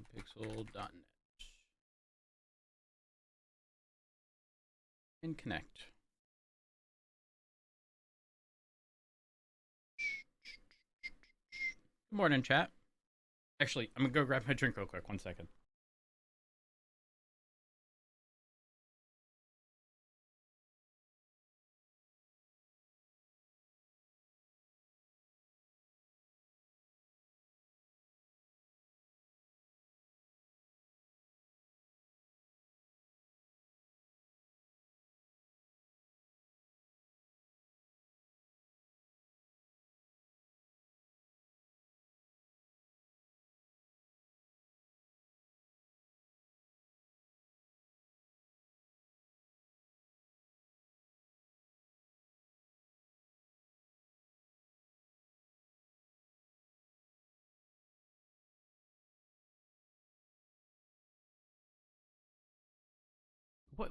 NoPixel.net. And connect. Good morning, chat. Actually, I'm gonna go grab my drink real quick. 1 second.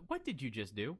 What did you just do?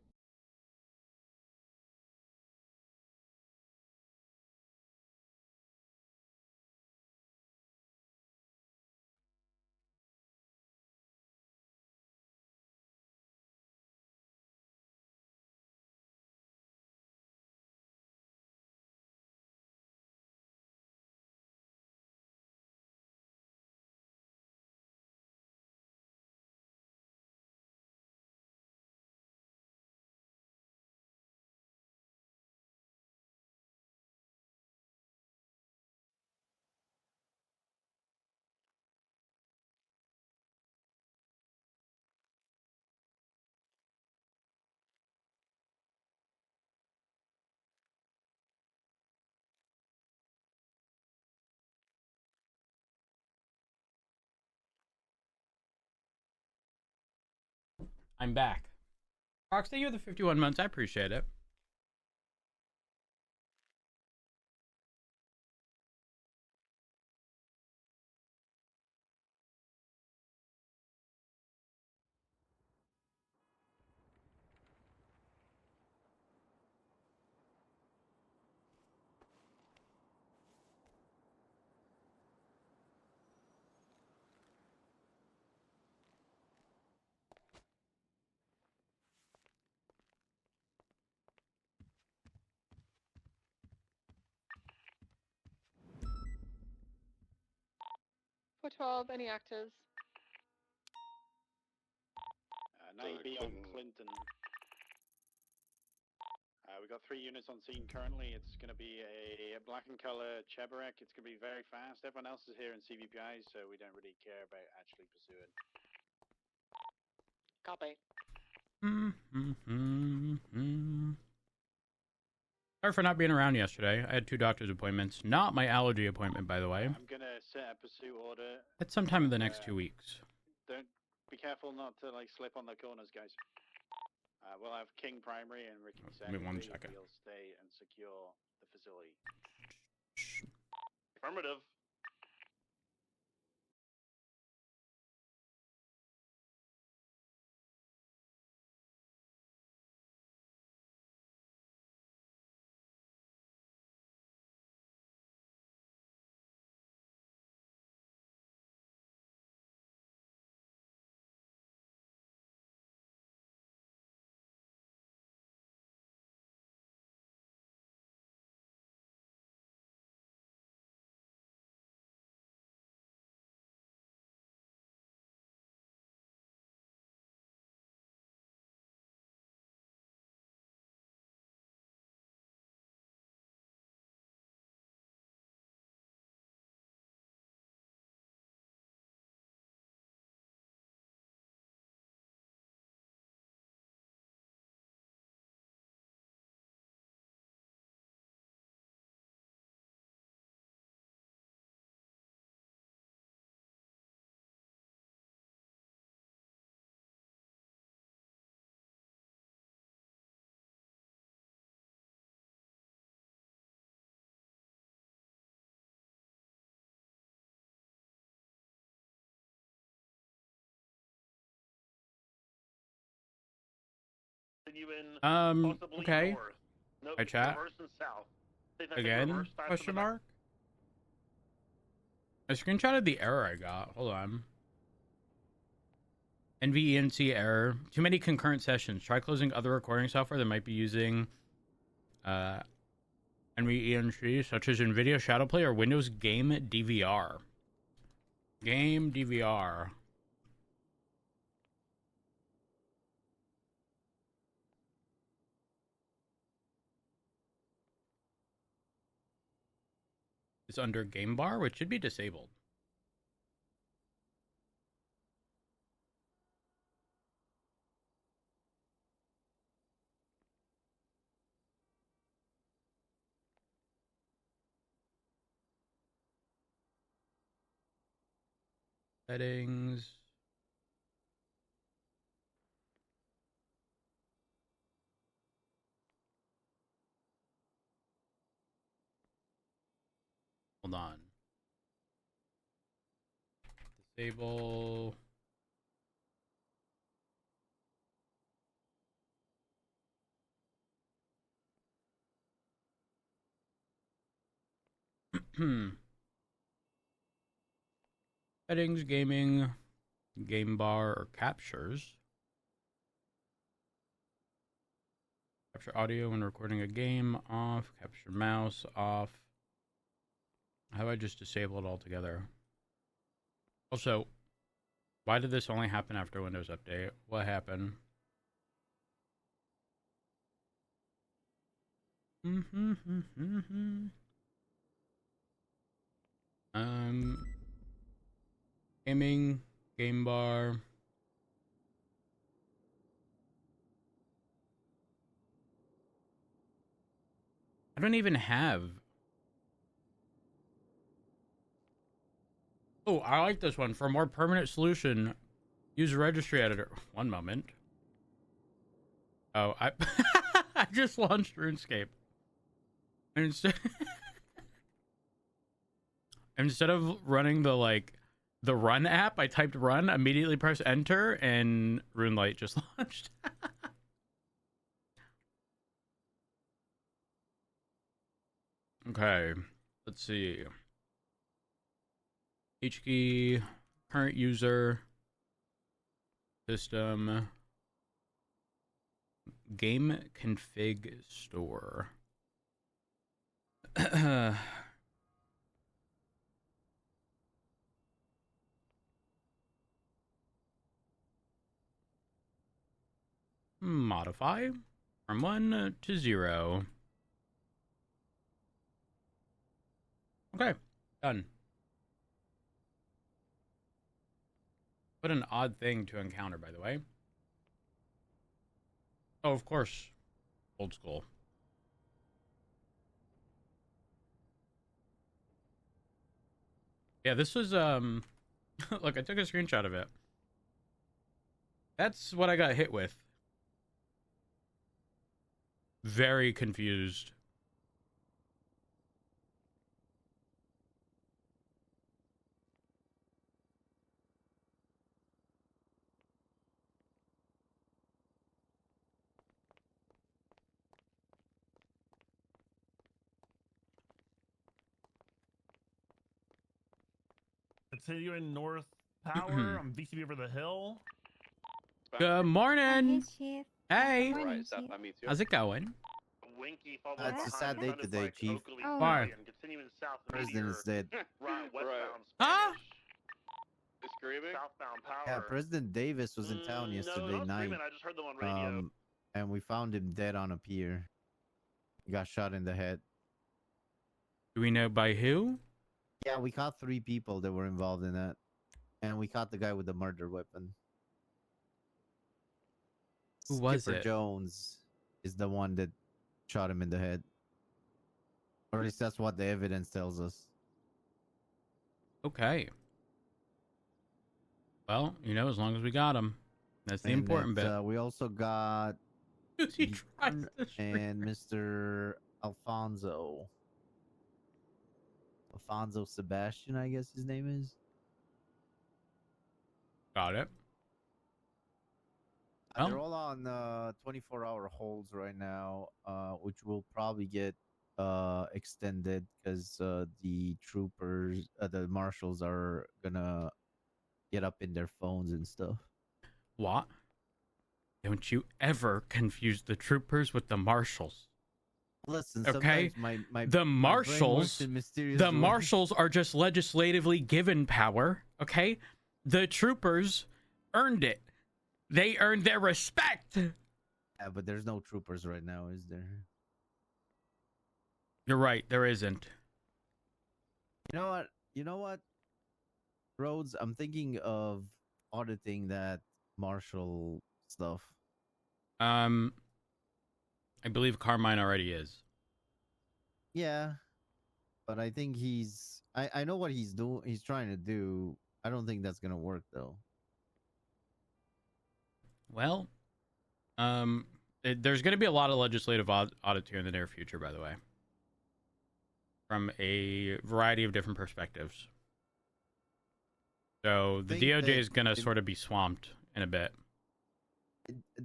I'm back. Rox, thank you for the 51 months. I appreciate it. For 12, any actors? 9B on Clinton. We've got 3 units on scene currently. It's going to be a black and color Cheburek. It's going to be very fast. Everyone else is here in CVPI, so we don't really care about actually pursuing. Copy. Sorry for not being around yesterday. I had 2 doctor's appointments. Not my allergy appointment, by the way. I'm going to set a pursuit order. At some time in the next 2 weeks. Don't be careful not to slip on the corners, guys. We'll have King primary and Ricky secondary. Give me 1 second. We'll stay and secure the facility. Affirmative. You in okay. north. No, Hi, chat. reverse and south. Again? Question mark? I screenshotted the error I got. Hold on. NVENC error. Too many concurrent sessions. Try closing other recording software that might be using NVENC, such as NVIDIA Shadowplay or Windows Game DVR. Game DVR. It's under Game Bar, which should be disabled. Settings. Hold on. Disable. Settings, gaming, game bar, or captures. Capture audio when recording a game, off. Capture mouse, off. How do I just disable it altogether? Also, why did this only happen after Windows Update? What happened? Gaming, game bar. I don't even have. Oh, I like this one. For a more permanent solution, use a registry editor. One moment. Oh, I I just launched RuneScape. And instead of running the run app, I typed run, immediately press enter, and RuneLite just launched. Okay, let's see. H key, current user, system, game config store. Modify from 1 to 0. Okay, done. What an odd thing to encounter, by the way. Oh, of course. Old school. Yeah, this was, look, I took a screenshot of it. That's what I got hit with. Very confused. Continuing North Power. I'm VCB over the hill. Good morning. Chief. Hey. Morning, Right, is that Chief. my meteor? How's it going? Winky followed It's a behind, sad day sounded today, like Chief. Oakley Oh. Why? and continuing south President is dead. Right, westbound Huh? Spanish. It's screaming? Southbound Power. Yeah, President Davis was in town No, yesterday not night. screaming, I just heard them on radio. And we found him dead on a pier. He got shot in the head. Do we know by who? Yeah, we caught 3 people that were involved in that. And we caught the guy with the murder weapon. Who was Skipper it? Jones is the one that shot him in the head. Or at least that's what the evidence tells us. Okay. Well, you know, as long as we got him. That's the And important bit. we also got He tries to and Mr. Alfonso. Alfonso Sebastian, I guess his name is. Got it. They're Well. all on 24-hour holds right now, which will probably get extended because the troopers, the marshals are gonna get up in their phones and stuff. What? Don't you ever confuse the troopers with the marshals. Listen, Okay, sometimes my the my brain works marshals, in mysterious the ways. marshals are just legislatively given power. Okay, the troopers earned it. They earned their respect. Yeah, but there's no troopers right now, is there? You're right. There isn't. You know what? You know what? Rhodes, I'm thinking of auditing that marshal stuff. I believe Carmine already is. Yeah, but I think I know what he's doing. He's trying to do. I don't think that's gonna work though. Well, there's going to be a lot of legislative audits here in the near future, by the way, from a variety of different perspectives. So the Think DOJ that is going to it- sort of be swamped in a bit.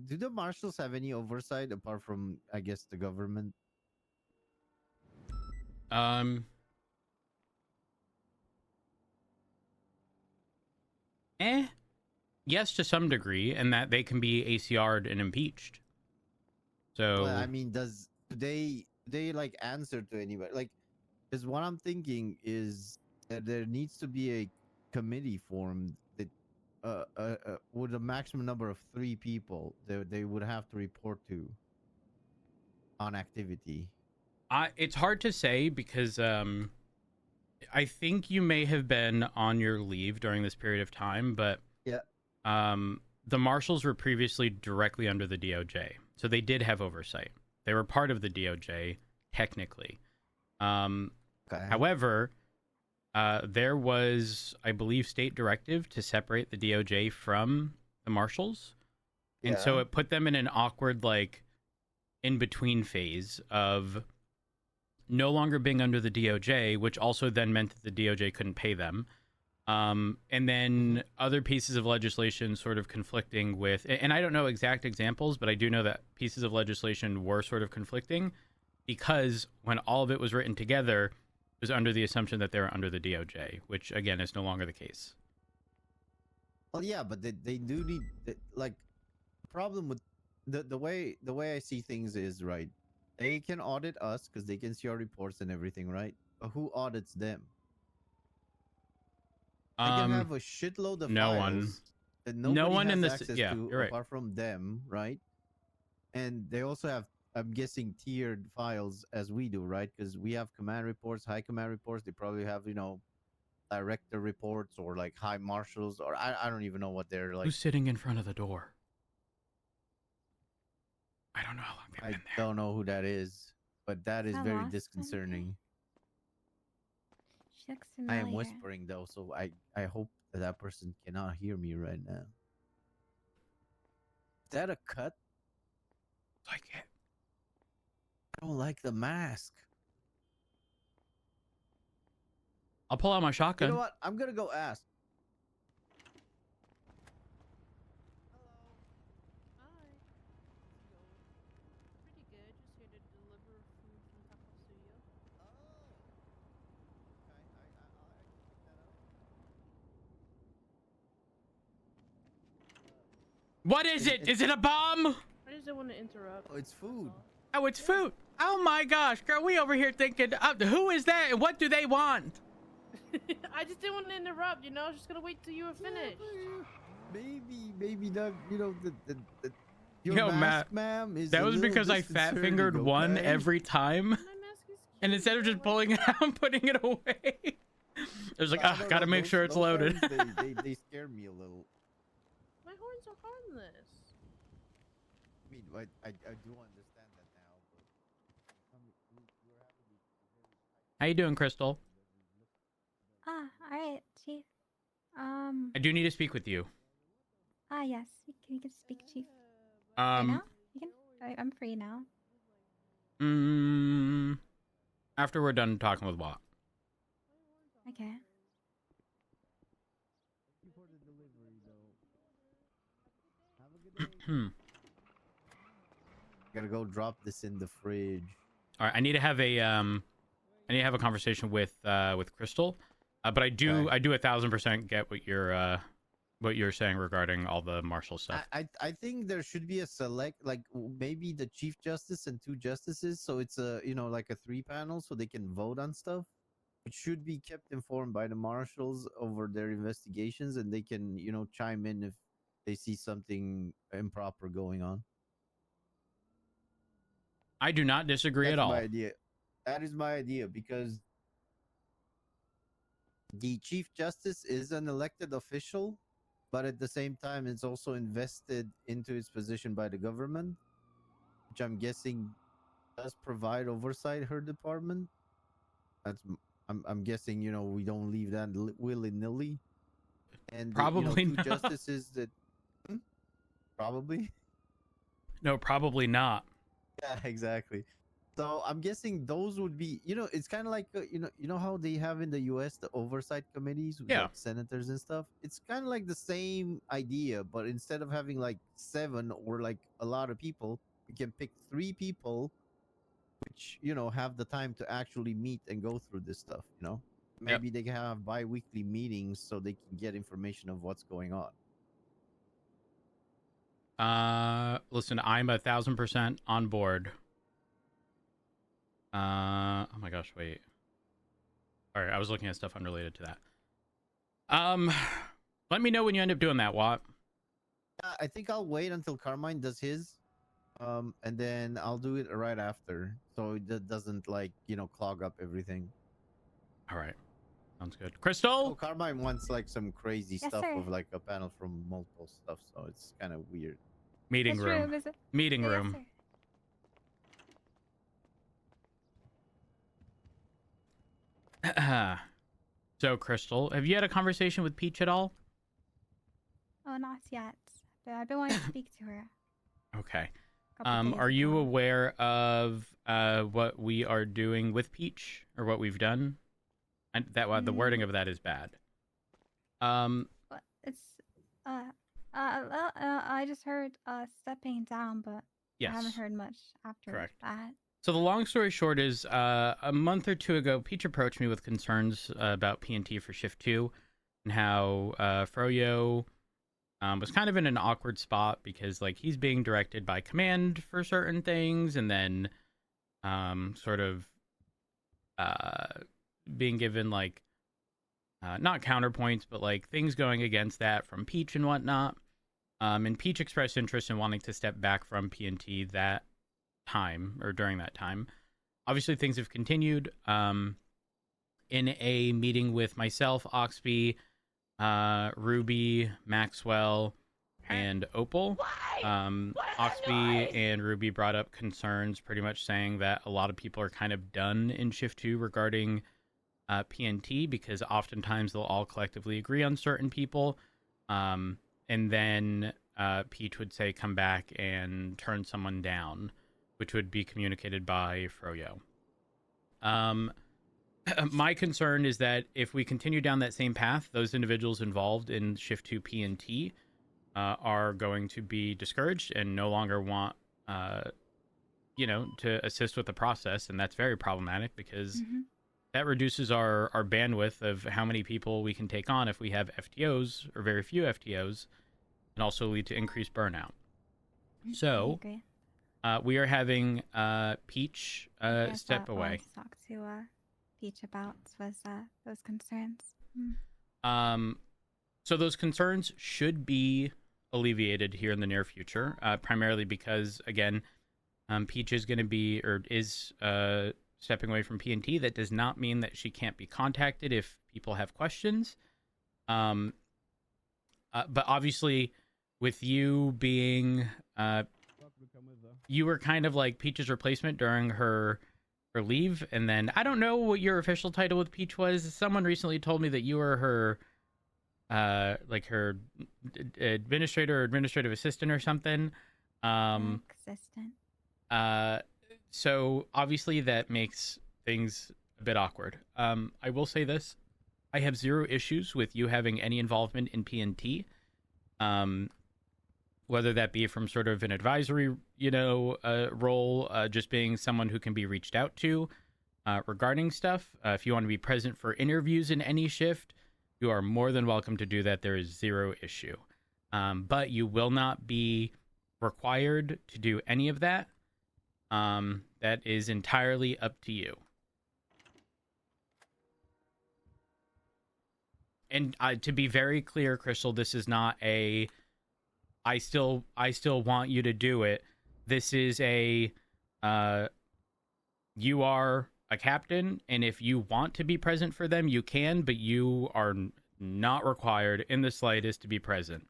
Do the marshals have any oversight apart from, I guess, the government? Yes, to some degree, and that they can be ACR'd and impeached. So Well, I mean, do they like answer to anybody? Like, because what I'm thinking is that there needs to be a committee formed that, with a maximum number of 3 people that they would have to report to on activity. it's hard to say because I think you may have been on your leave during this period of time, but Yeah. The marshals were previously directly under the DOJ, so they did have oversight. They were part of the DOJ technically. Okay. However, there was, I believe, state directive to separate the DOJ from the marshals, and so Yeah. it put them in an awkward, like, in between phase of no longer being under the DOJ, which also then meant that the DOJ couldn't pay them. And then other pieces of legislation sort of conflicting with, and I don't know exact examples, but I do know that pieces of legislation were sort of conflicting because when all of it was written together, it was under the assumption that they were under the DOJ, which again is no longer the case. Well, yeah, but they do need like the problem with the way I see things is right. They can audit us because they can see our reports and everything, right? But who audits them? They can have a shitload of no one. files that nobody one has in this- access yeah, to you're right. apart from them, right? And they also have, I'm guessing, tiered files as we do, right? Because we have command reports, high command reports. They probably have, director reports or like high marshals, or I don't even know what they're like. Who's sitting in front of the door? I don't know how long they've I been there. don't know who that is, but that is Is that very Lost? disconcerting. She looks I familiar. am whispering though, so I hope that person cannot hear me right now. Is that a cut? Like it. I don't like the mask. I'll pull out my You shotgun. know what? I'm gonna go ask. Hi. Pretty good. Just here to deliver food from Taco Studio. What is it? Is it a bomb? I just didn't want to interrupt. Oh, it's food. Oh, it's food. Oh my gosh, girl, we over here thinking, who is that and what do they want? I just didn't want to interrupt, you know? I was just gonna wait till you were finished. Maybe not. The your Yo, mask, Matt, ma'am, is That a was little because I fat fingered disconcerting, one okay? every time, My mask is and cute, instead of you just know, pulling it out and putting it away, it was like, I don't gotta know, make those- sure it's those loaded. ones, they scared me a little. My horns are harmless. I mean, I do understand that now, but we're having these very How you doing, Crystal? Ah, all right, Chief. I do need to speak with you. Yes. You can speak, Chief. Right now? You can. I'm free now. After we're done talking with Watt. Okay. Gotta go drop this in the fridge. All right, I need to have a conversation with Crystal, but I do 1,000% get what you're what you're saying regarding all the martial stuff. I think there should be a select, like maybe the chief justice and 2 justices, so it's a like a 3 panel, so they can vote on stuff. It should be kept informed by the marshals over their investigations, and they can chime in if they see something improper going on. I do not disagree at all. My idea. That is my idea, because the chief justice is an elected official, but at the same time, it's also invested into its position by the government, which I'm guessing does provide oversight her department. I'm guessing we don't leave that willy nilly. And probably 2 not. justices that probably No, probably not. yeah, exactly. So I'm guessing those would be, it's kind of like, how they have in the U.S. the oversight committees with like senators and stuff. It's kind of like the same idea, but instead of having like 7 or like a lot of people, you can pick 3 people, which have the time to actually meet and go through this stuff. Maybe they can have bi-weekly meetings so they can get information of what's going on. Listen, I'm 1,000% on board. Oh my gosh, wait. Alright, I was looking at stuff unrelated to that. Let me know when you end up doing that, Watt. I think I'll wait until Carmine does his, and then I'll do it right after, so that doesn't clog up everything. Alright, sounds good. Crystal? Oh, Carmine wants some crazy Yes, stuff sir. of a panel from multiple stuff, so it's kind of weird. Meeting Which room. is it? Meeting Yes, room. sir. So, Crystal, have you had a conversation with Peach at all? Oh, not yet. But I've been wanting to speak to her. Okay. Couple days Are you ago. aware of what we are doing with Peach, or what we've done? And that the wording of that is bad. But it's I just heard stepping down, but Yes. I haven't heard much after Correct. that. So the long story short is, a month or 2 ago, Peach approached me with concerns about PNT for Shift 2, and how Froyo was kind of in an awkward spot because he's being directed by command for certain things, and then sort of being given not counterpoints, but things going against that from Peach and whatnot. And Peach expressed interest in wanting to step back from PNT that time, or during that time. Obviously, things have continued. In a meeting with myself, Oxby, Ruby, Maxwell, and Opal, Oxby and Ruby brought up concerns, pretty much saying that a lot of people are kind of done in Shift 2 regarding PNT, because oftentimes they'll all collectively agree on certain people, and then Peach would say come back and turn someone down, which would be communicated by Froyo. My concern is that if we continue down that same path, those individuals involved in Shift 2 PNT are going to be discouraged and no longer want to assist with the process, and that's very problematic, because that reduces our bandwidth of how many people we can take on if we have FTOs, or very few FTOs, and also lead to increased burnout. So we are having Peach step away. To talk to Peach about was those concerns. So those concerns should be alleviated here in the near future, primarily because, again, Peach is going to be, or is stepping away from PNT. That does not mean that she can't be contacted if people have questions. But obviously, with you being, you were kind of like Peach's replacement during her leave, and then I don't know what your official title with Peach was. Someone recently told me that you were her, her administrator or administrative assistant or something. Assistant. So obviously that makes things a bit awkward. I will say this: I have zero issues with you having any involvement in PNT. Whether that be from sort of an advisory, role, just being someone who can be reached out to regarding stuff. If you want to be present for interviews in any shift, you are more than welcome to do that. There is zero issue. But you will not be required to do any of that. That is entirely up to you. And to be very clear, Crystal, this is not a I still want you to do it. This is a you are a captain, and if you want to be present for them, you can, but you are not required in the slightest to be present.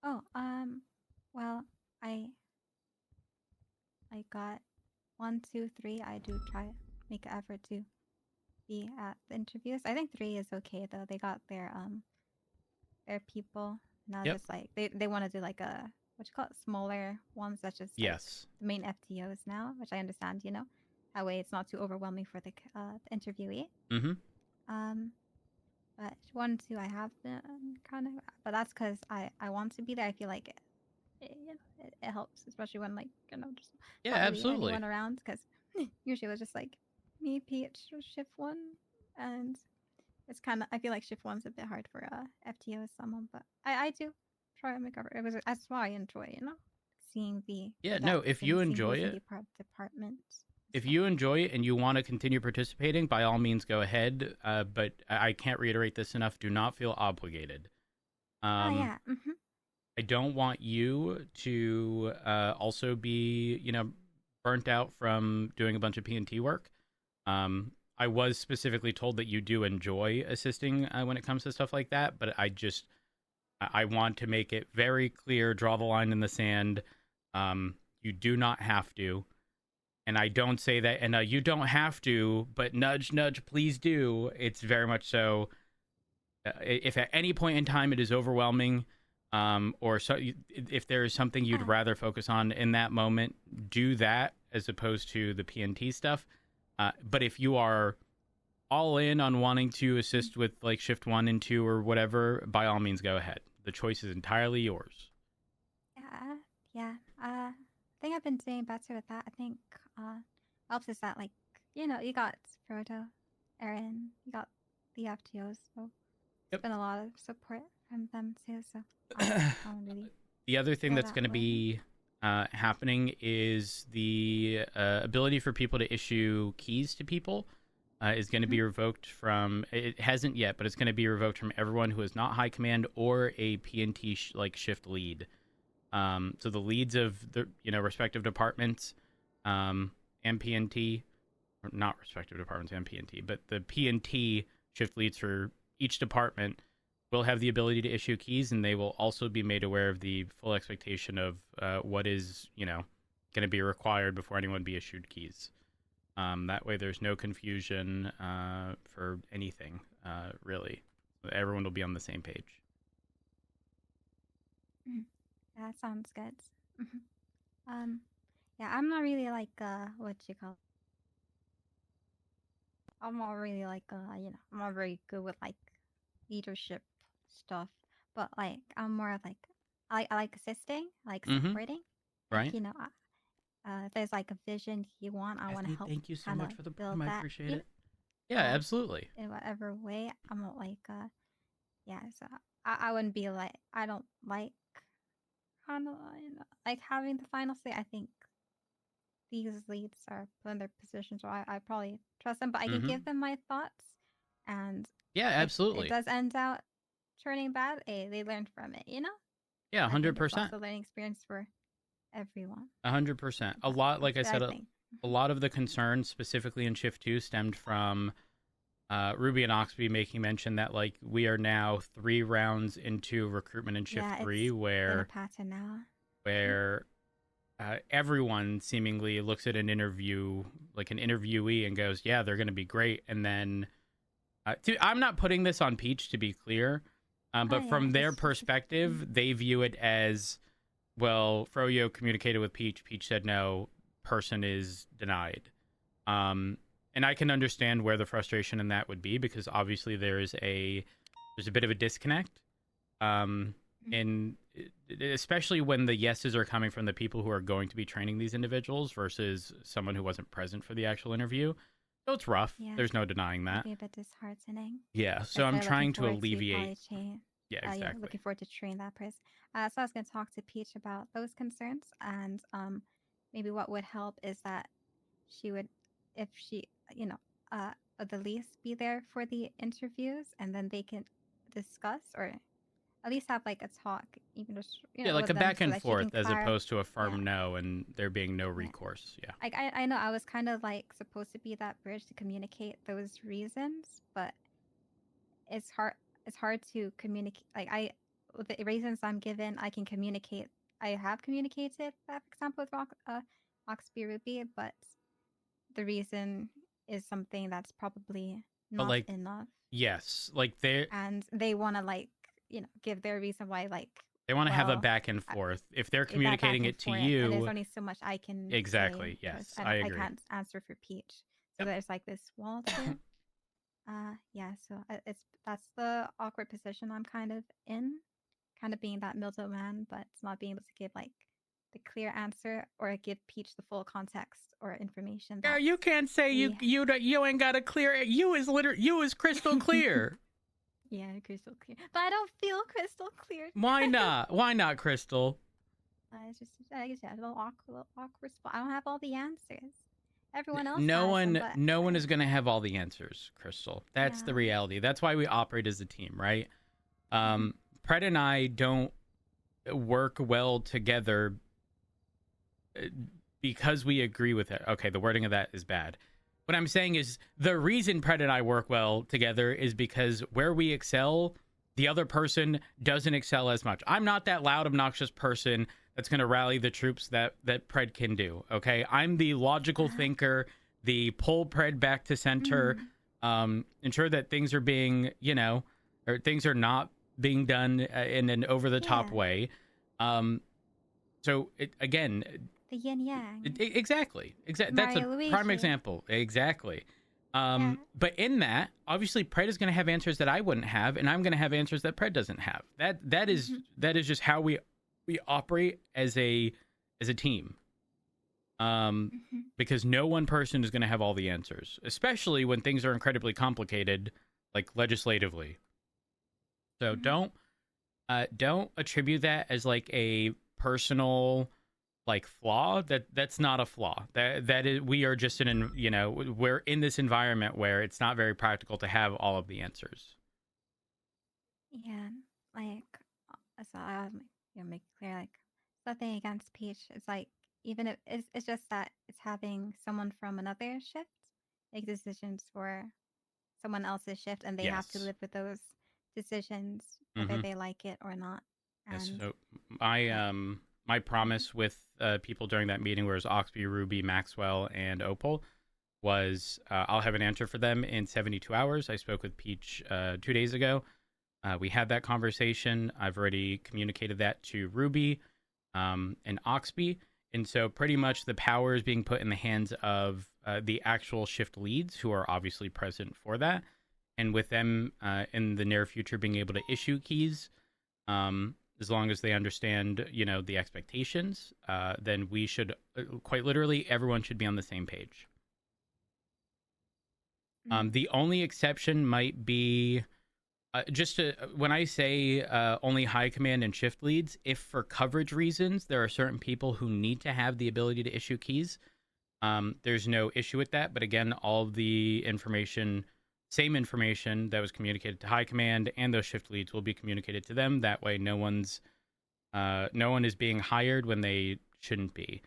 Oh, well, I got 1, 2, 3. I do try make an effort to be at the interviews. I think 3 is okay though. They got their people now. Yep. Just like they want to do like a what you call it, smaller ones such as Yes. the main FTOs now, which I understand. That way it's not too overwhelming for the interviewee. Mm-hmm. But 1, 2, I have been kind of, but that's because I want to be there. I feel like it helps, especially when just not really Absolutely. anyone around, because usually it was just like me, Peach, shift 1, and it's kind of, I feel like shift 1's a bit hard for FTO as someone, but I do try to make up. That's why I enjoy seeing the if you enjoy it, department. if you enjoy it and you want to continue participating, by all means go ahead. But I can't reiterate this enough. Do not feel obligated. Mm-hmm. I don't want you to also be, burnt out from doing a bunch of P&T work. I was specifically told that you do enjoy assisting when it comes to stuff like that, but I want to make it very clear, draw the line in the sand. You do not have to. And I don't say that, and you don't have to, but nudge, nudge, please do. It's very much so. If at any point in time it is overwhelming, or if there is something you'd rather focus on in that moment, do that as opposed to the PNT stuff. But if you are all in on wanting to assist with like shift 1 and 2 or whatever, by all means, go ahead. The choice is entirely yours. Yeah. I think I've been doing better with that. I think helps is that you got Frodo, Aaron, you got the FTOs, so it's been a lot of support from them too. So I don't really. The other thing that's going to be happening is the ability for people to issue keys to people is going to be revoked from. It hasn't yet, but it's going to be revoked from everyone who is not high command or a PNT shift lead. So the leads of the respective departments and PNT, or not respective departments and PNT, but the PNT shift leads for each department will have the ability to issue keys, and they will also be made aware of the full expectation of what is going to be required before anyone be issued keys. That way, there's no confusion for anything really. Everyone will be on the same page. That sounds good. Yeah, I'm not really like what you call. I'm not really like I'm not very good with like leadership stuff, but like I'm more of like I like assisting, like supporting. Right. Like, if there's like a vision you want, I want to help. Thank you so much for the build I that, appreciate it. Yeah, absolutely. In whatever way, I'm not like yeah. So I wouldn't be like, I don't like kind of like having the final say. I think these leads are put in their position, so I probably trust them, but I can give them my thoughts, and yeah, absolutely. If it does end out turning bad, they learned from it, Yeah, 100%. It's also a learning experience for everyone. 100%. A lot, like I said, a lot of the concerns, specifically in Shift 2, stemmed from Ruby and Oxby making mention that like we are now 3 rounds into recruitment in Shift 3, where pattern now. where everyone seemingly looks at an interview, like an interviewee, and goes, "Yeah, they're going to be great," and then I'm not putting this on Peach, to be clear, but from their perspective, they view it as, well, Froyo communicated with Peach. Peach said no. Person is denied. And I can understand where the frustration in that would be, because obviously there's a bit of a disconnect. And especially when the yeses are coming from the people who are going to be training these individuals versus someone who wasn't present for the actual interview. So it's rough. Yeah. There's no denying that. It'd be a bit disheartening. Yeah. So Like, I'm they're trying looking to forward alleviate. probably train. Yeah, Yeah, exactly. looking forward to train that person. So I was going to talk to Peach about those concerns, and maybe what would help is that she would, if she, at the least be there for the interviews, and then they can discuss or at least have like a talk, even just Yeah, like with a them back so and that she forth can as opposed to a firm Yeah. no and there being no recourse. Yeah. Like I know I was kind of like supposed to be that bridge to communicate those reasons, but it's hard to communicate. Like with the reasons I'm given, I can communicate. I have communicated that, for example, with Oxby Ruby, but the reason is something that's probably But not like, enough, yes, like they and they want to like give their reason why, like they want to have a well, back and forth. If they're that back communicating and it to forth, and there's you, only so much I can exactly. say, 'cause Yes, I agree. can't answer for Peach, so Yep. there's like this wall there. Yeah, so that's the awkward position I'm kind of in, kind of being that middleman, but not being able to give like the clear answer or give Peach the full context or information. Yeah, That you can't say we- you ain't got a clear. You is crystal clear. Yeah, crystal clear, but I don't feel crystal clear. Why not? Why not, Crystal? It's just I guess, yeah, a little awkward spot. I don't have all the answers. Everyone else. No has one, them, but no one is going to have all the answers, Crystal. That's the Yeah. reality. That's why we operate as a team, right? Pred and I don't work well together because we agree with it. Okay, the wording of that is bad. What I'm saying is the reason Pred and I work well together is because where we excel, the other person doesn't excel as much. I'm not that loud, obnoxious person that's going to rally the troops that Pred can do. Okay, I'm the logical thinker, the pull Pred back to center, ensure that things are being, or things are not being done in an over the top way. So again, the yin yang. Exactly. That's a Mario prime Luigi. example. Exactly. But in that, obviously, Pred is going to have answers that I wouldn't have, and I'm going to have answers that Pred doesn't have. That is just how we operate as a team. Because no one person is going to have all the answers, especially when things are incredibly complicated, like legislatively. So don't attribute that as like a personal like flaw. That's not a flaw. That is, we are just we're in this environment where it's not very practical to have all of the answers. Yeah, like so I make it clear, like nothing against Peach. It's like even if it's just that it's having someone from another shift make decisions for someone else's shift, and they have to Yes. live with those decisions whether they like it or not. And Yes. So my promise with people during that meeting, whereas Oxby, Ruby, Maxwell, and Opal, was I'll have an answer for them in 72 hours. I spoke with Peach 2 days ago. We had that conversation. I've already communicated that to Ruby and Oxby. And so pretty much the power is being put in the hands of the actual shift leads, who are obviously present for that. And with them in the near future being able to issue keys, as long as they understand, the expectations, then we should, quite literally, everyone should be on the same page. The only exception might be when I say only high command and shift leads, if for coverage reasons, there are certain people who need to have the ability to issue keys, there's no issue with that. But again, all the same information that was communicated to high command and those shift leads will be communicated to them. That way, no one is being hired when they shouldn't be.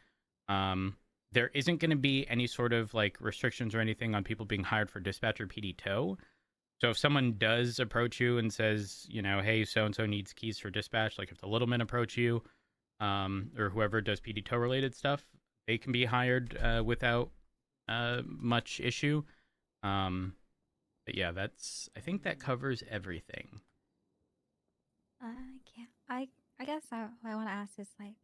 There isn't going to be any sort of like restrictions or anything on people being hired for dispatch or PD tow. So if someone does approach you and says, hey, so-and-so needs keys for dispatch, like if the Littlemen approach you, or whoever does PD tow related stuff, they can be hired without much issue. But yeah, I think that covers everything. I guess what I want to ask is like,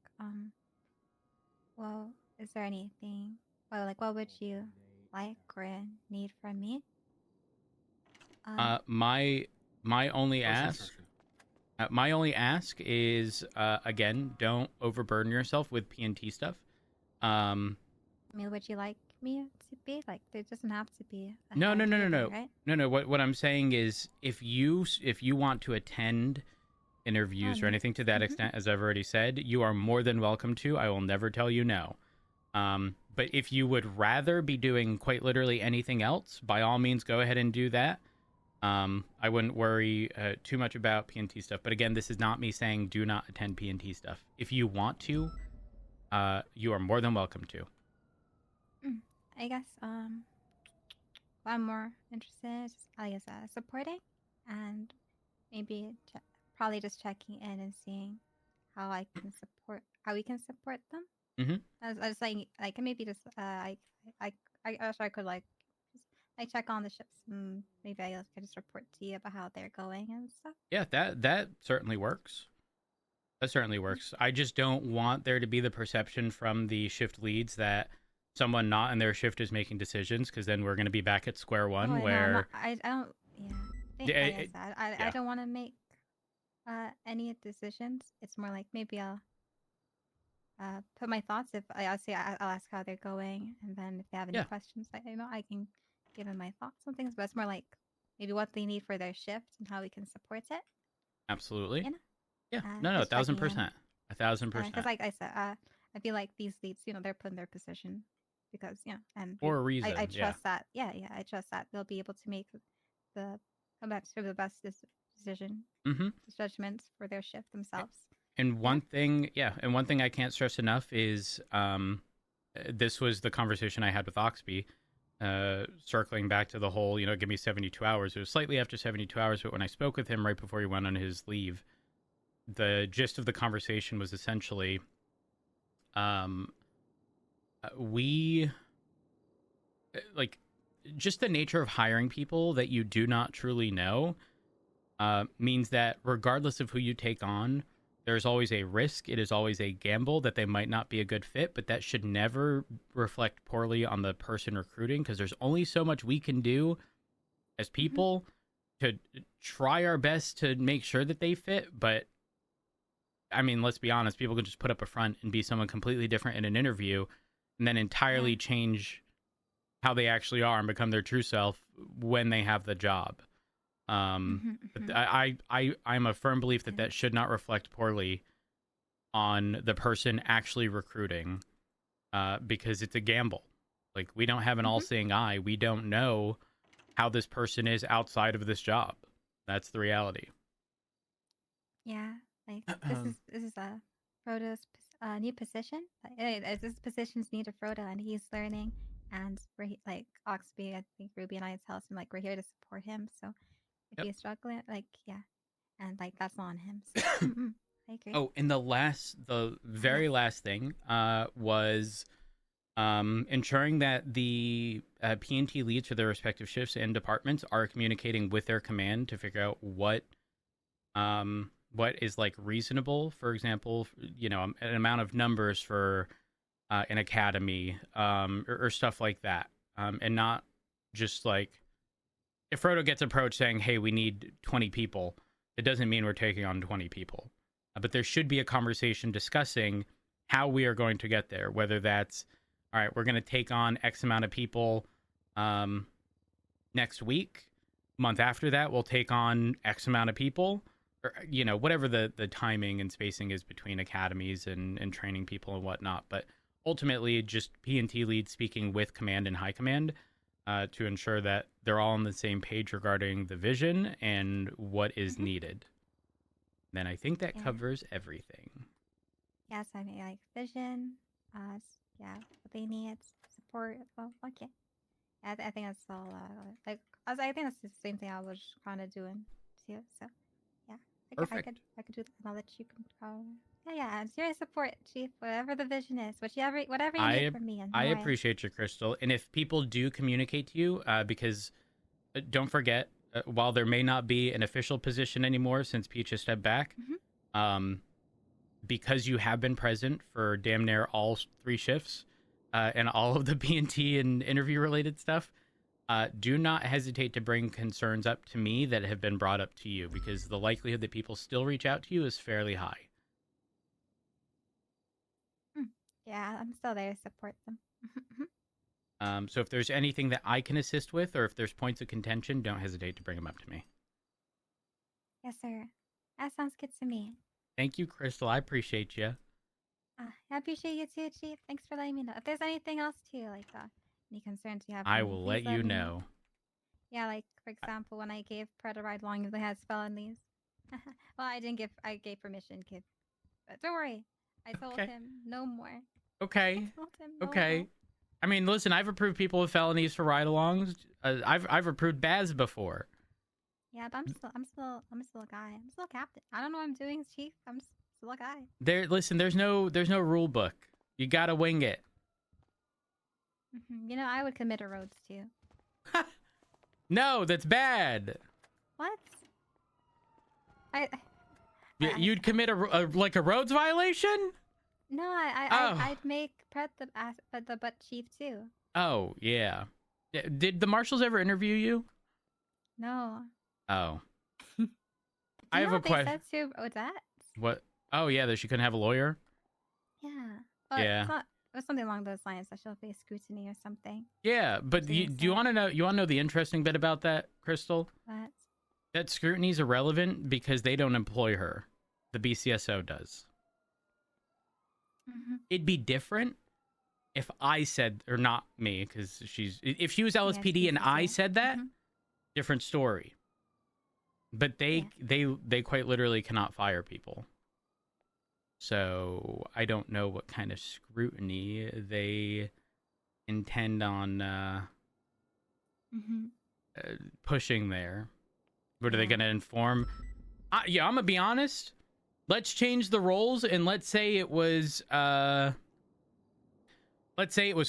well, is there anything? Well, like, what would you like or need from me? My only ask is again, don't overburden yourself with PNT stuff. I mean, would you like me to be like? There doesn't have to be. No, no, no, no, anything, no, Right? no. What I'm saying is, if you want to attend interviews or no. anything to that Mhm. extent, as I've already said, you are more than welcome to. I will never tell you no. But if you would rather be doing quite literally anything else, by all means, go ahead and do that. I wouldn't worry too much about P&T stuff. But again, this is not me saying do not attend P&T stuff. If you want to, you are more than welcome to. I guess what I'm more interested in is, I guess, supporting, and maybe probably just checking in and seeing how we can support them. Mhm. I was saying, like, maybe just I wish I could like just, like, check on the ships, and maybe I could just report to you about how they're going and stuff. Yeah, that certainly works. That certainly works. I just don't want there to be the perception from the shift leads that someone not in their shift is making decisions, because then we're going to be back at square one Oh, no, where I don't. Yeah, Yeah, like I said, I yeah. don't want to make any decisions. It's more like maybe I'll put my thoughts. If I'll say I'll ask how they're going, and then if they have any Yeah. questions, I can give them my thoughts on things. But it's more like maybe what they need for their shift and how we can support it. absolutely. You know? Yeah, Uh, no, just checking in. 1,000%. 1,000%. Because like I said, I feel like these leads, they're put in their position because and For a reason, I yeah. trust that. Yeah, I trust that they'll be able to make the the best decision Mm-hmm. judgments for their shift themselves. And one thing I can't stress enough is this was the conversation I had with Oxby, circling back to the whole, give me 72 hours. It was slightly after 72 hours, but when I spoke with him right before he went on his leave, the gist of the conversation was essentially we like just the nature of hiring people that you do not truly know means that regardless of who you take on, there's always a risk. It is always a gamble that they might not be a good fit, but that should never reflect poorly on the person recruiting, because there's only so much we can do as people to try our best to make sure that they fit. But I mean, let's be honest, people can just put up a front and be someone completely different in an interview and then entirely change how they actually are and become their true self when they have the job. But I'm a firm belief that that should not reflect poorly on the person actually recruiting, because it's a gamble. Like, we don't have an all-seeing eye. We don't know how this person is outside of this job. That's the reality. Yeah, like this is a Frodo's new position. This position's new to Frodo, and he's learning. And like Oxby, I think Ruby and I tells him, like, we're here to support him. So if he's struggling, like, and like that's on him. So, I agree. Oh, and the very last thing was ensuring that the P&T leads for their respective shifts and departments are communicating with their command to figure out what is like reasonable. For example, an amount of numbers for an academy, or stuff like that, and not just like, if Frodo gets approached saying, "Hey, we need 20 people," it doesn't mean we're taking on 20 people. But there should be a conversation discussing how we are going to get there. Whether that's, all right, we're going to take on X amount of people next week. Month after that, we'll take on X amount of people. Or, whatever the timing and spacing is between academies and training people and whatnot. But ultimately, just P&T leads speaking with command and high command to ensure that they're all on the same page regarding the vision and what is needed. Then I think that covers everything. Yes, I mean, like, vision, what they need, support. Well, okay. I think that's all. I think that's the same thing I was kind of doing too. So, yeah, Perfect. I could do that. I'll let you I'm serious support, Chief. Whatever the vision is, whatever you need from me. And I appreciate you, Crystal. And if people do communicate to you, because don't forget, while there may not be an official position anymore since Peach has stepped back, because you have been present for damn near all 3 shifts and all of the P&T and interview related stuff, do not hesitate to bring concerns up to me that have been brought up to you, because the likelihood that people still reach out to you is fairly high. Yeah, I'm still there to support them. So if there's anything that I can assist with, or if there's points of contention, don't hesitate to bring them up to me. Yes, sir. That sounds good to me. Thank you, Crystal. I appreciate you. I appreciate you too, Chief. Thanks for letting me know. If there's anything else too, like any concerns you have, for I me, will please let you me know. Yeah, like for example, when I gave Pred a ride along, if they had felonies. Well, I didn't give. I gave permission, kid. But don't worry. I told Okay. him no more. Okay. I told him no Okay. more. I mean, listen, I've approved people with felonies for ride-alongs. I've approved Baz before. Yeah, but I'm still a guy. I'm still a captain. I don't know what I'm doing, Chief. I'm still a guy. Listen, there's no rule book. You gotta wing it. You know, I would commit a roads too. No, that's bad. What? You'd commit a roads violation? No, Oh. I'd make Pret the butt chief too. Oh, yeah. Did the marshals ever interview you? No. Oh. Do I you have know a what question. they said to Odette? What? Oh, yeah, that she couldn't have a lawyer? Yeah. But Yeah. it was something along those lines. That she'll face scrutiny or something. Yeah, but do you want to know? You want to know the interesting bit about that, Crystal? But That scrutiny is irrelevant because they don't employ her. The BCSO does. It'd be different if I said, or not me, because if she was LSPD and I said that, different story. But they quite literally cannot fire people. So I don't know what kind of scrutiny they intend on pushing there. What are they going to inform? Yeah, I'm gonna be honest. Let's change the roles and let's say it was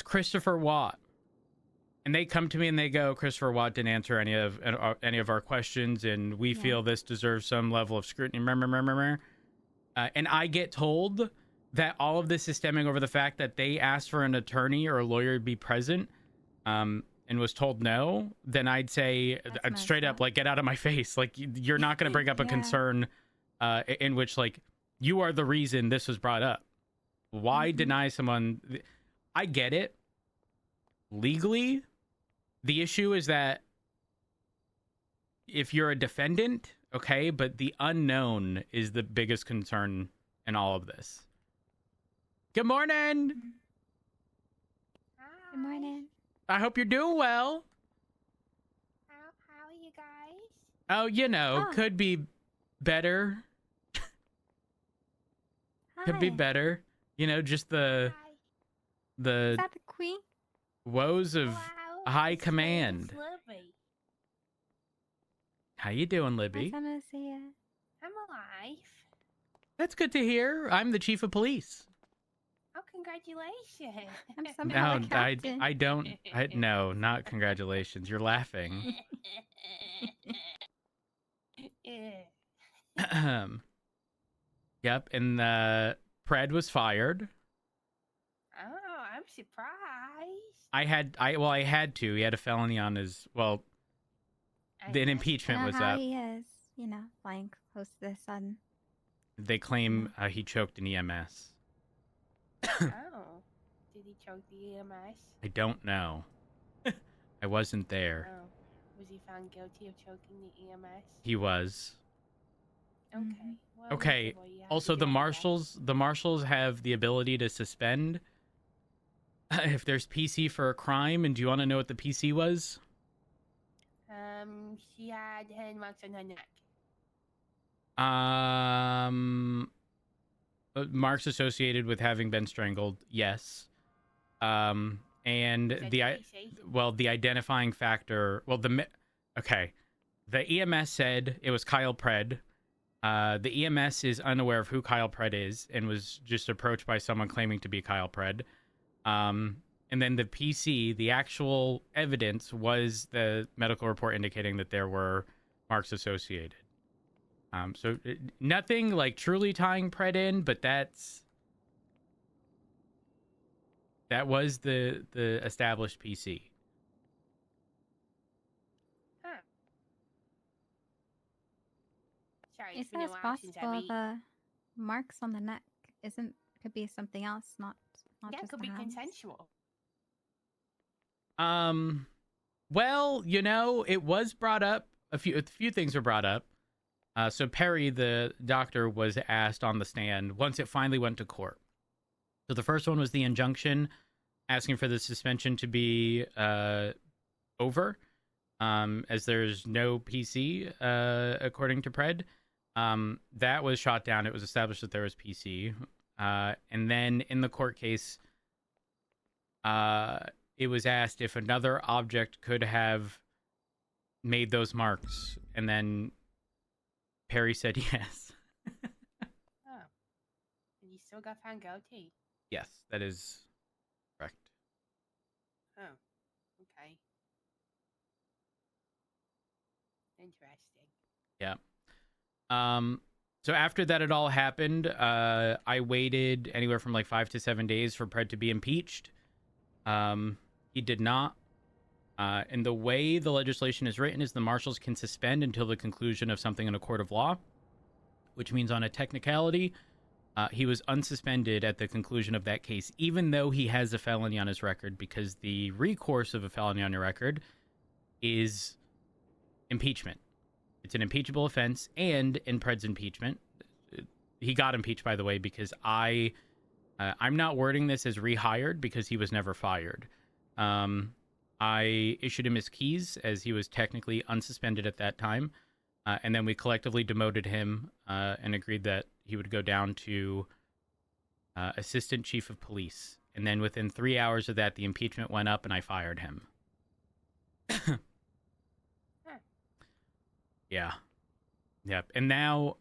Christopher Watt, and they come to me and they go, Christopher Watt didn't answer any of our questions, and we feel this deserves some level of scrutiny. And I get told that all of this is stemming over the fact that they asked for an attorney or a lawyer to be present, and was told no. Then I'd say straight up, like, get out of my face. Like, you're not going to bring up a concern in which, like, you are the reason this was brought up. Why deny someone? I get it. Legally, the issue is that if you're a defendant, okay, but the unknown is the biggest concern in all of this. Good morning. Good morning. I hope you're doing well. How are you guys? Oh, you know, could be better. Could be better. You know, just the Is that the queen? woes of high command. How you doing, Libby? I'm gonna see ya. I'm alive. That's good to hear. I'm the chief of police. Oh, congratulations. I'm somehow No, a captain. I don't. No, not congratulations. You're laughing. Yep, and Pred was fired. Oh, I'm surprised. I had to. He had a felony on his. Well, the impeachment You know was how up. he is, you know, flying close to the sun. They claim he choked an EMS. Oh, did he choke the EMS? I don't know. I wasn't there. Oh, was he found guilty of choking the EMS? He was. Okay. Well, Okay. well, you have Also, to the do marshals have the ability to suspend if there's PC for a crime. And do you want to know what the PC was? that. She had hand marks on her neck. Marks associated with having been strangled. Yes. And the identifying factor. Well, okay. The EMS said it was Kyle Pred. The EMS is unaware of who Kyle Pred is and was just approached by someone claiming to be Kyle Pred. And then the PC, the actual evidence, was the medical report indicating that there were marks associated. So nothing like truly tying Pred in, but that was the established PC. Huh. Sorry, It's been a as while since possible I've the marks on the neck could be something else, not Yeah, it just could the be hands. consensual. Well, you know, it was brought up. A few things were brought up. So Perry, the doctor, was asked on the stand once it finally went to court. So the first one was the injunction, asking for the suspension to be over, as there's no PC, according to Pred. That was shot down. It was established that there was PC. And then in the court case, it was asked if another object could have made those marks. And then Perry said yes. Oh. And you still got found guilty? Yes, that is correct. Oh. Okay. Interesting. Yeah. So after that had all happened, I waited anywhere from like 5 to 7 days for Pred to be impeached. He did not. And the way the legislation is written is the marshals can suspend until the conclusion of something in a court of law, which means on a technicality, he was unsuspended at the conclusion of that case, even though he has a felony on his record, because the recourse of a felony on your record is impeachment. It's an impeachable offense, and in Pred's impeachment, he got impeached, by the way, because I'm not wording this as rehired because he was never fired. I issued him his keys as he was technically unsuspended at that time, and then we collectively demoted him and agreed that he would go down to assistant chief of police. And then within 3 hours of that, the impeachment went up and I fired him. Yeah. Yep. And now,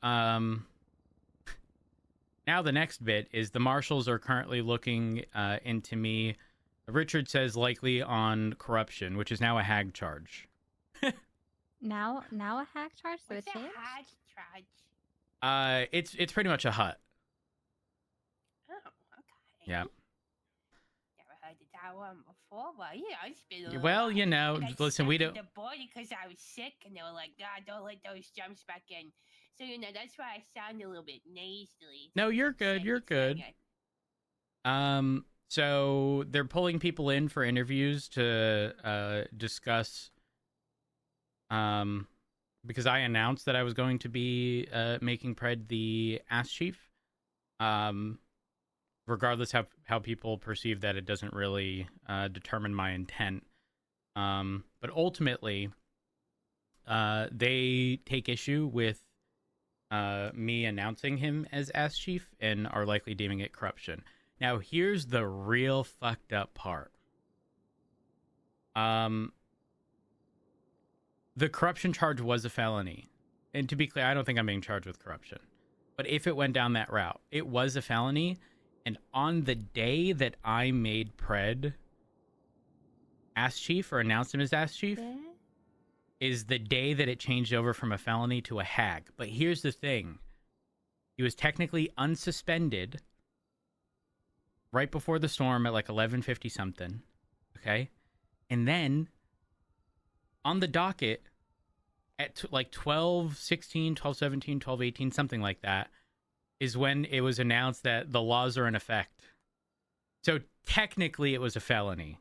now the next bit is the marshals are currently looking into me. Richard says likely on corruption, which is now a hag charge. Now a hack charge? So What's it a changed? hag charge? It's pretty much a hut. Oh, okay. Yeah. Never heard of that one before, but yeah, it's been a little Well, while. you know, I got listen, we stuck in don't. the border because I was sick, and they were like, "God, don't let those jumps back in." So you know, that's why I sound a little bit nasally. No, you're good. You're good. So they're pulling people in for interviews to discuss. Because I announced that I was going to be making Pred the ass chief. Regardless how people perceive that, it doesn't really determine my intent. But ultimately, they take issue with me announcing him as ass chief and are likely deeming it corruption. Now, here's the real fucked up part. The corruption charge was a felony. And to be clear, I don't think I'm being charged with corruption. But if it went down that route, it was a felony. And on the day that I made Pred ass chief or announced him as ass chief is the day that it changed over from a felony to a hag. But here's the thing. He was technically unsuspended right before the storm at like 11:50 something. Okay? And then on the docket at like 12:16, 12:17, 12:18, something like that, is when it was announced that the laws are in effect. So technically it was a felony.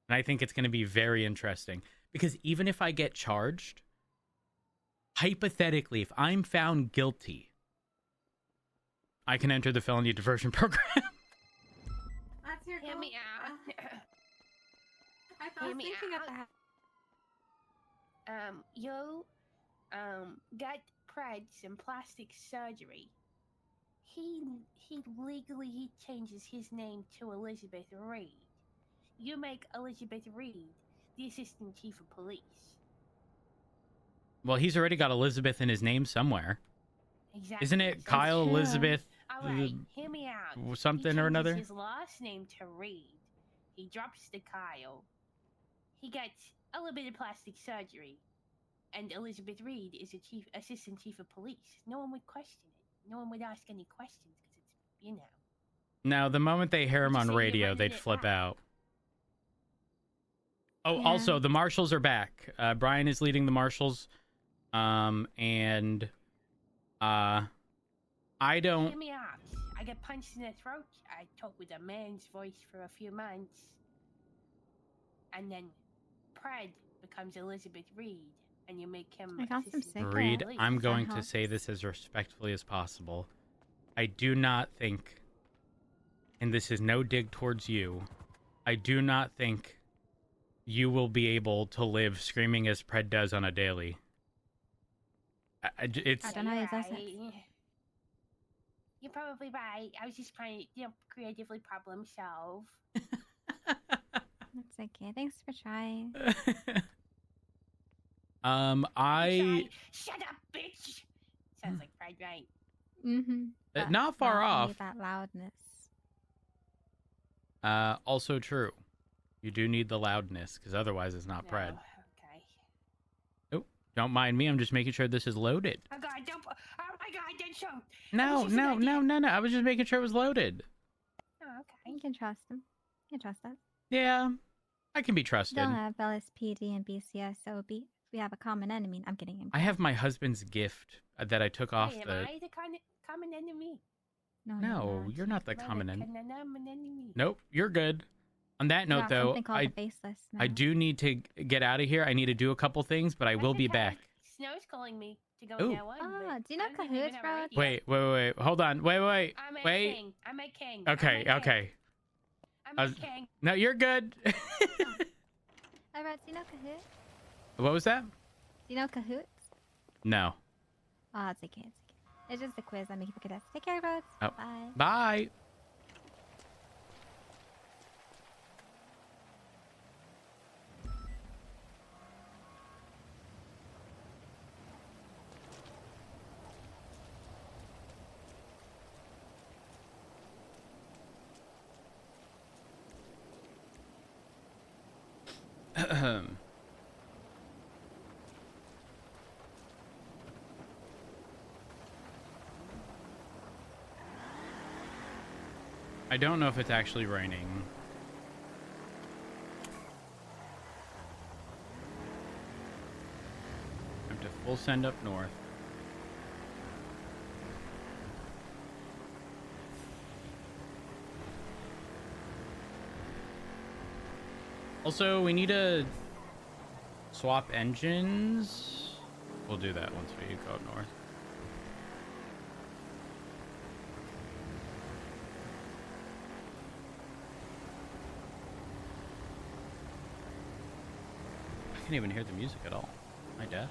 And I think it's going to be very interesting. Because even if I get charged, hypothetically, if I'm found guilty, I can enter the felony diversion program. That's your Hear goal. me out. I was thinking of that. You got Pred some plastic surgery. He legally changes his name to Elizabeth Reed. You make Elizabeth Reed the assistant chief of police. Well, he's already got Elizabeth in his name somewhere. Exactly. Isn't it That's Kyle true. Elizabeth All right, hear me out. something he or changes another? His last name to Reed. He drops the Kyle. He gets a little bit of plastic surgery, and Elizabeth Reed is a assistant chief of police. No one would question it. No one would ask any questions because it's, you know. Now, the moment they hear him Just on say you radio, rented they'd it flip out. out. Oh, Yeah. also, the marshals are back. Brian is leading the marshals. And I don't... Hear me out. I got punched in the throat. I talked with a man's voice for a few months. and then Pred becomes Elizabeth Reed, and you make him. I got some assistant sick Reed, police. I'm That going to helps. say this as respectfully as possible. I do not think, and this is no dig towards you, I do not think you will be able to live screaming as Pred does on a daily. It's I don't know how he You're does it. right. You're probably right. I was just trying to, creatively problem solve. That's okay. Thanks for trying. I Shut up, bitch. Sounds like Pred, right? Mm-hmm. not far You off. need that loudness. Also true. You do need the loudness because otherwise it's not No, Pred. okay. Oh, don't mind me. I'm just making sure this is loaded. Oh god, don't. Oh my god, don't show. No, just an no, no, idea. no, no. I was just making sure it was loaded. Oh, okay. You can trust him. You can trust us. Yeah, I can be trusted. Don't have LSPD and BCS, so we have a common enemy. I'm getting him. I have my husband's gift that I took off Wait, the. am I the common enemy? No, you're not the Am I common enemy. common enemy? Nope, you're good. On that We note, got though, something called the faceless I now. do need to get out of here. I need to do a couple things, but I will be back. Snow's calling me to go Ooh. now on. Ah, but do you know I don't even Cahoots, have a bro? radio. Wait. Hold on. Wait. I'm a Wait. king. I'm a king. Okay. I'm a king. Okay. I'm I a was- king. No, you're good. Hey, bro, do you know Cahoots? What was that? Do you know Cahoots? No. Oh, it's okay. It's okay. It's just a quiz I'm making for cadets. Take care, bro. Oh. Bye. Bye. I don't know if it's actually raining. I have to full send up north. Also, we need to swap engines. We'll do that once we go up north. I can't even hear the music at all. Am I deaf?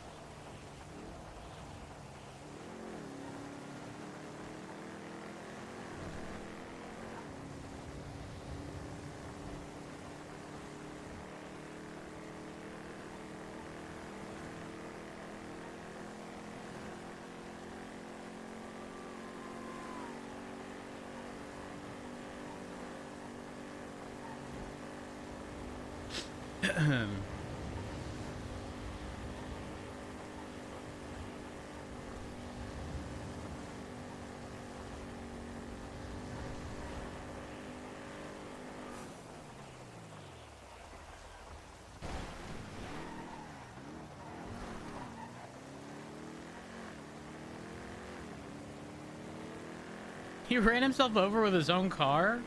He ran himself over with his own car?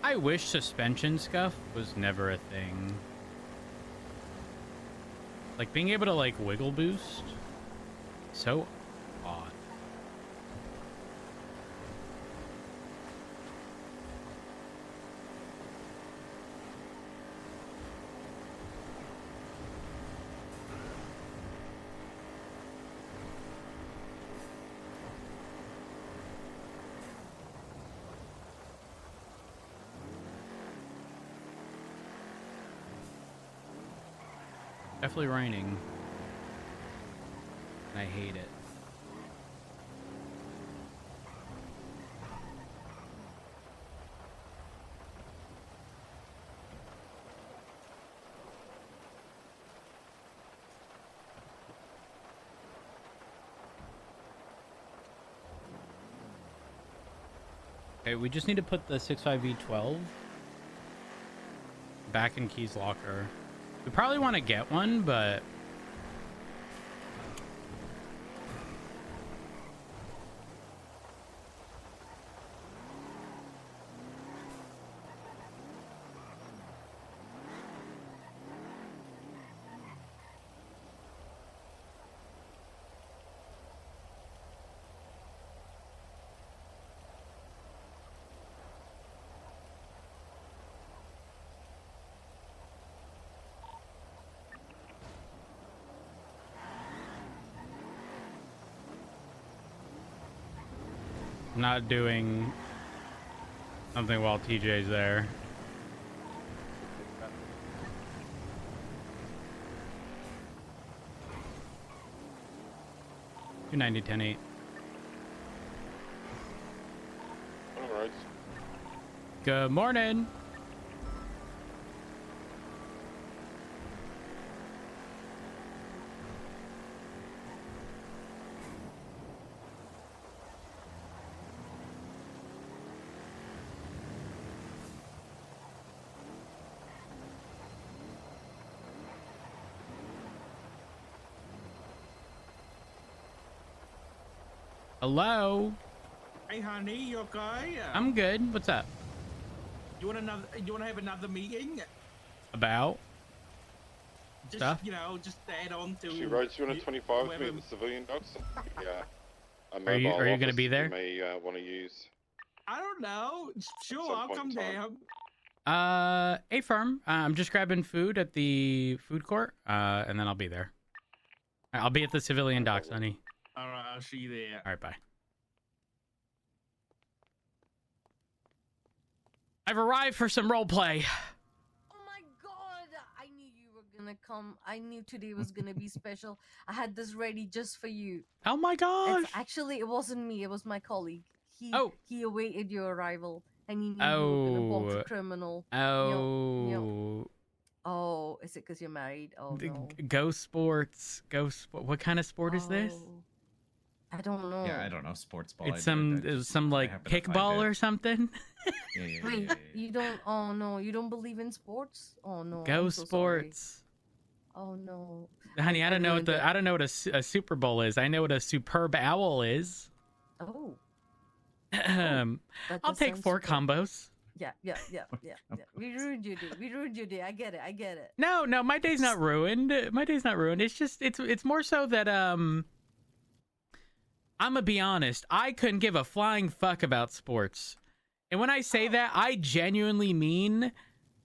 I wish suspension scuff was never a thing. Like being able to like wiggle boost. So odd. Definitely raining. And I hate it. Okay, we just need to put the 65V12 back in Key's locker. We probably want to get one, but I'm not doing something while TJ's there. Two 90-10-8. All right. Good morning. Hello. Hey, honey, you okay? I'm good. What's up? You want another? You want to have another meeting? About Just stuff? you know, just add on to. She rode 225 to meet whoever- the civilian dogs. Yeah. Are you going to be there? You may want to use. I don't know. Sure, some I'll point come in time. down. A firm. I'm just grabbing food at the food court, and then I'll be there. I'll be at the civilian docks, honey. All right, I'll see you there. All right, bye. I've arrived for some role play. Oh my god! I knew you were gonna come. I knew today was gonna be special. I had this ready just for you. Oh my gosh! Actually, it wasn't me. It was my colleague. He awaited your arrival, and he knew you were gonna box a criminal. Oh. Oh, is it because you're married? Oh no. Go sports. Go sport. What kind of sport is this? I don't know. Yeah, I don't know. Sports ball. It's some like kickball or something. Wait, you don't? Oh no, you don't believe in sports? Oh no. Go I'm so sports. Sorry. Oh no. Honey, I don't know what I don't know what a Super Bowl is. I know what a superb owl is. Oh. I'll take 4 combos. Yeah. We ruined your day. I get it. No, my day's not ruined. It's just it's more so that I'm gonna be honest. I couldn't give a flying fuck about sports. And when I say that, I genuinely mean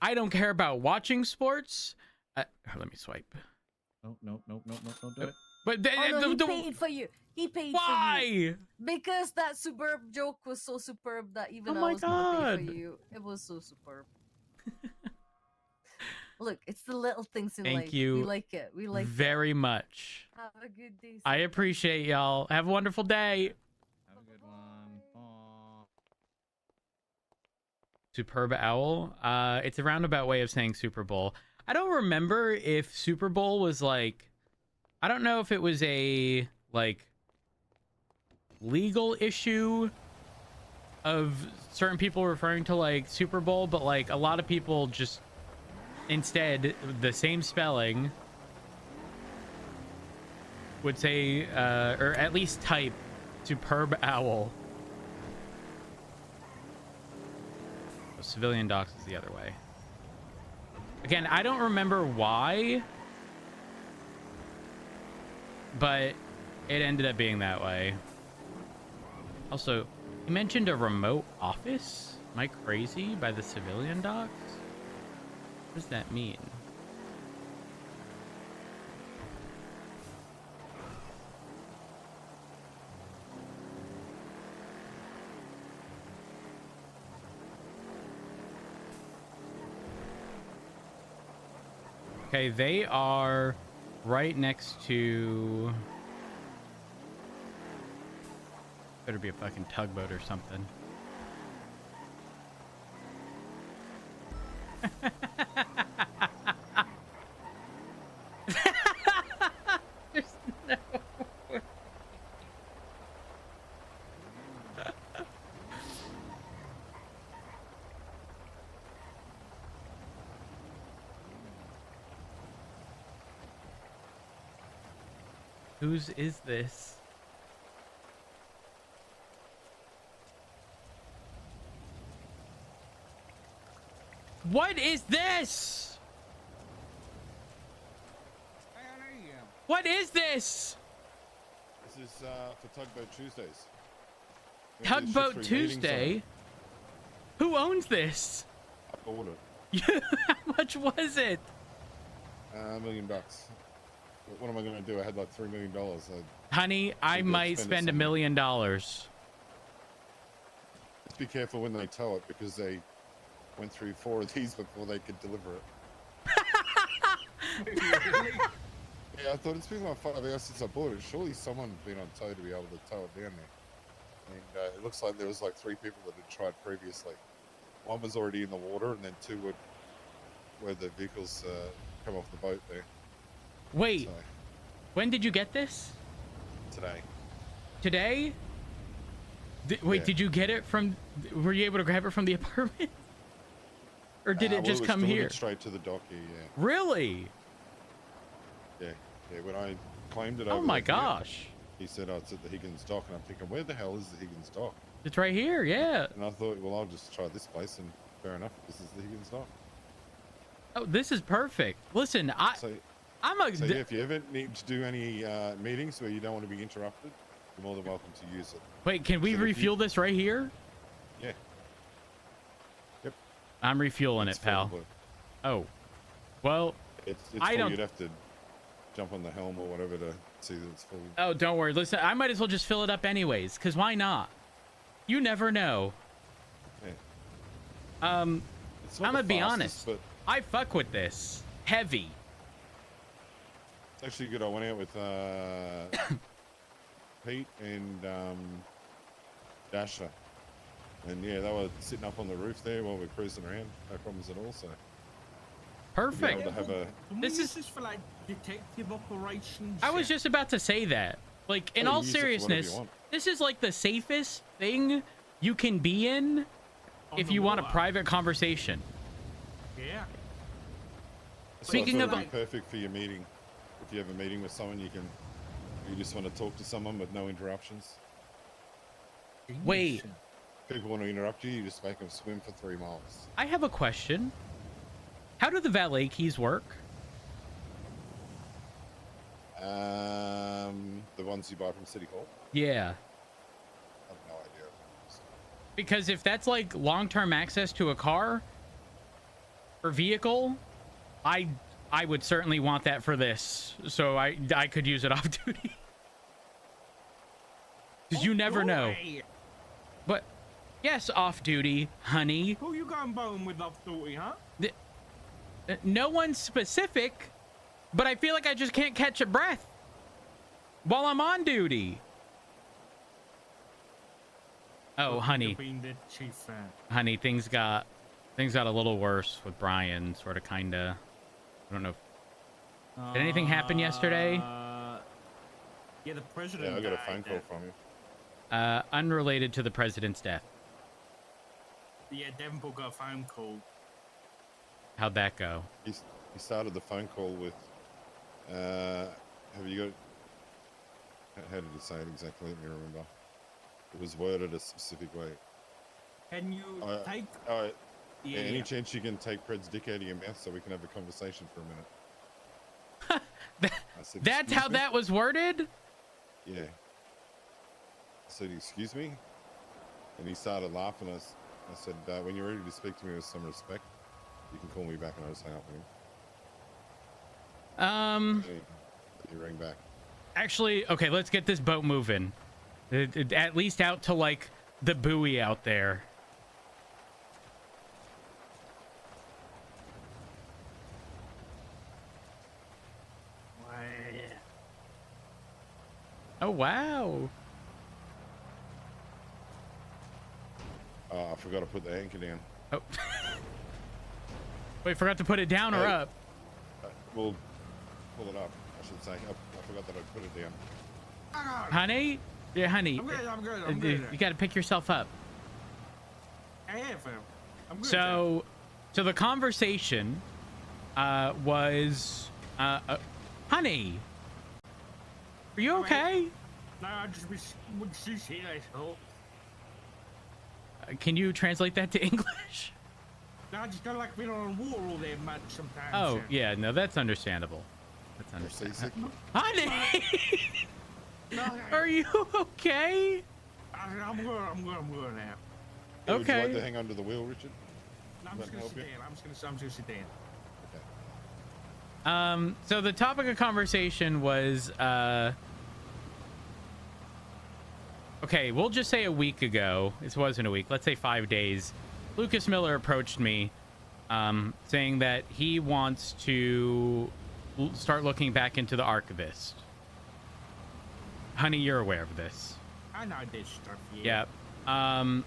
I don't care about watching sports. Let me swipe. No, don't do it. But he paid for you. He paid for you. Why? Because that superb joke was so superb that even Oh I my was gonna pay God. for you. It was so superb. Look, it's the little things in Thank life. you We like it. We like very much. Have a good day. I appreciate y'all. Have a wonderful day. Have a good one. Aw. Superb owl. It's a roundabout way of saying Super Bowl. I don't remember if Super Bowl was like, I don't know if it was a like legal issue of certain people referring to like Super Bowl, but like a lot of people just instead the same spelling would say or at least type superb owl. Civilian docks is the other way. Again, I don't remember why, but it ended up being that way. Also, you mentioned a remote office? Am I crazy? By the civilian docks? What does that mean? Okay, they are right next to... Better be a fucking tugboat or something. There's no way. Whose is this? What is this? What is this? This is for Tugboat Tuesdays. Tugboat Tuesday? Who owns this? I bought it. How much was it? $1 million. What am I going to do? I had like $3 million. Honey, I might spend $1 million. Just be careful when they tow it because they went through 4 of these before they could deliver it. Yeah, I thought it's been like 5 hours since I bought it. Surely someone had been on tow to be able to tow it down there. And it looks like there was like 3 people that had tried previously. 1 was already in the water, and then 2 would where the vehicles come off the boat there. Wait, when did you get this? Today. Today? Wait, Yeah. did you get it from? Were you able to grab it from the apartment, or did it just come here? Straight to the dock here. Yeah. Really? Yeah. When I claimed it, Oh over my there, gosh! he said, "Oh, it's at the Higgins dock," and I'm thinking, "Where the hell is the Higgins dock?" It's right here. Yeah. And I thought, well, I'll just try this place, and fair enough, this is the Higgins dock. Oh, this is perfect. Listen, So if you ever need to do any meetings where you don't want to be interrupted, you're more than welcome to use it. Wait, can we refuel this right here? Yeah. Yep. I'm refueling It's it, pal. full, Oh, well, It's I full. don't. You'd have to jump on the helm or whatever to see that it's full. Oh, don't worry. Listen, I might as well just fill it up anyways, cause why not? You never know. Yeah. I'm It's not gonna the be fastest, honest. but I fuck with this. Heavy. it's actually good. I went out with Pete and Dasher, and yeah, they were sitting up on the roof there while we're cruising around. No problems at all. So Perfect. to have a This is for like detective operations. I was just about to say that. Like, in Yeah, all use it for whatever you seriousness, want. this is like the safest thing you can be in if you want a private conversation. Yeah. Speaking so I of, thought it'd be perfect for your meeting. If you have a meeting with someone, you just want to talk to someone with no interruptions. wait, People want to interrupt you, you just make them swim for 3 miles. I have a question. How do the valet keys work? The ones you buy from City Hall. Yeah. I have no idea. Because if that's like long-term access to a car or vehicle, I would certainly want that for this. So I could use it off duty. Because you never know. But yes, off duty, honey. Who you going bone with off duty, huh? No one's specific, but I feel like I just can't catch a breath while I'm on duty. Oh, honey. Being the chief fan. Honey, things got a little worse with Brian, sort of, kinda. I don't know. Did anything happen yesterday? Yeah, the president. Yeah, I got a died, phone call from you. Unrelated to the president's death. Yeah, Devonport got a phone call. How'd that go? He started the phone call with, have you got, how did he say it exactly? Let me remember. It was worded a specific way. Can you take? Yeah, any chance you can take Pred's dick out of your mouth so we can have a conversation for a minute? I said, That's "Excuse how me?" that was worded? Yeah. I said, excuse me? And he started laughing. I said, when you're ready to speak to me with some respect, you can call me back, and I just hang up with him. He rang back. Actually, okay, let's get this boat moving. At least out to, like, the buoy out there. Oh, wow. I forgot to put the anchor down. Oh. Wait, forgot to put it down or up? Well, pull it up, I should say. I forgot that I put it down. Honey? Yeah, honey. I'm good. You got to pick yourself up. I am, fam. I'm good. So the conversation was, honey. Are you okay? No, I just would see that. So Can you translate that to English? no, I just don't like being on water all day much sometimes. Oh, sir. yeah, no, that's understandable. That's understandable. Honey! Are you okay? I'm good now. Hey, would you like Okay. to hang onto the wheel, Richard? No, I'm Does just that gonna help sit you? down. I'm just gonna sit down. So the topic of conversation was, okay, we'll just say a week ago. It wasn't a week. Let's say 5 days. Lucas Miller approached me, saying that he wants to start looking back into the archivist. Honey, you're aware of this. I know this stuff. Yeah. Yep.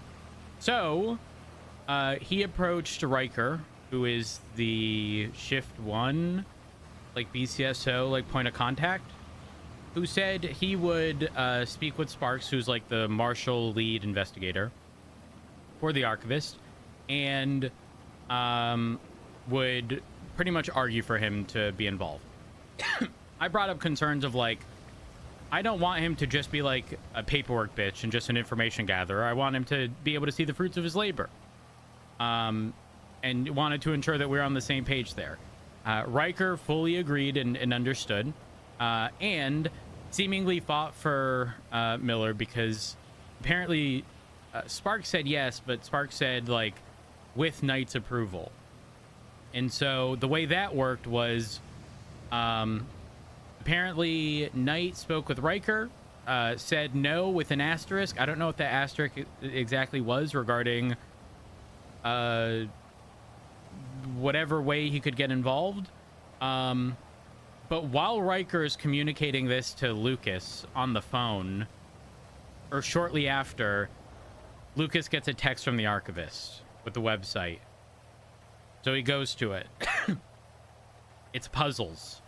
So he approached Riker, who is the Shift 1, like BCSO, like point of contact, who said he would speak with Sparks, who's like the Marshal lead investigator for the archivist, and would pretty much argue for him to be involved. I brought up concerns of like, I don't want him to just be like a paperwork bitch and just an information gatherer. I want him to be able to see the fruits of his labor. And wanted to ensure that we're on the same page there. Riker fully agreed and understood, and seemingly fought for Miller because apparently Sparks said yes, but Sparks said like with Knight's approval. And so the way that worked was apparently Knight spoke with Riker, said no with an asterisk. I don't know what that asterisk exactly was regarding whatever way he could get involved. But while Riker is communicating this to Lucas on the phone, or shortly after, Lucas gets a text from the archivist with the website. So he goes to it. It's puzzles.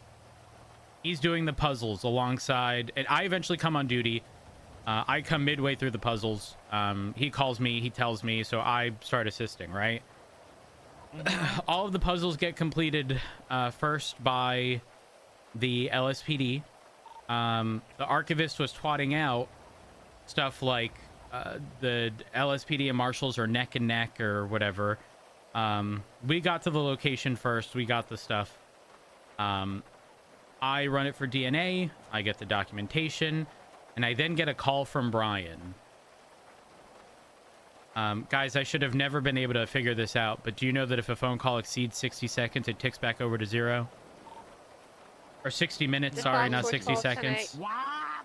He's doing the puzzles alongside, and I eventually come on duty. I come midway through the puzzles. He calls me, he tells me, so I start assisting, right? All of the puzzles get completed first by the LSPD. The archivist was twatting out stuff like the LSPD and marshals are neck and neck or whatever. We got to the location first. We got the stuff. I run it for DNA. I get the documentation. And I then get a call from Brian. Guys, I should have never been able to figure this out, but do you know that if a phone call exceeds 60 seconds, it ticks back over to 0? Or 60 minutes, The sorry, phone not was 60 called seconds. tonight.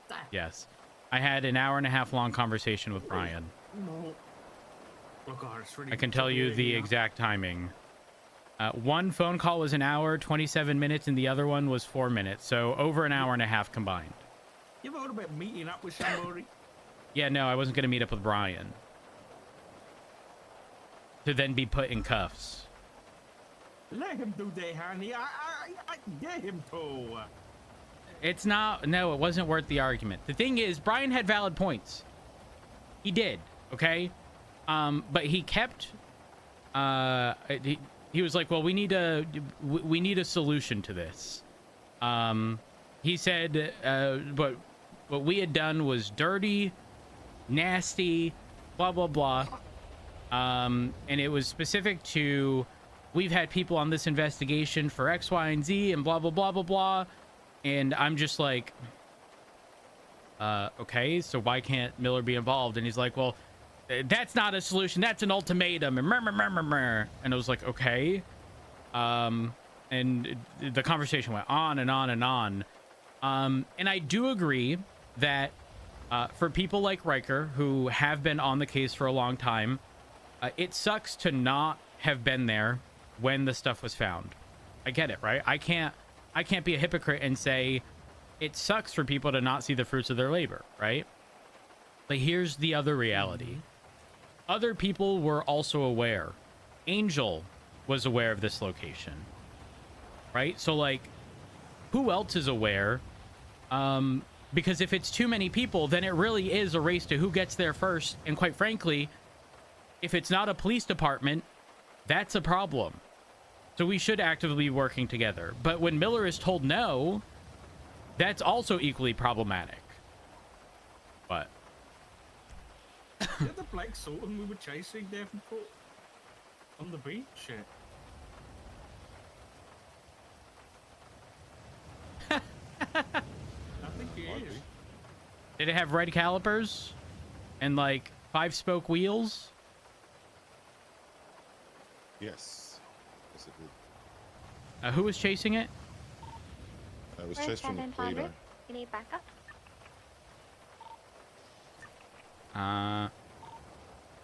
What? Yes. I had an hour-and-a-half long conversation with Brian. No. Oh God, it's really I can tell you the exact timing. One phone call was an hour, 27 minutes, and the other one was 4 minutes. So over an hour and a half combined. You ever heard about meeting up with somebody? Yeah, no, I wasn't going to meet up with Brian. To then be put in cuffs. Let him do that, honey. I get him to. It's not, no, it wasn't worth the argument. The thing is, Brian had valid points. He did, okay? But he kept, he was like, well, we need a solution to this. He said, but what we had done was dirty, nasty, blah, blah, blah. And it was specific to, we've had people on this investigation for X, Y, and Z, and blah, blah, blah, blah, blah. And I'm just like, okay, so why can't Miller be involved? And he's like, well, that's not a solution. That's an ultimatum. And and I was like, okay. And the conversation went on and on and on. And I do agree that for people like Riker, who have been on the case for a long time, it sucks to not have been there when the stuff was found. I get it, right? I can't be a hypocrite and say it sucks for people to not see the fruits of their labor, right? But here's the other reality. Other people were also aware. Angel was aware of this location, right? So like, who else is aware? Because if it's too many people, then it really is a race to who gets there first. And quite frankly, if it's not a police department, that's a problem. So we should actively be working together. But when Miller is told no, That's also equally problematic. But Is that the black Sultan we were chasing, Davenport? On the beach? Shit. I think it is. did it have red calipers and like 5-spoke wheels? Yes. Yes, it did. Who was chasing it? It was chased from the Toledo. You need backup?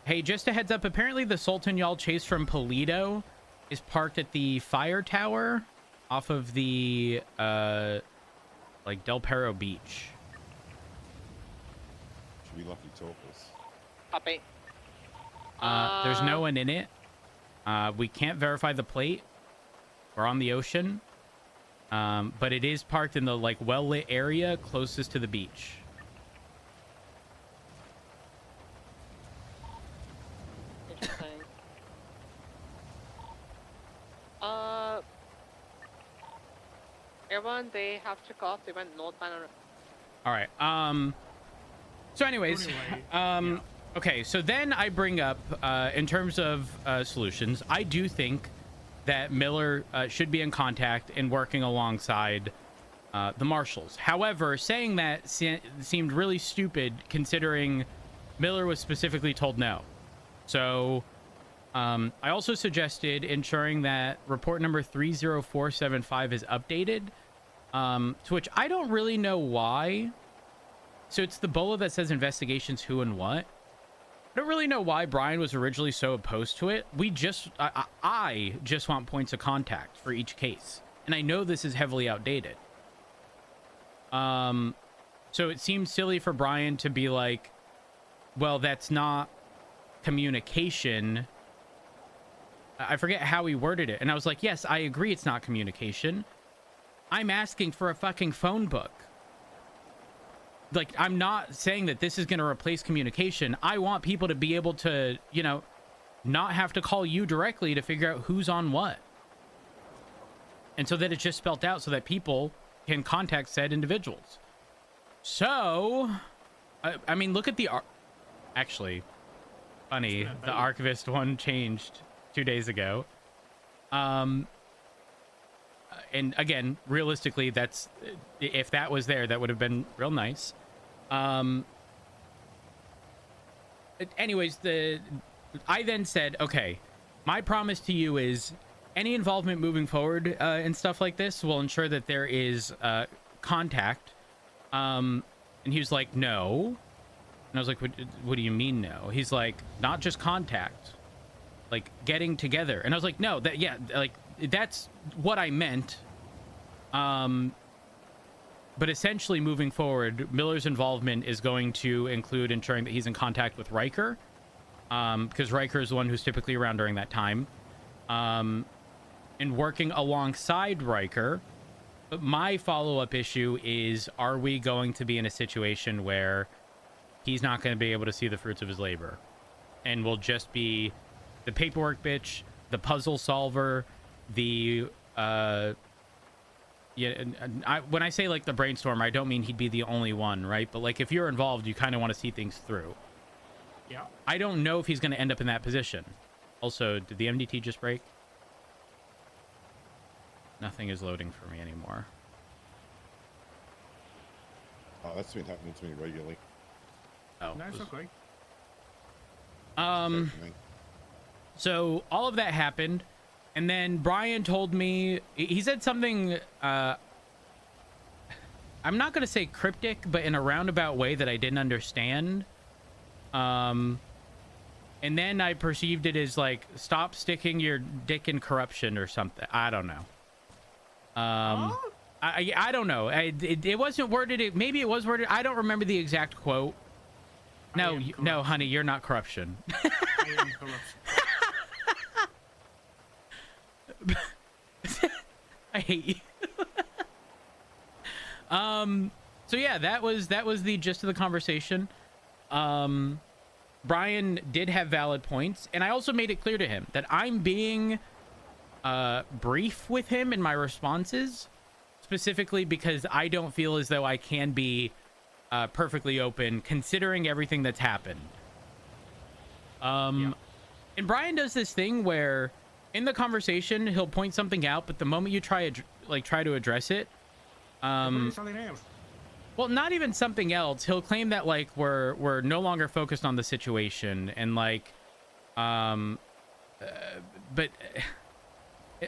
Hey, just a heads up. Apparently, the Sultan y'all chased from Toledo is parked at the fire tower off of the like Del Perro Beach. Should be lucky talkers. Copy. There's no one in it. We can't verify the plate. We're on the ocean. But it is parked in the like well-lit area closest to the beach. Interesting. Everyone, they have to off. They went northbound. All right. So anyways, okay. So then I bring up, in terms of solutions, I do think that Miller should be in contact and working alongside the marshals. However, saying that seemed really stupid considering Miller was specifically told no. So I also suggested ensuring that report number 30475 is updated, to which I don't really know why. So it's the BOLA that says investigations who and what. I don't really know why Brian was originally so opposed to it. I just want points of contact for each case. And I know this is heavily outdated. So it seems silly for Brian to be like, well, that's not communication. I forget how he worded it. And I was like, yes, I agree it's not communication. I'm asking for a fucking phone book. Like, I'm not saying that this is going to replace communication. I want people to be able to, you know, not have to call you directly to figure out who's on what. And so that it's just spelt out so that people can contact said individuals. So, I mean, look at the... Actually, funny, the archivist one changed 2 days ago. And again, realistically, that's... If that was there, that would have been real nice. Anyways, I then said, okay, my promise to you is any involvement moving forward and stuff like this will ensure that there is contact. And he was like, no. And I was like, what do you mean no? He's like, not just contact, like getting together. And I was like, no, yeah, like that's what I meant. But essentially, moving forward, Miller's involvement is going to include ensuring that he's in contact with Riker, because Riker is the one who's typically around during that time, and working alongside Riker. But my follow-up issue is, are we going to be in a situation where he's not going to be able to see the fruits of his labor, and will just be the paperwork bitch, the puzzle solver, the... Yeah, and when I say like the brainstormer, I don't mean he'd be the only one, right? But like if you're involved, you kind of want to see things through. Yeah. I don't know if he's going to end up in that position. Also, did the MDT just break? Nothing is loading for me anymore. Oh, that's been happening to me regularly. Oh, That's okay. So all of that happened. And then Brian told me, he said something, I'm not going to say cryptic, but in a roundabout way that I didn't understand. And then I perceived it as like, stop sticking your dick in corruption or something. I don't know. I don't know. It wasn't worded. Maybe it was worded. I don't remember the exact quote. No, no, honey, you're not corruption. I am corruption. I hate you. So yeah, that was the gist of the conversation. Brian did have valid points, and I also made it clear to him that I'm being brief with him in my responses, specifically because I don't feel as though I can be perfectly open considering everything that's happened. And Brian does this thing where in the conversation he'll point something out, but the moment you try to address it, Something else. well, not even something else, he'll claim that like we're no longer focused on the situation, and like but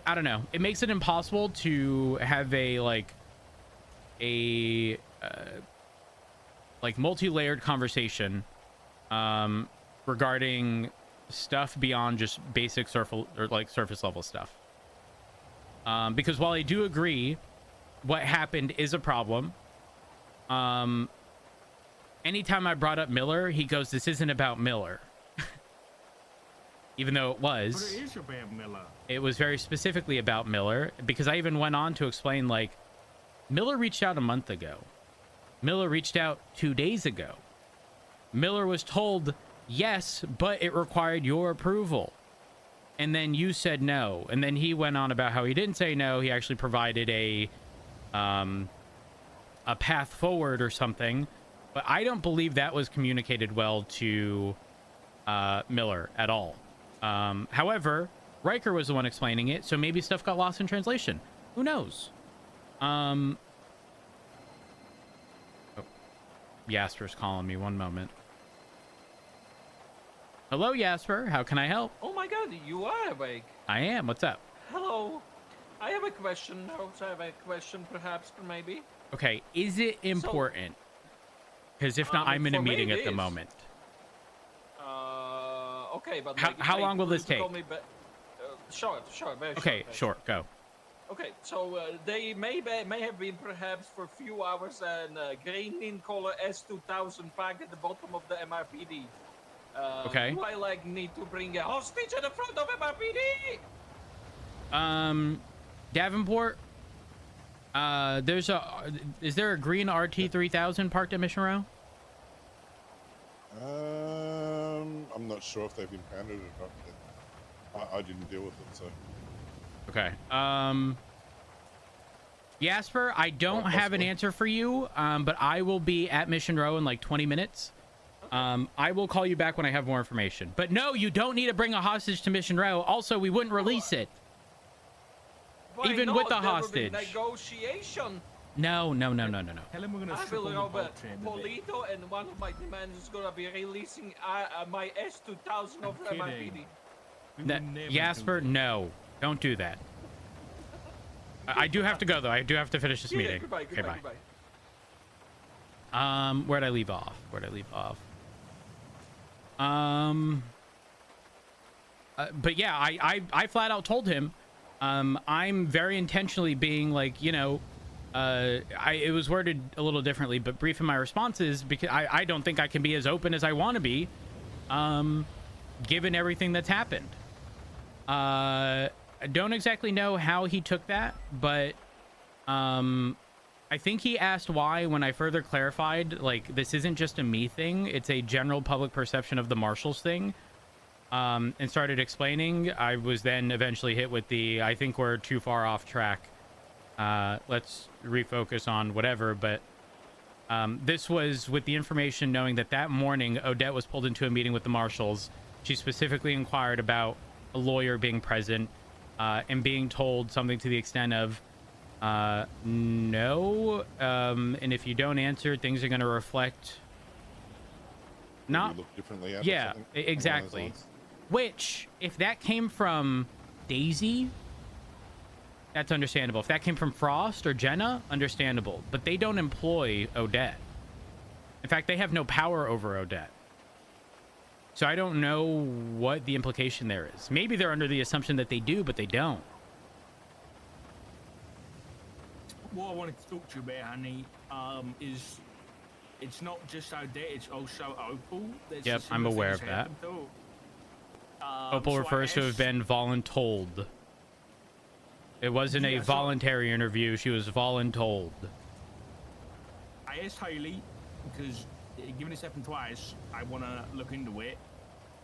I don't know, it makes it impossible to have a multi-layered conversation regarding stuff beyond just basic surface level stuff. Because while I do agree what happened is a problem, anytime I brought up Miller, he goes, "This isn't about Miller." Even though it was. But it is about Miller. It was very specifically about Miller, because I even went on to explain, like, Miller reached out a month ago. Miller reached out 2 days ago. Miller was told yes, but it required your approval. And then you said no. And then he went on about how he didn't say no. He actually provided a path forward or something. But I don't believe that was communicated well to Miller at all. However, Riker was the one explaining it, so maybe stuff got lost in translation. Who knows? Oh, Jasper's calling me. One moment. Hello, Jasper. How can I help? Oh my god, you are awake. I am. What's up? Hello. I have a question. I have a question, perhaps, maybe. Okay, is it important? Because if not, I'm in a meeting at the moment. Okay, but how long will this take? Short, very okay, short. Go. Okay, so they may have been perhaps for a few hours an green in color S2000 pack at the bottom of the MRPD. Okay. Do I need to bring a hostage at the front of MRPD? Davenport. Is there a green RT3000 parked at Mission Row? I'm not sure if they've been pounded or not. I didn't deal with it, so. Okay. Jasper, I don't have an answer for you, but I will be at Mission Row in like 20 minutes. I will call you back when I have more information. But no, you don't need to bring a hostage to Mission Row. Also, we wouldn't release it. Even with the hostage. Negotiation. No. Tell him we're gonna I strip will all the Robert boat Polito, and one of my demands is gonna be releasing my S2000 over MRPD. Jasper, no. Don't do that. I do have to go, though. I do have to finish this meeting. Goodbye. Where'd I leave off? But yeah, I flat out told him, I'm very intentionally being like, it was worded a little differently, but brief in my responses, because I don't think I can be as open as I want to be, given everything that's happened. I don't exactly know how he took that, but I think he asked why when I further clarified, like, this isn't just a me thing, it's a general public perception of the marshals thing, and started explaining. I was then eventually hit with I think we're too far off track. Let's refocus on whatever, but this was with the information knowing that morning Odette was pulled into a meeting with the marshals. She specifically inquired about a lawyer being present, and being told something to the extent of, no, and if you don't answer, things are going to reflect not look differently at yeah, exactly. Which, if that came from Daisy, that's understandable. If that came from Frost or Jenna, understandable. But they don't employ Odette. In fact, they have no power over Odette. So I don't know what the implication there is. Maybe they're under the assumption that they do, but they don't. What I wanted to talk to you about, honey, is it's not just Odette, it's also Opal. Yep, I'm aware of that. Opal refers to have been voluntold. It wasn't a voluntary interview. She was voluntold. I asked Haley, because given it's happened twice, I want to look into it.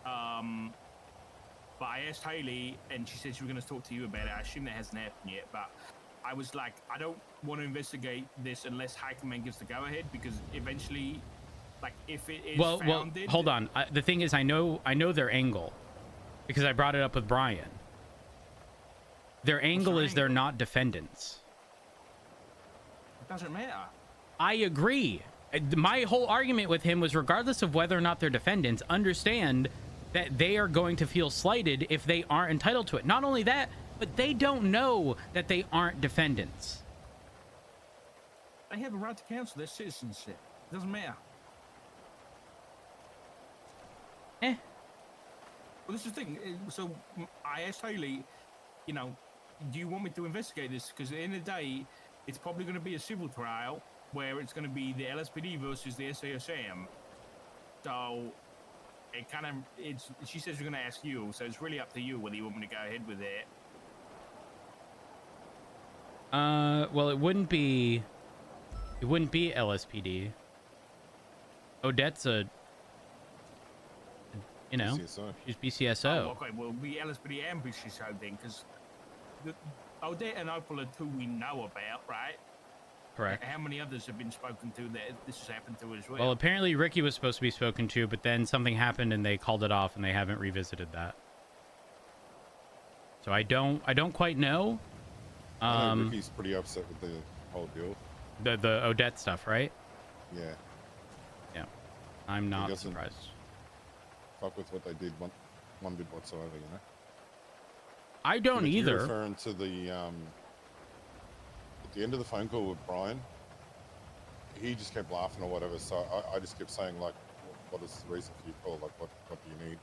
But I asked Haley, and she said she was going to talk to you about it. I assume that hasn't happened yet, but I was like, I don't want to investigate this unless High Command gives the go-ahead, because eventually, like, if it is Well, founded... hold on. The thing is, I know their angle because I brought it up with Brian. Their angle is they're not defendants. It doesn't matter. I agree. My whole argument with him was, regardless of whether or not they're defendants, understand that they are going to feel slighted if they aren't entitled to it. Not only that, but they don't know that they aren't defendants. They have a right to cancel their citizenship. It doesn't matter. Well, this is the thing. So I asked Haley, you know, do you want me to investigate this? Because at the end of the day, it's probably going to be a civil trial where it's going to be the LSPD versus the SASM. So it kind of, she says we're going to ask you, so it's really up to you whether you want me to go ahead with it. Well, it wouldn't be LSPD. Odette's a, you know, BCSO. she's BCSO. Oh, okay, well, we LSPD and BCSO then, because Odette and Opal are two we know about, right? Correct. How many others have been spoken to that this has happened to as well? Well, apparently Ricky was supposed to be spoken to, but then something happened and they called it off and they haven't revisited that. So I don't quite know. I know Ricky's pretty upset with the whole deal. The Odette stuff, right? Yeah. Yeah. I'm not He doesn't surprised. fuck with what they did one bit whatsoever, you know? I don't If you're either. referring to the, at the end of the phone call with Brian, he just kept laughing or whatever, so I just kept saying, like, what is the reason for your call? Like, what do you need?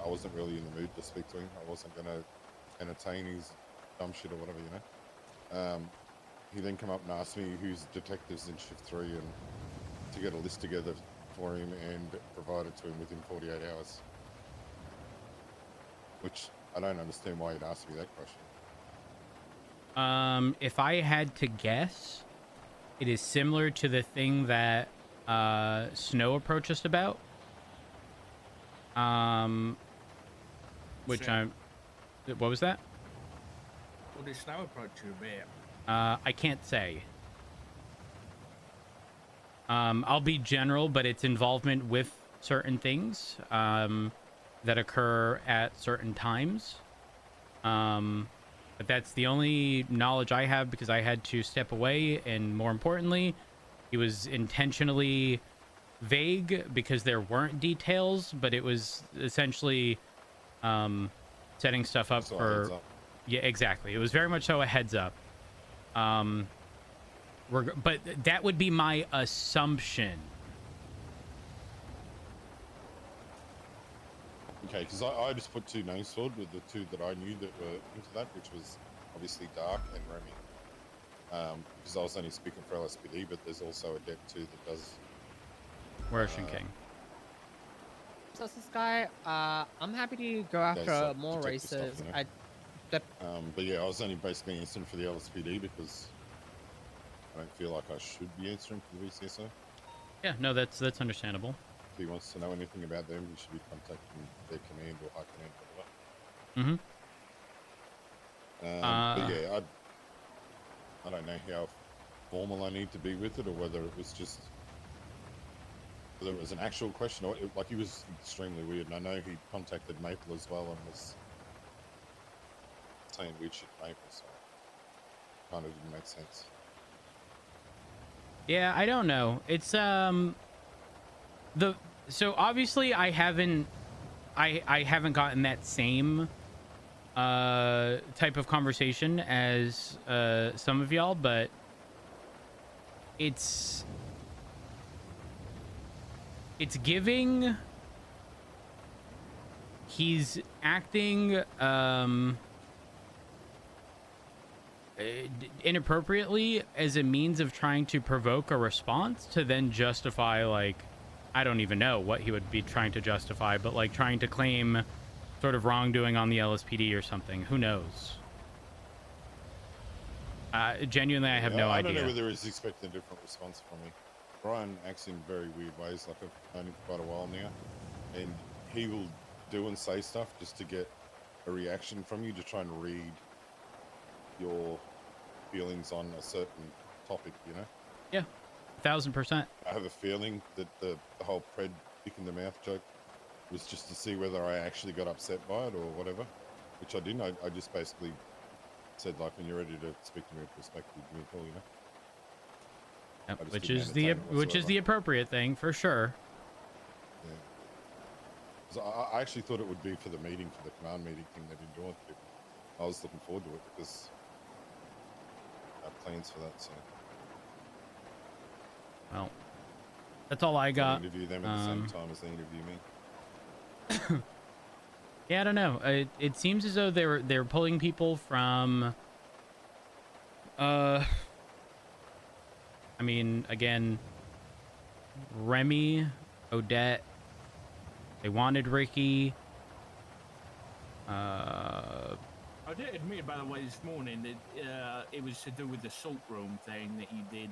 I wasn't really in the mood to speak to him. I wasn't going to entertain his dumb shit or whatever, you know? He then come up and asked me who's detectives in Shift 3 and to get a list together for him and provide it to him within 48 hours. Which I don't understand why he'd ask me that question. If I had to guess, it is similar to the thing that Snow approached us about. Which I'm... What was that? What did Snow approach you about? I can't say. I'll be general, but it's involvement with certain things that occur at certain times. But that's the only knowledge I have because I had to step away, and more importantly, he was intentionally vague because there weren't details, but it was essentially setting stuff up So a for... heads up. Yeah, exactly. It was very much so a heads up. But that would be my assumption. Okay, because I just put two names forward with the two that I knew that were into that, which was obviously Dark and Remy. Because I was only speaking for LSPD, but there's also a debt too that does... Russian King. So this guy, I'm happy to go after like more detective stuff, races. you know? But yeah, I was only basically answering for the LSPD because I don't feel like I should be answering for the VCSO. Yeah, no, that's understandable. If he wants to know anything about them, he should be contacting their command or high command, whatever. But yeah, I don't know how formal I need to be with it, or whether it was just whether it was an actual question, or like he was extremely weird. And I know he contacted Maple as well and was saying weird shit to Maple, so it kind of didn't make sense. Yeah, I don't know. It's so obviously I haven't gotten that same type of conversation as some of y'all, but it's giving he's acting inappropriately as a means of trying to provoke a response to then justify, like, I don't even know what he would be trying to justify, but like trying to claim sort of wrongdoing on the LSPD or something. Who knows? Genuinely, I have no I don't idea. know whether he's expecting a different response from me. Brian acts in very weird ways, like I've known him for quite a while now, and he will do and say stuff just to get a reaction from you, to try and read your feelings on a certain topic, you know? Yeah, 1000%. I have a feeling that the whole Pred dick in the mouth joke was just to see whether I actually got upset by it or whatever, which I didn't. I just basically said, like, when you're ready to speak to me with perspective, give me a call, you know? Yep, I just which didn't is the entertain it which is whatsoever. the appropriate thing for sure. Yeah. 'Cause I actually thought it would be for the meeting, for the command meeting thing they've been doing with people. I was looking forward to it because I have plans for that, so. Well, that's all I I'll got. interview them at the same time as they interview me. Yeah, I don't know. It seems as though they're pulling people from. I mean, again, Remy, Odette. They wanted Ricky. I did admit, by the way, this morning that it was to do with the salt room thing that you did.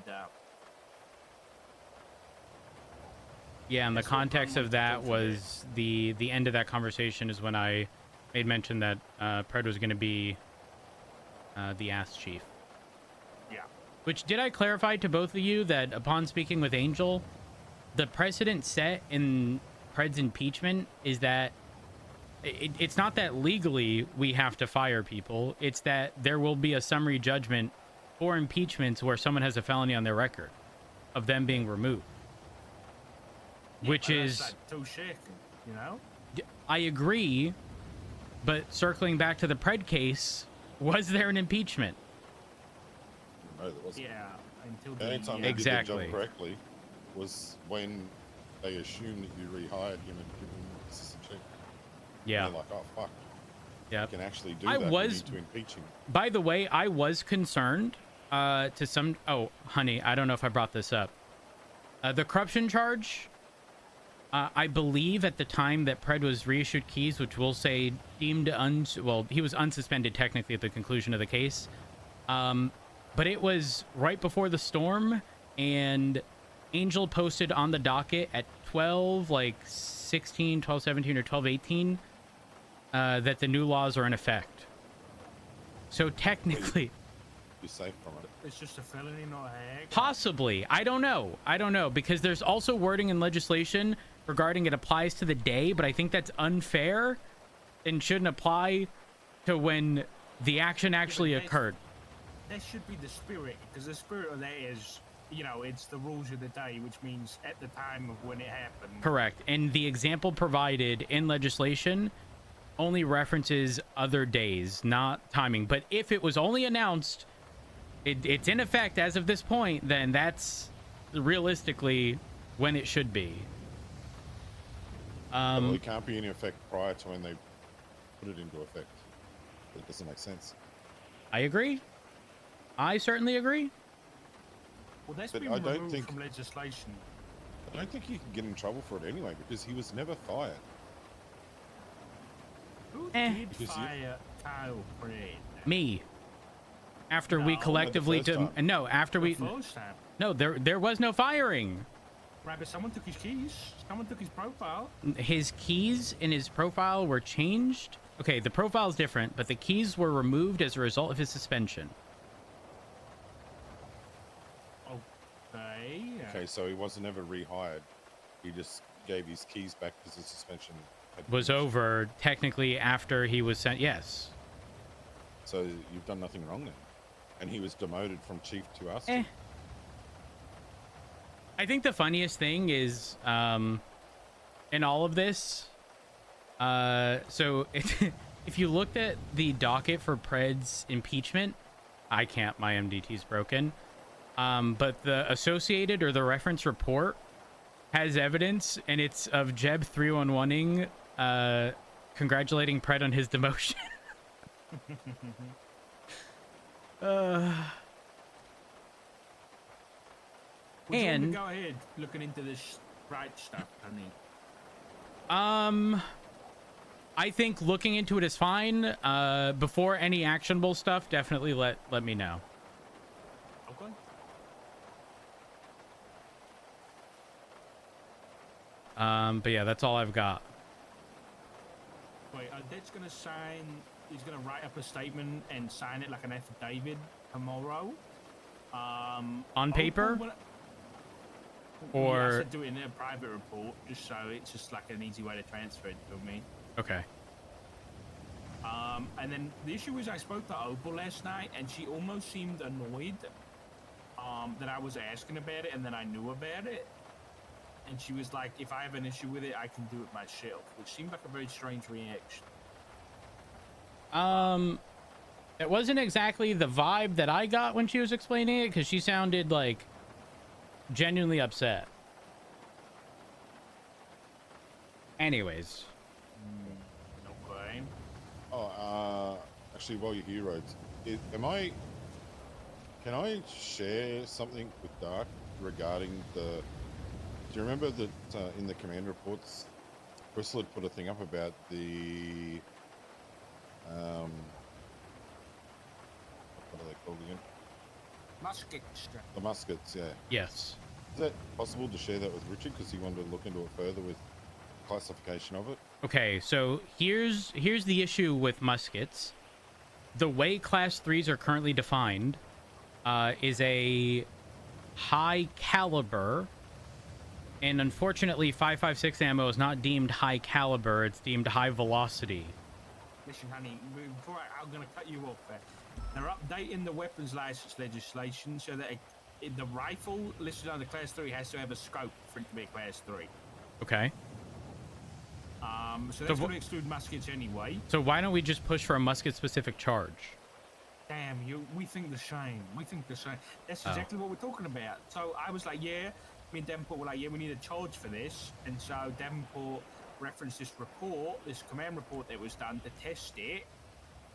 Yeah, and the That's what context Brown of wanted to that do was the end of that conversation is when I made mention that Pred was going to be the ass chief. Yeah. Which, did I clarify to both of you that upon speaking with Angel, the precedent set in Pred's impeachment is that it's not that legally we have to fire people. It's that there will be a summary judgment for impeachments where someone has a felony on their record of them being removed. Which Well, is... that's like touche, you know? I agree, but circling back to the Pred case, was there an impeachment? No, there wasn't. Yeah, until The only the... time they did Exactly. the job correctly was when they assumed that you rehired him and given him assistant chief. Yeah. And they're like, oh, fuck. Yeah. You can actually do I that. was- We need to impeach him. By the way, I was concerned to some... Oh, honey, I don't know if I brought this up. The corruption charge, I believe at the time that Pred was reissued keys, which we'll say deemed... Well, he was unsuspended technically at the conclusion of the case. But it was right before the storm, and Angel posted on the docket at 12:17 or 12:18 that the new laws are in effect. So technically... You're safe from it. It's just a felony, not a hack. Possibly. I don't know, because there's also wording in legislation regarding it applies to the day, but I think that's unfair and shouldn't apply to when the action actually occurred. That should be the spirit, because the spirit of that is, you know, it's the rules of the day, which means at the time of when it happened. Correct. And the example provided in legislation only references other days, not timing. But if it was only announced, it's in effect as of this point, then that's realistically when it should be. Well, it can't be in effect prior to when they put it into effect. It doesn't make sense. I agree. I certainly agree. Well, that's But been I don't removed think- from legislation. I don't think you can get in trouble for it anyway, because he was never fired. Who did Because you- fire Kyle Pred? Me. After we No, collectively... the first time. No, after we... The first time. No, there was no firing. Right, but someone took his keys. Someone took his profile. His keys in his profile were changed. Okay, the profile is different, but the keys were removed as a result of his suspension. Okay. Okay, so he wasn't ever rehired. He just gave his keys back because the suspension had Was finished. over technically after he was sent. Yes. So you've done nothing wrong then. And he was demoted from chief to us. I think the funniest thing is in all of this. So if you looked at the docket for Pred's impeachment, I can't. My MDT's broken. But the associated or the reference report has evidence, and it's of Jeb 311ing congratulating Pred on his demotion. Would you want me And to go ahead looking into this right stuff, honey. I think looking into it is fine. Before any actionable stuff, definitely let me know. Okay. But yeah, that's all I've got. Wait, Dad's gonna sign. He's gonna write up a statement and sign it like an affidavit, tomorrow. On Opal, paper? yeah, I Or said do it in a private report, just so it's just like an easy way to transfer it to me. okay. And then the issue is I spoke to Opal last night, and she almost seemed annoyed that I was asking about it and that I knew about it. And she was like, if I have an issue with it, I can do it myself, which seemed like a very strange reaction. It wasn't exactly the vibe that I got when she was explaining it, because she sounded like genuinely upset. Anyways. Okay. Oh, actually, while you're here, Rhodes, can I share something with Dark regarding the? Do you remember that in the command reports, Bristol had put a thing up about the what are they called again? Muskets. The muskets, yeah. Yes. Is that possible to share that with Richard, because he wanted to look into it further with classification of it? Okay, so here's the issue with muskets. The way class 3s are currently defined is a high caliber, and unfortunately 5.56 ammo is not deemed high caliber, it's deemed high velocity. Listen, honey, before I'm going to cut you off there. They're updating the weapons license legislation so that the rifle listed under class 3 has to have a scope for it to be a class 3. Okay. So that's going to exclude muskets anyway. So why don't we just push for a musket specific charge? Damn, we think the same. We think the same. That's exactly what we're talking about. So I was like, yeah, me and Davenport were like, yeah, we need a charge for this. And so Davenport referenced this report, this command report that was done to test it.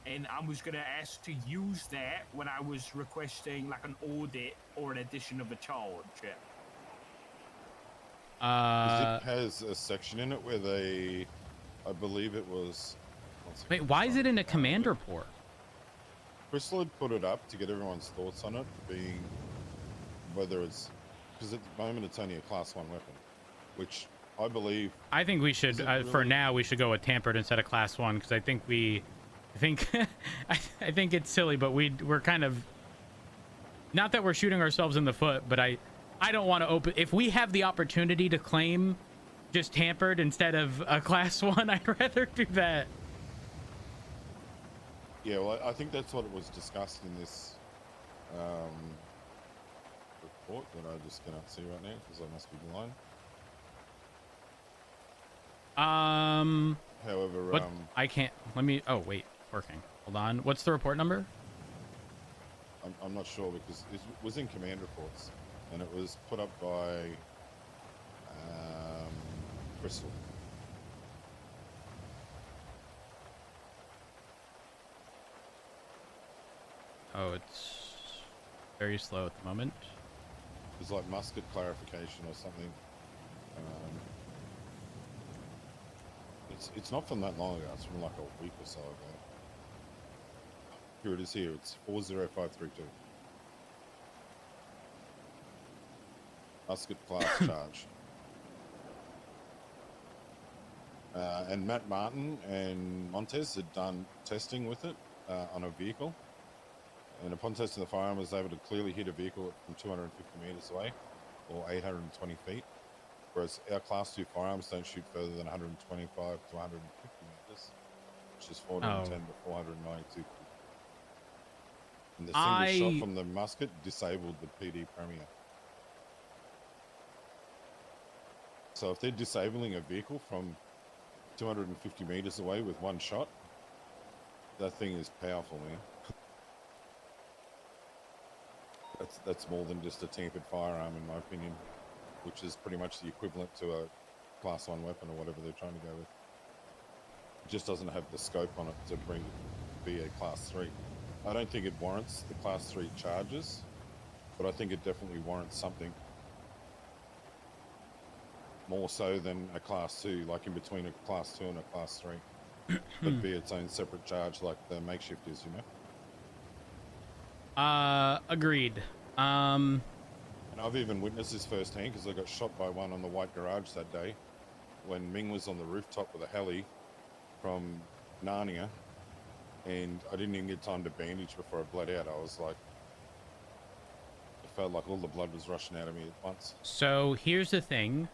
And I was going to ask to use that when I was requesting like an audit or an addition of a charge. It has a section in it where they, I believe it was. Wait, why is it in a command report? Bristol had put it up to get everyone's thoughts on it, being whether it's, because at the moment it's only a class 1 weapon, which I believe. I think we should, for now, we should go with tampered instead of class 1, because I think I think it's silly, but we're kind of, not that we're shooting ourselves in the foot, but I don't want to open, if we have the opportunity to claim just tampered instead of a class 1, I'd rather do that. Yeah, well, I think that's what it was discussed in this report that I just cannot see right now because I must be blind. However, what, I can't, let me, oh wait, working. Hold on. What's the report number? I'm not sure because it was in command reports and it was put up by Bristol. Oh, it's very slow at the moment. It's like musket clarification or something. It's not from that long ago. It's from like a week or so ago. Here it is. Here it's 40532. Musket class charge. And Matt Martin and Montez had done testing with it on a vehicle. And upon testing the firearm, was able to clearly hit a vehicle from 250 meters away, or 820 feet. Whereas our class 2 firearms don't shoot further than 125 to 150 meters, which is 410 to 492 feet. And the single shot from the musket disabled the PD Premier. So if they're disabling a vehicle from 250 meters away with one shot, that thing is powerful, man. That's more than just a tampered firearm, in my opinion, which is pretty much the equivalent to a class 1 weapon or whatever they're trying to go with. It just doesn't have the scope on it to be a class 3. I don't think it warrants the class 3 charges, but I think it definitely warrants something more so than a class 2, like in between a class 2 and a class 3. But be its own separate charge like the makeshift is, you know? Agreed. And I've even witnessed this firsthand because I got shot by one on the white garage that day when Ming was on the rooftop with a heli from Narnia, and I didn't even get time to bandage before I bled out. I was like felt like all the blood was rushing out of me at once. So here's the thing.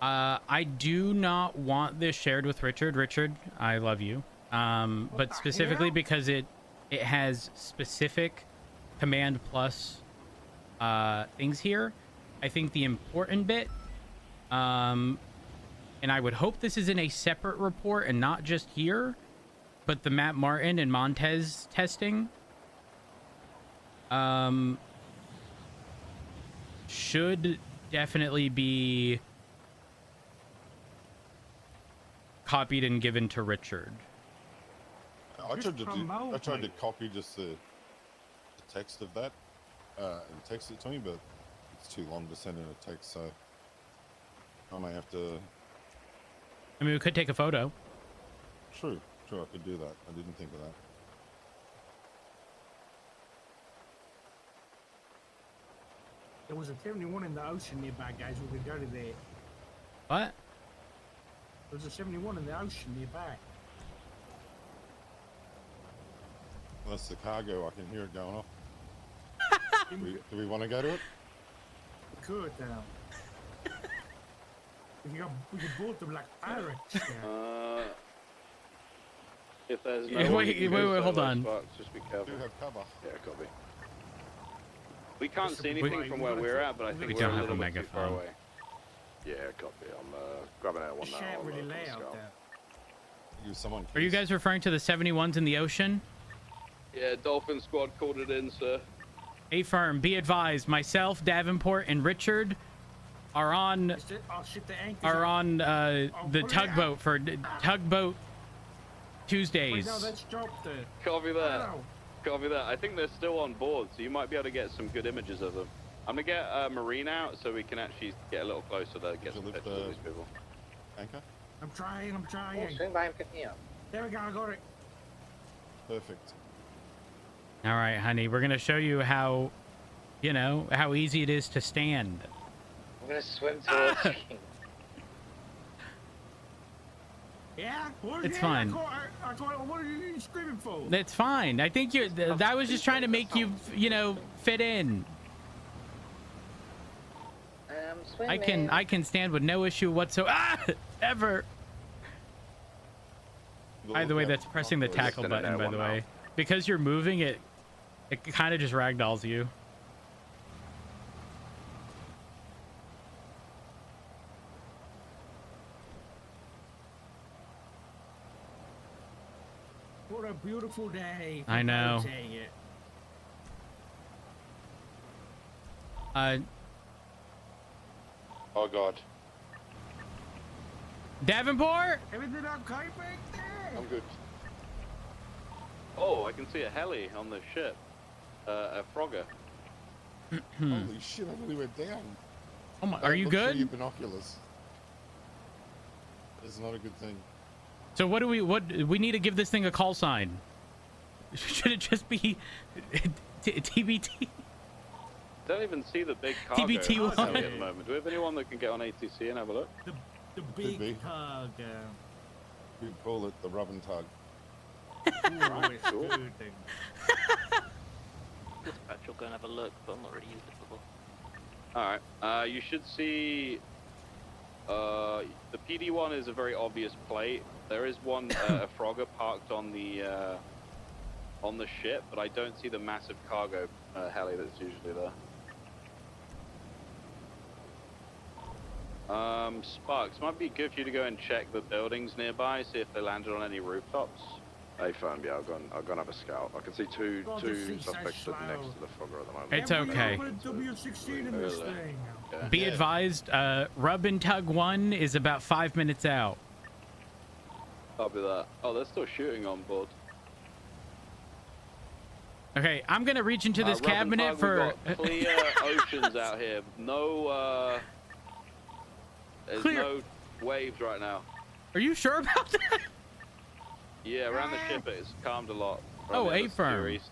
I do not want this shared with Richard. Richard, I love you. But specifically because it has specific command plus things here. I think the important bit, and I would hope this is in a separate report and not just here, but the Matt Martin and Montez testing should definitely be copied and given to Richard. I tried to copy just the text of that and text it to me, but it's too long to send in a text, so I may have to. I mean, we could take a photo. True, I could do that. I didn't think of that. There was a 71 in the ocean nearby, guys. We could go to there. What? There was a 71 in the ocean nearby. That's the cargo. I can hear it going off. do we want to go to it? We could now. We could board them like pirates. If there's Yeah, no wait, hold on. Sparks, just be careful. Do have cover. Yeah, copy. We can't see anything from where we're at, but I think We we're don't a have a little bit too far megaphone. away. Yeah, copy. I'm grabbing out one It's now. not on really the lay out scout. there. Use someone. Are you please. guys referring to the 71s in the ocean? Yeah, Dolphin Squad called it in, sir. A firm, be advised, myself, Davenport, and Richard are on Oh shit, the anchors the tugboat for tugboat Tuesdays. Wait, no, that's dropped there. Copy that. Oh, Copy that. I think they're still on board, so you might be able to get some good images of them. I'm gonna get Marine out so we can actually get a little closer to get some pictures of these people. Anchor? I'm trying. swing by and pick me up. There we go, I got it. Perfect. All right, honey, we're gonna show you how, how easy it is to stand. I'm gonna swim towards you. Yeah? It's fine. I caught, what are you screaming for? It's fine. I think I was just trying to make you, fit in. I can stand with no issue whatsoever. By the way, that's pressing the tackle button, by the way. Because you're moving it kind of just ragdolls you. What a beautiful day. I know. Oh God. Davenport? Everything okay back there? I'm good. Oh, I can see a heli on the ship. A Frogger. Holy shit! I really went down. Oh my! Are you Look through good? your binoculars. It's not a good thing. So what we need to give this thing a call sign? Should it just be TBT? Don't even see the big cargo TBT1. heli at the moment. Do we have anyone that can get on ATC and have a look? The be. big tug. We call it the rub and tug. Cool. Dispatch will go and have a look, but I'm not really used it before. Alright, you should see the PD one is a very obvious plate. There is one a Frogger parked on the ship, but I don't see the massive cargo heli that's usually there. Sparks, might be good for you to go and check the buildings nearby, see if they landed on any rooftops. Hey, firm, yeah, I'll go and have a scout. I can see two suspects stood next to the Frogger at the moment. It's okay. W16 in this thing. Yeah. Be advised, Rub and Tug 1 is about 5 minutes out. Copy that. Oh, they're still shooting on board. Okay, I'm gonna reach into this Rub and cabinet Tug, for we've got clear oceans out here. No, there's Clear. no waves right now. Are you sure about that? Yeah, around the ship it's calmed a lot. Oh, Around the A-firm. steer east.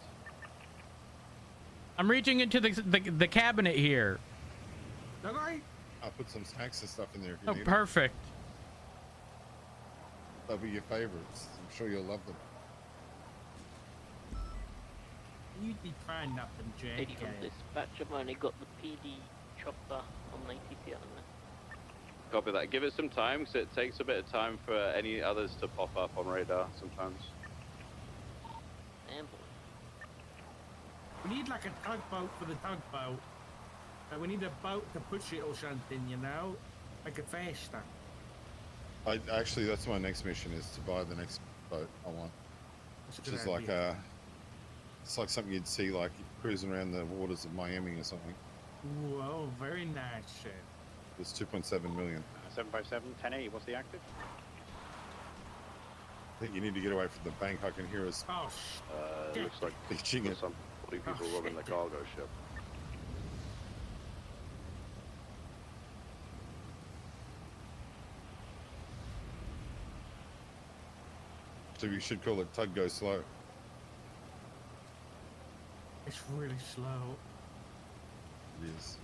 I'm reaching into the cabinet here. Okay. I'll put some snacks and stuff in there if you Oh, need perfect. They'll be your favorites. I'm sure you'll love them. You be trying nothing, Jack. Lady from dispatch, I've only got the PD chopper on the ATC at the minute. Copy that. Give it some time, because it takes a bit of time for any others to pop up on radar sometimes. Damn. We need like a tugboat for the tugboat. We need a boat to push it or something, you know? Make it faster. Actually, that's my next mission, is to buy the next boat I want. That's a Which good is like idea. it's like something you'd see like cruising around the waters of Miami or something. Whoa, very nice, sir. It's 2.7 million. 757, 1080, what's the active? I think you need to get away from the bank. I can hear us. Oh, It looks like beaching it. some 40 people robbing the cargo ship. So you should call it Tug Go Slow. It's really slow. It is.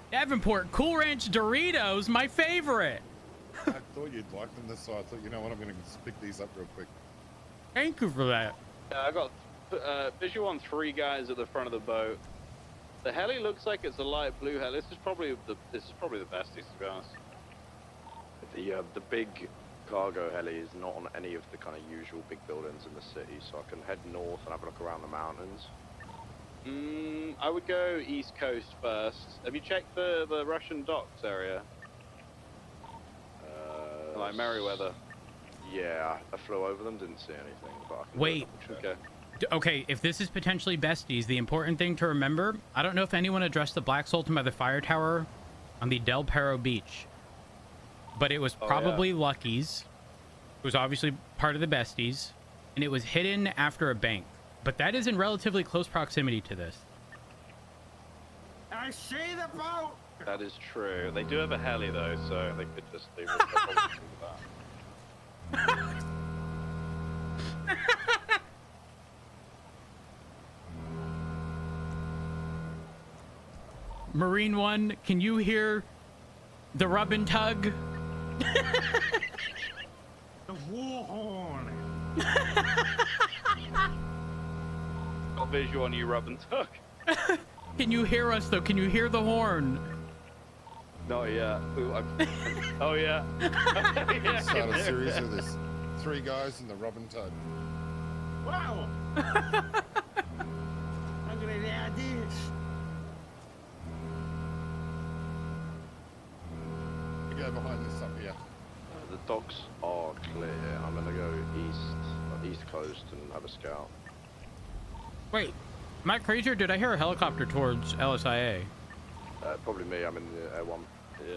Davenport Cool Ranch Doritos, my favorite. I thought you'd like them this, so I thought, you know what, I'm going to pick these up real quick. Thank you for that. Yeah, I got visual on 3 guys at the front of the boat. The heli looks like it's a light blue heli. This is probably the besties, to be honest. The big cargo heli is not on any of the kind of usual big buildings in the city, so I can head north and have a look around the mountains. I would go east coast first. Have you checked the Russian docks area? Like Merryweather. Yeah, I flew over them, didn't see anything, but I can Wait. Okay. Okay, if this is potentially besties, the important thing to remember, I don't know if anyone addressed the Black Sultan by the fire tower on the Del Perro beach, but it was probably Lucky's. It was obviously part of the besties, and it was hidden after a bank. But that is in relatively close proximity to this. I see the boat! That is true. They do have a heli though, so they could just leave it that. Marine One, can you hear the rub and tug? The war horn! Got visual on you, Rub and Tuck. Can you hear us though? Can you hear the horn? Not yet. Ooh, oh yeah. Yeah, Start a series of this. 3 guys in the Rub and Tug. Wow! I'm gonna add this. Go behind this up here. The docks are clear. I'm gonna go east coast and have a scout. Wait, am I crazy or did I hear a helicopter towards LSIA? Probably me. I'm in the Air 1. Yeah.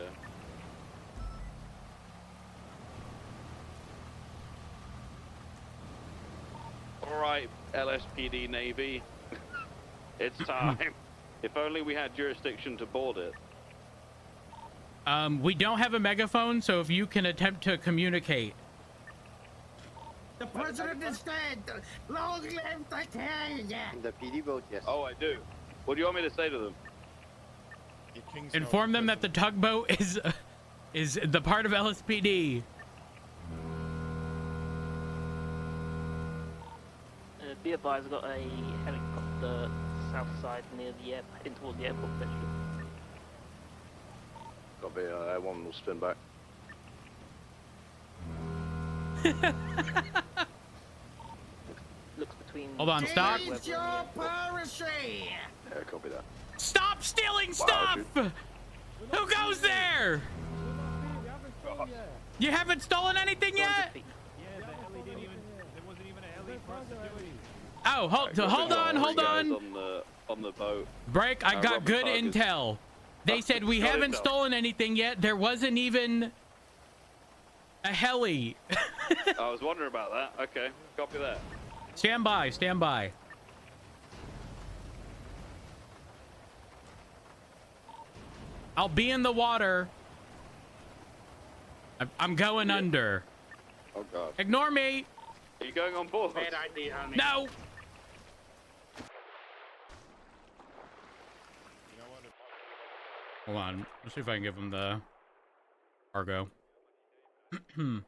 All right, LSPD Navy. It's time. If only we had jurisdiction to board it. We don't have a megaphone, so if you can attempt to communicate. The president is dead! Long live the king! The PD boat, yes. Oh, I do. What do you want me to say to them? Inform them that the tugboat is the part of LSPD. Be advised, I've got a helicopter south side near the airport, heading towards the airport potentially. Got the Air 1 will spin back. Looks between. Hold on, stop. Change your piracy! Yeah, copy that. Stop stealing stuff! Who goes there? You haven't stolen anything yet? Oh, hold on. On the boat. Break, I got Robert good Parker's- intel. They said we got haven't intel. stolen anything yet. There wasn't even a heli. I was wondering about that. Okay, copy that. Stand by, stand by. I'll be in the water. I'm going under. Oh god. Ignore me. Are you going on board? Bad idea, honey. No. Hold on. Let's see if I can give him the cargo. I'm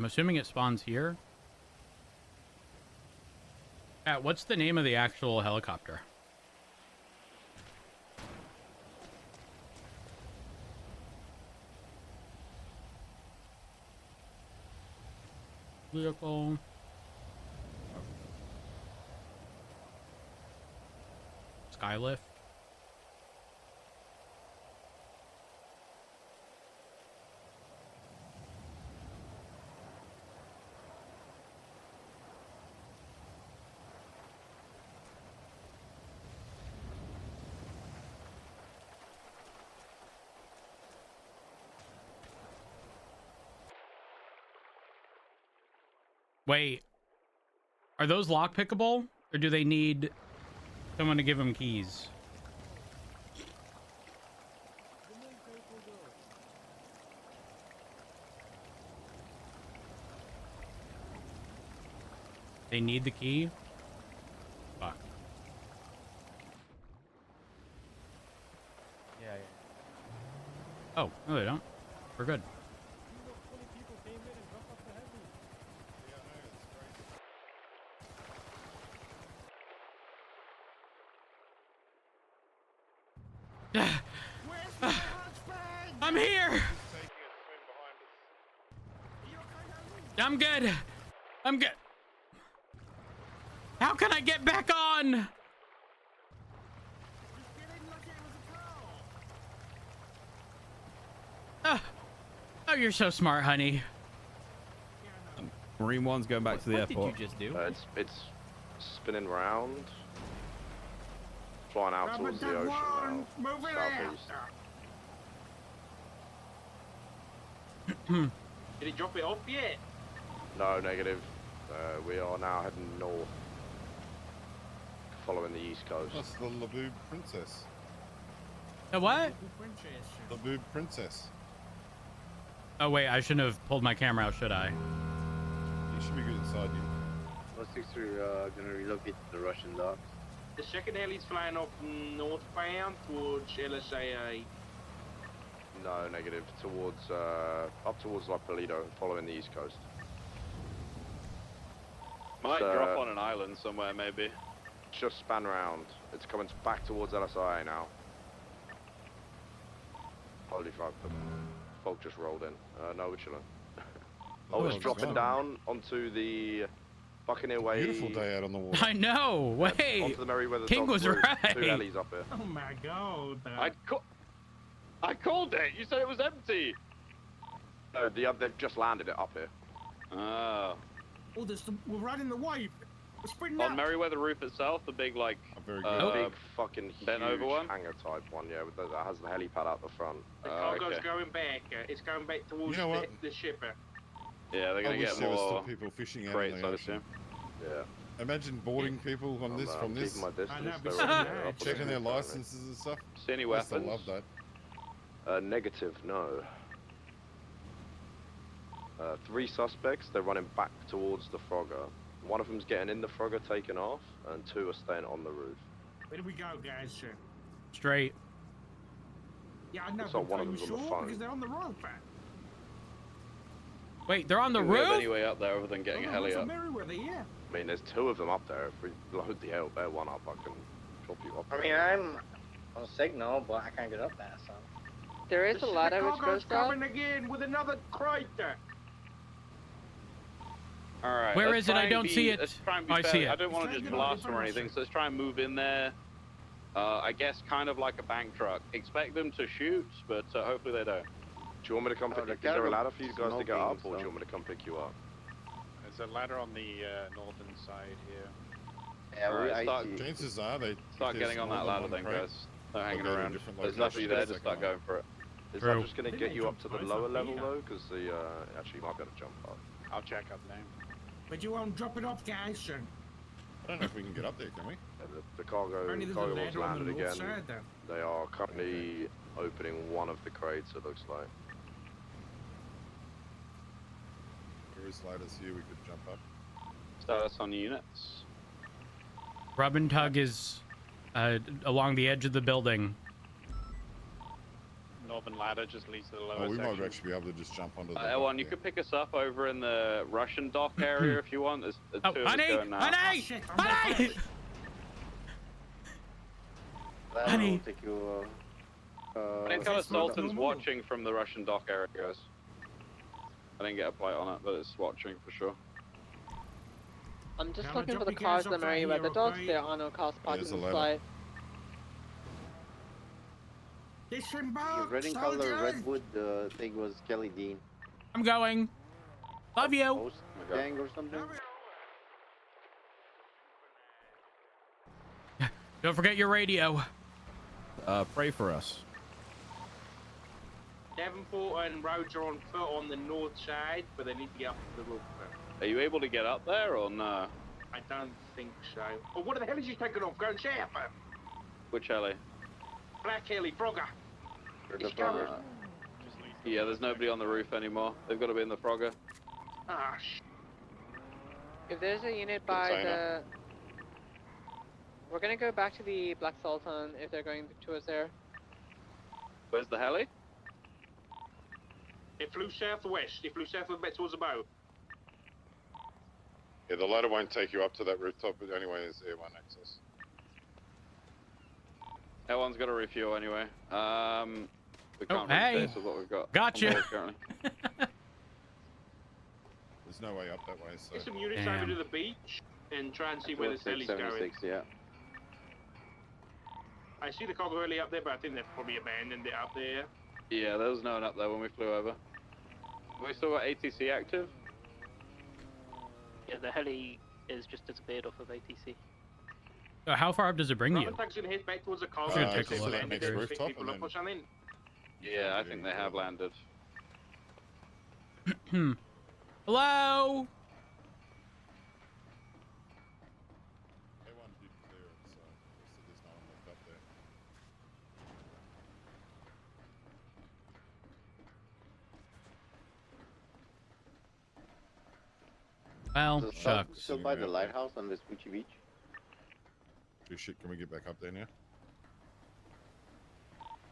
assuming it spawns here. What's the name of the actual helicopter? Vehicle. Skylift. Wait, are those lockpickable, or do they need someone to give them keys? They need the key? Fuck. Yeah. Oh, no they don't. We're good. I'm here. I'm good. I'm good. How can I get back on? Oh, you're so smart, honey. Marine One's going back to the airport. What did you just do? It's spinning round, flying out towards the ocean now, southeast. Did he drop it off yet? No, negative. We are now heading north, following the east coast. That's the Laboob Princess. The what? Laboob Princess. Oh wait, I shouldn't have pulled my camera out, should I? You should be good inside you. 163, gonna relocate to the Russian docks. The second heli's flying off northbound towards LSAA. No, negative. Towards up towards like Toledo, following the east coast. Might drop on an island somewhere, maybe. Just span round. It's coming back towards LSIA now. Holy fuck, the fog just rolled in. No, we're chilling. It's dropping down onto the Buccaneer Way. Beautiful day out on the water. I know. Wait. Onto the Merryweather King Docks was Bridge. right. 2 helis up here. Oh my god. I called it. You said it was empty. No, they've just landed it up here. Oh. Oh, we're riding the wave. We're spreading On out. Merryweather Roof itself, the big like big fucking bent huge over one. hangar type one, yeah, that has the helipad out the front. The cargo's okay. going back. It's going back towards You know what? the shipper. Yeah, they're gonna I wish get there was still more people fishing out crates, in the I'd ocean. assume. Yeah. Imagine boarding people on this from this. Keeping my distance. Checking their licenses and stuff. See any I used to weapons? love that. Negative, no. 3 suspects, they're running back towards the Frogger. One of them's getting in the Frogger, taking off, and 2 are staying on the roof. Where do we go, guys? Straight. Yeah, I know. Looks like but one are of you them's on the sure? phone. Because they're on the road, man. Wait, they're on the Do we have roof? any way up there other than getting a heli up? Merryweather, yeah. I mean, there's 2 of them up there. If we load the air one up, I can drop you up. I mean, I'm on signal, but I can't get up there, so. There is a ladder which goes down. coming again with another crater. All right. Where let's is it? try I and don't be- see it. Let's try and be I fair. see it. I don't want to just blast them or anything, so let's try and move in there. I guess kind of like a bank truck. Expect them to shoot, but hopefully they don't. Do you want me to come pick? Is there a ladder for you guys to get up, or do you want me to come pick you up? There's a ladder on the northern side here. Yeah, Alright, start, Chances are they start getting on that ladder then, guys. Not hanging they're in around. different There's locations. nothing there, just start going for it. Is True. that just going to get you up to the lower level though? Because the actually you might be able to jump up. I'll check up now. But you won't drop it off, guys. I don't know if we can get up there, can we? The cargo Apparently there's a one's ladder on the landed north again. side then. They are currently opening one of the crates, it looks like. There is ladders here, we could jump up. Status on units. Rub and Tug is along the edge of the building. Northern ladder just leads to the lower Oh, we section. might actually be able to just jump onto the L1, you could pick us up over in the Russian dock area if you want. There's Oh, two of us honey! going now. Honey! Shit, Honey! Honey! I think kind of Sultan's watching from the Russian dock area, guys. I didn't get a plate on it, but it's watching for sure. I'm just Can I looking for drop the you cars guys in off the right area where here, the dogs. okay? There are no cars parked There's on a the ladder. side. Disembark, Red in color soldiers! redwood thing was Kelly Dean. I'm going. Love you. Post gang or something. Don't forget your radio. Pray for us. Davenport and Rhodes are on foot on the north side, but they need to get up to the roof now. Are you able to get up there or no? I don't think so. Well, what the hell is he taking off? Go and say it, man. Which heli? Black Heli, Frogger. The It's covered. Frogger. Yeah, there's nobody on the roof anymore. They've got to be in the Frogger. Ah, sh. If there's a unit by the... We're gonna go back to the Black Sultan if they're going to us there. Where's the heli? It flew southwest. It flew southwest back towards the boat. Yeah, the ladder won't take you up to that rooftop, but anyway, there's air1 access. L1's got to refuel anyway. We Oh, can't hey. really face with what we've got. Gotcha. on board currently. There's no way up that way, so... Get some units Damn. over to the beach and try and see where the heli's going. 76, yeah. I see the cargo heli up there, but I think they've probably abandoned it up there. Yeah, there was no one up there when we flew over. Have we still got ATC active? Yeah, the heli is just disappeared off of ATC. So how far up does it bring you? Robin Tug's gonna head back towards the cargo. Should take a They've look. landed Next there to rooftop pick people and up or something. Yeah, I think they have landed. Hello? A1 did clear it, so there's no one left up there. Well, So shucks. still by the lighthouse on Vespucci Beach. Good shit, can we get back up there now?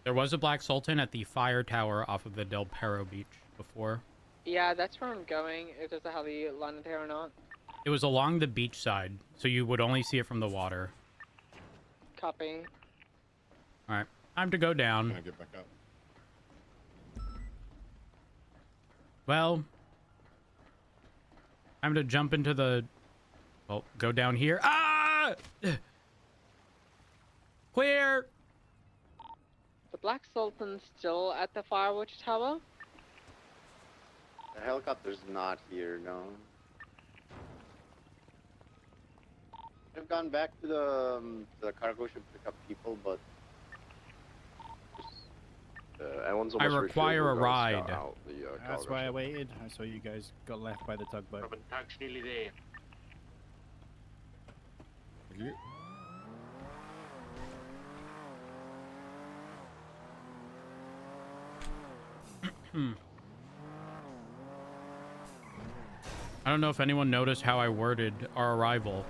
There was a Black Sultan at the fire tower off of the Del Perro beach before. Yeah, that's where I'm going, if there's a heli landed here or not. It was along the beach side, so you would only see it from the water. Copy. Alright, time to go down. Can I get back up? Well, time to jump into the... Well, go down here. Ah! Clear! The Black Sultan's still at the Firewatch Tower? The helicopter's not here, no. I've gone back to the cargo ship to pick up people, but Everyone's I almost require refueled. a We'll go and ride. scout out the, That's cargo why I ship. waited. I saw you guys got left by the tugboat. Robin Tug's nearly there. Thank you. I don't know if anyone noticed how I worded our arrival.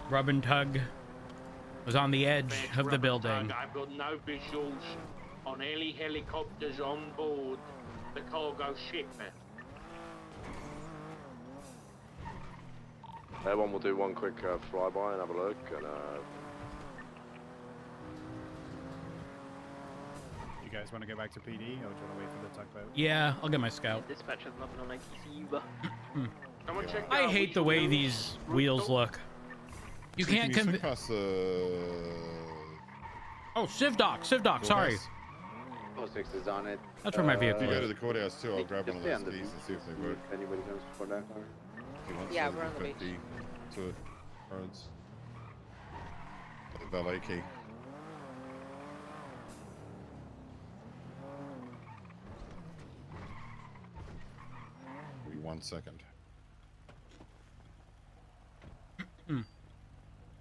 Rub and Tug was on the edge Thanks, of the Robin building. Tug. I've got no visuals on any helicopters on board the cargo ship. Everyone will do one quick flyby and have a look, and You guys want to go back to PD, or do you want to wait for the tugboat? Yeah, I'll get my scout. Dispatch has nothing on ATC Uber. Someone check I out hate which the way wheels- these wheels look. You Steve, can't can you conv- swing past the... Oh, Civ Doc, sorry. Oh, 6 is on it. That's where my vehicle If you is. go to the courthouse too, I'll grab one of Just stay those on the keys beach and see if they and work. If anybody comes for that car. If you want, Yeah, so we're on the we've got beach. to roads. The valet key. Give me 1 second.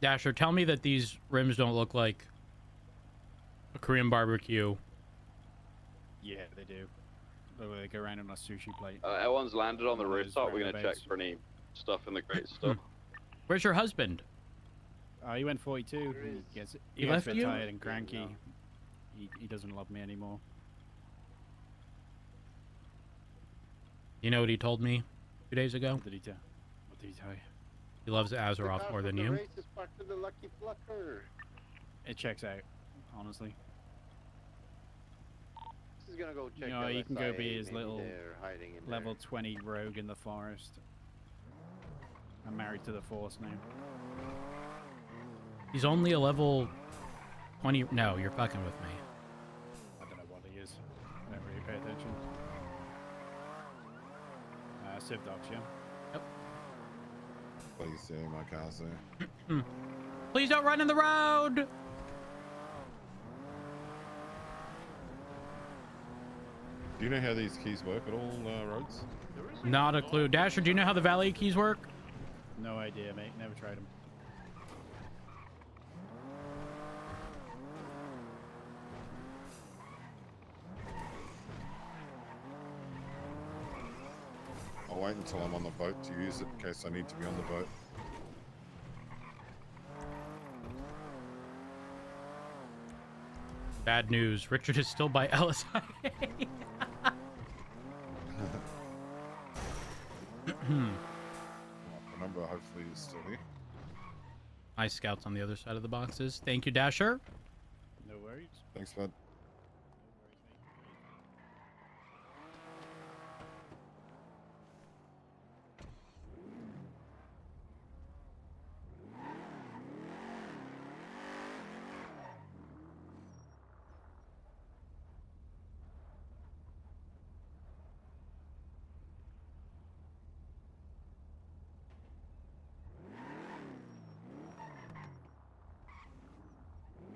Dasher, tell me that these rims don't look like a Korean barbecue. Yeah, they do. They go around on a sushi plate. Everyone's landed on the One of those rooftop. We're gonna check roundabouts. for any stuff in the crate stuff. Where's your husband? He went 42. He He gets left a bit you? tired and cranky. He doesn't love me anymore. You know what he told me 2 days ago? What did he tell you? He loves Azeroth more than you. Race is part of the lucky plucker. It checks out, honestly. This is gonna go check. You know, he can go LSIA, be his maybe little they're hiding in level 20 rogue in the forest. I'm married to the Force now. He's only a level 20. No, you're fucking with me. I don't know what he is. I don't really pay attention. Civ Docs, yeah? Yep. Please see my car, sir. Please don't run in the road! Do you know how these keys work at all, Roads? Not a clue. Dasher, do you know how the valet keys work? No idea, mate. Never tried them. I'll wait until I'm on the boat to use it in case I need to be on the boat. Bad news. Richard is still by LSIA. Remember, hopefully he's still here. My scout's on the other side of the boxes. Thank you, Dasher. No worries. Thanks, bud.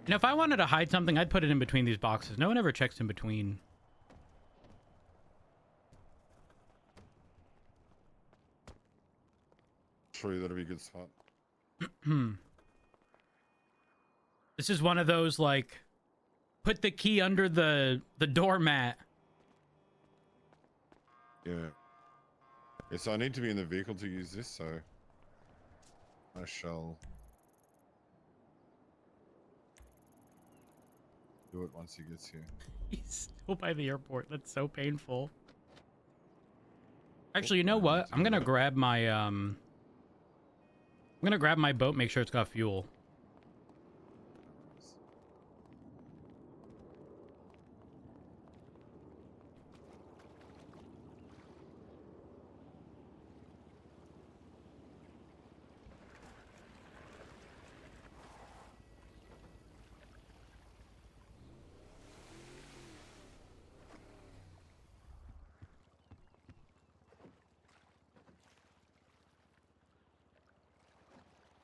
You know, if I wanted to hide something, I'd put it in between these boxes. No one ever checks in between. True, that'd be a good spot. This is one of those, like, put the key under the doormat. Yeah. Yeah, so I need to be in the vehicle to use this, so I shall do it once he gets here. He's still by the airport. That's so painful. Actually, you know what? I'm gonna grab my boat, make sure it's got fuel.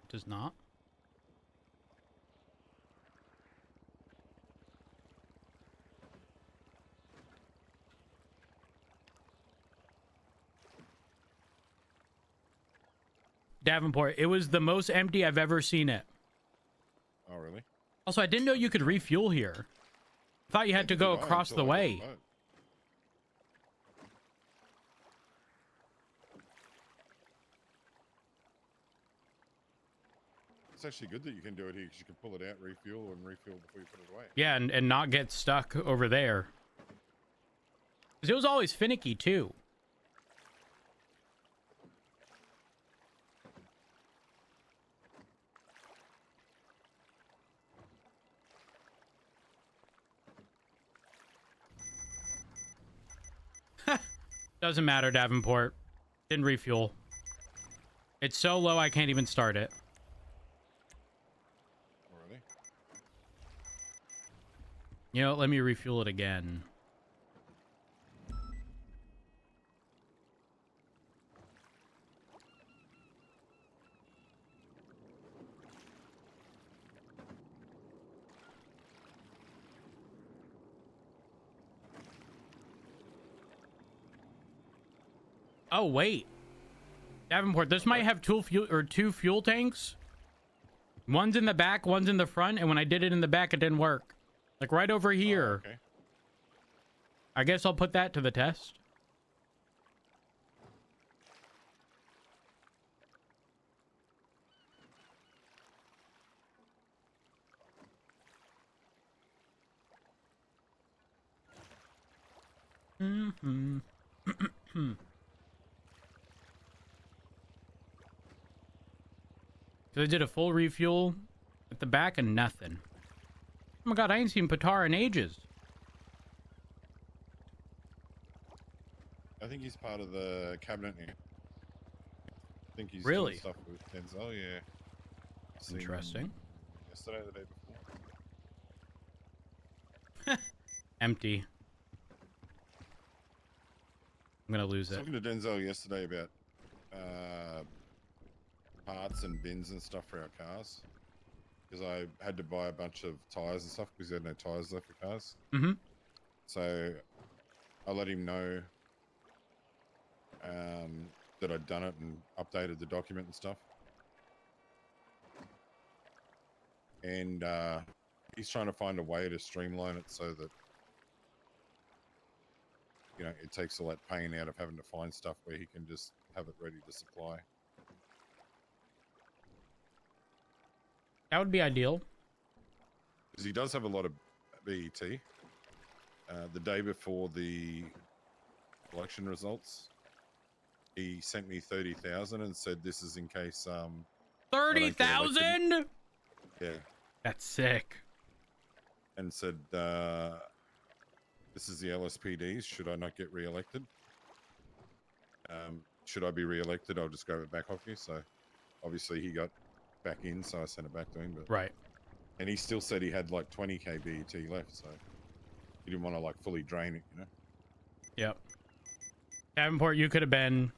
Does not. Davenport, it was the most empty I've ever seen it. Oh, really? Also, I didn't know you could refuel here. I thought you had to go across the way. It's actually good that you can do it here because you can pull it out, refuel, and refuel before you put it away. Yeah, and not get stuck over there. Because it was always finicky, too. Doesn't matter, Davenport. Didn't refuel. It's so low I can't even start it. Already? You know, let me refuel it again. Oh, wait. Davenport, this might have two fuel tanks. One's in the back, one's in the front, and when I did it in the back, it didn't work. Like right over here. Oh, okay. I guess I'll put that to the test. Mm-hmm. So I did a full refuel at the back and nothing. Oh my god, I ain't seen Patar in ages. I think he's part of the cabinet now. I think he's Really? doing stuff with Denzel, yeah. Seen him Interesting. Yesterday or the day before. Empty. I'm gonna lose it. Talking to Denzel yesterday about parts and bins and stuff for our cars. Because I had to buy a bunch of tyres and stuff because we had no tyres left for cars. Mm-hmm. So I let him know that I'd done it and updated the document and stuff. And he's trying to find a way to streamline it so that, you know, it takes all that pain out of having to find stuff where he can just have it ready to supply. That would be ideal. Because he does have a lot of BET. The day before the election results, he sent me 30,000 and said, "This is in case 30,000? Yeah, That's sick. and said, "This is the LSPDs. Should I not get re-elected? Should I be re-elected? I'll just grab it back off you." So, obviously, he got back in, so I sent it back to him. But Right. and he still said he had like 20k BET left, so he didn't want to like fully drain it, you know. Yep. Davenport, you could have been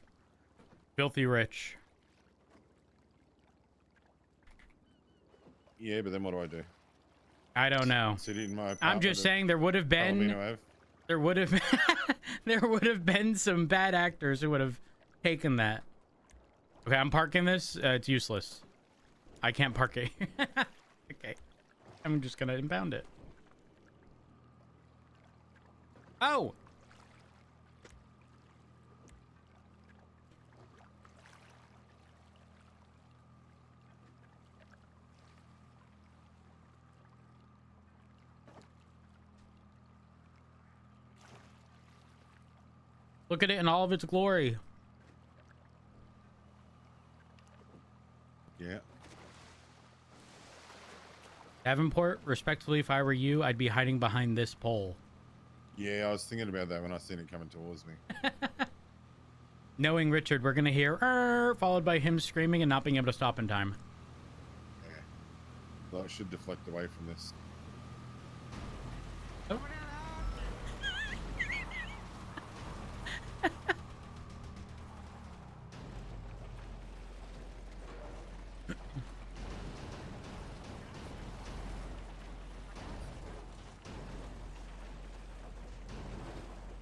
filthy rich. Yeah, but then what do I do? I don't know. Sit in my I'm apartment just and saying there would have tell me been no have? there would have there would have been some bad actors who would have taken that. Okay, I'm parking this. It's useless. I can't park it. Okay. I'm just gonna impound it. Oh! Look at it in all of its glory. Yeah. Davenport, respectfully, if I were you, I'd be hiding behind this pole. Yeah, I was thinking about that when I seen it coming towards me. Knowing Richard, we're gonna hear "Arr!" followed by him screaming and not being able to stop in time. Yeah. So I should deflect away from this. Oh.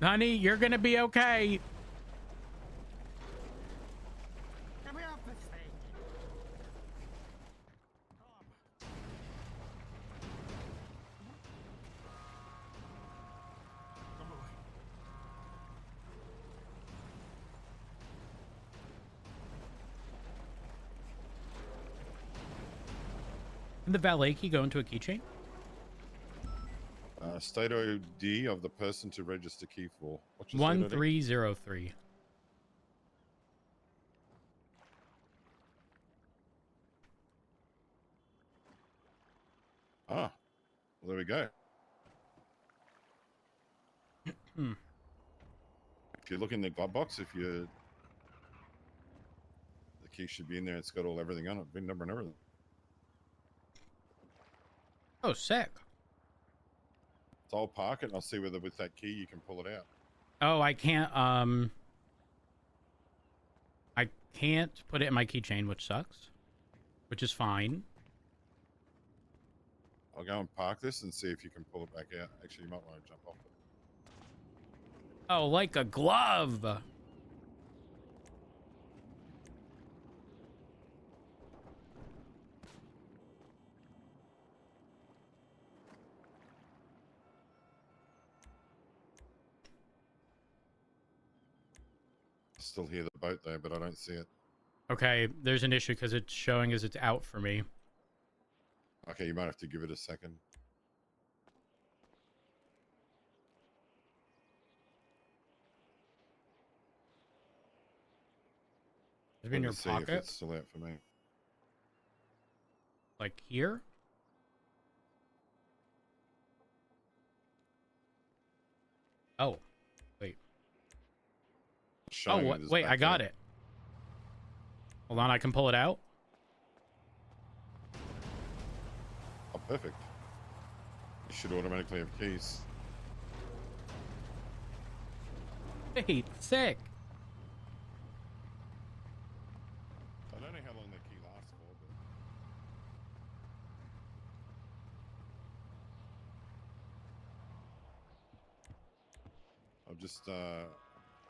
Honey, you're gonna be okay. Get me off this thing. Can the valet key go into a keychain? State ID of the person to register key for. What's your state ID? 1303. Ah, well, there we go. If you look in the glove box, the key should be in there. It's got everything on it, VIN number and everything. Oh, sick. So I'll park it and I'll see whether with that key you can pull it out. Oh, I can't put it in my keychain, which sucks. Which is fine. I'll go and park this and see if you can pull it back out. Actually, you might want to jump off it. Oh, like a glove. Still hear the boat there, but I don't see it. Okay, there's an issue because it's showing as it's out for me. Okay, you might have to give it a second. Is it in your See if pocket? it's still out for me. Like here? Oh, wait. Showing Oh, it is wait, back I got there. it. Hold on, I can pull it out. Oh, perfect. You should automatically have keys. Wait, sick. I don't know how long that key lasts for, but... I'll just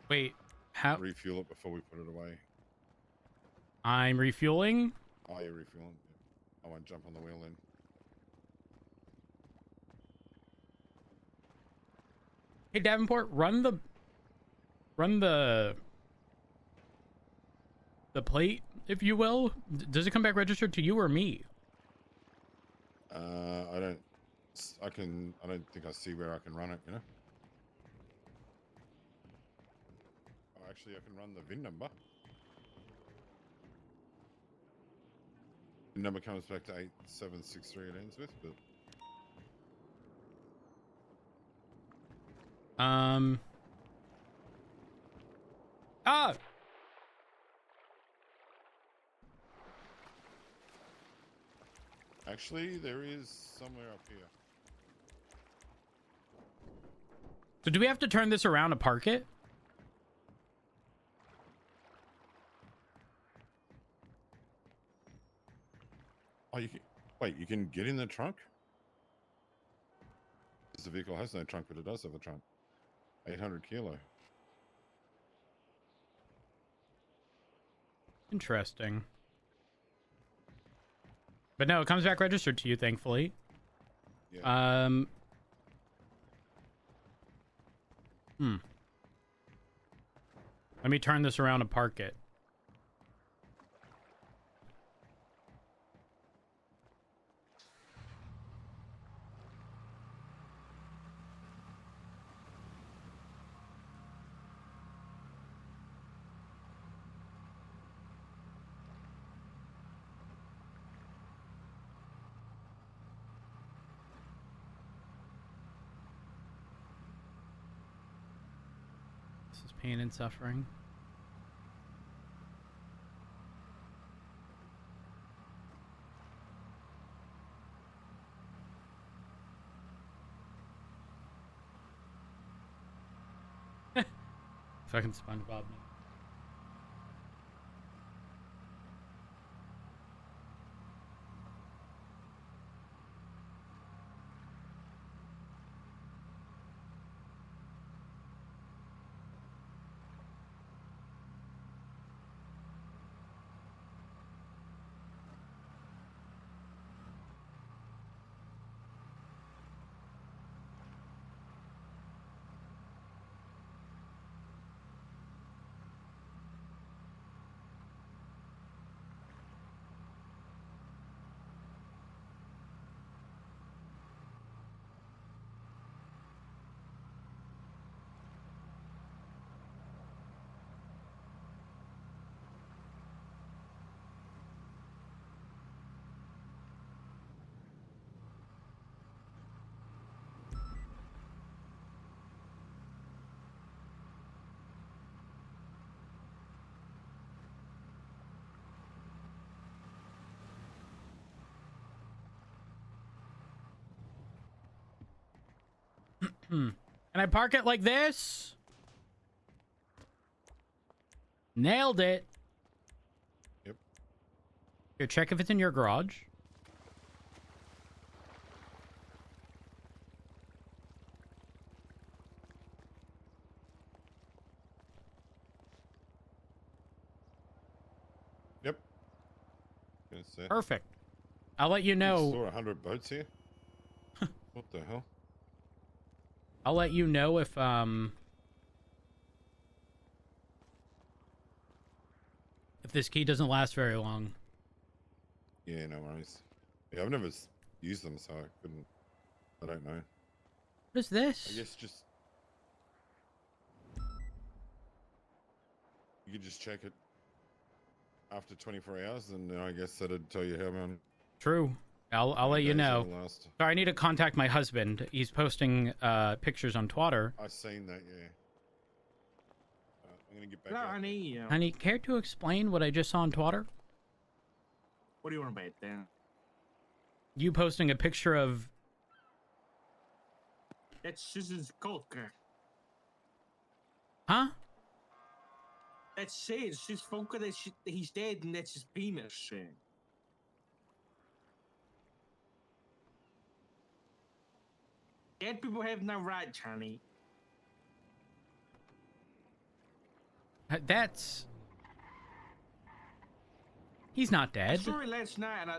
Wait, how? refuel it before we put it away. I'm refueling. Oh, you're refueling? Yeah. I won't jump on the wheel then. Hey Davenport, run the plate, if you will. Does it come back registered to you or me? I don't think I see where I can run it, you know? Oh, actually, I can run the VIN number. VIN number comes back to 8763 it ends with, but... Ah! Actually, there is somewhere up here. So do we have to turn this around to park it? Oh, you can... Wait, you can get in the trunk? Because the vehicle has no trunk, but it does have a trunk. 800 kilo. Interesting. But no, it comes back registered to you, thankfully. Yeah. Let me turn this around to park it. This is pain and suffering. Fucking SpongeBob. Can I park it like this? Nailed it. Yep. Here, check if it's in your garage. Yep. Gonna say. Perfect. I'll let you You know. store 100 boats here? What the hell? I'll let you know if this key doesn't last very long. Yeah, no worries. Yeah, I've never used them, so I don't know. What is this? I guess just you could just check it after 24 hours, and I guess that'd tell you how many. True. I'll let you days know. it'll last. Sorry, I need to contact my husband. He's posting pictures on Twitter. I've seen that, yeah. I'm gonna get back. No, out. honey. Honey, care to explain what I just saw on Twitter? What do you want about that? You posting a picture of... That's Scissors' cock. Huh? That says his Volker that he's dead and that's his penis. Dead people have no rights, honey. That's... He's not I dead. saw it last night and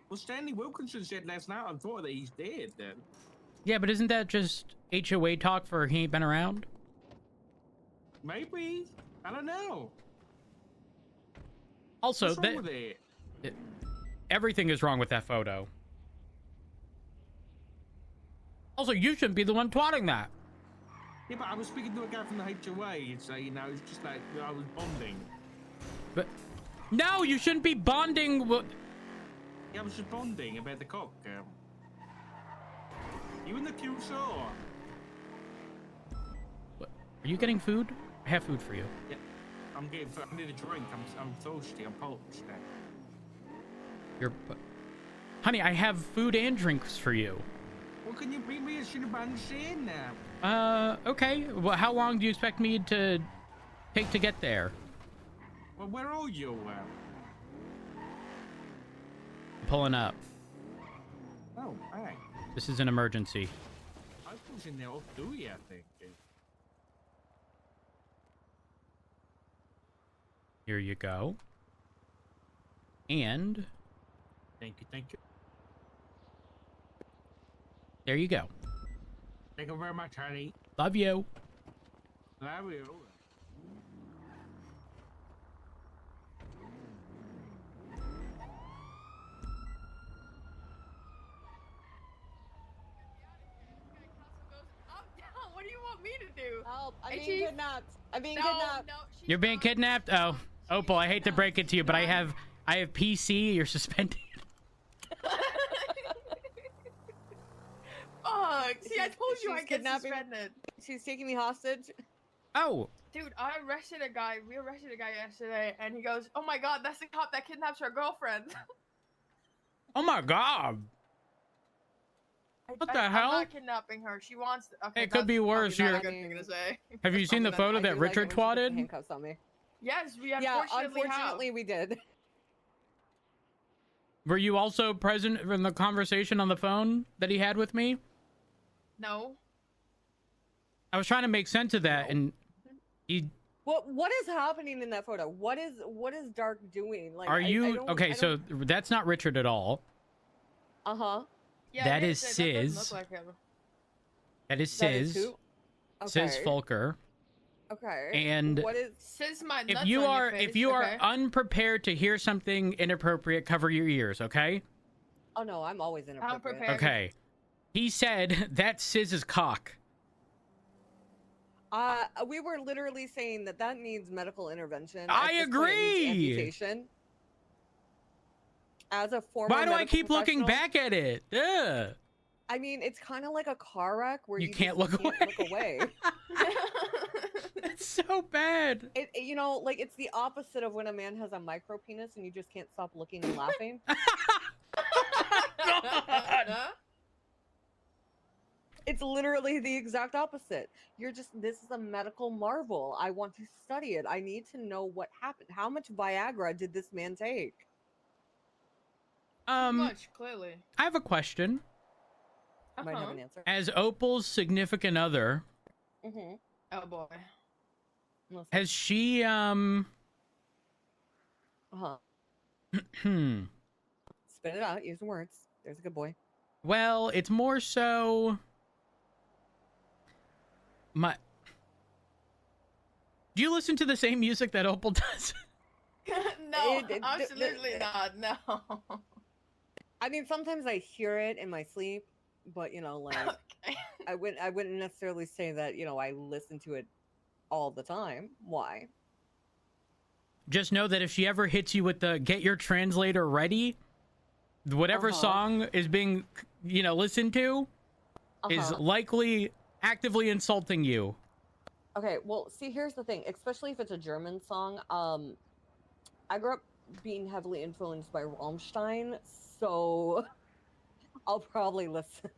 well, Stanley Wilkinson said last night on Twitter that he's dead then. Yeah, but isn't that just HOA talk for he ain't been around? Maybe. I don't know. Also, What's wrong with it? Everything is wrong with that photo. Also, you shouldn't be the one twatting that. Yeah, but I was speaking to a guy from the HOA and so, you know, it's just like I was bonding. But no, you shouldn't be bonding. Yeah, I was just bonding about the cock. You in the queue, sir? What? Are you getting food? I have food for you. Yeah, I'm getting. I need a drink. I'm thirsty. I'm parched. Honey, I have food and drinks for you. Well, can you bring me a Cinnabon Shin now? Okay. Well, how long do you expect me to take to get there? Well, where are you? Pulling up. Oh, hi. This is an emergency. I was in there off duty, I think. Here you go. And Thank you. there you go. Thank you very much, honey. Love you. Love you. What do you want me to do? Help! I'm Hey, being Chief. kidnapped. I'm being No, kidnapped. no, You're being kidnapped? Oh. Opal, I hate to break it to you, but I have PC. You're suspended. Fuck! See, I told you She's I get kidnapping- suspended. She's taking me hostage. Oh. Dude, I arrested a guy. We arrested a guy yesterday, and he goes, "Oh my god, that's the cop that kidnaps our girlfriend." Oh my god. What the hell? I'm not kidnapping her. She wants. Okay, It could be worse. That's You're... probably not a good thing to say. Have you seen the photo I that do Richard like it when she puts the twatted? handcuffs on me. Yes, we Yeah, unfortunately unfortunately we did. Were you also present in the conversation on the phone that he had with me? No. I was trying to make sense of that, and he... What is happening in that photo? What is Dark doing? Like, Are you... don't- Okay, I so that's not Richard at all. Uh-huh. Yeah, That it is That doesn't Sis. look like him. That is That is Sis. who? Sis Okay. Folker. Okay. And what is Sis my if nuts you on are your face, if you okay? are unprepared to hear something inappropriate, cover your ears, okay? Oh no, I'm always inappropriate. prepared. Okay. He said that's Siz's cock. We were literally saying that needs medical intervention. At I this point, it needs agree. amputation. As a former Why do I medical keep looking professional- back at it? Ugh. I mean, it's kind of like a car wreck where You you can't just look look away. It's so bad. You know, like it's the opposite of when a man has a micro penis and you just can't stop looking and laughing. It's literally the exact opposite. This is a medical marvel. I want to study it. I need to know what happened. How much Viagra did this man take? Much, clearly. I have a question. Might have an answer. As Opal's significant other, Mm-hmm. Oh boy. has she Uh-huh. hmm. Spit it out. Use the words. There's a good boy. Well, it's more so Do you listen to the same music that Opal does? No, absolutely not. No. I mean, sometimes I hear it in my sleep, but you know, like I wouldn't necessarily say that, you know, I listen to it all the time. Why? Just know that if she ever hits you with the get your translator ready, whatever song is being, you know, listened to is likely actively insulting you. Okay, well, see, here's the thing, especially if it's a German song. I grew up being heavily influenced by Rammstein, so I'll probably listen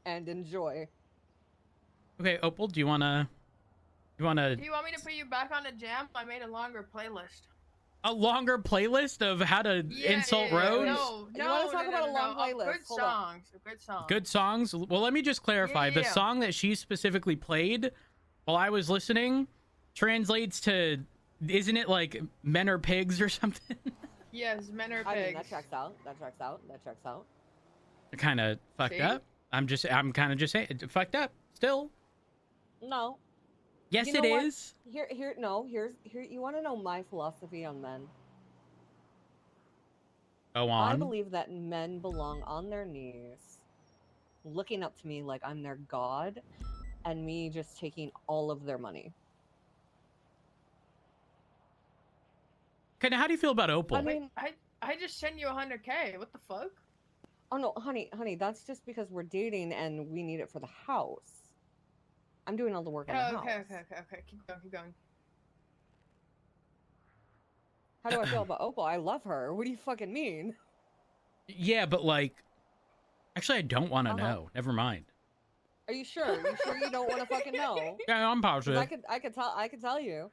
and enjoy. Okay, Opal, do you wanna Do you want me to put you back on a jam? I made a longer playlist. a longer playlist of how to insult Rhodes? No, You wanna talk about a long playlist? Good Hold on. songs. Good songs. Good songs. Well, let me just clarify. The Yeah. song that she specifically played while I was listening translates to, isn't it like men are pigs or something? Yes, men are pigs. I mean, that tracks out. That tracks out. That tracks out. Kind of fucked See? up. I'm kind of just saying, fucked up still. No. Yes, You it know what? is. Here. You want to know my philosophy on men? Go I on. believe that men belong on their knees, looking up to me like I'm their god, and me just taking all of their money. Okay, now how do you feel about Opal? I mean, I just sent you 100K. What the fuck? Oh no, honey, that's just because we're dating and we need it for the house. I'm doing all the work on the house. Okay. Keep going. How do I feel about Opal? I love her. What do you fucking mean? Yeah, but like, actually, I don't want to know. Never mind. Are you sure? You sure you don't want to fucking know? Yeah, I'm 'Cause positive. I could tell you.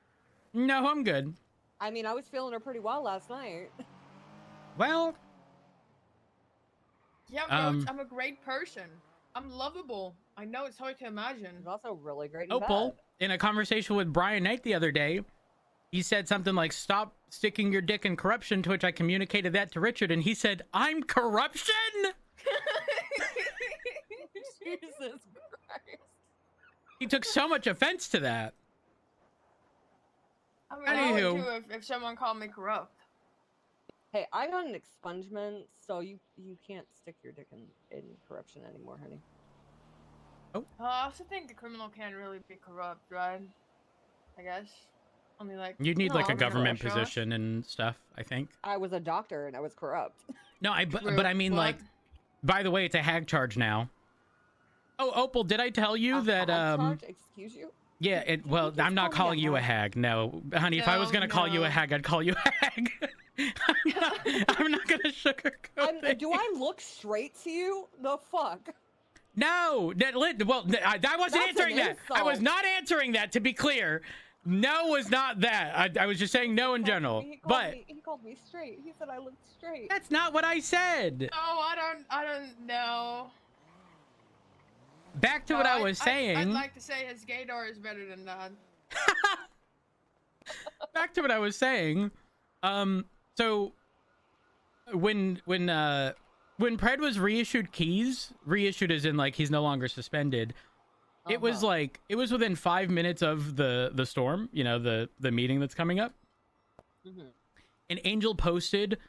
No, I'm good. I mean, I was feeling her pretty well last night. Well, Yeah, Rhodes, I'm a great person. I'm lovable. I know it's hard to imagine. She's also really great in Opal, bed. in a conversation with Brian Knight the other day, he said something like, "Stop sticking your dick in corruption," to which I communicated that to Richard, and he said, "I'm corruption?" Jesus Christ. He took so much offense to that. I mean, I Anywho. would too if someone called me corrupt. Hey, I got an expungement, so you can't stick your dick in corruption anymore, honey. I also think a criminal can't really be corrupt, right? I guess. Only like You need like a No, government no. position and stuff, I think. I was a doctor and I was corrupt. No, but I mean, like, by the way, it's a hag charge now. Oh, Opal, did I tell you that Charge? Excuse you? Yeah, well, I'm not calling you a hag. No, honey, if I was No, gonna call you a no. hag, I'd call you a hag. I'm not gonna sugarcoat it. Do I look straight to you? The fuck? No, I wasn't That's answering an that. I was insult. not answering that, to be clear. No was not that. I was just saying no in general. He called me straight. He said I looked straight. That's not what I said. Oh, I don't know. Back to what I was saying. I'd like to say his gaydar is better than that. Back to what I was saying. So when Pred was reissued keys, reissued as in like he's no longer suspended, it was like it was within 5 minutes of the storm, you know, the meeting that's coming up. And Angel posted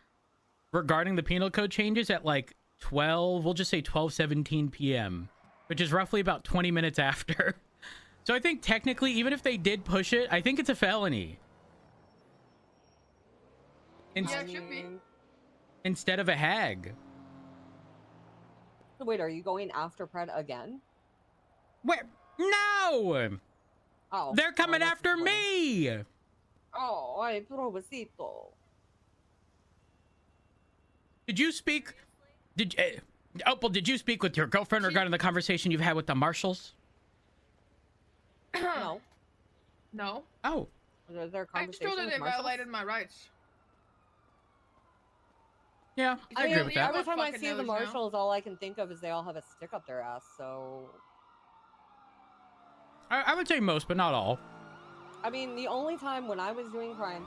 regarding the penal code changes at like 12, we'll just say 12:17 p.m., which is roughly about 20 minutes after. So I think technically, even if they did push it, I think it's a felony. Yeah, it should be. Instead of a hag. So wait, are you going after Pred again? Where? No! Oh. They're coming that's after funny. me! Oh, ay, provocito. Did you speak... Opal, did you speak with your girlfriend regarding the conversation you've had with the marshals? No. No. Oh. Was there a I just conversation told her with they marshals? violated my rights. Yeah, I agree with that. Every time I fucking see the knows now. marshals, all I can think of is they all have a stick up their ass, so... I would say most, but not all. I mean, the only time when I was doing crime,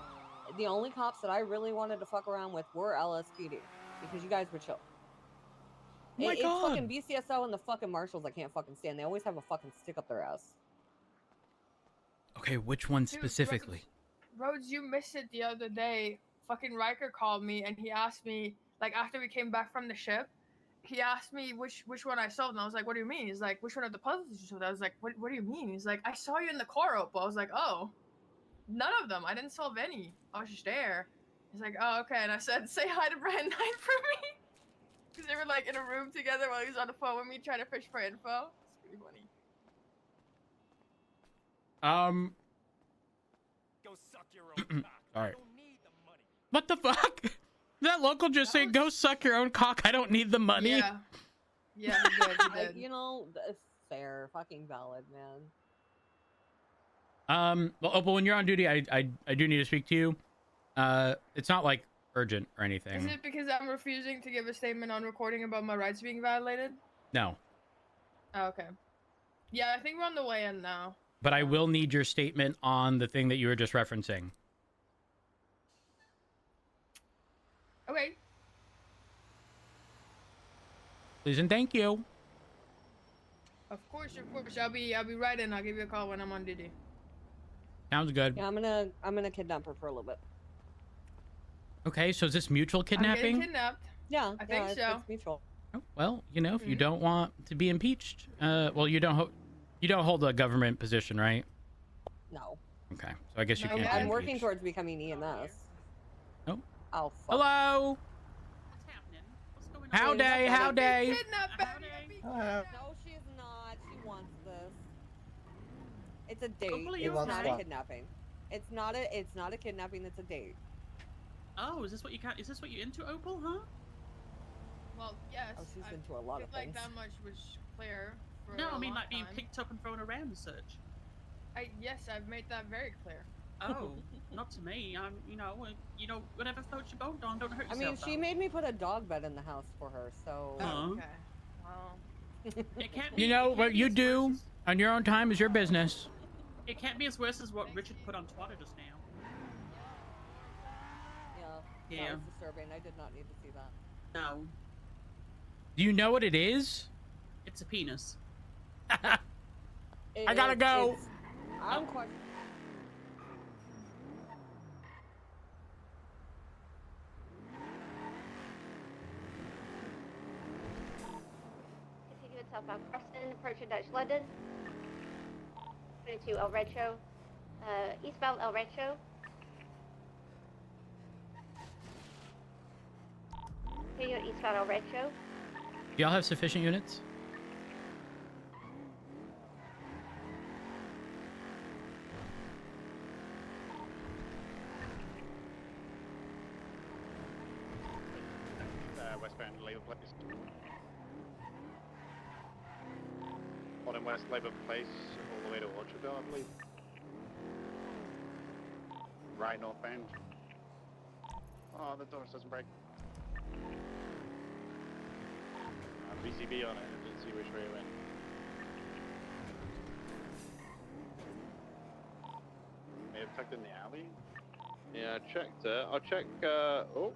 the only cops that I really wanted to fuck around with were LSPD, because you guys were chill. Oh my It's God. fucking BCSO and the fucking marshals I can't fucking stand. They always have a fucking stick up their ass. Okay, which one Dude, specifically? Rhodes, you missed it the other day. Fucking Riker called me and he asked me, like, after we came back from the ship, he asked me which one I solved, and I was like, what do you mean? He's like, which one of the puzzles you solved? I was like, what do you mean? He's like, I saw you in the car, Opal. I was like, oh, none of them. I didn't solve any. I was just there. He's like, oh, okay. And I said, say hi to Brand 9 for me. Because they were, like, in a room together while he was on the phone with me trying to fish for info. It's pretty funny. Go suck your own cock. All right. What the fuck? That local just saying, "Go suck your own cock. I don't need the money." Yeah. Yeah, he did. He Like, did. you know, it's fair, fucking valid, man. Well, Opal, when you're on duty, I do need to speak to you. It's not like urgent or anything. Is it because I'm refusing to give a statement on recording about my rights being violated? No, Oh, okay. Yeah, I think we're on the way in now. but I will need your statement on the thing that you were just referencing. Okay. Please and thank you. Of course. I'll be right in. I'll give you a call when I'm on duty. Sounds good. Yeah, I'm gonna kidnap her for a little bit. Okay, so is this mutual I'm kidnapping? getting kidnapped. Yeah, I think so. It's mutual. Oh, well, you know, if you don't want to be impeached, well, you don't hold a government position, right? No. Okay, so I guess you No, can't. be I'm working impeached. towards becoming EMS. Oh. Oh, fuck. Hello. Howdy, howdy. No, she is not. She wants this. It's a date. Hopefully It's you not want a kidnapping. It's not a kidnapping. It's a date. Oh, is this what you're into, Opal? Huh? Well, yes. Oh, she's into a lot of like things. that much was clear. For No, a I mean long like being time. picked up and thrown around and such. Yes, I've made that very clear. Oh, not to me. I'm, whatever floats your boat, Don. Don't hurt I yourself. mean, she made me put a dog bed in the house for her, so. Oh, okay. Well. It can't You know what you do on your own time is your business. It can't be as worse as what Richard put on Twitter just now. Yeah. That was disturbing. I did not need to see that. No, Do you know what it is? it's a penis. I gotta go. I'm quite. Continue at southbound Preston, approaching Dutch London. 22 El Rancho, eastbound El Rancho. Continue eastbound El Rancho. Do y'all have sufficient units? Westbound Labour Place. Modern West Labour Place, all the way to Orchardville, I believe. Right northbound. Oh, the door doesn't break. BCB on it, I didn't see which way it went. May have tucked in the alley? Yeah, I checked it. I'll check, oh.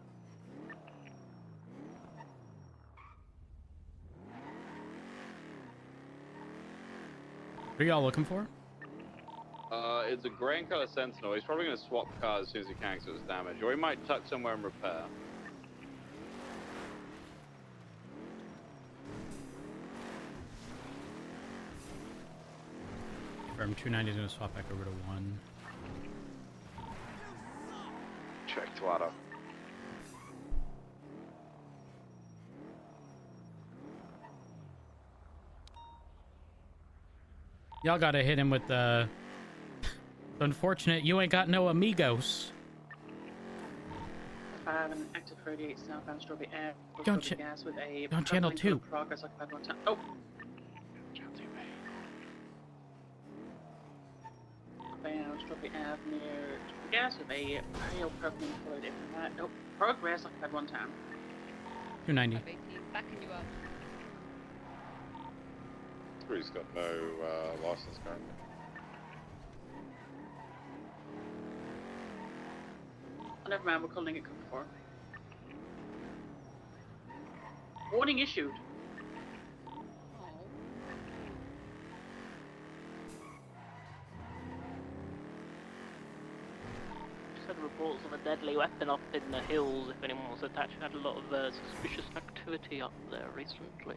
What are y'all looking for? It's a gray and color Sentinel. He's probably going to swap cars as soon as he can because it was damaged. Or he might tuck somewhere and repair. From 290 is gonna swap back over to 1. Check Twitter. Y'all gotta hit him with the. Unfortunate, you ain't got no amigos. 5 and active 38 southbound Strawberry Ave. Don't gas with a don't channel propylene 2. Progress occupied one time. Oh. Bound Strawberry Ave near gas with a pale propylene colored FMI. Nope. Progress occupied one time. 290. Backing you up. He's got no license currently. Oh, never mind, we're calling it code 4. Warning issued. had reports of a deadly weapon up in the hills. If anyone was attached, had a lot of suspicious activity up there recently.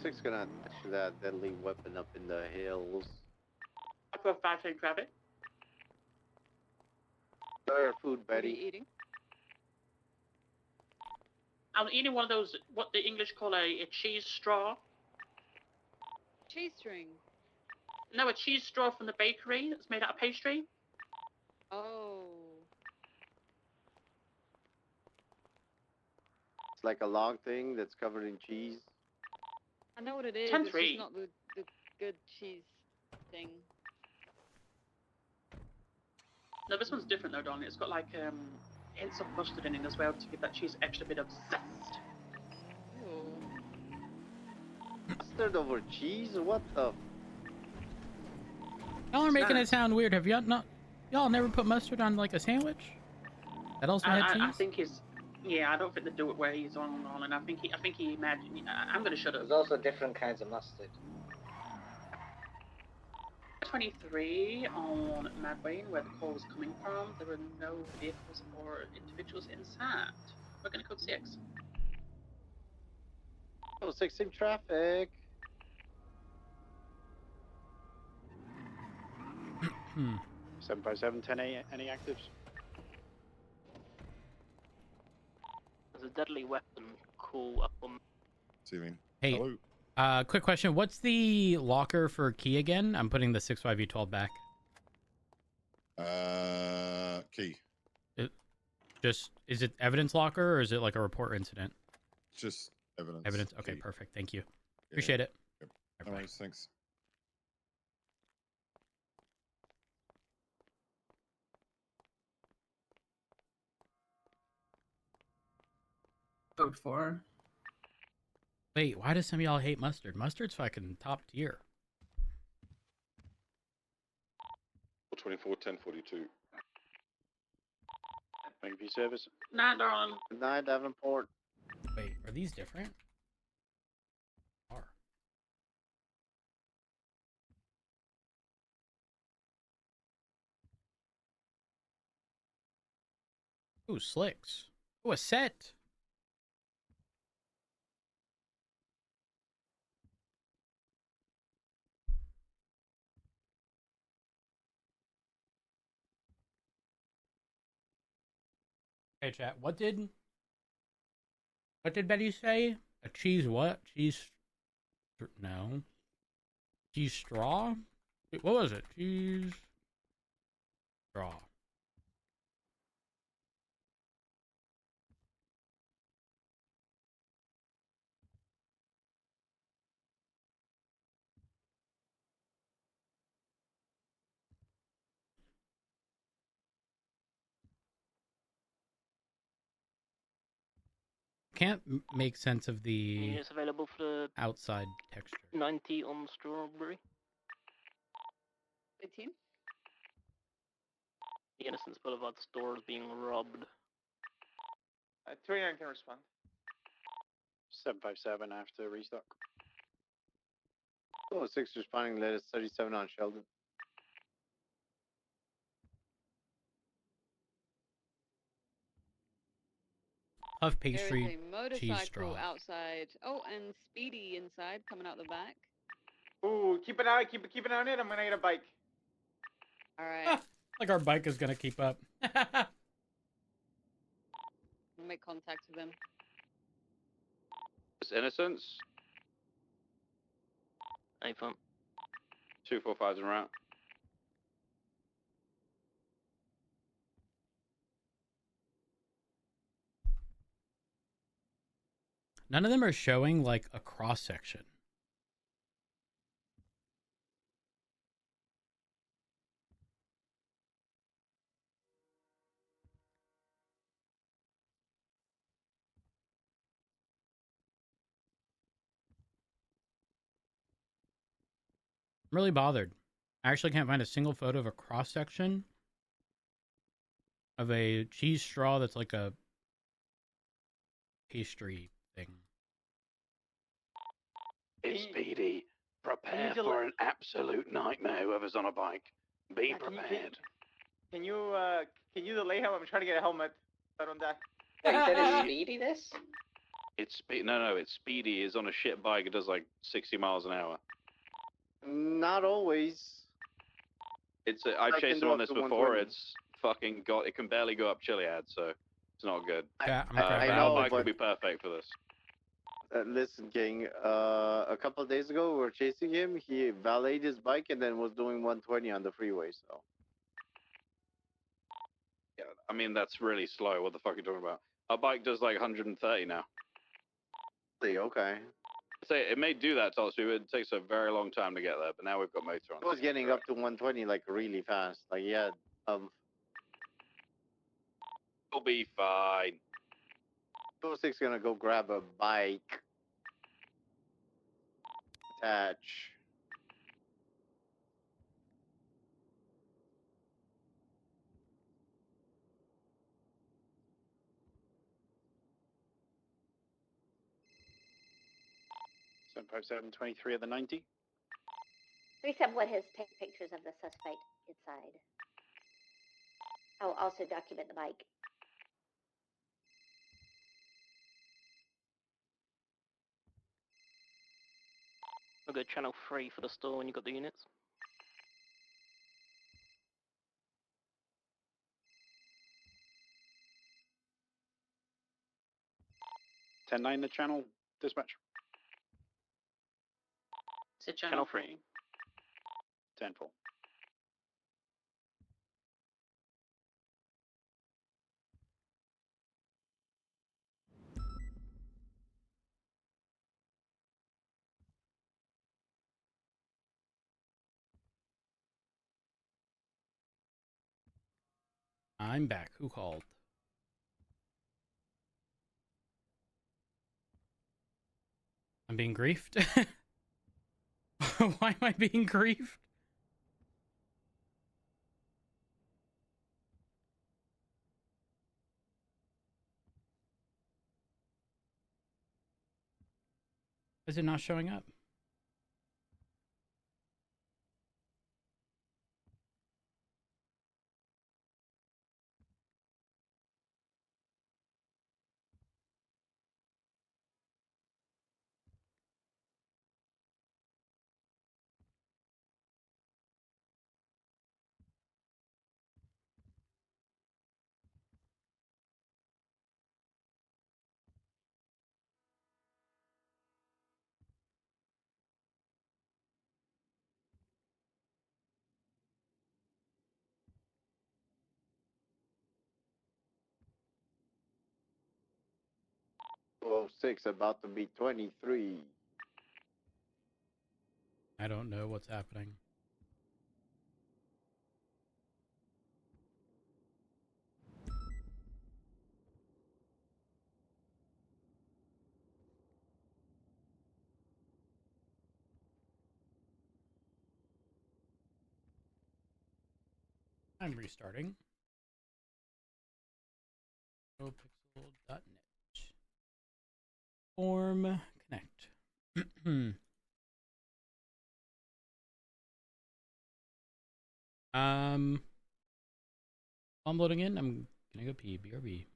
Six gonna attach that deadly weapon up in the hills. Aqua 5 in traffic. Better food, What are you Betty. eating? I'm eating one of those, what the English call a cheese straw. Cheese string. No, a cheese straw from the bakery that's made out of pastry. Oh. It's like a long thing that's covered in cheese. I know what it is. 10-3. It's just not the good cheese thing. No, this one's different though, Don. It's got like hints of mustard in it as well to give that cheese extra bit of zest. Ooh. Mustard over cheese? What the? Y'all are making it sound weird. Have y'all never put mustard on like a sandwich? That also had cheese? I think he's. Yeah, I don't think they do it where he's on, and I think he imagined. I'm gonna shut up. There's also different kinds of mustard. 23 on Madwayne, where the call was coming from. There were no vehicles or individuals inside. We're gonna code 6. Oh, 6 in traffic. 757, 10 any actives? There's a deadly weapon call up on. See me. Hey, hello. Quick question. What's the locker for key again? I'm putting the 65V12 back. Key. Is it evidence locker or is it like a report incident? Just evidence. Evidence. Okay, key. perfect. Thank you. Appreciate it. Yep. No worries, thanks. Code 4. Wait, why does some of y'all hate mustard? Mustard's fucking top tier. 24, 1042. Thank you for your service. Night, darling. Good night, Davenport. Wait, are these different? Are. Ooh, slicks. Ooh, a set. Hey, chat. What did Betty say? A cheese what? Cheese? No. Cheese straw? Wait, what was it? Cheese straw. Can't make sense of the Units available for outside texture. 90 on Strawberry. 18. The Innocence Boulevard store is being robbed. 29 can respond. 757 after restock. Oh, 6 responding, latest 37 on Sheldon. Puff There's pastry, a cheese motorcycle straw. outside. Oh, and Speedy inside, coming out the back. Ooh, keep an eye on it. I'm gonna get a bike. All right. Like our bike is gonna keep up. We'll make contact with them. It's Innocence. iPhone. 245's en route. None of them are showing like a cross section. I'm really bothered. I actually can't find a single photo of a cross section of a cheese straw that's like a pastry thing. It's Speedy. Prepare for an absolute nightmare, whoever's on a bike. Be prepared. Can you delay him? I'm trying to get a helmet so I don't die. Wait, that is Speedy this? It's it's Speedy is on a shit bike. It does like 60 miles an hour. Not always. I've chased him on this before. 120. It's fucking it can barely go up Chiliad, so it's not good. Yeah, I Our know, bike but would be perfect for this. listen, King. A couple of days ago, we were chasing him. He valeted his bike and then was doing 120 on the freeway. So. Yeah, I mean that's really slow. What the fuck are you talking about? Our bike does like 130 now. Okay. Say it may do that, Tatsu. It takes a very long time to get there, but now we've got motor on. He was getting up to 120 like really fast. Like yeah. We'll be fine. 206 gonna go grab a bike. Attach. Seven 23 of the 90. 37 has take pictures of the suspect inside. I will also document the bike. We'll go channel 3 for the store when you got the units. 10-9 the channel, dispatch. Is it channel 3? 10-4. I'm back. Who called? I'm being griefed? Why am I being griefed? Is it not showing up? Oh, 6 about to be 23. I don't know what's happening. I'm restarting. NoPixel.net. Form connect. I'm loading in. I'm gonna go pee. BRB.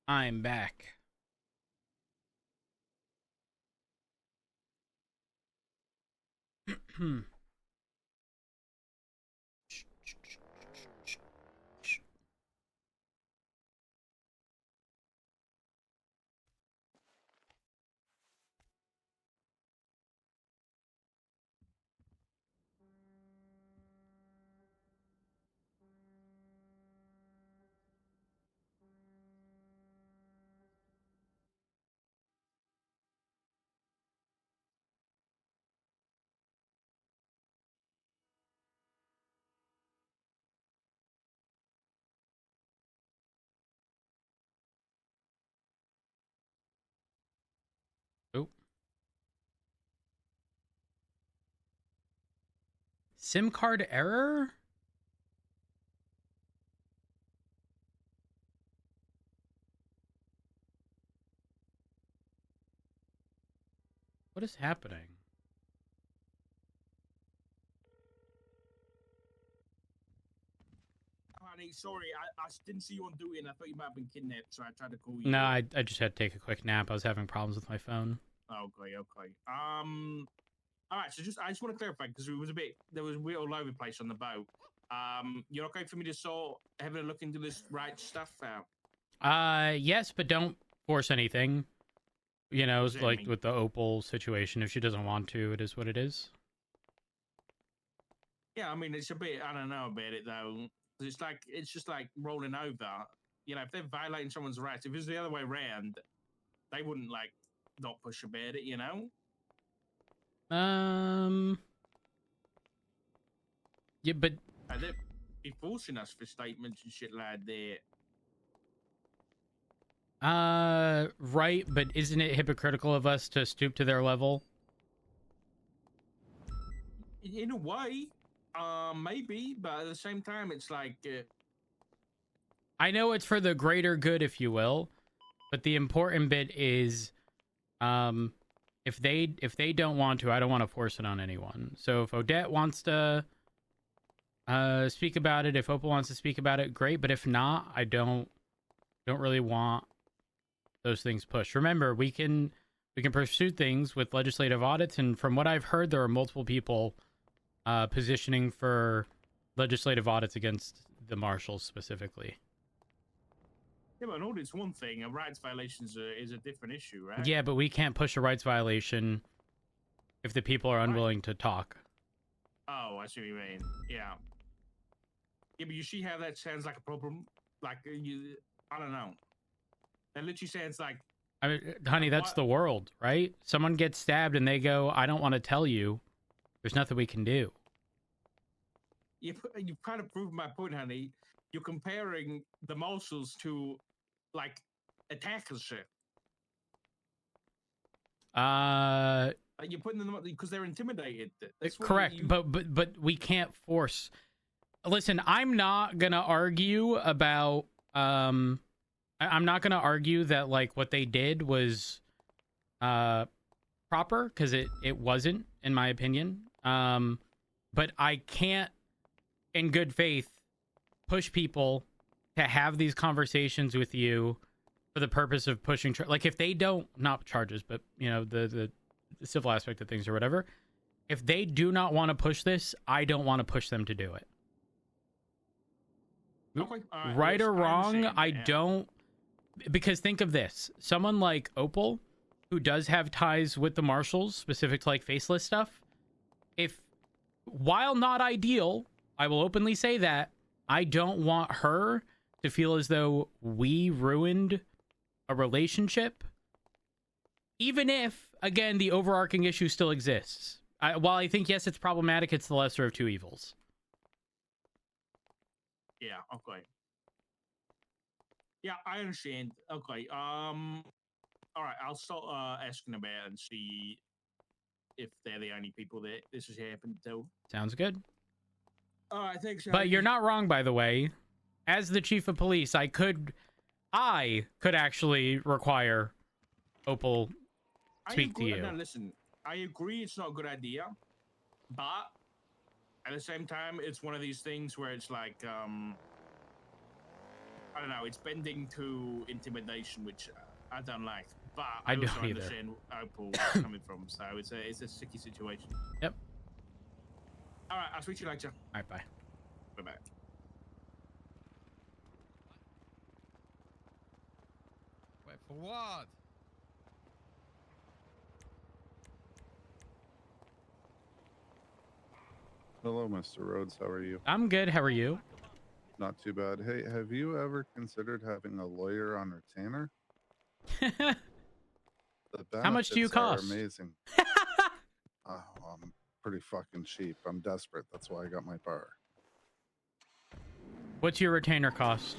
I'm back. Oh. SIM card error? What is happening? Honey, sorry, I didn't see you on duty and I thought you might have been kidnapped, so I tried to call you. No, I just had to take a quick nap. I was having problems with my phone. Okay. All right, so I just want to clarify because there was a bit all over the place on the boat. You're okay for me to have a look into this right stuff out? Yes, but don't force anything. You know, What does that like mean? with the Opal situation. If she doesn't want to, it is what it is. Yeah, I mean, it's a bit, I don't know about it though. It's just like rolling over. You know, if they're violating someone's rights, if it was the other way around, they wouldn't like not push about it, you know? Yeah, but They'd be forcing us for statements and shit like that. right, but isn't it hypocritical of us to stoop to their level? In a way, maybe, but at the same time, it's like, I know it's for the greater good, if you will, but the important bit is, if they don't want to, I don't want to force it on anyone. So if Odette wants to speak about it, if Opal wants to speak about it, great. But if not, I don't really want those things pushed. Remember, we can pursue things with legislative audits, and from what I've heard, there are multiple people positioning for legislative audits against the marshals specifically. yeah, but an audit's one thing, and rights violations is a different issue, right? Yeah, but we can't push a rights violation if the people are unwilling to talk. Oh, I see what you mean. Yeah. Yeah, but you see how that sounds like a problem? Like, I don't know. That literally sounds like... I mean, honey, that's the world, right? Someone gets stabbed and they go, I don't want to tell you. There's nothing we can do. You've kind of proved my point, honey. You're comparing the marshals to, like, attackers shit. You're putting them up because they're intimidated. That's what correct, but we can't force. Listen, I'm not gonna argue about. I'm not gonna argue that like what they did was, proper, because it wasn't, in my opinion. But I can't, in good faith, push people to have these conversations with you for the purpose of pushing like if they don't, not charges, but you know, the civil aspect of things or whatever, if they do not want to push this, I don't want to push them to do it. Okay. Right or wrong, I don't, because think of this, someone like Opal who does have ties with the marshals specific to like faceless stuff, if while not ideal, I will openly say that I don't want her to feel as though we ruined a relationship, even if, again, the overarching issue still exists. While I think, yes, it's problematic, it's the lesser of two evils. Yeah, okay. Yeah, I understand. Okay, all right, I'll start asking about and see if they're the only people that this has happened to. Sounds good. All right, thanks. But you're not wrong, by the way. As the chief of police, I could actually require Opal speak to you. No, listen, I agree it's not a good idea, but at the same time, it's one of these things where it's like, I don't know. It's bending to intimidation, which I don't like. But I also don't either. understand where Paul's coming from. So it's a sticky situation. Yep. All right. I'll speak to you later. All right, bye. Bye. Wait, for what? Hello, Mr. Rhodes. How are you? I'm good. How are you? Not too bad. Hey, have you ever considered having a lawyer on retainer? How much do you benefits cost? are amazing. Oh, I'm pretty fucking cheap. I'm desperate. That's why I got my bar. What's your retainer cost?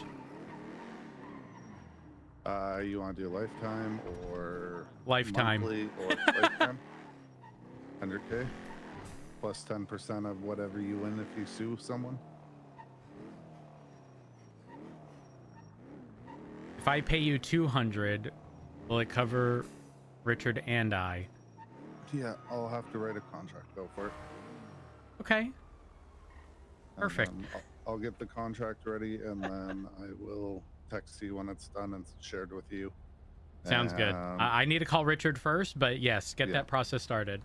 You want to do lifetime or Lifetime. monthly or lifetime? 100K plus 10% of whatever you win if you sue someone. If I pay you 200, will it cover Richard and I? Yeah, I'll have to write a contract. Go for it. Okay. And Perfect. then I'll get the contract ready, and then I will text you when it's done and shared with you. Sounds good. I need to call Richard first, but yes, get that process started.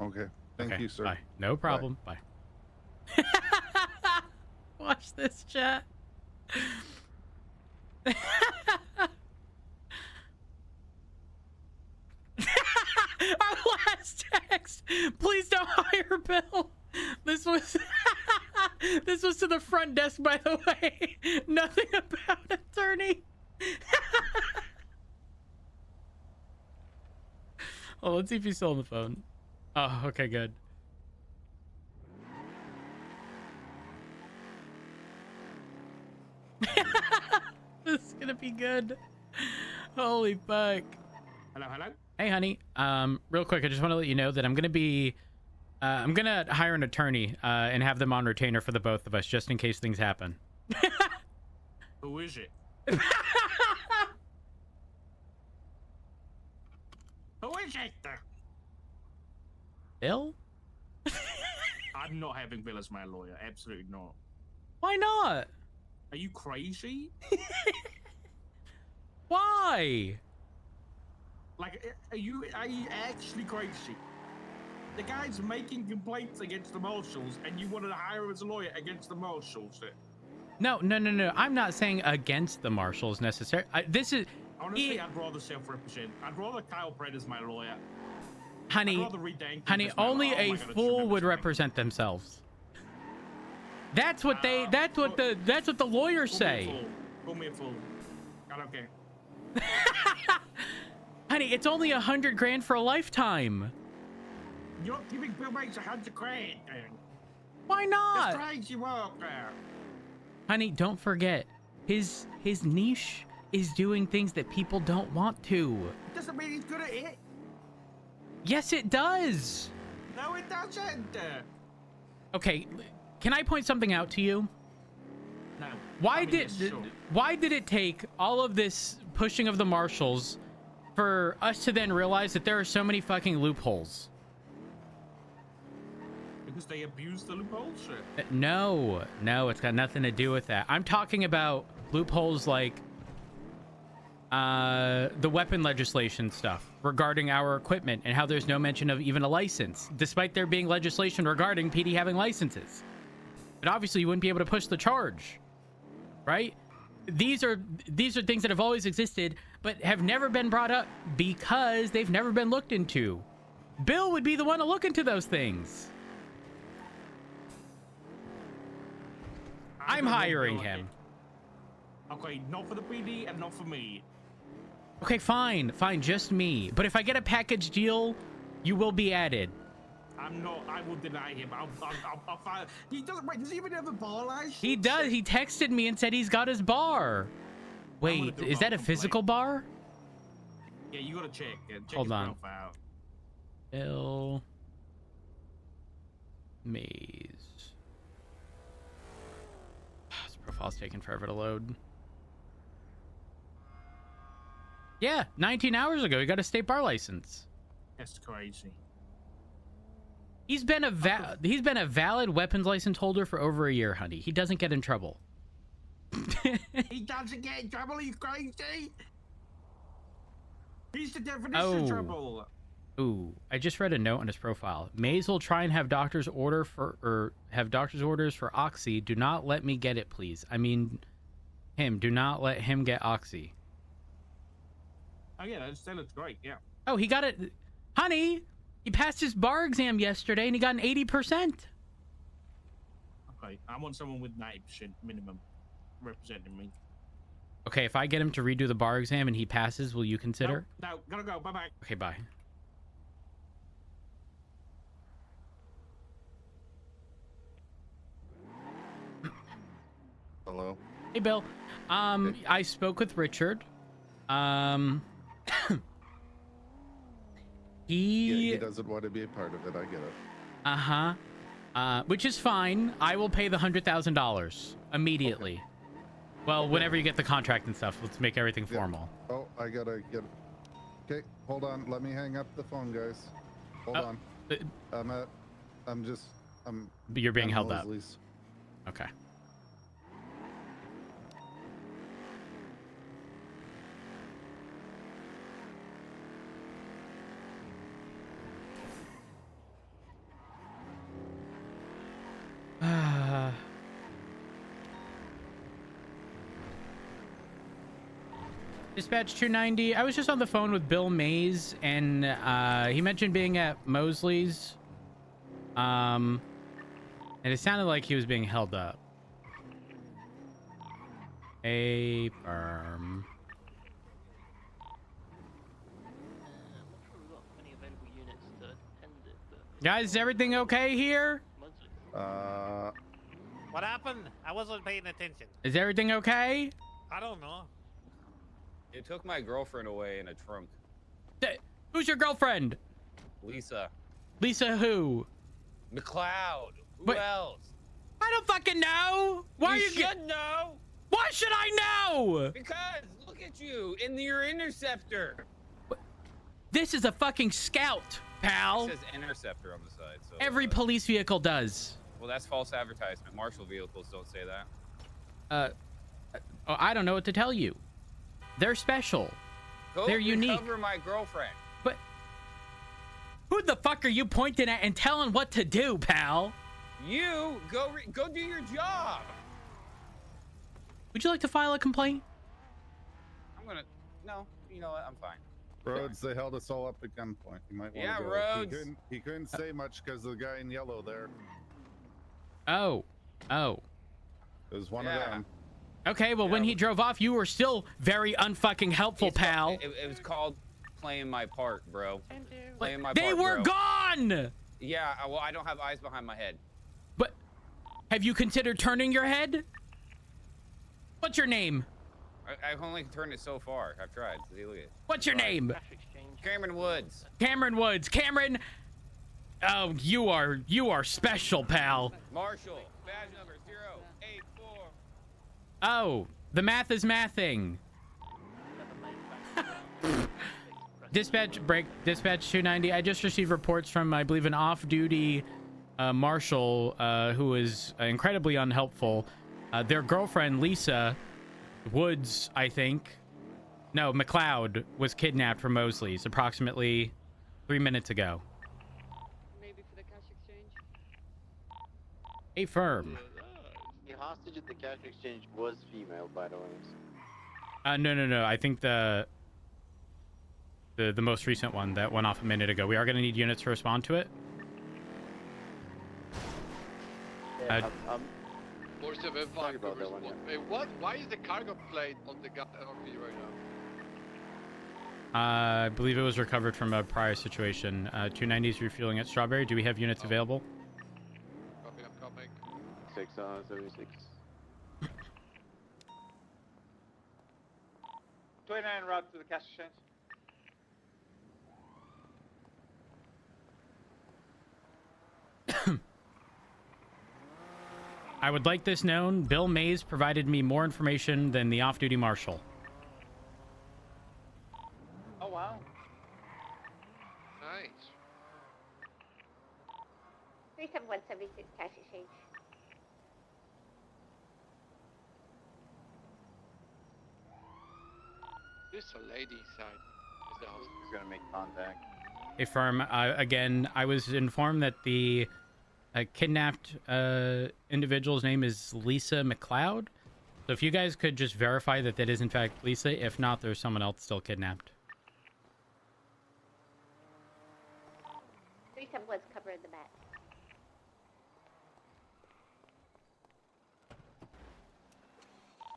Okay. Thank you, sir. Bye. No problem. Bye. Watch this chat. Our last text. Please don't hire Bill. This was this was to the front desk, by the way. Nothing about attorney. Oh, let's see if he's still on the phone. Oh, okay, good. This is gonna be good. Holy fuck. Hello. Hey, honey. Real quick, I just want to let you know that I'm gonna hire an attorney and have them on retainer for the both of us, just in case things happen. Who is it? Who is it? Bill? I'm not having Bill as my lawyer. Absolutely not. Why not? Are you crazy? Why? Like, are you actually crazy? The guy's making complaints against the marshals, and you want to hire him as a lawyer against the marshals? No. I'm not saying against the marshals necessarily. This is... Honestly, I'd rather self-represent. I'd rather Kyle Pratt as my lawyer. Honey, only a fool would represent themselves. That's what the lawyers say. Call me a fool. I don't care. Honey, it's only $100,000 for a lifetime. You're giving Bill Mates $100,000. Why not? It's crazy work there. Honey, don't forget, his niche is doing things that people don't want to. It doesn't mean he's good at it. Yes, it does. No, it doesn't. Okay, can I point something out to you? No. Why did it take all of this pushing of the marshals for us to then realize that there are so many fucking loopholes? Because they abuse the loopholes? No, it's got nothing to do with that. I'm talking about loopholes like the weapon legislation stuff regarding our equipment and how there's no mention of even a license, despite there being legislation regarding PD having licenses. But obviously you wouldn't be able to push the charge, right? These are things that have always existed, but have never been brought up because they've never been looked into. Bill would be the one to look into those things. I'm hiring him. Okay, not for the PD and not for me. Okay, fine, just me. But if I get a package deal, you will be added. I will deny him. I'll fire. He doesn't. Wait, does he even have a bar license? He does. He texted me and said he's got his bar. Wait, is that a physical bar? Yeah, you gotta check. Hold on. Yourself out. Bill Mays. This profile's taking forever to load. Yeah, 19 hours ago, he got a state bar license. That's crazy. He's been a valid weapons license holder for over a year, honey. He doesn't get in trouble. He doesn't get in trouble. He's crazy. He's the definition Oh. of trouble. Ooh, I just read a note on his profile. Maze will try and have doctor's orders for Oxy. Do not let me get it, please. I mean, him. Do not let him get Oxy. Oh yeah, that looks great. Yeah. Oh, he got it. Honey, he passed his bar exam yesterday and he got an 80%. Okay, I want someone with 90% minimum representing me. Okay, if I get him to redo the bar exam and he passes, will you consider? No, gotta go. Bye bye. Okay, bye. Hello. Hey, Bill. I spoke with Richard. He doesn't want to be a part of it. I get it. Which is fine. I will pay the $100,000 immediately. Okay. Well, whenever you get the contract and stuff, let's make everything formal. Oh, I gotta get. Okay, hold on. Let me hang up the phone, guys. Hold on. You're being held Mosley's. up. Okay. Dispatch 290. I was just on the phone with Bill Mays, and he mentioned being at Mosley's. And it sounded like he was being held up. A firm. Guys, is everything okay here? What happened? I wasn't paying attention. Is everything okay? I don't know. You took my girlfriend away in a trunk. Who's your girlfriend? Lisa. Lisa who? McLeod. Who else? I don't fucking know. Why you should know. Why should I know? Because look at you in your interceptor. This is a fucking Scout, pal. It says interceptor on the side. So every police vehicle does. Well, that's false advertisement. Marshal vehicles don't say that. I don't know what to tell you. They're special. They're unique. Cover my girlfriend. But who the fuck are you pointing at and telling what to do, pal? You go do your job. Would you like to file a complaint? No. You know what? I'm fine. Rhodes, they held us all up at gunpoint. You might want Yeah, to go. Rhodes. He couldn't say much because of the guy in yellow there. Oh. It was one of them. Okay, well, when he drove off, you were still very unfucking helpful, pal. It was called playing my part, bro. Playing my part, They were bro. gone! Yeah, well, I don't have eyes behind my head. But have you considered turning your head? What's your name? I've only turned it so far. I've tried. See, look at it. What's your name? Cameron Woods. Cameron Woods. Cameron. Oh, you are special, pal. Marshall. Badge number 084. Oh, the math is mathing. Dispatch 290. I just received reports from, I believe, an off-duty marshal who is incredibly unhelpful. Their girlfriend, Lisa Woods, I think. No, McLeod was kidnapped from Mosley's approximately 3 minutes ago. Maybe for the cash exchange. A firm. The hostage at the cash exchange was female, by the way. No. I think the most recent one that went off a minute ago. We are going to need units to respond to it. Sorry about that one. Wait, what? Why is the cargo plate on the RV right now? I believe it was recovered from a prior situation. 290 is refueling at Strawberry. Do we have units available? Copy, I'm coming. 676. 29 route to the cash exchange. I would like this known. Bill Mays provided me more information than the off-duty marshal. Oh, wow. Nice. 37176 cash exchange. This a lady side. Is the house. He's gonna make contact. Hey, firm. Again, I was informed that the kidnapped individual's name is Lisa McLeod. So if you guys could just verify that that is in fact Lisa. If not, there's someone else still kidnapped. 37 was covering the back.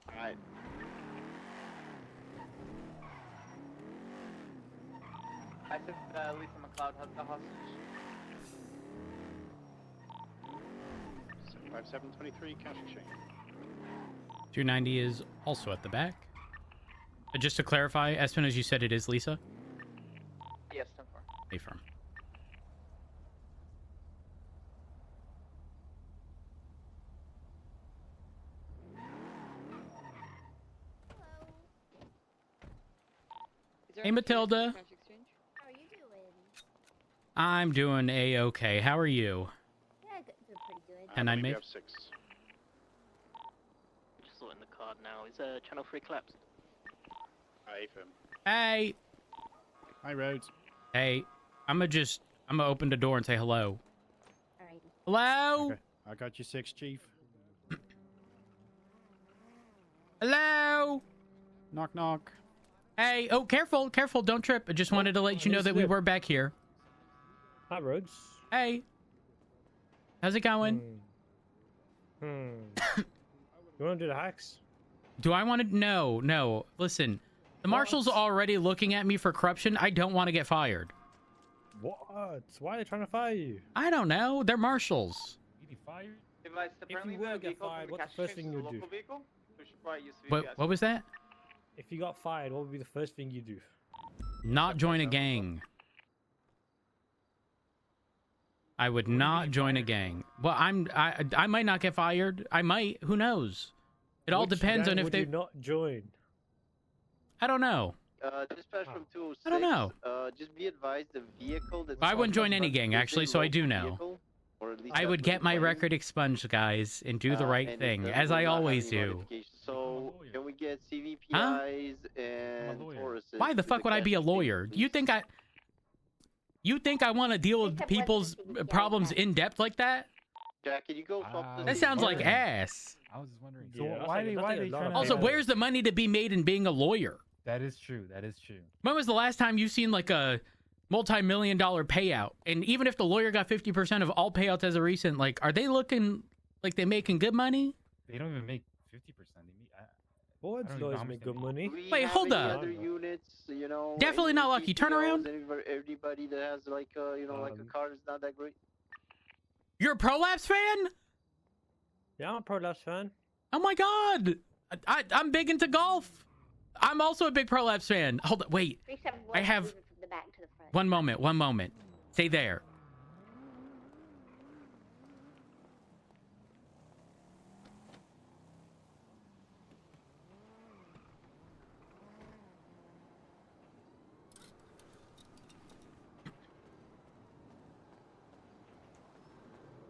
Alright. I think Lisa McLeod has the hostage. 5723 cash exchange. 290 is also at the back. Just to clarify, Espen, as you said, it is Lisa. Yes, 10-4. Hey, firm. Hey, Matilda. How are you doing? I'm doing a-okay. How are you? Yeah, doing pretty good. Can I make? Just sorting the card now. Is channel 3 collapsed? Hi, Fem. Hey. Hi, Rhodes. Hey. I'm gonna open the door and say hello. Alrighty. Hello? Okay. I got you 6, Chief. Hello? Knock, knock. Hey, oh, careful, careful, don't trip. I just wanted to let you know that we were back here. Hi, Rhodes. Hey. How's it going? You want to do the hacks? Do I want to? No. Listen, the marshal's already looking at me for corruption. I don't want to get fired. What? Why are they trying to fire you? I don't know. They're marshals. You get fired? If you were to get fired, what's the first thing you'd do? What was that? If you got fired, what would be the first thing you do? Not join a gang. I would not join a gang. Well, I might not get fired. I might. Who knows? It all depends on if they not join. I don't know. Dispatch from 206. I don't know. Just be advised the vehicle that's... I wouldn't join any gang, actually, so I do know. I would get my record expunged, guys, and do the right thing, as I always do. So, can we get CVPIs and Tauruses? Why the fuck would I be a lawyer? You think I want to deal with people's problems in depth like that? Jack, can you go swap That sounds like ass. I was just wondering. So why are they trying to... Also, where's the money to be made in being a lawyer? That is true. That is true. When was the last time you've seen like a multi-million-dollar payout? And even if the lawyer got 50% of all payouts as a recent, like, are they looking like they're making good money? They don't even make 50%. Boards lawyers make good money. Wait, hold up. Units, you know, Definitely not lucky. Turn around. Everybody that has like like a car is not that great. You're a Prolapse fan? Yeah, I'm a Prolapse fan. Oh my god. I'm big into golf. I'm also a big Prolapse fan. Hold on, wait. I have From the back to the front. one moment. Stay there.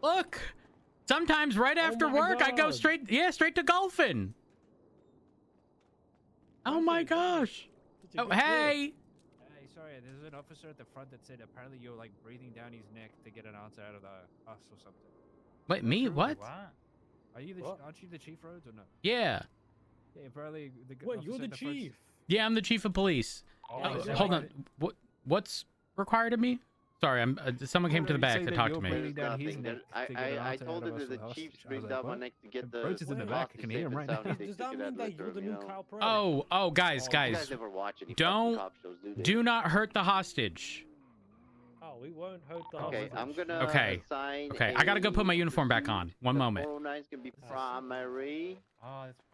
Look, sometimes right after work, I go straight to golfing. Oh my gosh. Oh, hey. Hey, sorry, there's an officer at the front that said apparently you're like breathing down his neck to get an answer out of us or something. Wait, me? What? Are you aren't you the chief, Rhodes, or no? Yeah. Yeah, apparently the Wait, officer you're the at front chief? Yeah, I'm the chief of police. Hold on. What's required of me? Sorry, someone came to the back to talk to me. I told him that the chief's breathing down my neck to get the... Rhodes is in the back, I can hear him right now. Does that mean that you're the new Kyle Pro? Oh, guys. You guys never watch any Don't cop shows, do not hurt the hostage. Oh, we won't hurt the Okay, hostage. I'm gonna assign Okay, I gotta go put my uniform back on. One moment. 409 is gonna be primary.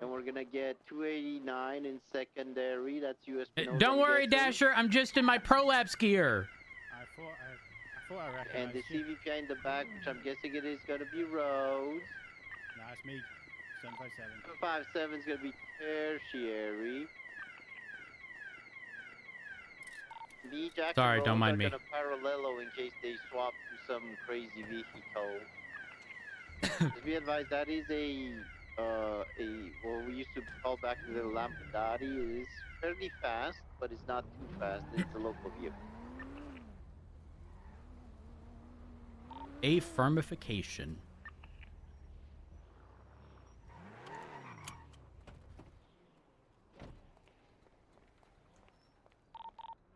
And we're gonna get 289 in secondary. That's US. Don't worry, Dasher. I'm just in my Prolapse gear. I thought I recognized And the CVPI in the back, which I'm guessing it is gonna be Rhodes. Nah, it's me. 757. 757 is gonna be tertiary. Me, Jack, Sorry, and don't Rhodes mind are me. gonna parallelo in case they swap to some crazy vehicle. Just be advised, that is well, we used to call back the Lampadati. It is fairly fast, but it's not too fast. And it's a local vehicle. A firmification.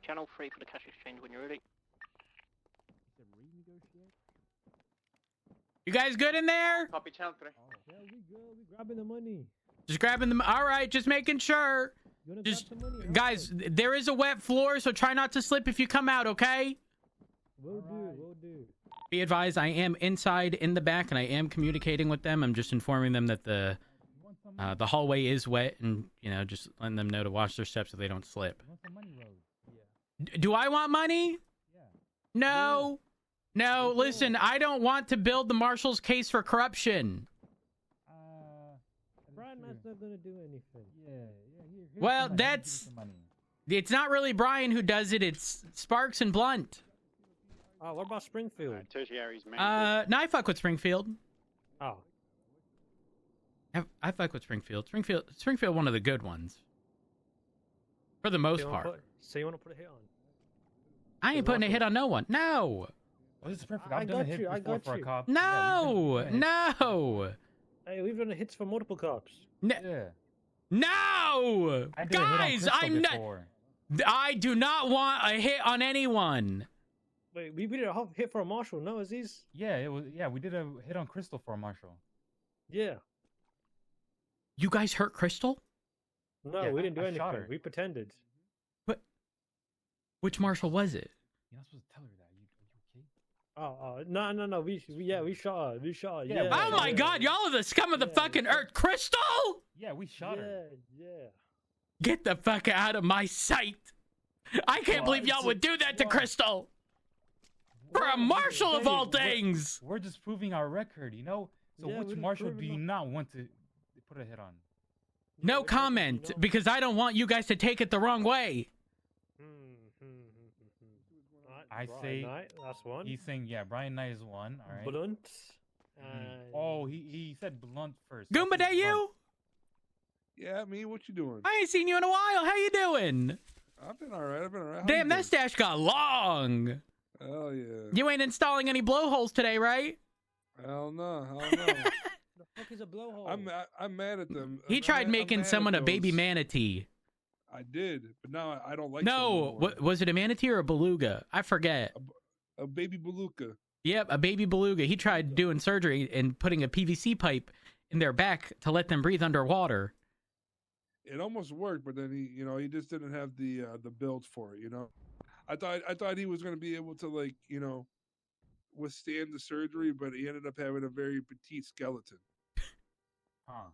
Channel 3 for the cash exchange when you're ready. You guys good in there? Copy channel 3. Yeah, we good. We grabbing the money. Just grabbing them. All right, just making sure. You wanna Just grab some money? guys, there is a wet floor, so try not to slip if you come out, okay? Will do. Will do. Be advised, I am inside in the back, and I am communicating with them. I'm just informing them that the hallway is wet, and you know, just letting them know to watch their steps so they don't slip. Do I want money? No. No, listen, I don't want to build the marshal's case for corruption. Brian Knight's not gonna do anything. Well, it's not really Brian who does it, it's Sparks and Blunt. Oh, what about Springfield? Tertiary's main. No, I fuck with Springfield. Oh. I fuck with Springfield. Springfield, one of the good ones. For the most part. So you want to put a hit on? I ain't putting a hit on no one. No. Oh, this is perfect. I I've done a got hit you, I before got for a you. cop. No. Yeah, we've No. Hey, we've done hits for multiple cops. Yeah. No. I did a hit on Guys, Crystal I'm not. before. I do not want a hit on anyone. Wait, we did a hit for a marshal. No, Aziz? Yeah, it was. Yeah, we did a hit on Crystal for a marshal. Yeah. You guys hurt Crystal? No, Yeah, we didn't do I shot anything. her. We pretended. Which marshal was it? You're not supposed to tell her that. Are you okay? No. We shot her. We shot her. Yeah, Yeah. Oh my God, y'all are the scum of the fucking earth. Crystal? Yeah, we shot her. Yeah. Get the fuck out of my sight. I can't believe y'all would do that to Crystal. For a marshal of all things. We're just proving our record, you know? So Yeah, which we're marshal proving do you our- not want to put a hit on? No comment, because I don't want you guys to take it the wrong way. I Brian say Knight, that's one. He's saying, yeah, Brian Knight is one. All right. Blunt. Oh, he said Blunt first. Goomba, that you? Yeah, me. What you doing? I ain't seen you in a while. How you doing? I've been all right. How Damn, you that stash got long. Hell yeah. You ain't installing any blowholes today, right? Hell no. The fuck is a blowhole? I'm mad at them. He tried making someone a baby manatee. I did, but now I don't like. No, was it a manatee or a beluga? I forget. A baby beluga. Yep, a baby beluga. He tried doing surgery and putting a PVC pipe in their back to let them breathe underwater. It almost worked, but then he just didn't have the build for it. I thought he was going to be able to withstand the surgery, but he ended up having a very petite skeleton. Huh.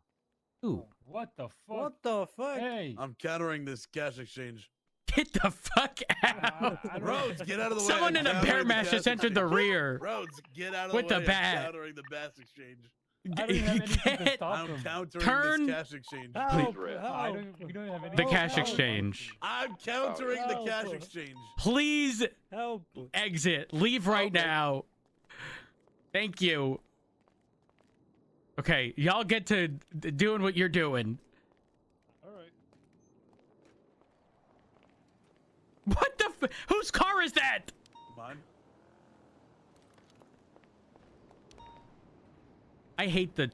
Ooh. What the fuck? What the fuck? Hey. I'm countering this cash exchange. Get the fuck out. Rhodes, get out of the way. Someone in a bear mask just entered the rear. Rhodes, get out of with the way. The bat. I'm countering the cash exchange. I don't even have anything to stop I'm him. countering this cash exchange. We don't have anything The to cash stop him. exchange. I'm countering the cash exchange. Please help. Exit. Leave right now. Thank you. Okay, y'all get to doing what you're doing. All right. What the whose car is that? Mine. I hate the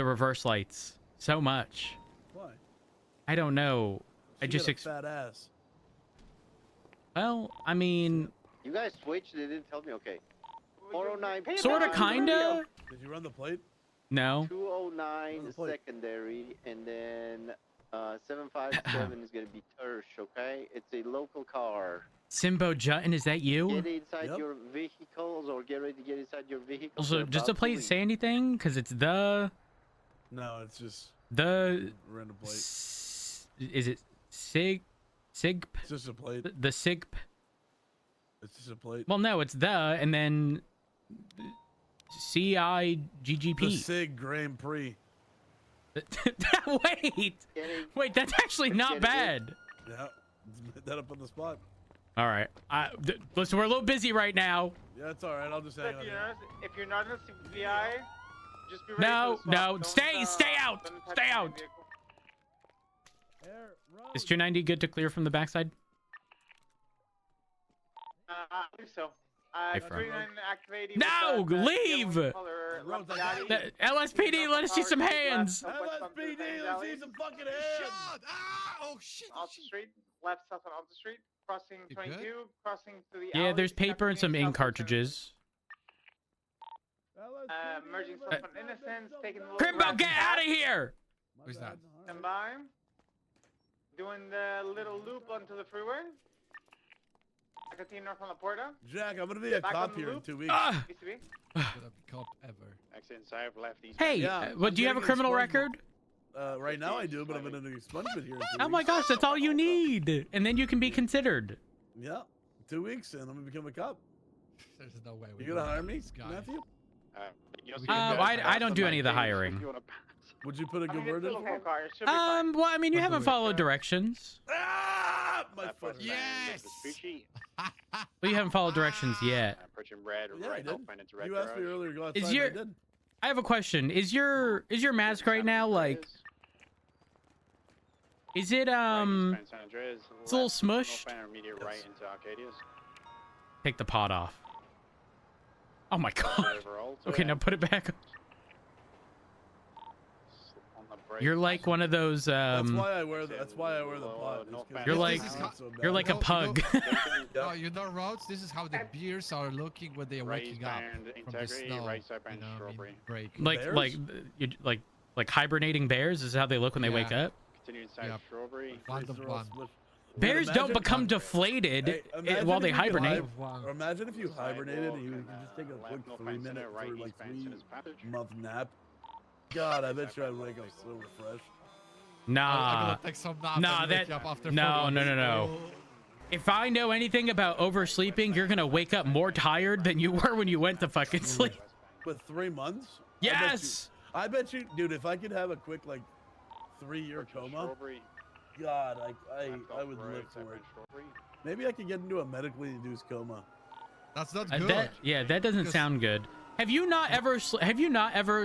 reverse lights so much. Why? I don't know. I just got a fat ass. well, I mean, You guys switched. They didn't tell me. Okay. 409. sorta, kinda. Did you run the plate? No. 209 secondary, and then 757 is gonna be Tersh. Okay, it's a local car. Simbo Jutton, is that you? Get inside your vehicles, or get ready to get inside your vehicles. Also, They're does the about to plate leave. say anything? Because it's the No, it's just the random plate. Is it Sig? It's just a plate. The Sig. It's just a plate. Well, no, it's the and then CIGGP. The Sig Grand Prix. Wait, that's actually not bad. Yeah, hit that up on the spot. All right, listen, we're a little busy right now. Yeah, it's all right. I'll just hang on. If you're not in the CPI, just be ready No, for the swap. no, Don't, stay out, don't touch stay my out. vehicle. Is 290 good to clear from the backside? I think so. Hey, friend. 39 activating. No, leave! The LSPD, let us see some hands. LSPD, let's see some fucking hands. Oh shit! Alta Street, left south on Alta Street, crossing 22, crossing to the Yeah, alley, there's paper and some ink cartridges. Merging south on Innocence, taking the Crimbo, get out of here! Who's that? Stand by. Doing the little loop onto the freeway. I continue north on La Porta. Jack, I'm gonna be a Back cop on the here in loop. 2 weeks. Used to be. Cop ever. Exit south, left, east. Hey, Yeah, what, do you have a criminal record? Right now I do, but I'm gonna do expungement here in 2 weeks. Oh my gosh, that's all you need. And then you can be considered. Yeah, 2 weeks and I'm gonna become a cop. There's no way. You gonna hire me, Matthew? I don't do any of the hiring. Would you put a good word in? Well, I mean, you haven't followed directions. My foot. Yes. Well, you haven't followed directions yet. Yeah, I did. You asked me earlier to go outside. Is your? I did. I have a question. Is your mask right now like? Is it It's a little smushed. Take the pot off. Oh my god. Okay, now put it back. You're like one of those. That's why I wear the pot. You're like a pug. No, you know, Rhodes, this is how the beers are looking when they're waking up from the snow. Break. Like hibernating bears is how they look when they wake up. Bears don't become deflated while they hibernate. Or imagine if you hibernated and you could just take a quick 3-minute or like 3-month nap. God, I bet you I'd wake up so refreshed. Nah. No. If I know anything about oversleeping, you're gonna wake up more tired than you were when you went to fucking sleep. With 3 months? Yes. I bet you, dude. If I could have a quick like 3-year coma, God, I would live for it. Maybe I could get into a medically induced coma. That's not good. That doesn't sound good. Have you not ever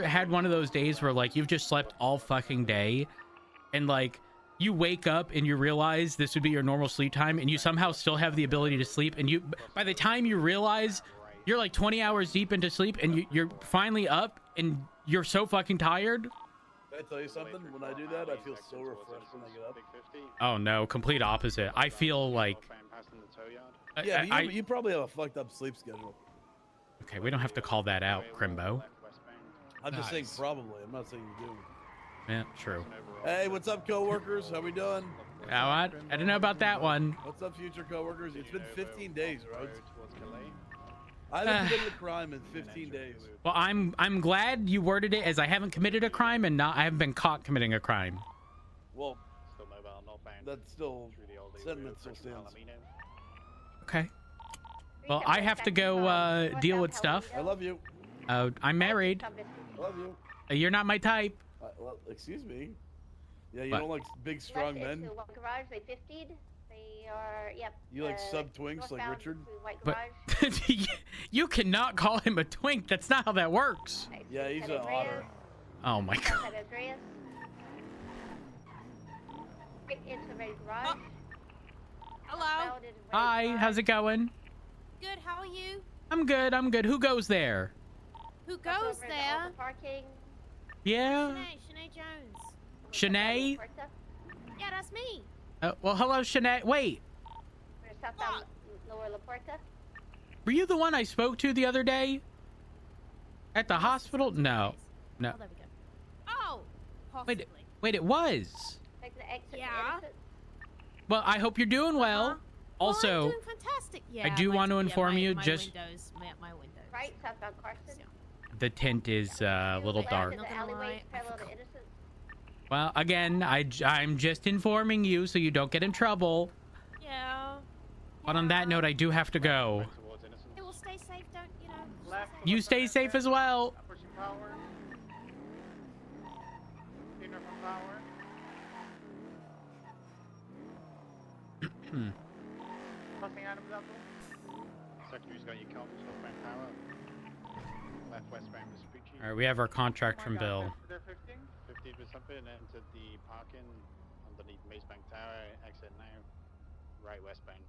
had one of those days where like you've just slept all fucking day, and like you wake up and you realize this would be your normal sleep time, and you somehow still have the ability to sleep, and you by the time you realize you're like 20 hours deep into sleep, and you're finally up, and you're so fucking tired. Can I tell you something? When I do that, I feel so refreshed when I get up. Oh no, complete opposite. I feel like. Yeah, you probably have a fucked up sleep schedule. Okay, we don't have to call that out, Crimbo. I'm just saying probably. I'm not saying you do. Yeah, true. Hey, what's up, coworkers? How we doing? What? I don't know about that one. What's up, future coworkers? It's been 15 days, Rhodes. I haven't committed a crime in 15 days. Well, I'm glad you worded it as I haven't committed a crime and I haven't been caught committing a crime. Well, that's still sentiment still stands. Okay. Well, I have to go deal with stuff. I love you. I'm married. I love you. You're not my type. Well, excuse me. Yeah, you don't like big, strong men? Garage, they 50'd. They are, yep. You like sub-twinks like Richard? But you cannot call him a twink. That's not how that works. Yeah, he's an otter. Oh my god. Right into the garage. Hello. Hi, how's it going? Good. How are you? I'm good. Who goes there? Who goes there? Parking. Yeah. Shanae Jones. Shanae? Yeah, that's me. Well, hello, Shanae. Wait. We're southbound Lower La Puerta. Were you the one I spoke to the other day? At the hospital? No. No. Oh, there we go. Oh, possibly. Wait, it was. Take the exit. Yeah. Well, I hope you're doing well. Also, well, I'm doing fantastic. Yeah, I do want to inform you, my just windows, my windows. Right, southbound Carson. the tint is a little dark. The alleyway parallel to Innocence. Well, again, I'm just informing you so you don't get in trouble. Yeah. But on that note, I do have to go. It will stay safe, don't you know? You stay safe as well. Pushing power. Cleaner from power. Crossing items up. Secretary's got your compass, northbound power. Left westbound Vespucci. All right, we have our contract from Bill. They're 15. 15 for something and entered the parking on underneath Mace Bank Tower. Exit now. Right westbound.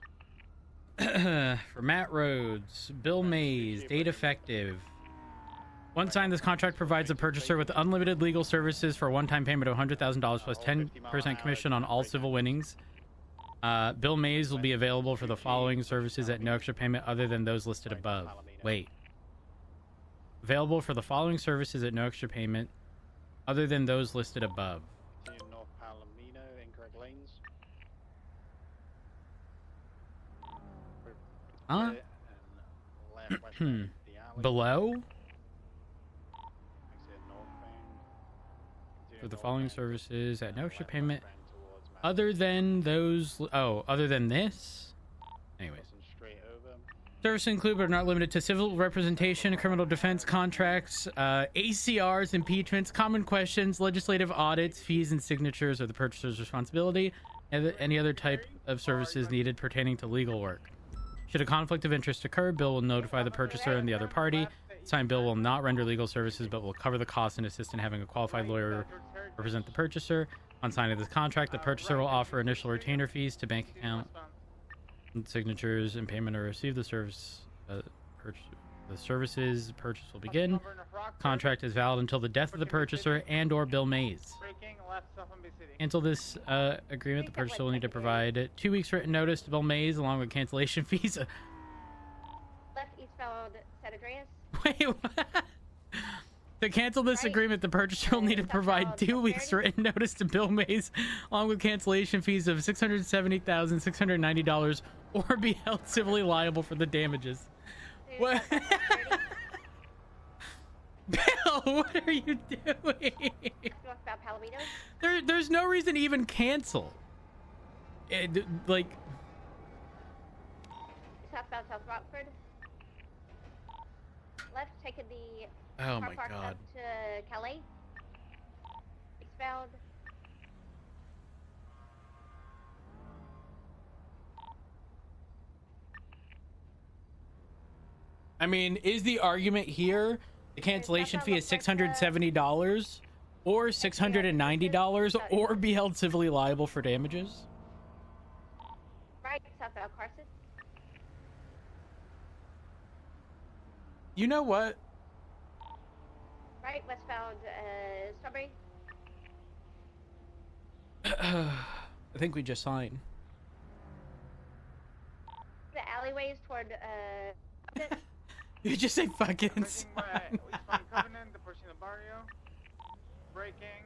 For Matt Rhodes, Bill Mays, date effective. One sign, this contract provides the purchaser with unlimited legal services for a one-time payment of $100,000 plus 10% commission on all civil winnings. Bill Mays will be available for the following services at no extra payment other than those listed above. Wait. Available for the following services at no extra payment other than those listed above. Continue North Palomino, incorrect lanes. Huh? Left westbound the alley. Below? Exit northbound. For the following services at no extra payment other than those... Oh, other than this? Anyways. Straight over. Services include but are not limited to civil representation, criminal defense contracts, ACRs, impeachments, common questions, legislative audits, fees and signatures are the purchaser's responsibility, and any other type of services needed pertaining to legal work. Should a conflict of interest occur, Bill will notify the purchaser and the other party. Signed Bill will not render legal services but will cover the cost and assist in having a qualified lawyer represent the purchaser. On signing this contract, the purchaser will offer initial retainer fees to bank account and signatures, and payment or receive the service. The services purchase will begin. Contract is valid until the death of the purchaser and/or Bill Mays. Until this agreement, the purchaser will need to provide 2 weeks written notice to Bill Mays along with cancellation fees. Left eastbound San Andreas. Wait, what? To cancel this agreement, the purchaser will need to provide 2 weeks written notice to Bill Mays, along with cancellation fees of $670,690, or be held civilly liable for the damages. What? Bill, what are you doing? Northbound Palomino. There's no reason to even cancel. Like... Southbound South Rockford. Left, taking the Oh car my park God. up to Calais. Eastbound. I mean, is the argument here the cancellation fee is $670 or $690 or be held civilly liable for damages? Right, southbound Carson. You know what? Right, westbound Strawberry. I think we just signed. The alleyways toward You just say fucking Eastbound Covenant, approaching the barrio. Braking.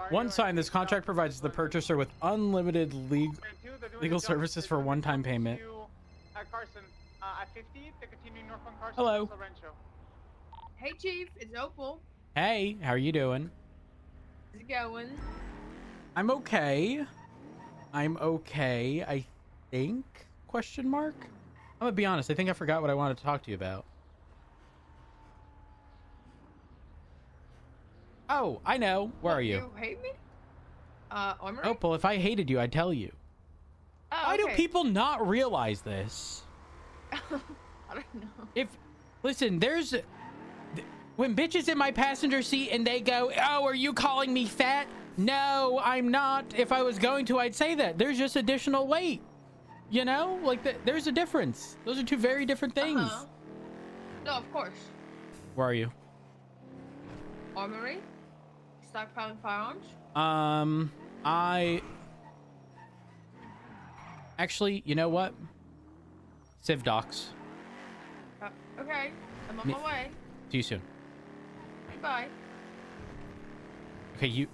One sign, this contract provides the purchaser with unlimited legal services for a one-time payment. Carson, at 50, to continue north on Carson. Hello. Hey, Chief, it's Opal. Hey, how are you doing? How's it going? I'm okay. I think? Question mark? I'm gonna be honest, I think I forgot what I wanted to talk to you about. Oh, I know. Where are you? You hate me? Armory? Opal, if I hated you, I'd tell you. Oh, Why do okay. people not realize this? I don't know. Listen, when bitches in my passenger seat and they go, oh, are you calling me fat? No, I'm not. If I was going to, I'd say that. There's just additional weight. You know? Like, there's a difference. Those are two very different things. No, of course. Where are you? Armory? Stockpiling firearms? Actually, you know what? Civ Docs. Okay, I'm on my way. See you soon. Bye. Okay, you...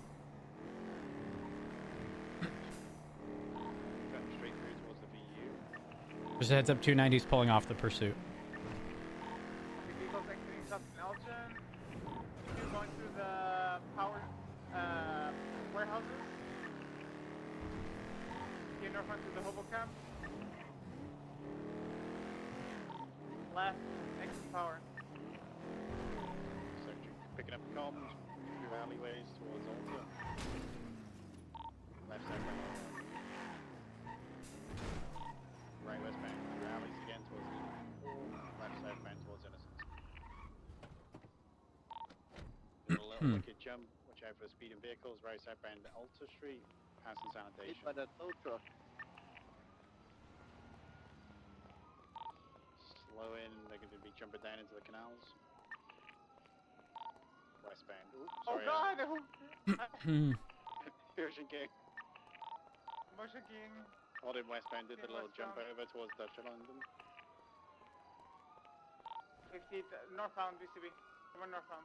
Straight through towards the VU. Just a heads up, 290's pulling off the pursuit. Vehicles exiting South Elgin. You're going through the power warehouses. Get north onto the hobo camp. Left, exit power. So picking up comms through alleyways towards Alta. Left side back. Right westbound through alleys again towards left side bound towards Innocence. A little wicked jump, watch watch out for speeding vehicles, right southbound Alta Street, passing sanitation. By that tow truck. Slow in, they're going to be jumping down into the canals. Westbound. Ooh, Oh sorry, God! Motion King. Motion King. All in westbound did the Okay, little jump westbound. over towards Dutch London. 50 northbound, BCB. Come on, northbound.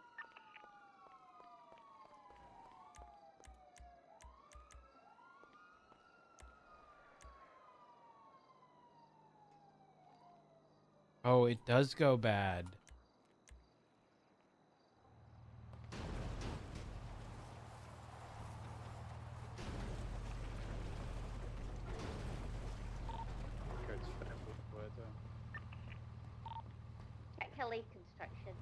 Oh, it does go bad. Kelly Construction.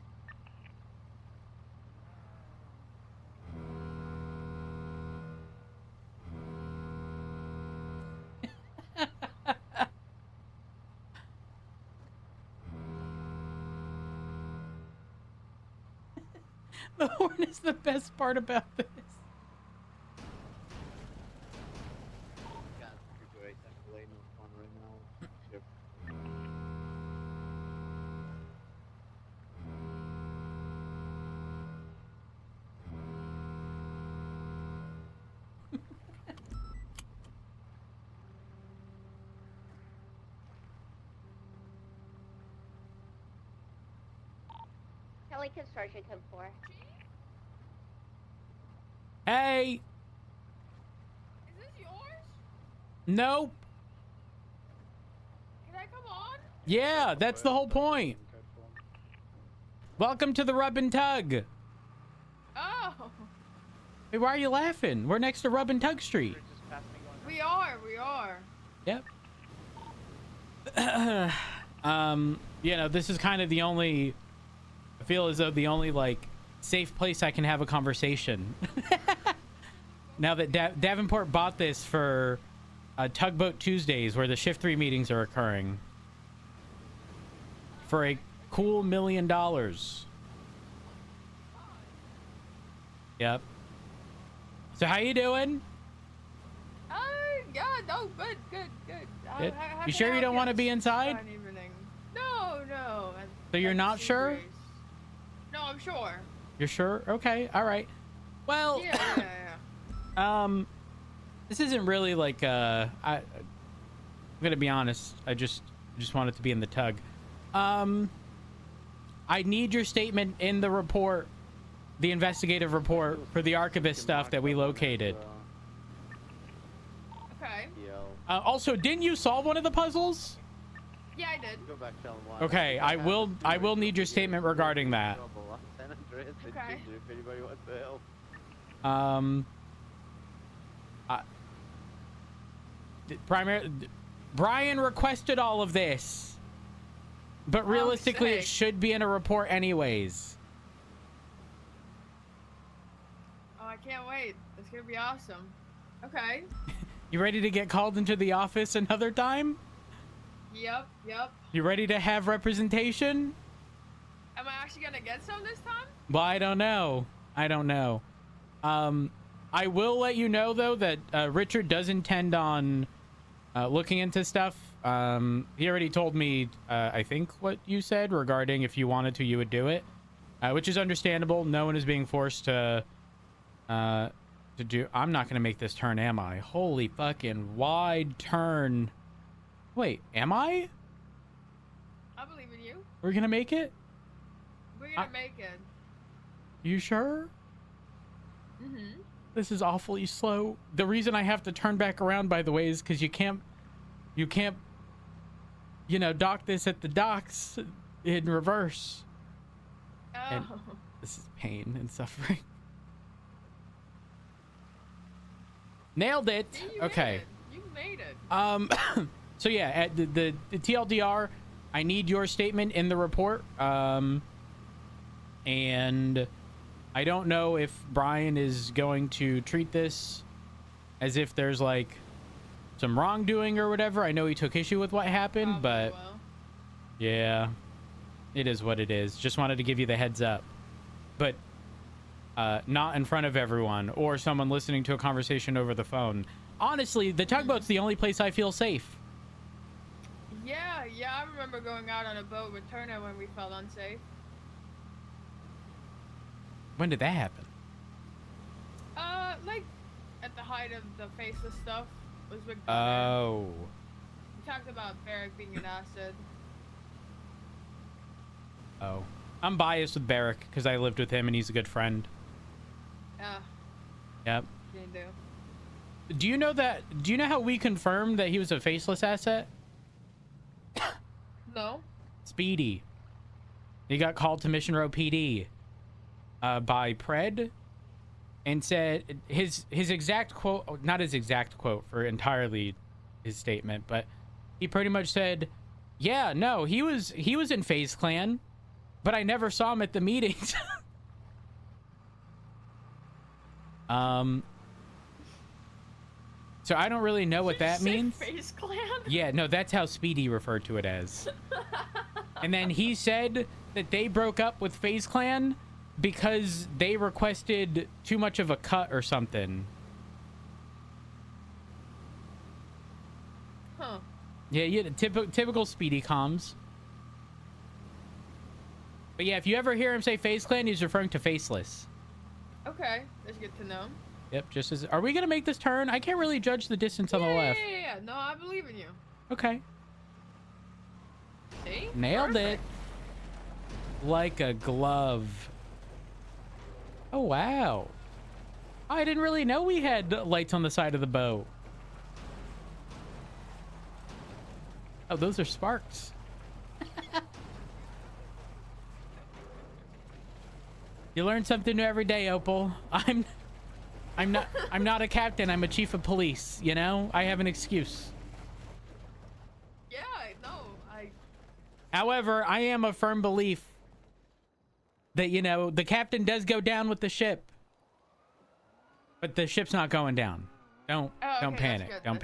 The horn is the best part about this. Kelly Construction, code 4. Hey! Is this yours? Nope. Can I come on? Yeah, that's the whole point. Welcome to the Rub and Tug. Oh, Hey, why are you laughing? We're next to Rub and Tug Street. we are. Yep. You know, this is kind of the only, I feel as though the only like safe place I can have a conversation. Now that Davenport bought this for Tugboat Tuesdays, where the Shift 3 meetings are occurring, for a cool $1 million. Yep. So how you doing? Yeah, no, good. Good. How You can sure I you don't help want to this be inside? fine evening? No. So you're not sure? Grace. No, I'm sure. You're sure? Okay. All right. Well, Yeah. this isn't really like I'm gonna be honest. I just want it to be in the tug. I need your statement in the report, the investigative report for the archivist stuff that we located. Okay. Also, didn't you solve one of the puzzles? Yeah, I did. Go back, tell them why. Okay, I will need your statement regarding that. San Andreas and Okay. Ginger, if anybody wants to help. Brian requested all of this, but realistically, it should be in a report anyways. Oh, I can't wait. It's gonna be awesome. Okay. You ready to get called into the office another time? Yep. You ready to have representation? Am I actually gonna get some this time? Well, I don't know. I will let you know though that Richard does intend on looking into stuff. He already told me, I think, what you said regarding if you wanted to, you would do it, which is understandable. No one is being forced to do. I'm not gonna make this turn, am I? Holy fucking wide turn. Wait, am I? I believe in you. We're gonna make it? We're gonna make it. You sure? Mm-hmm. This is awfully slow. The reason I have to turn back around, by the way, is because you can't, you know, dock this at the docks in reverse. Oh. And this is pain and suffering. Nailed it. See, you Okay. made it. You made it. So yeah, at the TLDR, I need your statement in the report. And I don't know if Brian is going to treat this as if there's like some wrongdoing or whatever. I know he took issue with what happened, but yeah, it is what it is. Just wanted to give you the heads up. But not in front of everyone or someone listening to a conversation over the phone. Honestly, the tugboat's the only place I feel safe. Yeah, I remember going out on a boat with Turner when we felt unsafe. When did that happen? Like at the height of the faceless stuff was with Turner. Oh. We talked about Barrick being an acid. Oh. I'm biased with Barrick because I lived with him and he's a good friend. Yeah. Yep. You do. Do you know that? Do you know how we confirmed that he was a faceless asset? No. Speedy. He got called to Mission Row PD by Pred and said his exact quote, not his exact quote for entirely his statement, but he pretty much said, yeah, no, he was in FaZe Clan, but I never saw him at the meetings. So I don't really know what that means. FaZe Clan? Yeah, no, that's how Speedy referred to it as. And then he said that they broke up with FaZe Clan because they requested too much of a cut or something. Huh. Yeah, typical Speedy comms. But yeah, if you ever hear him say FaZe Clan, he's referring to Faceless. Okay, that's good to know. Yep, just as... Are we going to make this turn? I can't really judge the distance on the left. Yeah. No, I believe in you. Okay. See? Nailed Perfect. it. Like a glove. Oh, wow. I didn't really know we had lights on the side of the boat. Oh, those are sparks. You learn something new every day, Opal. I'm not a captain. I'm a chief of police. You know, I have an excuse. Yeah, no, However, I am a firm belief that, you know, the captain does go down with the ship, but the ship's not going down. Don't panic. Don't panic. Don't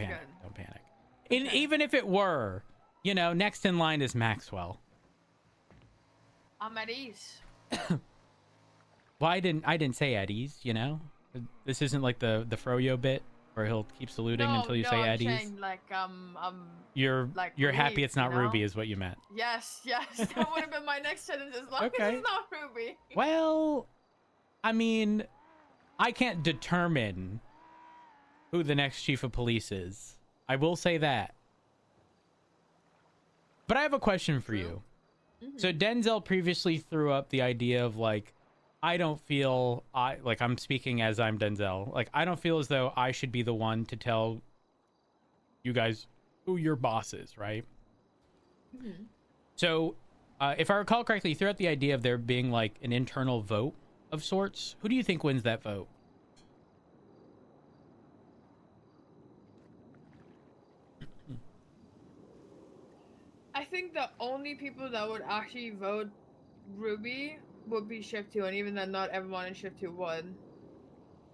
panic. And even if it were, you know, next in line is Maxwell. I'm at ease. Well, I didn't say at ease, you know. This isn't like the Froyo bit where he'll keep saluting until you say I'm at ease. saying, like, You're like happy relieved, it's not you know? Ruby is what you meant. Yes, that would have been my next sentence as long Okay. as it's not Ruby. Well, I mean, I can't determine who the next chief of police is. I will say that. But I have a question for you. So Denzel previously threw up the idea of, like, I don't feel I'm speaking as I'm Denzel. Like, I don't feel as though I should be the one to tell you guys who your boss is, right? So, if I recall correctly, you threw out the idea of there being like an internal vote of sorts. Who do you think wins that vote? I think the only people that would actually vote Ruby would be Shift 2, and even then, not everyone in Shift 2 would.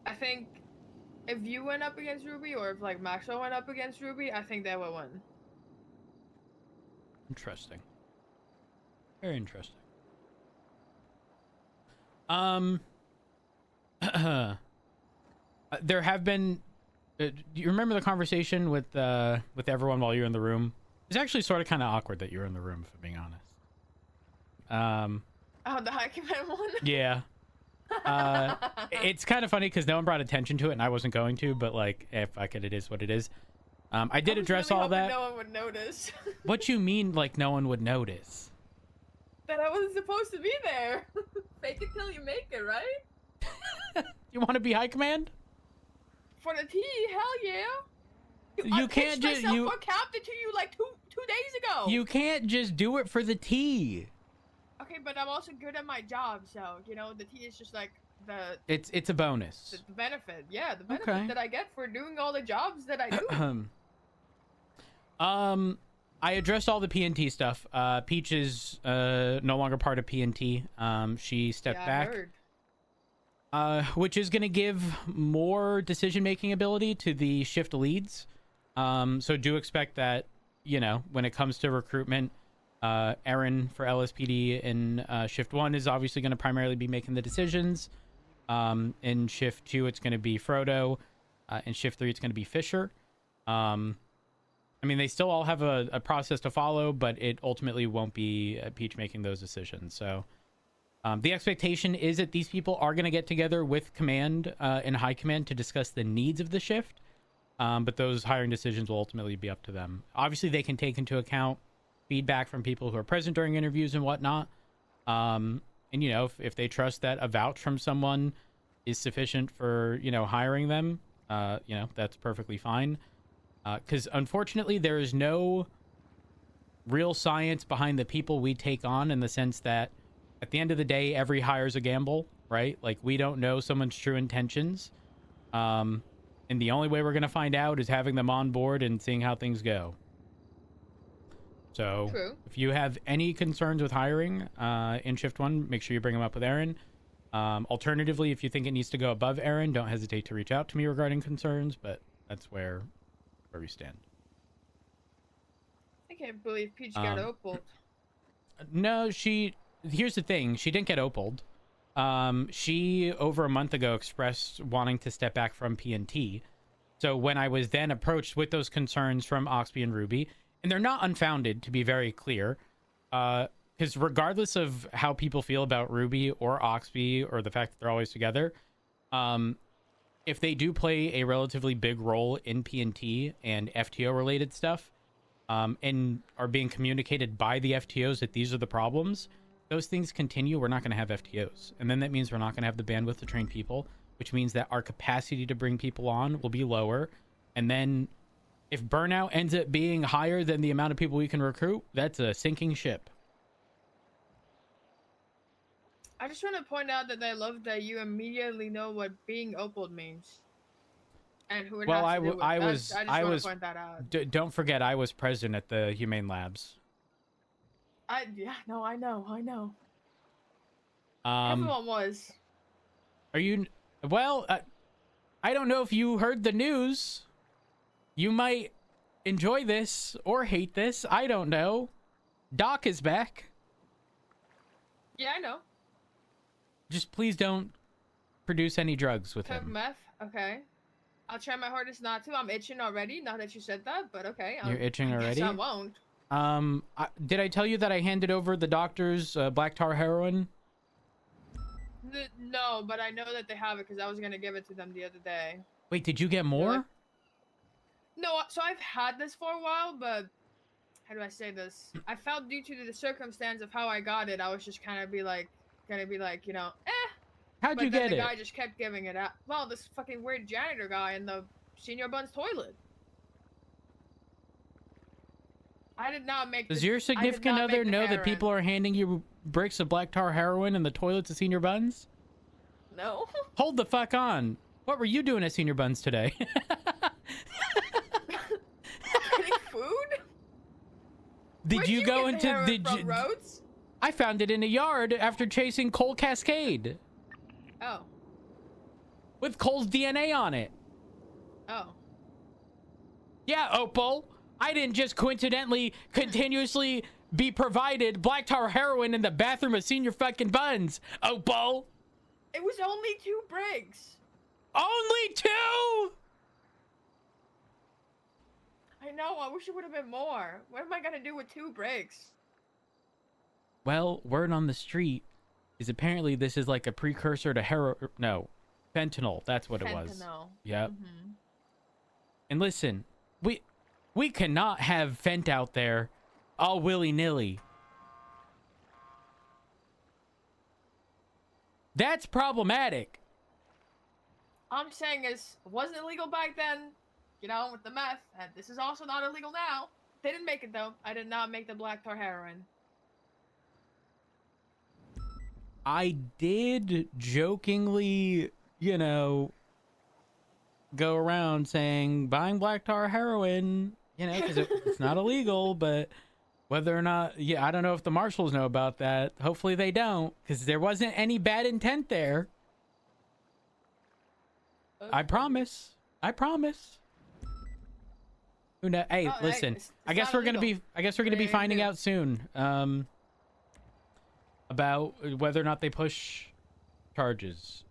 I think if you went up against Ruby, or if like Maxwell went up against Ruby, I think they would win. Interesting. Very interesting. There have been. Do you remember the conversation with everyone while you were in the room? It's actually sort of kind of awkward that you were in the room, if I'm being honest. Oh, the High Command one? Yeah. It's kind of funny because no one brought attention to it, and I wasn't going to, but like, if I could, it is what it is. I did address really all that. No one would notice. What you mean, like no one would notice? That I wasn't supposed to be there. Fake it till you make it, right? You want to be high command? For the tea, hell yeah. You can't just for captain to you like two days ago. You can't just do it for the tea. Okay, but I'm also good at my job, so you know the tea is just like the. It's a bonus. The benefit, yeah, the benefit that I get for doing all the jobs that I do. I addressed all the PNT stuff. Peach is no longer part of PNT. She stepped back. I heard. Which is going to give more decision-making ability to the shift leads. So do expect that, you know, when it comes to recruitment, Erin for LSPD and Shift 1 is obviously going to primarily be making the decisions. In shift 2, it's going to be Frodo. In shift 3, it's going to be Fisher. I mean, they still all have a process to follow, but it ultimately won't be Peach making those decisions. So the expectation is that these people are going to get together with command and high command to discuss the needs of the shift. But those hiring decisions will ultimately be up to them. Obviously, they can take into account feedback from people who are present during interviews and whatnot. And, you know, if they trust that a vouch from someone is sufficient for, you know, hiring them, you know, that's perfectly fine. Because unfortunately, there is no real science behind the people we take on, in the sense that at the end of the day, every hire is a gamble, right? Like, we don't know someone's true intentions. And the only way we're going to find out is having them on board and seeing how things go. So if you have any concerns with hiring in shift 1, make sure you bring them up with Aaron. Alternatively, if you think it needs to go above Aaron, don't hesitate to reach out to me regarding concerns, but that's where we stand. I can't believe Peach got opaled. No, here's the thing. She didn't get opaled. She, over a month ago, expressed wanting to step back from PNT. So when I was then approached with those concerns from Oxby and Ruby, and they're not unfounded, to be very clear, because regardless of how people feel about Ruby or Oxby, or the fact that they're always together, if they do play a relatively big role in PNT and FTO related stuff, and are being communicated by the FTOs that these are the problems, those things continue, we're not going to have FTOs. And then that means we're not going to have the bandwidth to train people, which means that our capacity to bring people on will be lower. And then if burnout ends up being higher than the amount of people we can recruit, that's a sinking ship. I just want to point out that I love that you immediately know what being opaled means. And who it Well, has to do with. I That's- was, I just I want was, to point that out. don't forget, I was present at the Humane Labs. Yeah, no, I know. Um, Everyone was. Are you, well, I don't know if you heard the news. You might enjoy this or hate this. I don't know. Doc is back. Yeah, I know. Just please don't produce any drugs with Took him. meth. Okay. I'll try my hardest not to. I'm itching already. Now that you said that, but okay. You're itching I guess already? I won't. Did I tell you that I handed over the doctor's black tar heroin? No, but I know that they have it because I was gonna give it to them the other day. Wait, did you get more? No, so I've had this for a while, but how do I say this? I felt due to the circumstance of how I got it, I was just kind of gonna be like, you know, How'd you get the it? guy just kept giving it out. Well, this fucking weird janitor guy in the Senior Bun's toilet. I did not make. Does your significant other know that people are handing you bricks of black tar heroin in the toilets of Senior Buns? No. Hold the fuck on. What were you doing at Senior Buns today? Getting food? Did you go into from Rhodes? I found it in a yard after chasing Cole Cascade Oh. with Cole's DNA on it. Oh. Yeah, Opal. I didn't just coincidentally continuously be provided black tar heroin in the bathroom of Senior fucking Buns, Opal. It was only 2 bricks. Only 2? I know. I wish it would have been more. What am I gonna do with 2 bricks? Well, word on the street is apparently this is like a precursor to fentanyl. That's what it was. Fentanyl. Yep. Mm-hmm. And listen, we cannot have Fent out there all willy-nilly. That's problematic. All I'm saying is, it wasn't illegal back then, you know, with the meth, and this is also not illegal now. They didn't make it, though. I did not make the black tar heroin. I did jokingly, you know, go around saying buying black tar heroin, you know, because it's not illegal, but whether or not, yeah, I don't know if the marshals know about that. Hopefully they don't, because there wasn't any bad intent there. I promise. Who knows? Hey, listen. I guess we're gonna be finding out soon. About whether or not they push charges.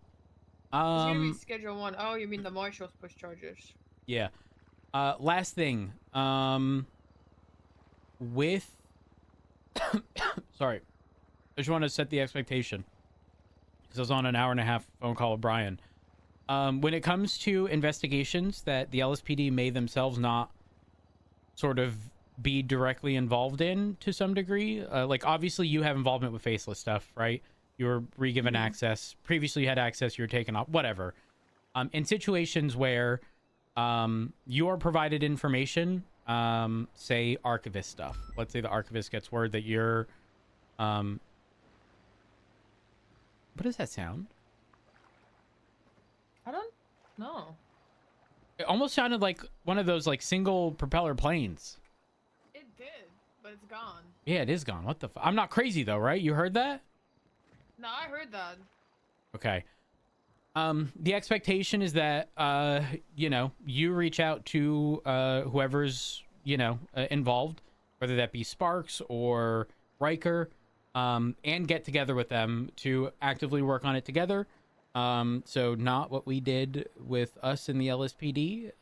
gonna be Schedule 1. Oh, you mean the marshals push charges? Yeah. Last thing. With sorry, I just want to set the expectation because I was on an 1.5-hour phone call with Brian. When it comes to investigations that the LSPD may themselves not sort of be directly involved in to some degree, like obviously you have involvement with faceless stuff, right? You were re-given access. Previously you had access, you were taken off, whatever. In situations where you are provided information, say archivist stuff. Let's say the archivist gets word that you're what does that sound? I don't know. It almost sounded like one of those like single propeller planes. It did, but it's gone. Yeah, it is gone. What the I'm not crazy though, right? You heard that? No, I heard that. Okay. The expectation is that you know, you reach out to whoever's, you know, involved, whether that be Sparks or Riker, and get together with them to actively work on it together. So not what we did with us in the LSPD.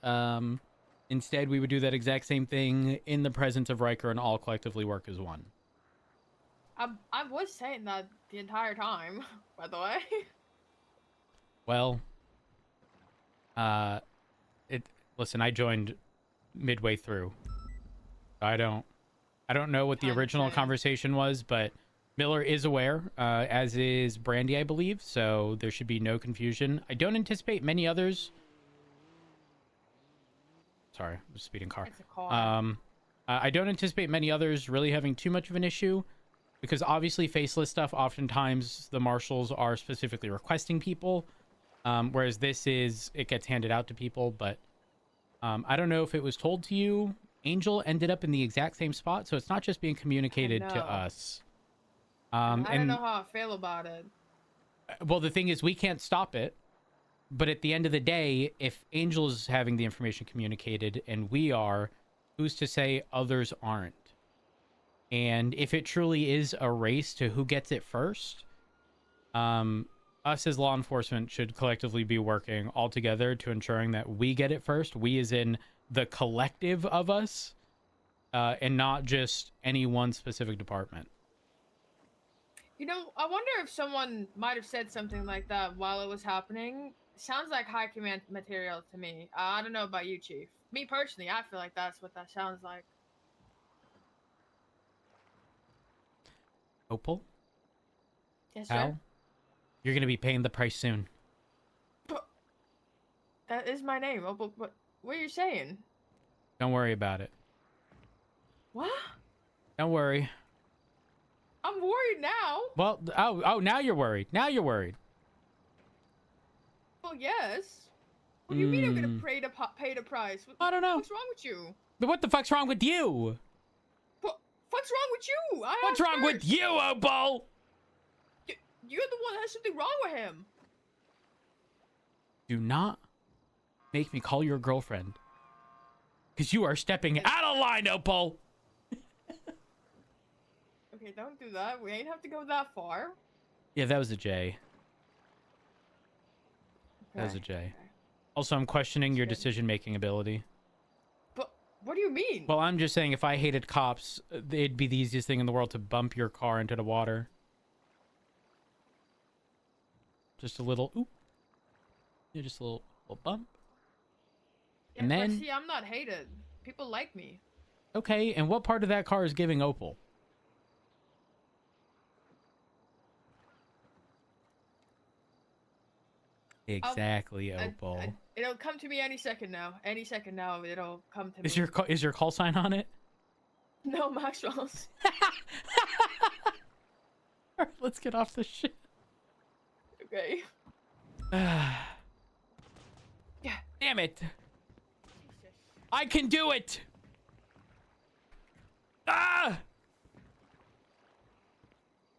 Instead, we would do that exact same thing in the presence of Riker and all collectively work as one. I was saying that the entire time, by the way. Well, listen, I joined midway through. I don't know what the original conversation was, but Miller is aware, as is Brandy, I believe, so there should be no confusion. I don't anticipate many others. Sorry, I'm a speeding car. It's a car. I don't anticipate many others really having too much of an issue, because obviously faceless stuff, oftentimes the marshals are specifically requesting people, whereas this is, it gets handed out to people, but I don't know if it was told to you. Angel ended up in the exact same spot, so it's not just being communicated to us. I don't know how I feel about it. Well, the thing is, we can't stop it, but at the end of the day, if Angel's having the information communicated and we are, who's to say others aren't? And if it truly is a race to who gets it first, us as law enforcement should collectively be working all together to ensuring that we get it first. We as in the collective of us, and not just any one specific department. You know, I wonder if someone might have said something like that while it was happening. Sounds like high command material to me. I don't know about you, Chief. Me personally, I feel like that's what that sounds like. Opal? Yes, sir. Al? You're going to be paying the price soon. But that is my name. Opal, what are you saying? Don't worry about it. What? Don't worry. I'm worried now. Well, oh, now you're worried. Now you're worried. Well, yes. What do you mean I'm gonna pay the price? I don't know. What's wrong with you? But what the fuck's wrong with you? What's wrong with you? What's wrong with you, Opal? You're the one that has something wrong with him. Do not make me call your girlfriend. Because you are stepping out of line, Opal. Okay, don't do that. We ain't have to go that far. Yeah, that was a J. That was a J. Also, I'm questioning your decision-making ability. But what do you mean? Well, I'm just saying if I hated cops, it'd be the easiest thing in the world to bump your car into the water. Just a little, oop. Yeah, just a little bump. Yeah, And but then... see, I'm not hated. People like me. Okay, and what part of that car is giving Opal? Exactly, Opal. It'll come to me any second now. Any second now, it'll come to me. Is your call sign on it? No, Maxwell's. Alright, let's get off this shit. Okay. Yeah. Damn it. I can do it. Ah!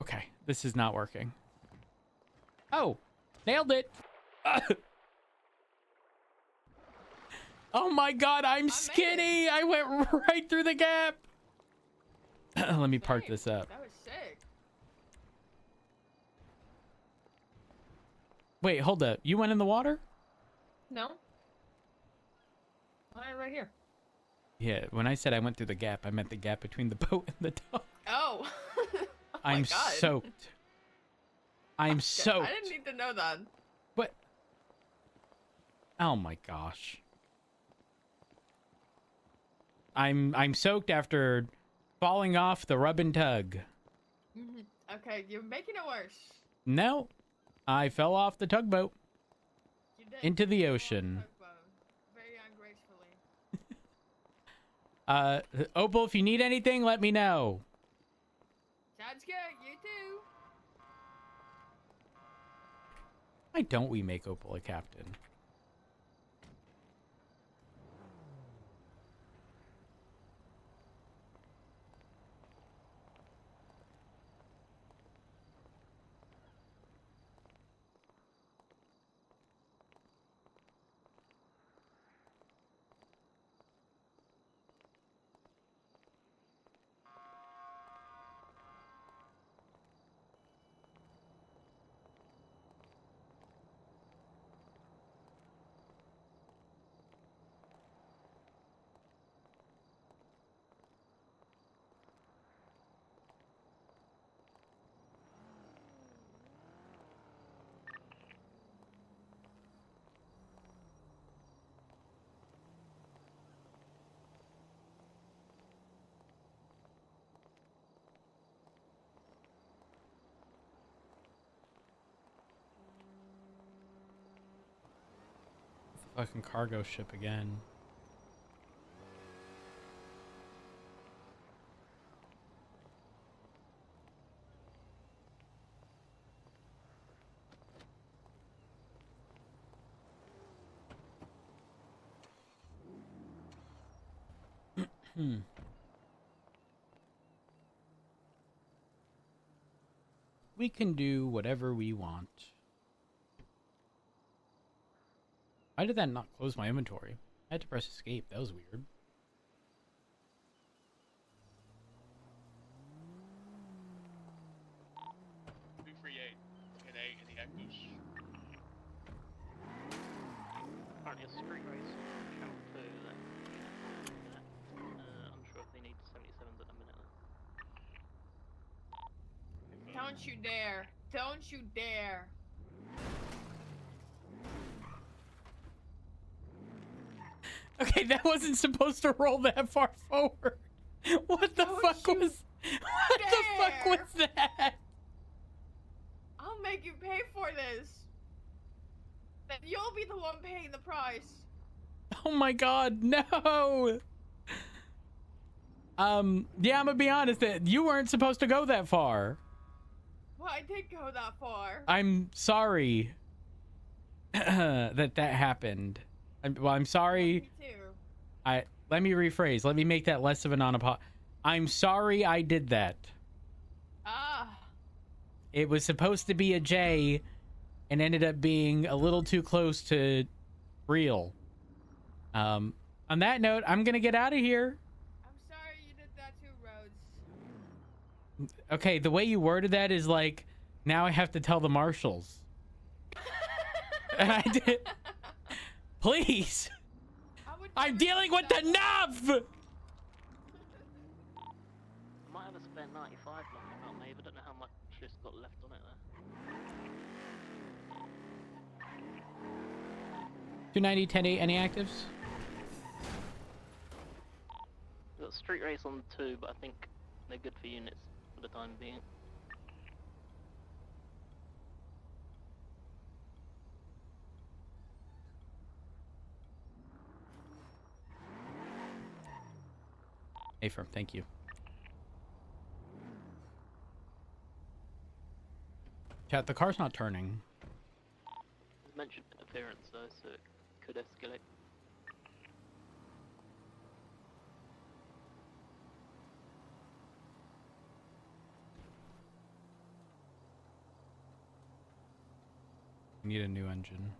Okay, this is not working. Oh, nailed it. Oh my god, I'm skinny. I went right through the gap. Let me park this up. That was sick. Wait, hold up. You went in the water? No. Right here. Yeah, when I said I went through the gap, I meant the gap between the boat and the dock. Oh. I'm God. soaked. I'm soaked. I didn't need to know that. What? Oh my gosh. I'm soaked after falling off the rub and tug. Okay, you're making it worse. No, I fell off the tugboat You did. into the ocean. Very ungracefully. Opal, if you need anything, let me know. Sounds good. You too. Why don't we make Opal a captain? Fucking cargo ship again. We can do whatever we want. Why did that not close my inventory? I had to press escape. That was weird. Apparently a street race on channel 2 that I'm sure if they need 77s at a minute. Don't you dare. Don't you dare. Okay, that wasn't supposed to roll that far forward. What the fuck was... What the fuck was that? I'll make you pay for this. Then you'll be the one paying the price. Oh my god, no! Yeah, I'm gonna be honest, that you weren't supposed to go that far. Well, I did go that far. I'm sorry that happened. I'm sorry. Me too. Let me rephrase. Let me make that less of an non-apology. I'm sorry I did that. Ah. It was supposed to be a J and ended up being a little too close to real. On that note, I'm gonna get out of here. I'm sorry you did that too, Rhodes. Okay, the way you worded that is like, now I have to tell the marshals. And I did. Please. I'm dealing with the nuff! I might have a spare 95 knocking about maybe, I don't know how much just got left on it there. 290, 1080, any actives? We've got street race on 2, but I think they're good for units for the time being. A firm, thank you. Chat, the car's not turning. There's mentioned interference though, so it could escalate. We need a new engine.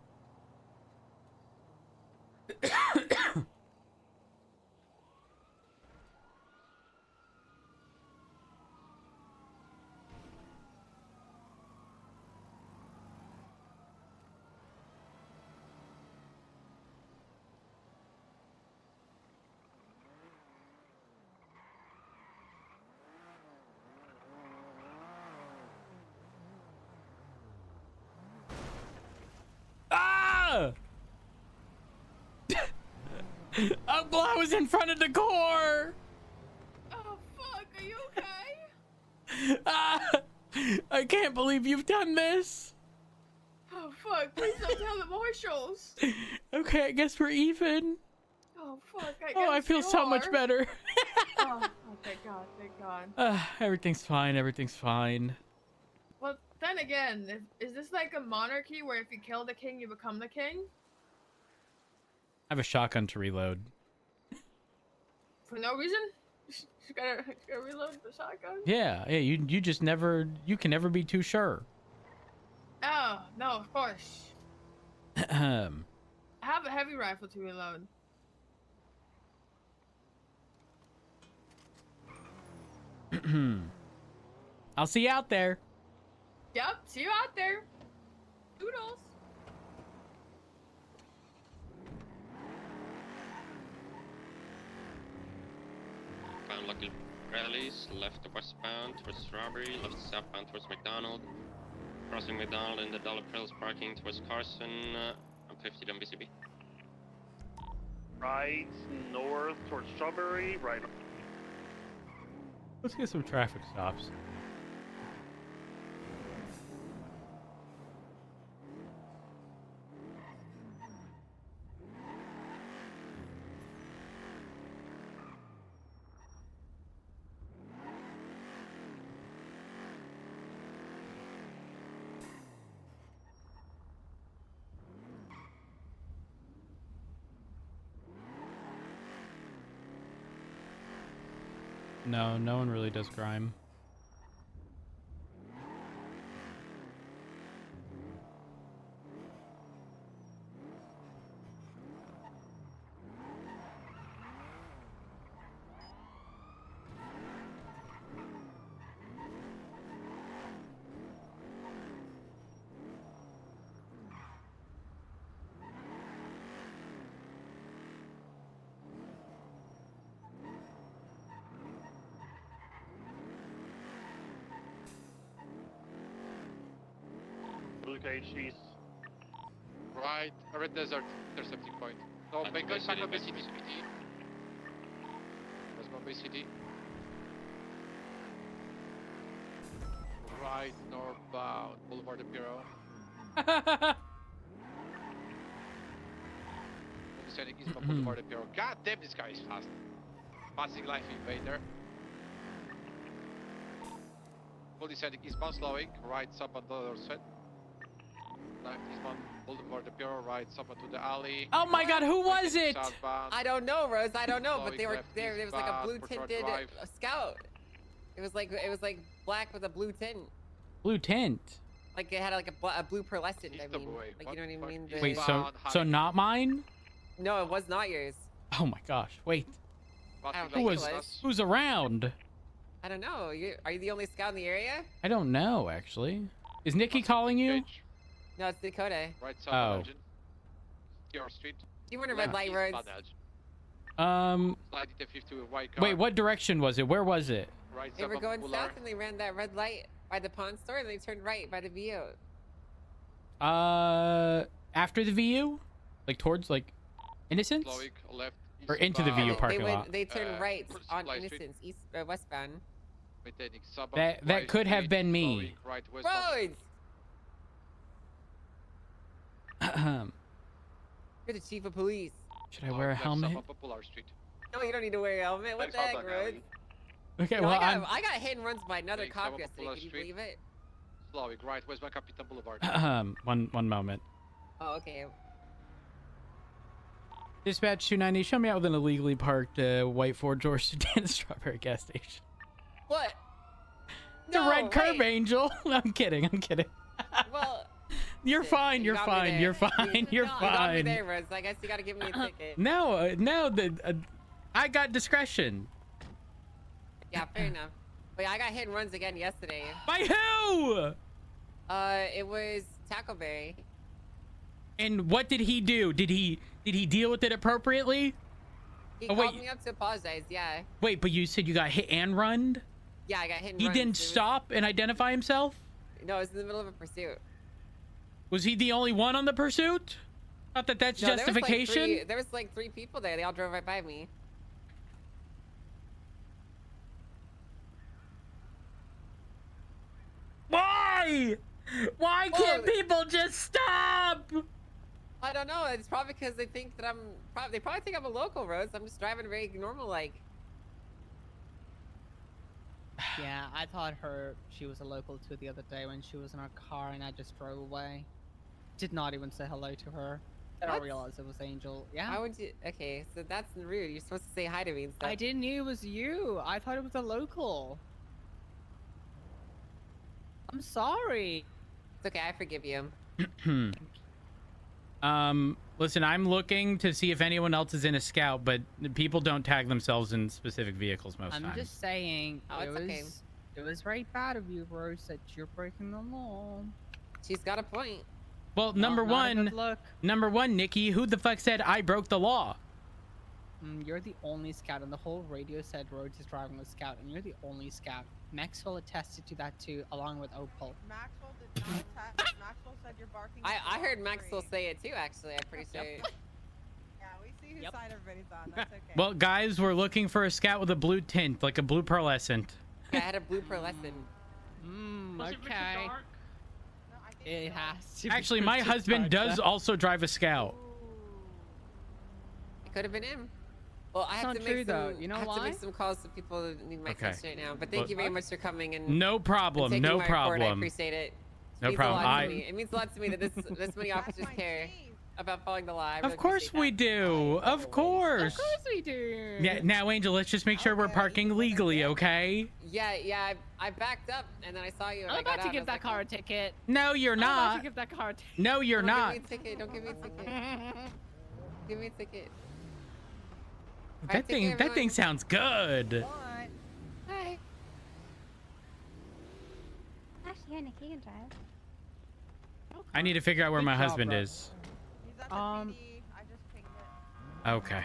I was in front of the core. Oh fuck, are you okay? I can't believe you've done this. Oh fuck, please don't tell the marshals. Okay, I guess we're even. Oh fuck, I guess I feel you so much are. better. Oh, thank God, thank God. Everything's fine. Everything's fine. Well, then again, is this like a monarchy where if you kill the king, you become the king? I have a shotgun to reload. For no reason? You gotta reload the shotgun? Yeah. You just never. You can never be too sure. Oh, no, of course. I have a heavy rifle to reload. I'll see you out there. Yep, see you out there. Doodles. Found local rallies, left westbound towards Strawberry, left southbound towards McDonald. Crossing McDonald in the Dollar Pills parking towards Carson. I'm 50 on BCB. Right north towards Strawberry, right. Let's get some traffic stops. No, no one really does crime. Blue cage east. Right, Red Desert, intercepting point. No, make us back on BCD. Let's go BCD. Right, northbound, Boulevard of Bureau. Descending eastbound Boulevard of Bureau. God damn, this guy is fast. Passing life invader. Full descending eastbound, slowing. Right, southbound, other set. Left eastbound Boulevard of Bureau. Right, southbound to the alley. Oh my God, who was it? Southbound. I don't know, Rose. I don't know, but Slowing they were left there. It was like a eastbound, blue Portrait tinted Drive. scout. It was like black with a blue tint. Blue tint. Like it had like a blue pearlescent. I mean, way. like you know what I mean? The- Wait, so not mine? No, it was not yours. Oh my gosh, wait. I don't Who think was? it was. Who's around? I don't know. Are you the only scout in the area? I don't know actually. Is Nikki calling you? No, it's Dakota. Right Oh. southbound Elgin. Your street. You want a red light, Rose? Slide it 50 with white car. Wait, what direction was it? Where was it? Right They were southbound going Boulevard. south and they ran that red light by the pawn store and they turned right by the VO. After the VU, like towards like Innocence, Slowing left. or into the VU parking they lot. They turned right on Supply Street. Innocence, westbound. Maintaining southbound. That could have been me. Slowing right westbound. Rhodes! You're the chief of police. Should I wear a Left helmet? southbound Popular Street. No, you don't need to wear a helmet. What the heck, Rhodes? Okay, Yo, well I got hit and runs by another Take cop southbound yesterday. Popular Can you Street. believe it? Slowing right westbound Capitan Boulevard. one moment. Oh, okay. Dispatch 290, show me out with an illegally parked white Ford George sedan at Strawberry gas station. What? The No, red curb wait. angel. I'm kidding. Well, You're shit, fine. you You're got me fine. there. You're fine. You're You got me fine. there, Rhodes. I guess you gotta give me a ticket. No, I got discretion. Yeah, fair enough. But yeah, I got hit and runs again yesterday. By who? It was Tackleberry. And what did he do? Did he deal with it appropriately? He Oh, called wait. me up to apologize. Yeah. Wait, but you said you got hit and runned? Yeah, I got hit and He runs. didn't stop and identify himself? No, it was in the middle of a pursuit. Was he the only one on the pursuit? Not that that's No, justification. There was like three people there. They all drove right by me. Why? Why can't people just stop? I don't know. It's probably because they think that they probably think I'm a local, Rose. I'm just driving very normal, like. Yeah, I thought she was a local too the other day when she was in her car and I just drove away. Did not even say hello to her. Then I realized it was Angel. Yeah. How would you? Okay, so that's rude. You're supposed to say hi to me and stuff. I didn't know it was you. I thought it was a local. I'm sorry. It's okay. I forgive you. Listen, I'm looking to see if anyone else is in a scout, but people don't tag themselves in specific vehicles most times. I'm just saying. Oh, it's okay. It was very bad of you, Rose, that you're breaking the law. She's got a point. Well, number one, Nikki, who the fuck said I broke the law? You're the only scout, and the whole radio said Rhodes is driving a scout, and you're the only scout. Maxwell attested to that too, along with Opal. Maxwell did not attest. Maxwell said you're barking. I heard Maxwell say it too. Actually, I'm pretty sure. Yeah, we see whose side everybody's on. That's okay. Well, guys, we're looking for a scout with a blue tint, like a blue pearlescent. Yeah, I had a blue pearlescent. Okay. It has to. Actually, my husband does also drive a scout. It could have been him. Well, I have to make some calls to people who need my attention right now. But thank you very much for coming and no problem. And no my problem. Report. I appreciate it. No problem. It means a lot to me that this many officers care about following the law. Of course we do. Of course. Of course we do. Yeah. Now, Angel, let's just make sure we're parking legally, okay? Yeah. I backed up and then I saw you. And I'm I got about to out, give that car a ticket. No, you're not. I'm about to give that car a ticket. No, you're not. Don't give me a ticket. Don't give me a ticket. Give me a ticket. That thing sounds good. Hi. Actually, yeah, Nikki can drive. I need to figure out where my husband is. He's at the PD. I just pinged it. Okay.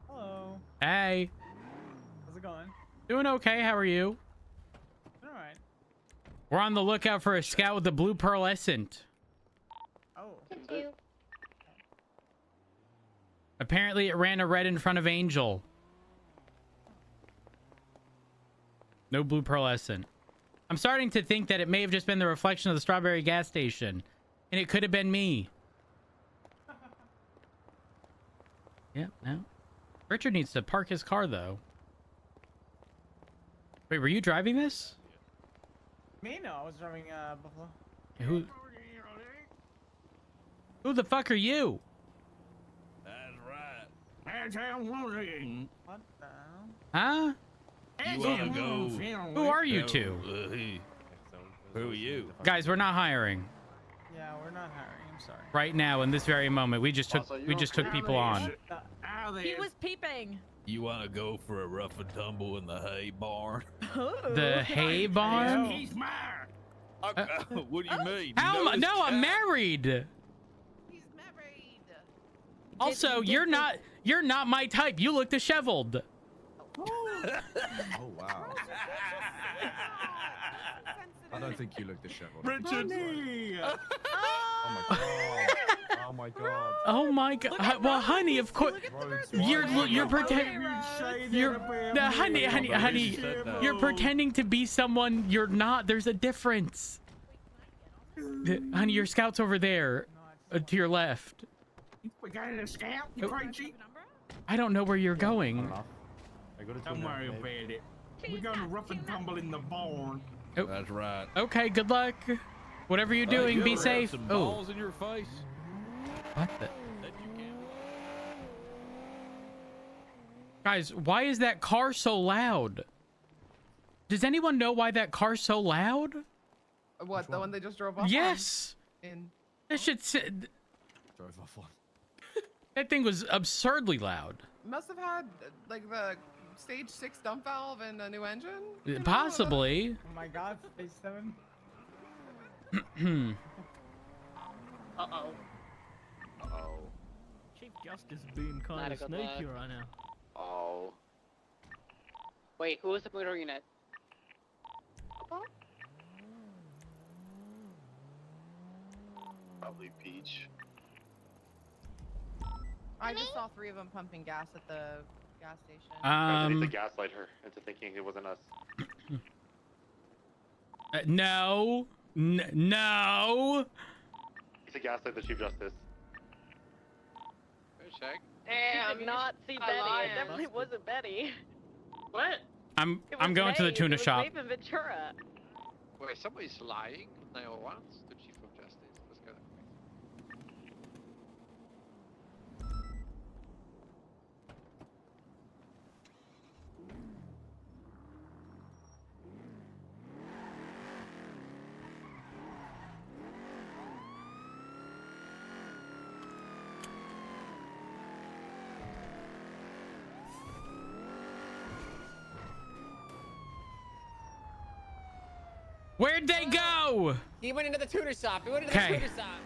Hello. Hey. How's it going? Doing okay. How are you? All right. We're on the lookout for a scout with the blue pearlescent. Oh. Apparently, it ran a red in front of Angel. No blue pearlescent. I'm starting to think that it may have just been the reflection of the strawberry gas station. And it could have been me. Yep, no. Richard needs to park his car, though. Wait, were you driving this? Me? No, I was driving Buffalo. Who the fuck are you? That's right. That's how I'm wondering. What the hell? Huh? You wanna go? Who are you two? Who are you? Guys, we're not hiring. Yeah, we're not hiring. I'm sorry. Right now, in this very moment, we just took people on. He was peeping. You want to go for a rough and tumble in the hay barn? The hay barn? He's mine. What do you mean? No, I'm married. He's married. Also, you're not my type. You look disheveled. Oh wow. I don't think you look disheveled. Richard. Oh my god. Oh my god. Well, honey, of course you're pretending. Honey, you're pretending to be someone you're not. There's a difference. Honey, your scout's over there, to your left. We got a scout. You crazy? I don't know where you're going. Don't worry about it. We're gonna rough and tumble in the barn. Oh. That's right. Okay, good luck. Whatever you're doing, be safe. Some balls in your face. What the? Guys, why is that car so loud? Does anyone know why that car's so loud? What, the one they just drove off? Yes. That shit said. Drove off one. That thing was absurdly loud. Must have had like the stage 6 dump valve and a new engine. Possibly. Oh my God, stage 7. Uh-oh. Uh-oh. Chief Justice being kind of sneaky right now. Oh. Wait, who was the motor unit? Probably Peach. I just saw 3 of them pumping gas at the gas station. I need to gaslight her into thinking it wasn't us. No. No. It's a gaslight the Chief Justice. Check. Damn, not see Betty. It definitely wasn't Betty. What? I'm going to the tuna shop. Maeve and Ventura. Wait, somebody's lying. 901. The Chief of Justice. Let's go. Where'd they go? He went into the tuner shop. He went into the tuner shop.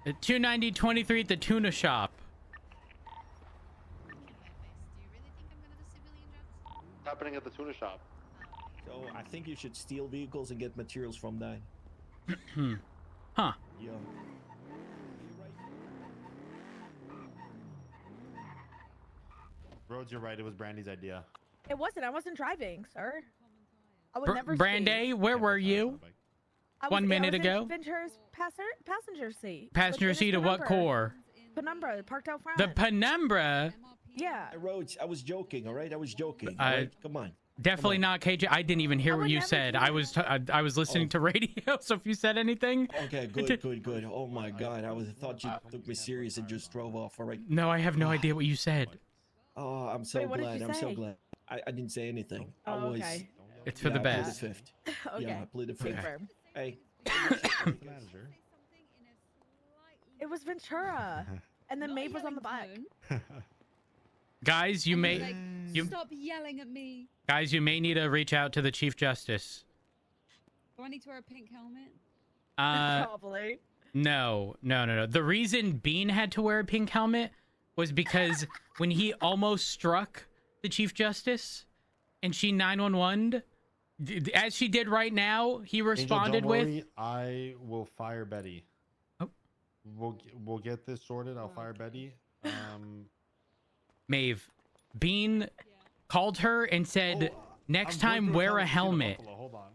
290-23 at the tuna shop. What's happening at the tuna shop? So I think you should steal vehicles and get materials from that. Huh. Yeah. Rhodes, you're right. It was Brandy's idea. It wasn't. I wasn't driving, sir. I would never. Brandy, where were you? 1 minute ago. In Ventura's passenger seat. Passenger seat of what core? Penumbra, parked out front. The Penumbra. Yeah. Rhodes, I was joking. All right, I was joking. All right? Come on. Definitely not KJ. I didn't even hear what you said. I was listening to radio. So if you said anything. Okay, good. Oh my God, I thought you took me serious and just drove off. All right. No, I have no idea what you said. Oh, I'm so glad. I'm so glad. I didn't say anything. I was. Okay. It's for the best. I plead the fifth. Okay. Yeah, I plead the fifth. Hey. It was Ventura, and then Maeve was on the back. Guys, you may stop yelling at me. Guys, you may need to reach out to the Chief Justice. Do I need to wear a pink helmet? Probably. No. The reason Bean had to wear a pink helmet was because when he almost struck the Chief Justice and she 911'd, as she did right now, he responded Angel, don't worry, with, I will fire Betty. Oh. We'll get this sorted. I'll fire Betty. Maeve, Bean called her and said, next time wear a helmet. Hold on.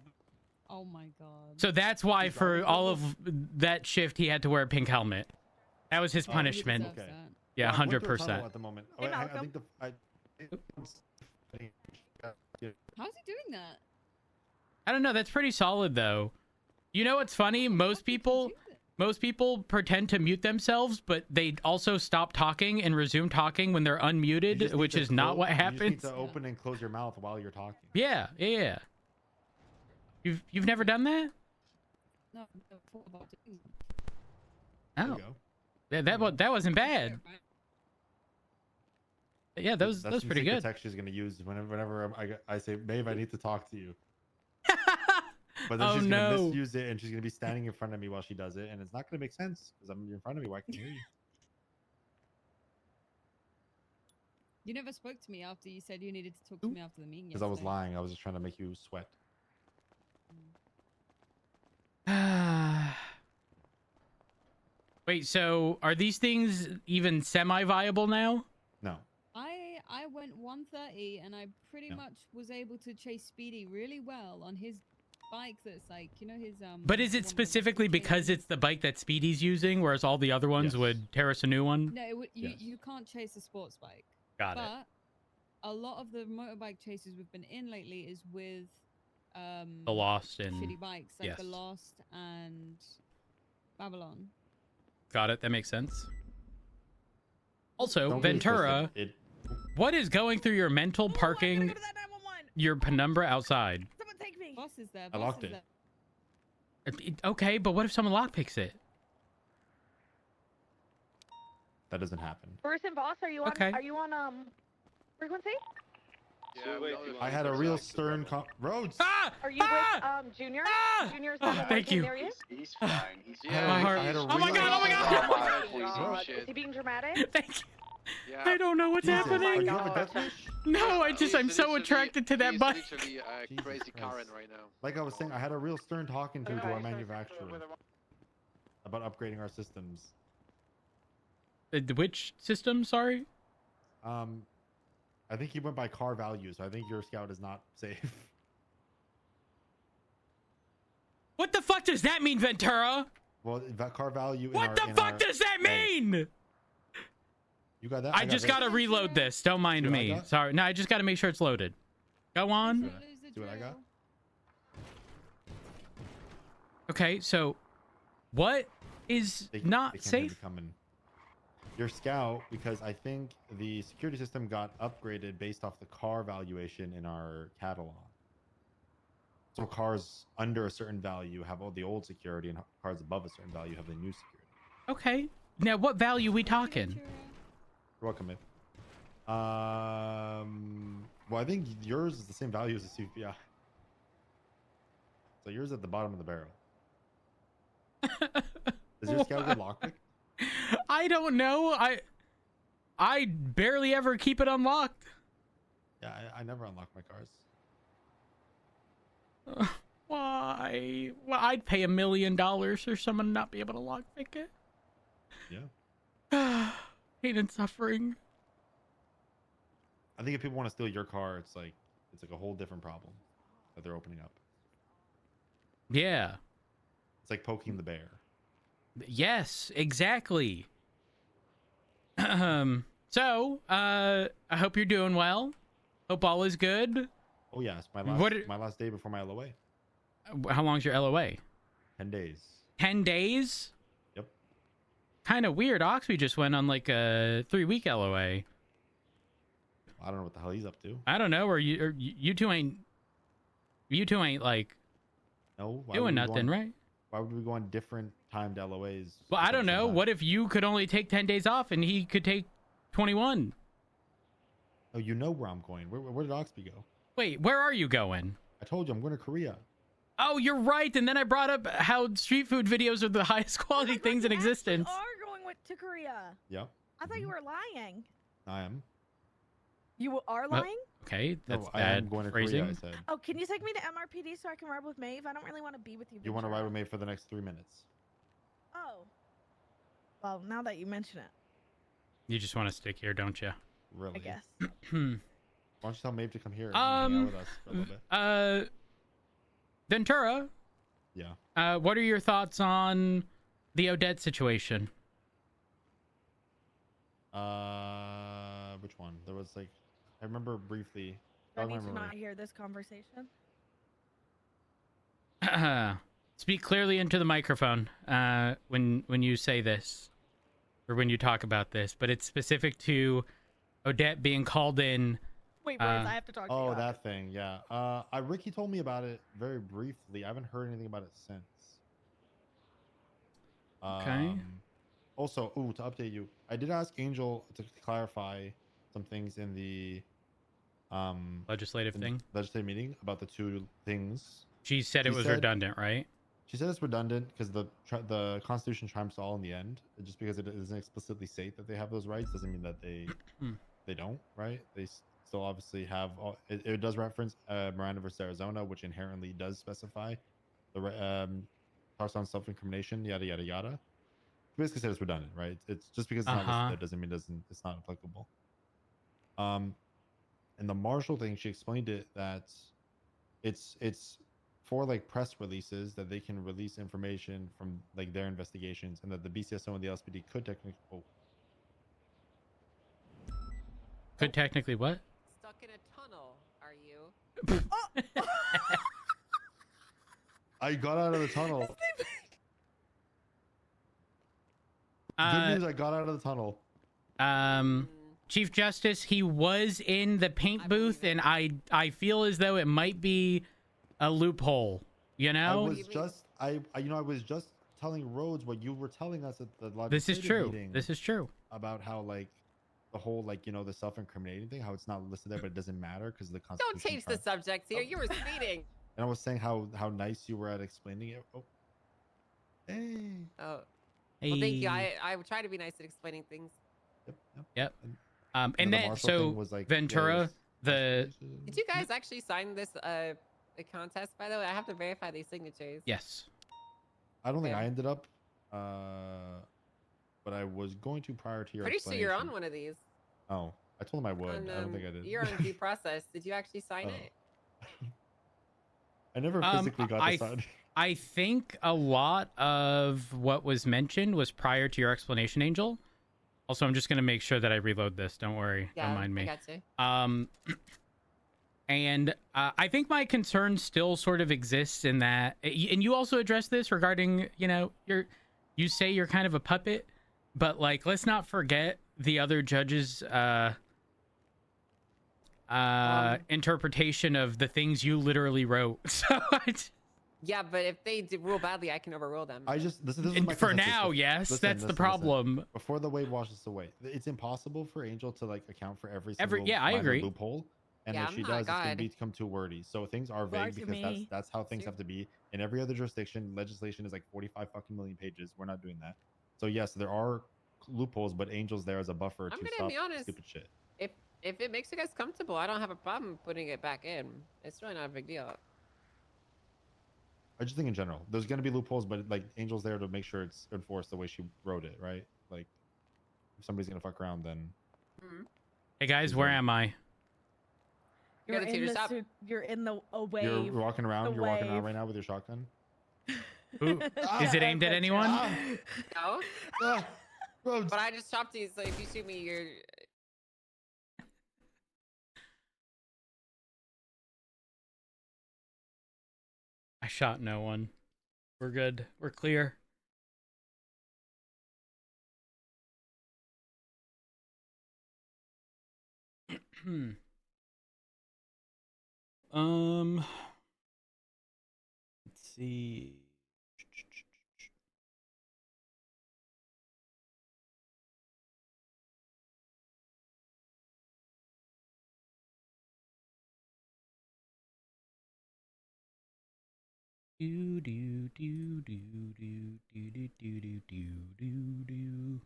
Oh my God. So that's why for all of that shift, he had to wear a pink helmet. That was his punishment. Okay. Yeah, Well, I'm going through a 100%. tunnel at the moment. Hey, I Malcolm. think How's he doing that? I don't know. That's pretty solid, though. You know what's funny? Most people pretend to mute themselves, but they also stop talking and resume talking when they're unmuted, which is not what You happens. just need to open and close your mouth while you're talking. Yeah. You've never done that? No, I've never thought about doing Oh. There you Yeah, that wasn't bad. Yeah, that was pretty good. That's text she's gonna use whenever I say, Maeve, I need to talk to you. But then she's gonna misuse it, and she's gonna be standing in front of me while she does it, and it's not gonna make sense because I'm in front of me. Why can't I hear you? You never spoke to me after you said you needed to talk to me after the meeting. Because I was lying. I was just trying to make you sweat. Wait, so are these things even semi-viable now? No. I went 130 and I pretty much was able to chase Speedy really well on his bike that's like, you know, his But is it specifically because it's the bike that Speedy's using, whereas all the other ones would tear us a new one? No, you can't chase a sports bike. Got it. But a lot of the motorbike chases we've been in lately is with The Lost and shitty bikes like The Lost and Babylon. Got it. That makes sense. Also, Don't get it Ventura. twisted. What is going through your mental parking your penumbra outside? Someone take me. Boss is there. I locked it. Okay, but what if someone lockpicks it? That doesn't happen. Bruce and Boss, are you on? Okay. Are you on frequency? I had a real stern Rhodes. Are you with Junior? Junior's thank you. near you. He's fine. He's My heart. Oh my god! Oh my god! Is he being dramatic? Thank you. I don't know what's happening. No, I'm so attracted to that bike. Literally crazy Karen right now. Like I was saying, I had a real stern talking to our manufacturer about upgrading our systems. Which system? Sorry. I think he went by car value, so I think your Scout is not safe. What the fuck does that mean, Ventura? Well, that car value. What the fuck does that mean? You got that? I just gotta reload this. Don't mind me. Sorry. No, I just gotta make sure it's loaded. Go on. See what I got? Okay, so what is not safe? Your Scout, because I think the security system got upgraded based off the car valuation in our catalog. So cars under a certain value have all the old security, and cars above a certain value have the new security. Okay. Now, what value we talking? You're welcome, man. Well, I think yours is the same value as the CPI. So yours is at the bottom of the barrel. Does your Scout get lockpicked? I don't know. I barely ever keep it unlocked. Yeah, I never unlock my cars. Why? Well, I'd pay $1 million for someone to not be able to lockpick it. Yeah. Pain and suffering. I think if people want to steal your car, it's like a whole different problem that they're opening up. Yeah. It's like poking the bear. Yes, exactly. So, I hope you're doing well. Hope all is good. Oh yeah, it's my last day before my LOA. How long's your LOA? 10 days. 10 days? Yep. Kind of weird. Oxby just went on like a 3-week LOA. I don't know what the hell he's up to. I don't know. Or you two ain't like doing nothing, right? Why would we go on different timed LOAs? Well, I don't know. What if you could only take 10 days off and he could take 21? Oh, you know where I'm going. Where did Oxby go? Wait, where are you going? I told you I'm going to Korea. Oh, you're right. And then I brought up how street food videos are the highest quality things in existence. You are going to Korea. Yep. I thought you were lying. I am. You are lying? Okay, that's no, bad I am going to phrasing. Korea, I said. Oh, can you take me to MRPD so I can ride with Maeve? I don't really want to be with you. You want to ride with Maeve for the next 3 minutes? Oh. Well, now that you mention it. You just want to stick here, don't you? Really? I guess. Why don't you tell Maeve to come here and hang out with us for a little bit? Ventura. Yeah. What are your thoughts on the Odette situation? Which one? There was like, I remember briefly. I need to not hear this conversation. Speak clearly into the microphone when you say this, or when you talk about this. But it's specific to Odette being called in. Wait, I have to talk to you. Oh, that thing, yeah. Ricky told me about it very briefly. I haven't heard anything about it since. Okay. Also, to update you, I did ask Angel to clarify some things in the legislative meeting about the two things. She said it was redundant, right? She said it's redundant because the Constitution trumps all in the end. Just because it doesn't explicitly state that they have those rights doesn't mean that they don't, right? They still obviously have. It does reference Miranda versus Arizona, which inherently does specify the talks on self-incrimination, yada yada yada. Basically said it's redundant, right? It's just because it's not listed there doesn't mean it's not applicable. And the Marshall thing, she explained it that it's for like press releases that they can release information from like their investigations, and that the BCSO and the LSPD could technically could technically what? Stuck in a tunnel, are you? I got out of the tunnel. Good news, I got out of the tunnel. Chief Justice, he was in the paint booth, and I feel as though it might be a loophole. You know, I was just telling Rhodes what you were telling us at the legislative this is true. meeting This is true about how like the whole like the self-incriminating thing, how it's not listed there, but it doesn't matter because the Constitution. Don't change the subject here. You were speeding. And I was saying how nice you were at explaining it. Oh, hey. Oh, well, thank you. I try to be nice at explaining things. Yep. And then so was like, Ventura, Did you guys actually sign this a contest? By the way, I have to verify these signatures. Yes. I don't think I ended up, but I was going to prior to your. Pretty sure you're on one of these. Oh, I told him I would. I don't think I did. You're on due process. Did you actually sign it? I never physically got to sign. I think a lot of what was mentioned was prior to your explanation, Angel. Also, I'm just going to make sure that I reload this. Don't worry. Yeah, don't mind me. I got you. And I think my concern still sort of exists in that, and you also addressed this regarding, you say you're kind of a puppet, but like, let's not forget the other judges' interpretation of the things you literally wrote. So yeah, but if they rule badly, I can overrule them. This is my for now, yes. Listen, that's the problem. Listen. Before the wave washes away, it's impossible for Angel to like account for every single I agree. loophole. And if she does, it's going to become too wordy. So things are vague because that's how things have to be. In every other jurisdiction, legislation is like 45 fucking million pages. We're not doing that. So yes, there are loopholes, but Angel's there as a buffer to stop stupid shit. If it makes you guys comfortable, I don't have a problem putting it back in. It's really not a big deal. I just think in general, there's going to be loopholes, but like Angel's there to make sure it's enforced the way she wrote it, right? Like if somebody's going to fuck around, then. Hey guys, where am I? You're in the away. You're walking around. You're walking around right now with your shotgun. Ooh, is it aimed at anyone? No. But I just chopped you, so if you shoot me, you're. I shot no one. We're good. We're clear. Let's see. Do do do do do do do do do do do.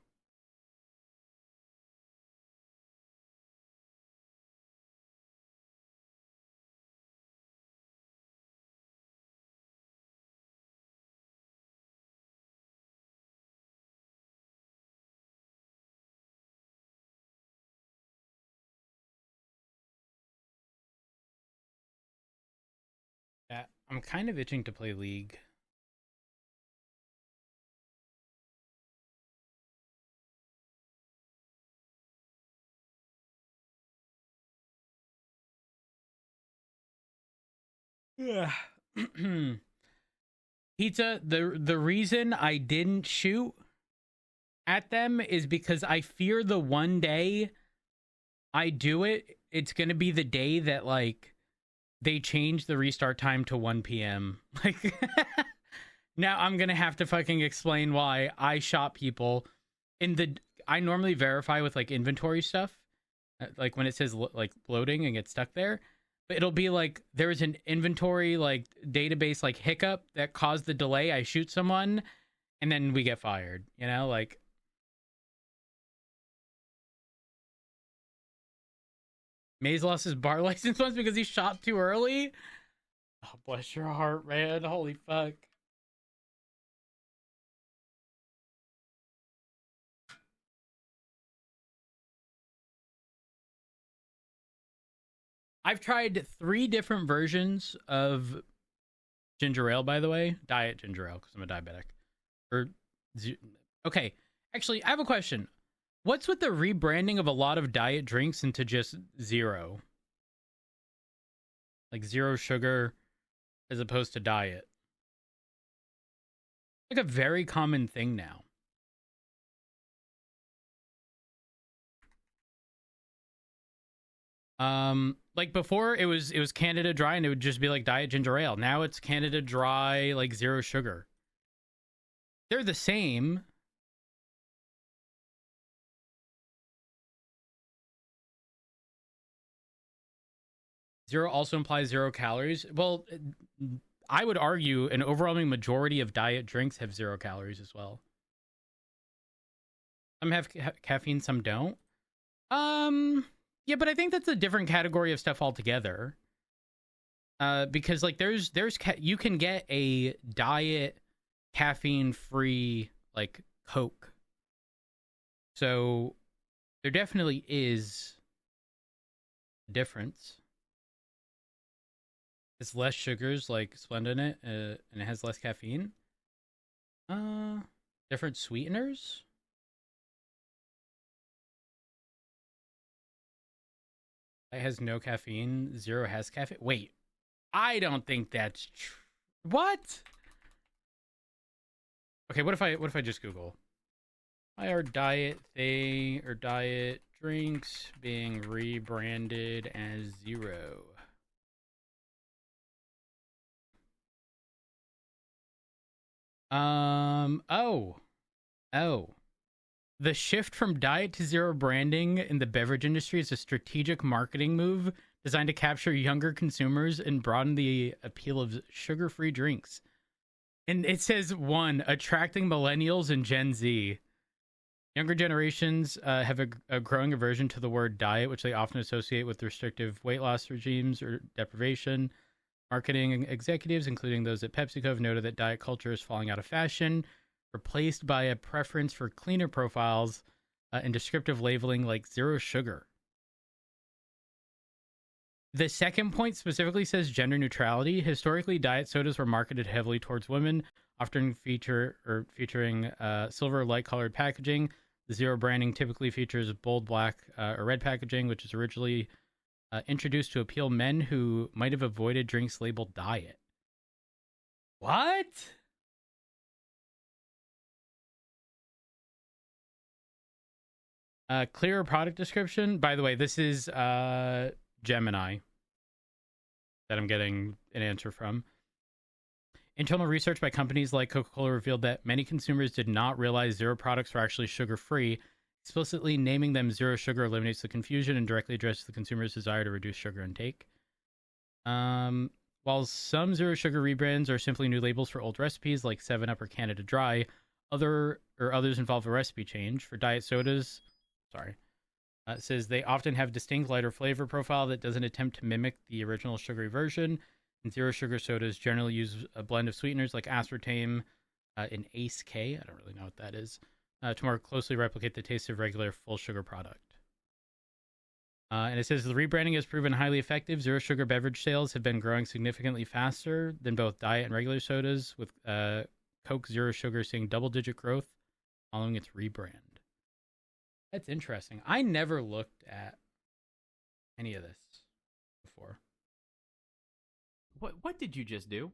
Yeah, I'm kind of itching to play League. Yeah. Pizza, the reason I didn't shoot at them is because I fear the one day I do it, it's going to be the day that like they change the restart time to 1 p.m. Like now I'm going to have to fucking explain why I shot people I normally verify with like inventory stuff. Like when it says like loading and gets stuck there, but it'll be like there's an inventory like database like hiccup that caused the delay. I shoot someone and then we get fired, like Maze lost his bar license once because he shot too early. Oh, bless your heart, man. Holy fuck. I've tried 3 different versions of ginger ale, by the way. Diet ginger ale, because I'm a diabetic. Okay. Actually, I have a question. What's with the rebranding of a lot of diet drinks into just zero? Like 0 sugar as opposed to diet. Like a very common thing now. Like before it was Canada Dry and it would just be like Diet Ginger Ale. Now it's Canada Dry, like zero sugar. They're the same. Zero also implies 0 calories. Well, I would argue an overwhelming majority of diet drinks have 0 calories as well. Some have caffeine, some don't. Yeah, but I think that's a different category of stuff altogether. Because like you can get a diet caffeine-free like Coke. So there definitely is a difference. It's less sugars like Splenda in it, and it has less caffeine. Different sweeteners. It has no caffeine. Zero has caffeine. Wait, I don't think that's true. What? Okay, what if I just Google? Why are diet drinks being rebranded as zero? Oh. The shift from diet to zero branding in the beverage industry is a strategic marketing move designed to capture younger consumers and broaden the appeal of sugar-free drinks. And it says, 1, attracting millennials and Gen Z. Younger generations have a growing aversion to the word diet, which they often associate with restrictive weight loss regimes or deprivation. Marketing executives, including those at PepsiCo, have noted that diet culture is falling out of fashion, replaced by a preference for cleaner profiles and descriptive labeling like zero sugar. The second point specifically says gender neutrality. Historically, diet sodas were marketed heavily towards women, often featuring silver light-colored packaging. The zero branding typically features bold black or red packaging, which is originally introduced to appeal men who might have avoided drinks labeled diet. What? Clearer product description. By the way, this is Gemini that I'm getting an answer from. Internal research by companies like Coca-Cola revealed that many consumers did not realize zero products were actually sugar-free. Explicitly naming them zero sugar eliminates the confusion and directly addresses the consumer's desire to reduce sugar intake. While some zero sugar rebrands are simply new labels for old recipes like 7-Up or Canada Dry, others involve a recipe change. For diet sodas, it says they often have distinct lighter flavor profile that doesn't attempt to mimic the original sugary version. And zero sugar sodas generally use a blend of sweeteners like aspartame and Ace K. I don't really know what that is. To more closely replicate the taste of regular full sugar product. And it says the rebranding has proven highly effective. Zero sugar beverage sales have been growing significantly faster than both diet and regular sodas, with Coke Zero Sugar seeing double-digit growth following its rebrand. That's interesting. I never looked at any of this before. What did you just do?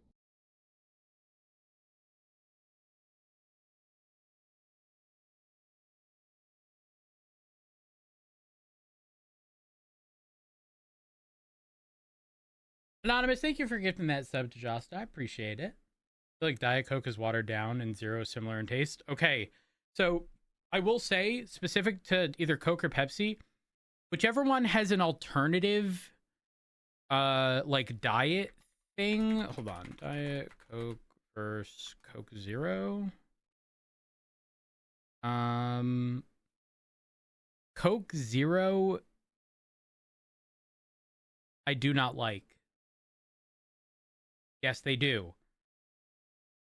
Anonymous, thank you for gifting that sub to Josta. I appreciate it. I feel like Diet Coke is watered down and zero is similar in taste. Okay, so I will say, specific to either Coke or Pepsi, whichever one has an alternative, like diet thing. Hold on, Diet Coke versus Coke Zero. Coke Zero, I do not like. Yes, they do.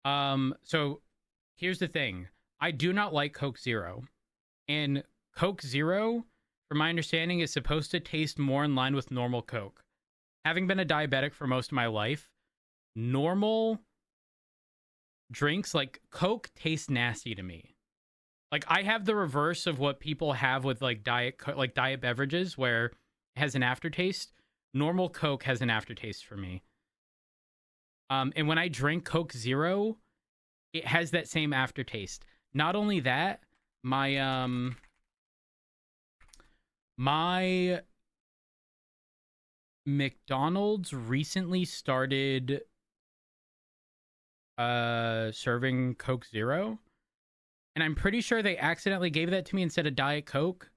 So here's the thing. I do not like Coke Zero. And Coke Zero, from my understanding, is supposed to taste more in line with normal Coke. Having been a diabetic for most of my life, normal drinks like Coke taste nasty to me. Like, I have the reverse of what people have with like diet beverages, where it has an aftertaste. Normal Coke has an aftertaste for me. And when I drink Coke Zero, it has that same aftertaste. Not only that, my McDonald's recently started serving Coke Zero, and I'm pretty sure they accidentally gave that to me instead of Diet Coke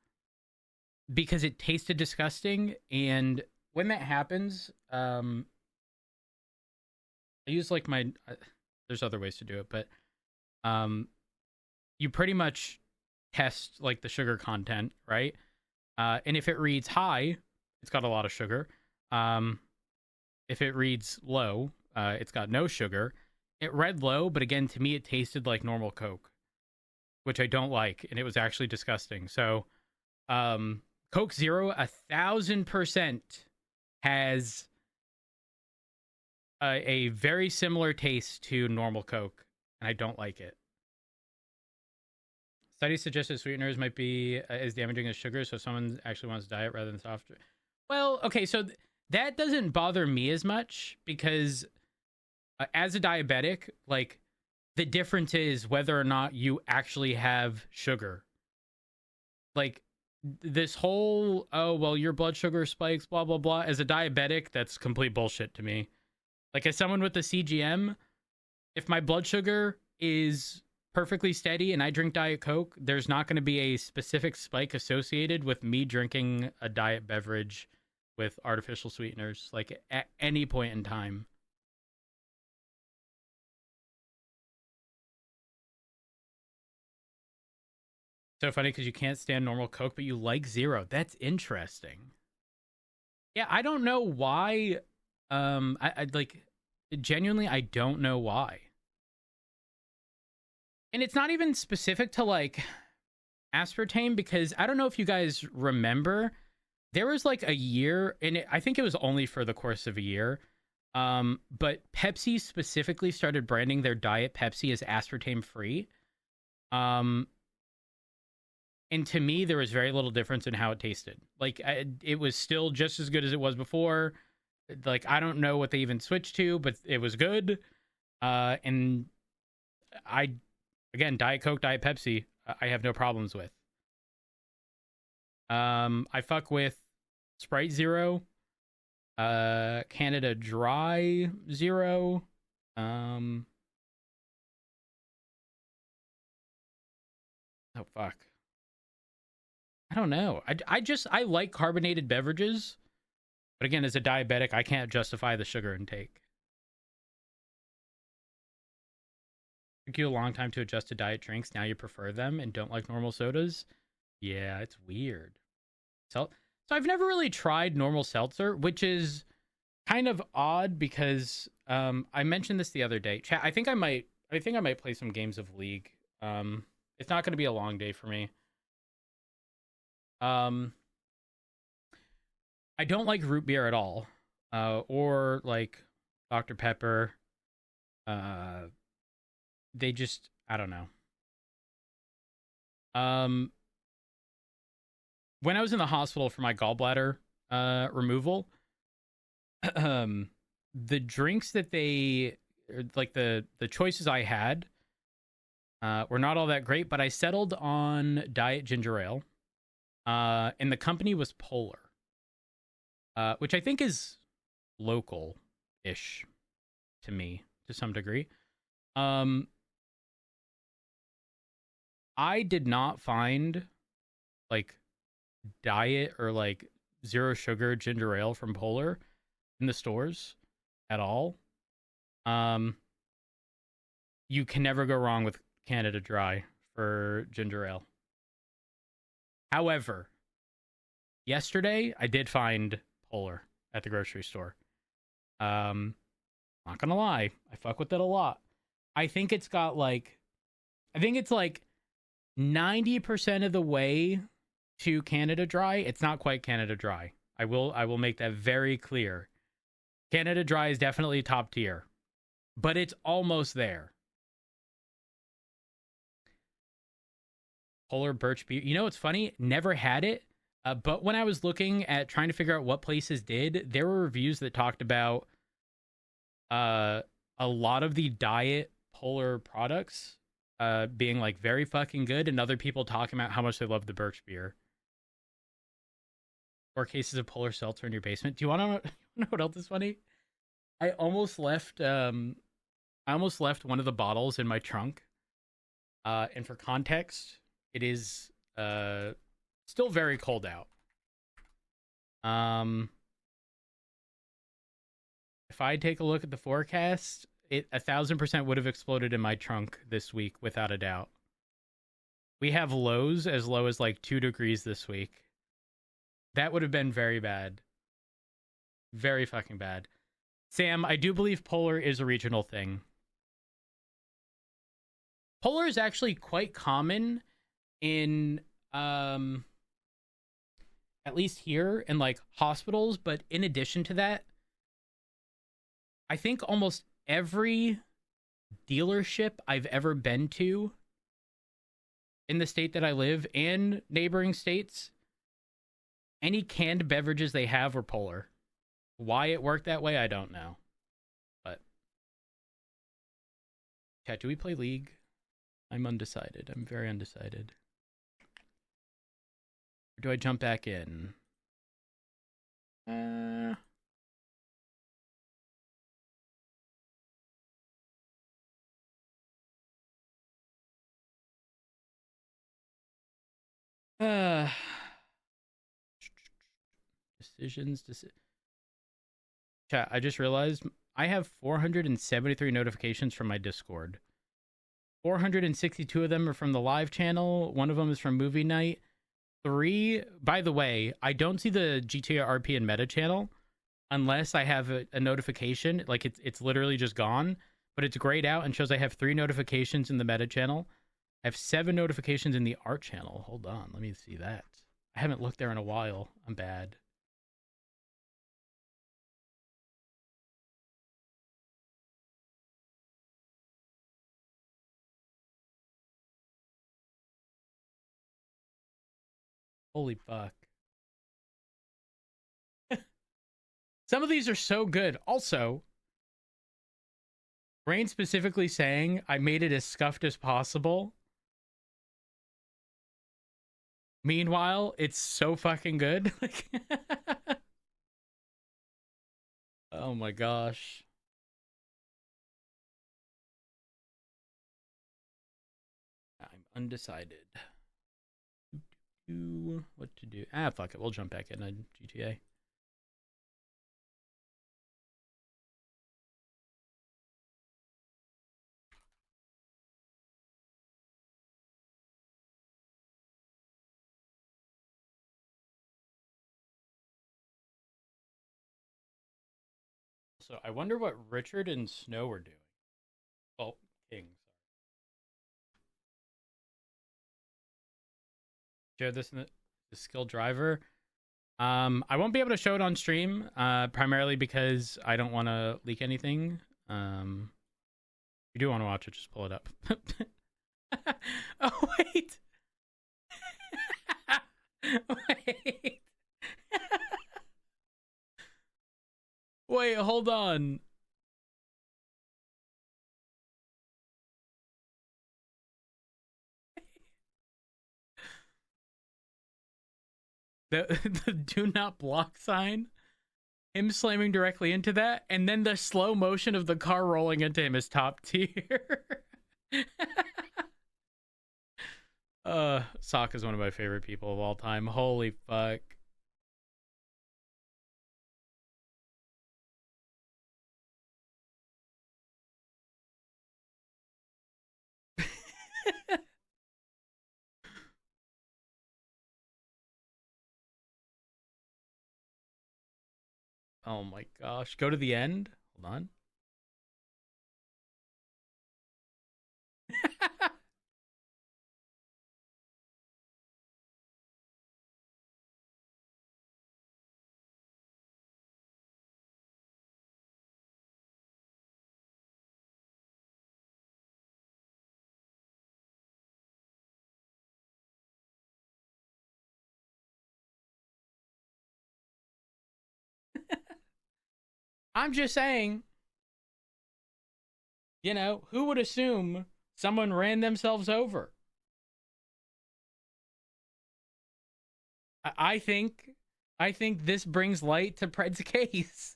because it tasted disgusting. And when that happens, I use like my there's other ways to do it, but you pretty much test like the sugar content, right? And if it reads high, it's got a lot of sugar. If it reads low, it's got no sugar. It read low, but again, to me, it tasted like normal Coke, which I don't like, and it was actually disgusting. So, Coke Zero 1,000% has a very similar taste to normal Coke, and I don't like it. Studies suggested sweeteners might be as damaging as sugar, so if someone actually wants diet rather than soft. Well, okay, so that doesn't bother me as much because as a diabetic, like the difference is whether or not you actually have sugar. Like this whole, oh, well, your blood sugar spikes, blah, blah, blah. As a diabetic, that's complete bullshit to me. Like as someone with the CGM, if my blood sugar is perfectly steady and I drink Diet Coke, there's not going to be a specific spike associated with me drinking a diet beverage with artificial sweeteners, like at any point in time. So funny because you can't stand normal Coke, but you like Zero. That's interesting. Yeah, I don't know why. I like genuinely, I don't know why. And it's not even specific to like aspartame because I don't know if you guys remember, there was like a year, and I think it was only for the course of a year. But Pepsi specifically started branding their Diet Pepsi as aspartame free. And to me, there was very little difference in how it tasted. Like, it was still just as good as it was before. Like, I don't know what they even switched to, but it was good. And again, Diet Coke, Diet Pepsi, I have no problems with. I fuck with Sprite Zero, Canada Dry Zero, oh fuck. I don't know. I like carbonated beverages, but again, as a diabetic, I can't justify the sugar intake. Took you a long time to adjust to diet drinks. Now you prefer them and don't like normal sodas. Yeah, it's weird. So I've never really tried normal seltzer, which is kind of odd because I mentioned this the other day. Chat, I think I might play some games of League. It's not going to be a long day for me. I don't like root beer at all, or like Dr. Pepper. They just, I don't know. When I was in the hospital for my gallbladder removal, the drinks that they, like the choices I had were not all that great, but I settled on Diet Ginger Ale. And the company was Polar, which I think is local-ish to me to some degree. I did not find like diet or like zero sugar ginger ale from Polar in the stores at all. You can never go wrong with Canada Dry for ginger ale. However, yesterday I did find Polar at the grocery store. Not gonna lie, I fuck with it a lot. I think it's like 90% of the way to Canada Dry. It's not quite Canada Dry. I will make that very clear. Canada Dry is definitely top tier, but it's almost there. Polar birch beer. You know what's funny? Never had it, but when I was looking at trying to figure out what places did, there were reviews that talked about a lot of the Diet Polar products being like very fucking good, and other people talking about how much they love the birch beer. 4 cases of polar seltzer in your basement. Do you want to know what else is funny? I almost left one of the bottles in my trunk. And for context, it is still very cold out. If I take a look at the forecast, it 1,000% would have exploded in my trunk this week without a doubt. We have lows as low as like 2 degrees this week. That would have been very bad. Very fucking bad. Sam, I do believe polar is a regional thing. Polar is actually quite common in, at least here, in like hospitals, but in addition to that, I think almost every dealership I've ever been to in the state that I live and neighboring states, any canned beverages they have were polar. Why it worked that way, I don't know. But chat, do we play League? I'm undecided. I'm very undecided. Or do I jump back in? Decisions. Chat, I just realized I have 473 notifications from my Discord. 462 of them are from the live channel. 1 of them is from movie night. 3, by the way, I don't see the GTA RP and meta channel unless I have a notification. Like it's literally just gone, but it's grayed out and shows I have 3 notifications in the meta channel. I have 7 notifications in the art channel. Hold on, let me see that. I haven't looked there in a while. I'm bad. Holy fuck. Some of these are so good. Also, Brain specifically saying I made it as scuffed as possible. Meanwhile, it's so fucking good. Like, oh my gosh. I'm undecided. What to do? Ah, fuck it. We'll jump back in on GTA. So I wonder what Richard and Snow are doing. Well, King. Share this in the skill driver. I won't be able to show it on stream, primarily because I don't want to leak anything. If you do want to watch it, just pull it up. Oh, wait. Wait. Wait, hold on. The do not block sign, him slamming directly into that, and then the slow motion of the car rolling into him is top tier. Sock is one of my favorite people of all time. Holy fuck. Oh my gosh. Go to the end. Hold on. I'm just saying, you know, who would assume someone ran themselves over? I think I think this brings light to Pred's case.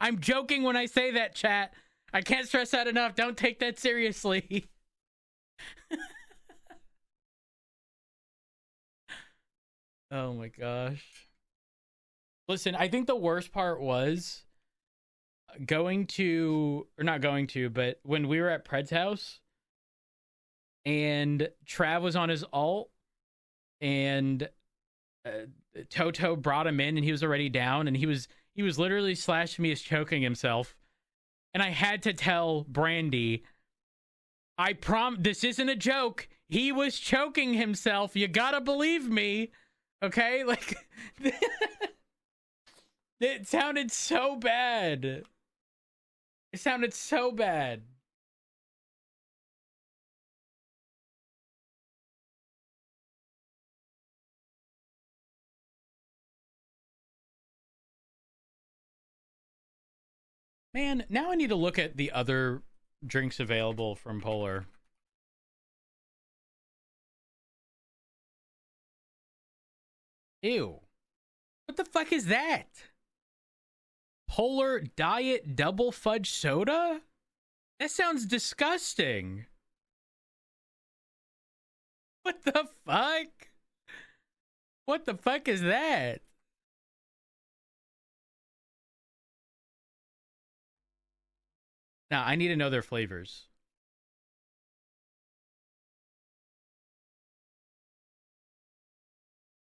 I'm joking when I say that, chat. I can't stress that enough. Don't take that seriously. Oh my gosh. Listen, I think the worst part was going to, or not going to, but when we were at Pred's house and Trav was on his alt and Toto brought him in and he was already down and he was literally slashing me as choking himself. And I had to tell Brandy, this isn't a joke. He was choking himself. You gotta believe me. Okay? Like, it sounded so bad. It sounded so bad. Man, now I need to look at the other drinks available from Polar. Ew. What the fuck is that? Polar Diet Double Fudge Soda? That sounds disgusting. What the fuck? What the fuck is that? Now, I need to know their flavors.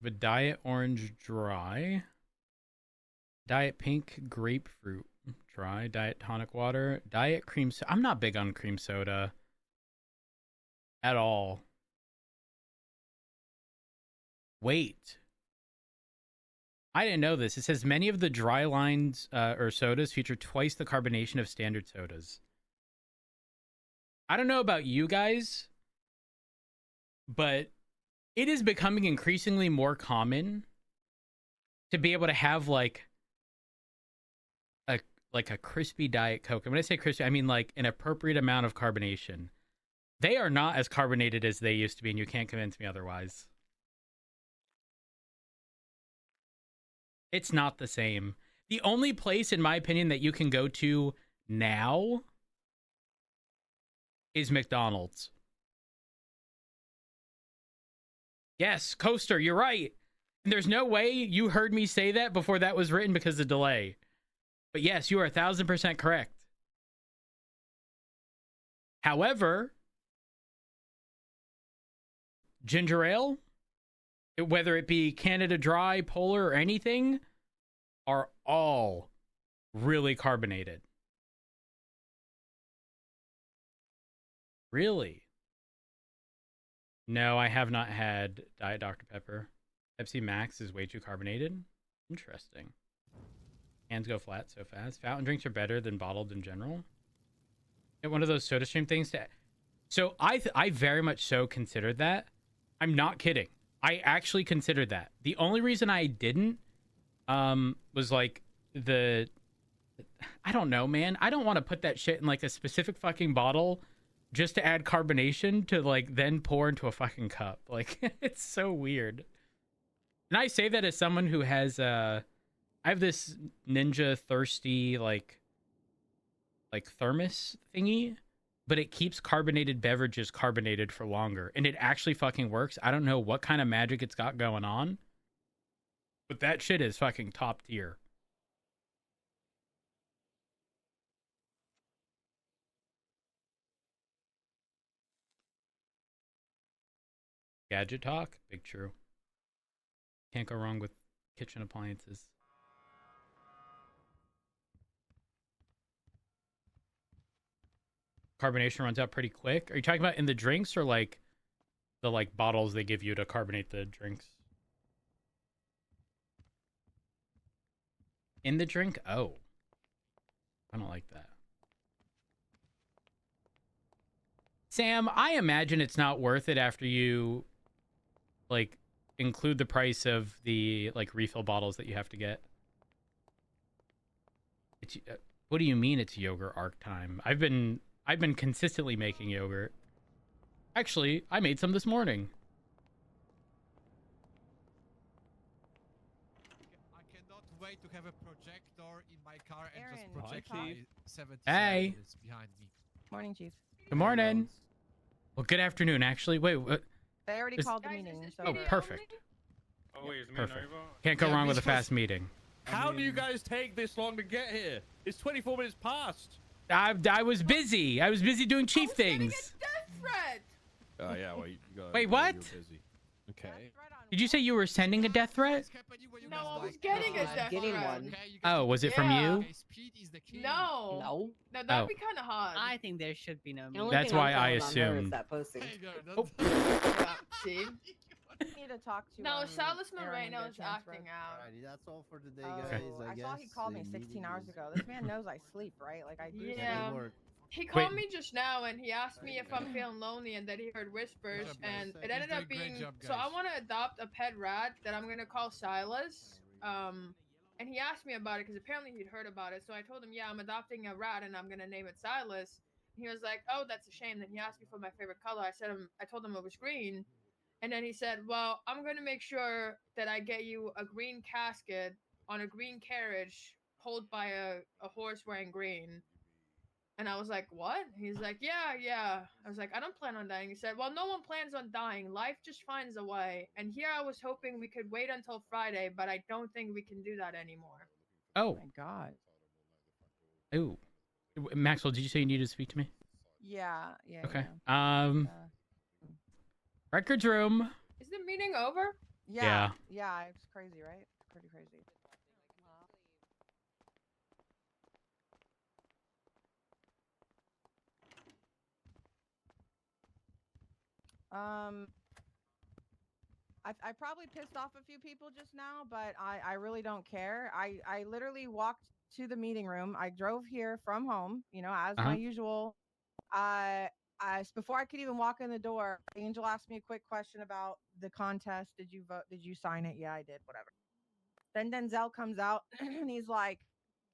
The Diet Orange Dry. Diet Pink Grapefruit Dry. Diet Tonic Water. Diet Cream Soda. I'm not big on cream soda. At all. Wait. I didn't know this. It says many of the dry lines or sodas feature twice the carbonation of standard sodas. I don't know about you guys, but it is becoming increasingly more common to be able to have like a crispy Diet Coke. And when I say crispy, I mean like an appropriate amount of carbonation. They are not as carbonated as they used to be, and you can't convince me otherwise. It's not the same. The only place, in my opinion, that you can go to now is McDonald's. Yes, Coaster, you're right. And there's no way you heard me say that before that was written because of delay. But yes, you are 1000% correct. However, ginger ale, whether it be Canada Dry, Polar, or anything, are all really carbonated. Really? No, I have not had Diet Dr. Pepper. Pepsi Max is way too carbonated. Interesting. Hands go flat so fast. Fountain drinks are better than bottled in general. Get one of those soda stream things to... So I very much so considered that. I'm not kidding. I actually considered that. The only reason I didn't was like I don't know, man. I don't want to put that shit in like a specific fucking bottle just to add carbonation to like then pour into a fucking cup. Like, it's so weird. And I say that as someone who has I have this Ninja Thirsty like thermos thingy, but it keeps carbonated beverages carbonated for longer, and it actually fucking works. I don't know what kind of magic it's got going on, but that shit is fucking top tier. Gadget talk? Big true. Can't go wrong with kitchen appliances. Carbonation runs out pretty quick. Are you talking about in the drinks or like the like bottles they give you to carbonate the drinks? In the drink? Oh. I don't like that. Sam, I imagine it's not worth it after you like include the price of the like refill bottles that you have to get. It's, what do you mean it's yogurt arc time? I've been consistently making yogurt. Actually, I made some this morning. try to have a projector in my car and Aaron, just project hi, my Chief. 77 Hey. minutes behind me. Morning, Chief. Good morning. Well, good afternoon, actually. Wait, what? They already called the meeting. So Oh, perfect. Oh wait, is me Perfect. and Nova? Can't go wrong with a fast meeting. How do you guys take this long to get here? It's 24 minutes past. I was busy. I was busy doing chief things. Death threat. Oh yeah, well you got. Wait, what? You were busy. Okay. Did you say you were sending a death threat? No, I was getting a death threat. Oh, was it from you? No. No. No, that'd Oh. be kind of hard. I think there should be no. That's why I assumed. See? need to talk to. No, Silas Aaron Moreno and is get transferred. acting out. Alrighty, that's all for today, Oh, guys. I saw he called me 16 hours ago. This man knows I sleep, right? Like I do. Yeah. sleep. He called me just now and he asked me if I'm feeling lonely and that he heard whispers and it ended up being so I want to adopt a pet rat that I'm gonna call Silas. And he asked me about it because apparently he'd heard about it. So I told him, yeah, I'm adopting a rat and I'm gonna name it Silas. And he was like, oh, that's a shame. Then he asked me for my favorite color. I told him it was green. And then he said, well, I'm gonna make sure that I get you a green casket on a green carriage pulled by a horse wearing green. And I was like, what? He's like, yeah. I was like, I don't plan on dying. He said, well, no one plans on dying. Life just finds a way. And here I was hoping we could wait until Friday, but I don't think we can do that anymore. Oh. My God. Ooh. Maxwell, did you say you needed to speak to me? Yeah. Okay. Yeah. Records room. Is the meeting over? Yeah. It's crazy, right? Pretty crazy. I probably pissed off a few people just now, but I really don't care. I literally walked to the meeting room. I drove here from home, as my usual. Before I could even walk in the door, Angel asked me a quick question about the contest. Did you vote? Did you sign it? Yeah, I did. Whatever. Then Denzel comes out and he's like,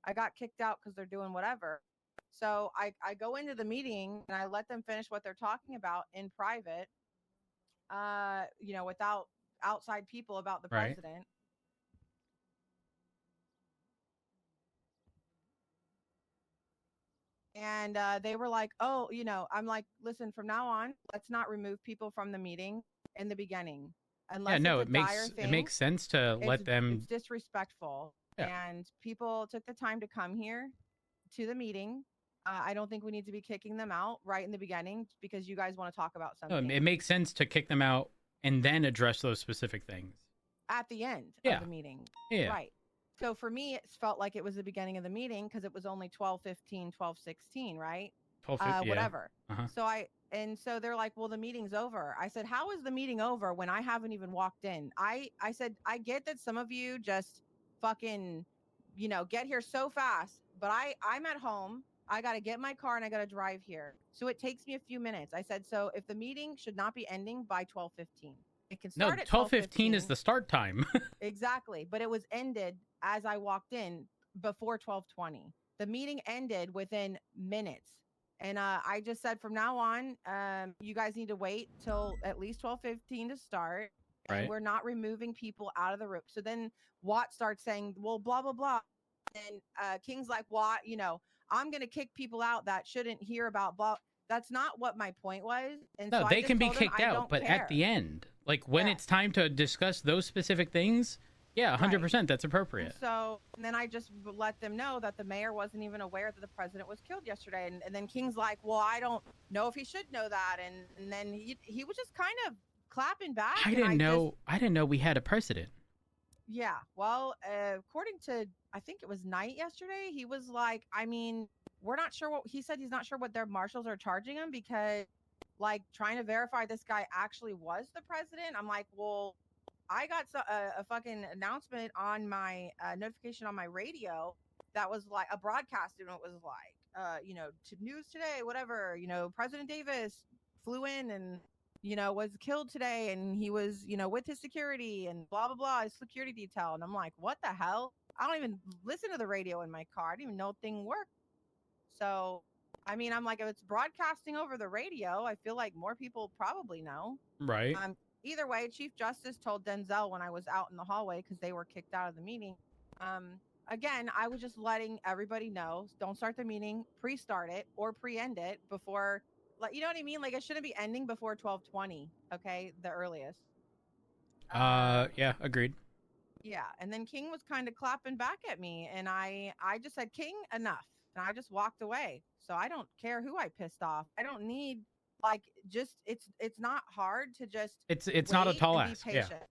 I got kicked out because they're doing whatever. So I go into the meeting and I let them finish what they're talking about in private, without outside people about the president. And they were like, oh, I'm like, listen, from now on, let's not remove people from the meeting in the beginning. Unless it makes sense to let them. It's disrespectful. Yeah. And people took the time to come here to the meeting. I don't think we need to be kicking them out right in the beginning because you guys want to talk about something. No, it makes sense to kick them out and then address those specific things at the end of the meeting. Yeah. Right. So for me, it felt like it was the beginning of the meeting because it was only 12:15, 12:16, right? 12:15, whatever. Uh-huh. So they're like, well, the meeting's over. I said, how is the meeting over when I haven't even walked in? I said, I get that some of you just fucking, get here so fast, but I'm at home. I got to get my car and I got to drive here. So it takes me a few minutes. I said, so if the meeting should not be ending by 12:15, it can start at 12:15 is the start time. Exactly. But it was ended as I walked in before 12:20. The meeting ended within minutes. And I just said from now on, you guys need to wait till at least 12:15 to start. Right. And we're not removing people out of the room. So then Watt starts saying, well, blah, blah, blah. And King's like, Watt, I'm going to kick people out that shouldn't hear about blah. That's not what my point was. And no, so they can be kicked out, but care. at the end, like when it's time to discuss those specific things, 100%, that's appropriate. And then I just let them know that the mayor wasn't even aware that the president was killed yesterday. And then King's like, well, I don't know if he should know that. And then he was just kind of clapping back. I didn't know we had a president. Yeah. Well, according to, I think it was Knight yesterday, he was like, I mean, we're not sure what he said. He's not sure what their marshals are charging him because like trying to verify this guy actually was the president. I'm like, well, I got a fucking announcement on my notification on my radio that was like a broadcast, and it was like, to news today, whatever, President Davis flew in and, was killed today, and he was, with his security and blah, blah, blah, his security detail. And I'm like, what the hell? I don't even listen to the radio in my car. I didn't even know the thing worked. So, I mean, I'm like, if it's broadcasting over the radio, I feel like more people probably know. Right. Either way, Chief Justice told Denzel when I was out in the hallway because they were kicked out of the meeting. again, I was just letting everybody know, don't start the meeting, pre-start it or pre-end it before, like, you know what I mean? Like, it shouldn't be ending before 12:20, okay? The earliest. Yeah, agreed. Yeah, and then King was kind of clapping back at me, and I just said, King, enough. And I just walked away. So I don't care who I pissed off. I don't need, like, just, it's not hard to just It's not a wait tall and be ask. Yeah. patient.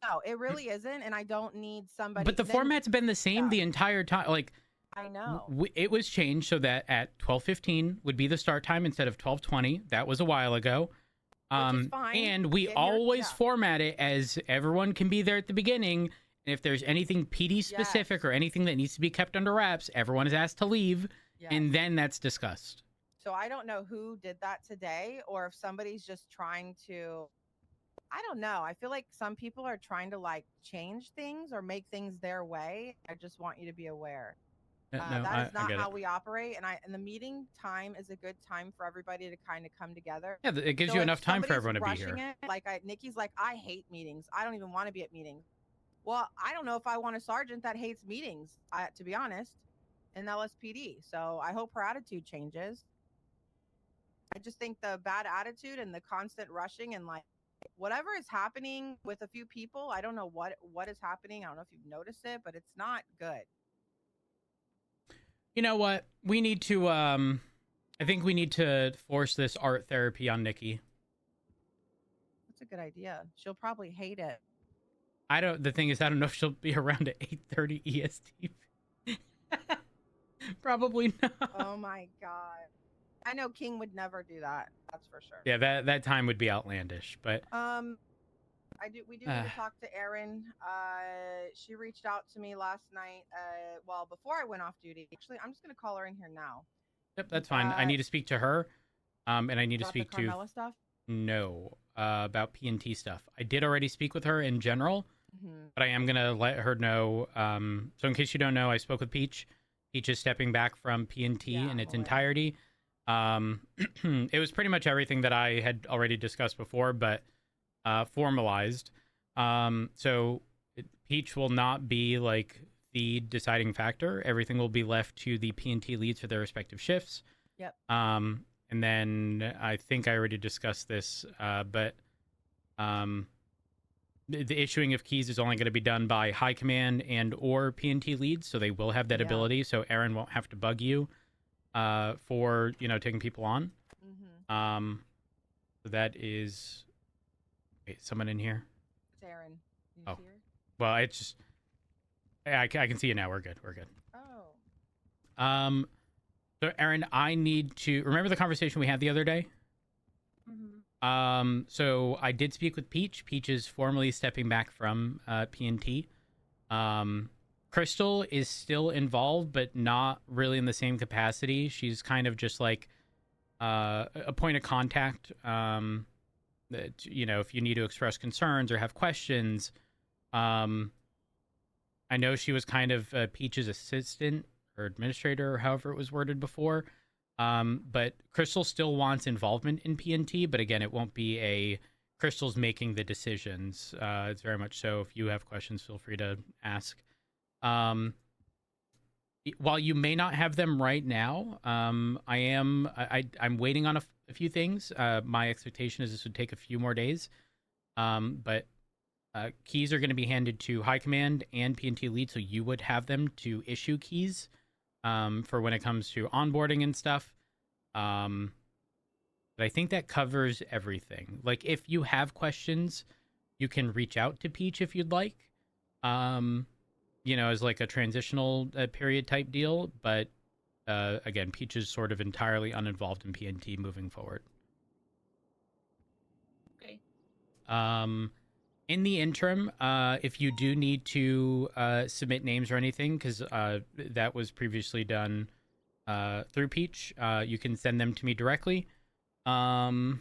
No, it really isn't, and I don't need somebody. But the format's been the same the entire time. Like, I know. It was changed so that at 12:15 would be the start time instead of 12:20. That was a while ago. Which is fine. And we always format it as everyone can be there at the beginning. And if there's anything PD specific or anything that needs to be kept under wraps, everyone is asked to leave, and then that's discussed. So I don't know who did that today, or if somebody's just trying to, I don't know. I feel like some people are trying to like change things or make things their way. I just want you to be aware. That is not how we operate, and the meeting time is a good time for everybody to kind of come together. Yeah, it gives you enough time for everyone to be here. Nikki's like, I hate meetings. I don't even want to be at meetings. Well, I don't know if I want a sergeant that hates meetings, to be honest, in LSPD. So I hope her attitude changes. I just think the bad attitude and the constant rushing and like whatever is happening with a few people, I don't know what is happening. I don't know if you've noticed it, but it's not good. You know what? We need to, I think we need to force this art therapy on Nikki. That's a good idea. She'll probably hate it. The thing is, I don't know if she'll be around at 8:30 EST. Probably not. Oh my God. I know King would never do that. That's for sure. Yeah, that time would be outlandish, but we do need to talk to Erin. She reached out to me last night, well, before I went off duty. Actually, I'm just going to call her in here now. Yep, that's fine. I need to speak to her, and I need to speak to Carmela stuff? No, about P&T stuff. I did already speak with her in general, but I am going to let her know. So in case you don't know, I spoke with Peach. Peach is stepping back from P&T in its entirety. It was pretty much everything that I had already discussed before, but formalized. So Peach will not be like the deciding factor. Everything will be left to the P&T leads for their respective shifts. Yep. And then I think I already discussed this, but the issuing of keys is only going to be done by high command and or P&T leads, so they will have that ability. So Aaron won't have to bug you for taking people on. So that is. Wait, someone in here? It's Aaron. You see her? Well, it's just I can see you now. We're good. Oh. So Aaron, I need to remember the conversation we had the other day. So I did speak with Peach. Peach is formally stepping back from P&T. Crystal is still involved, but not really in the same capacity. She's kind of just like a point of contact. That, if you need to express concerns or have questions. I know she was kind of Peach's assistant or administrator, or however it was worded before. But Crystal still wants involvement in P&T, but again, it won't be Crystal's making the decisions. It's very much so. If you have questions, feel free to ask. While you may not have them right now, I'm waiting on a few things. My expectation is this would take a few more days. But keys are going to be handed to High Command and P&T lead, so you would have them to issue keys for when it comes to onboarding and stuff. But I think that covers everything. Like, if you have questions, you can reach out to Peach if you'd like. As like a transitional period type deal. But again, Peach is sort of entirely uninvolved in P&T moving forward. Okay. In the interim, if you do need to submit names or anything, because that was previously done through Peach, you can send them to me directly. I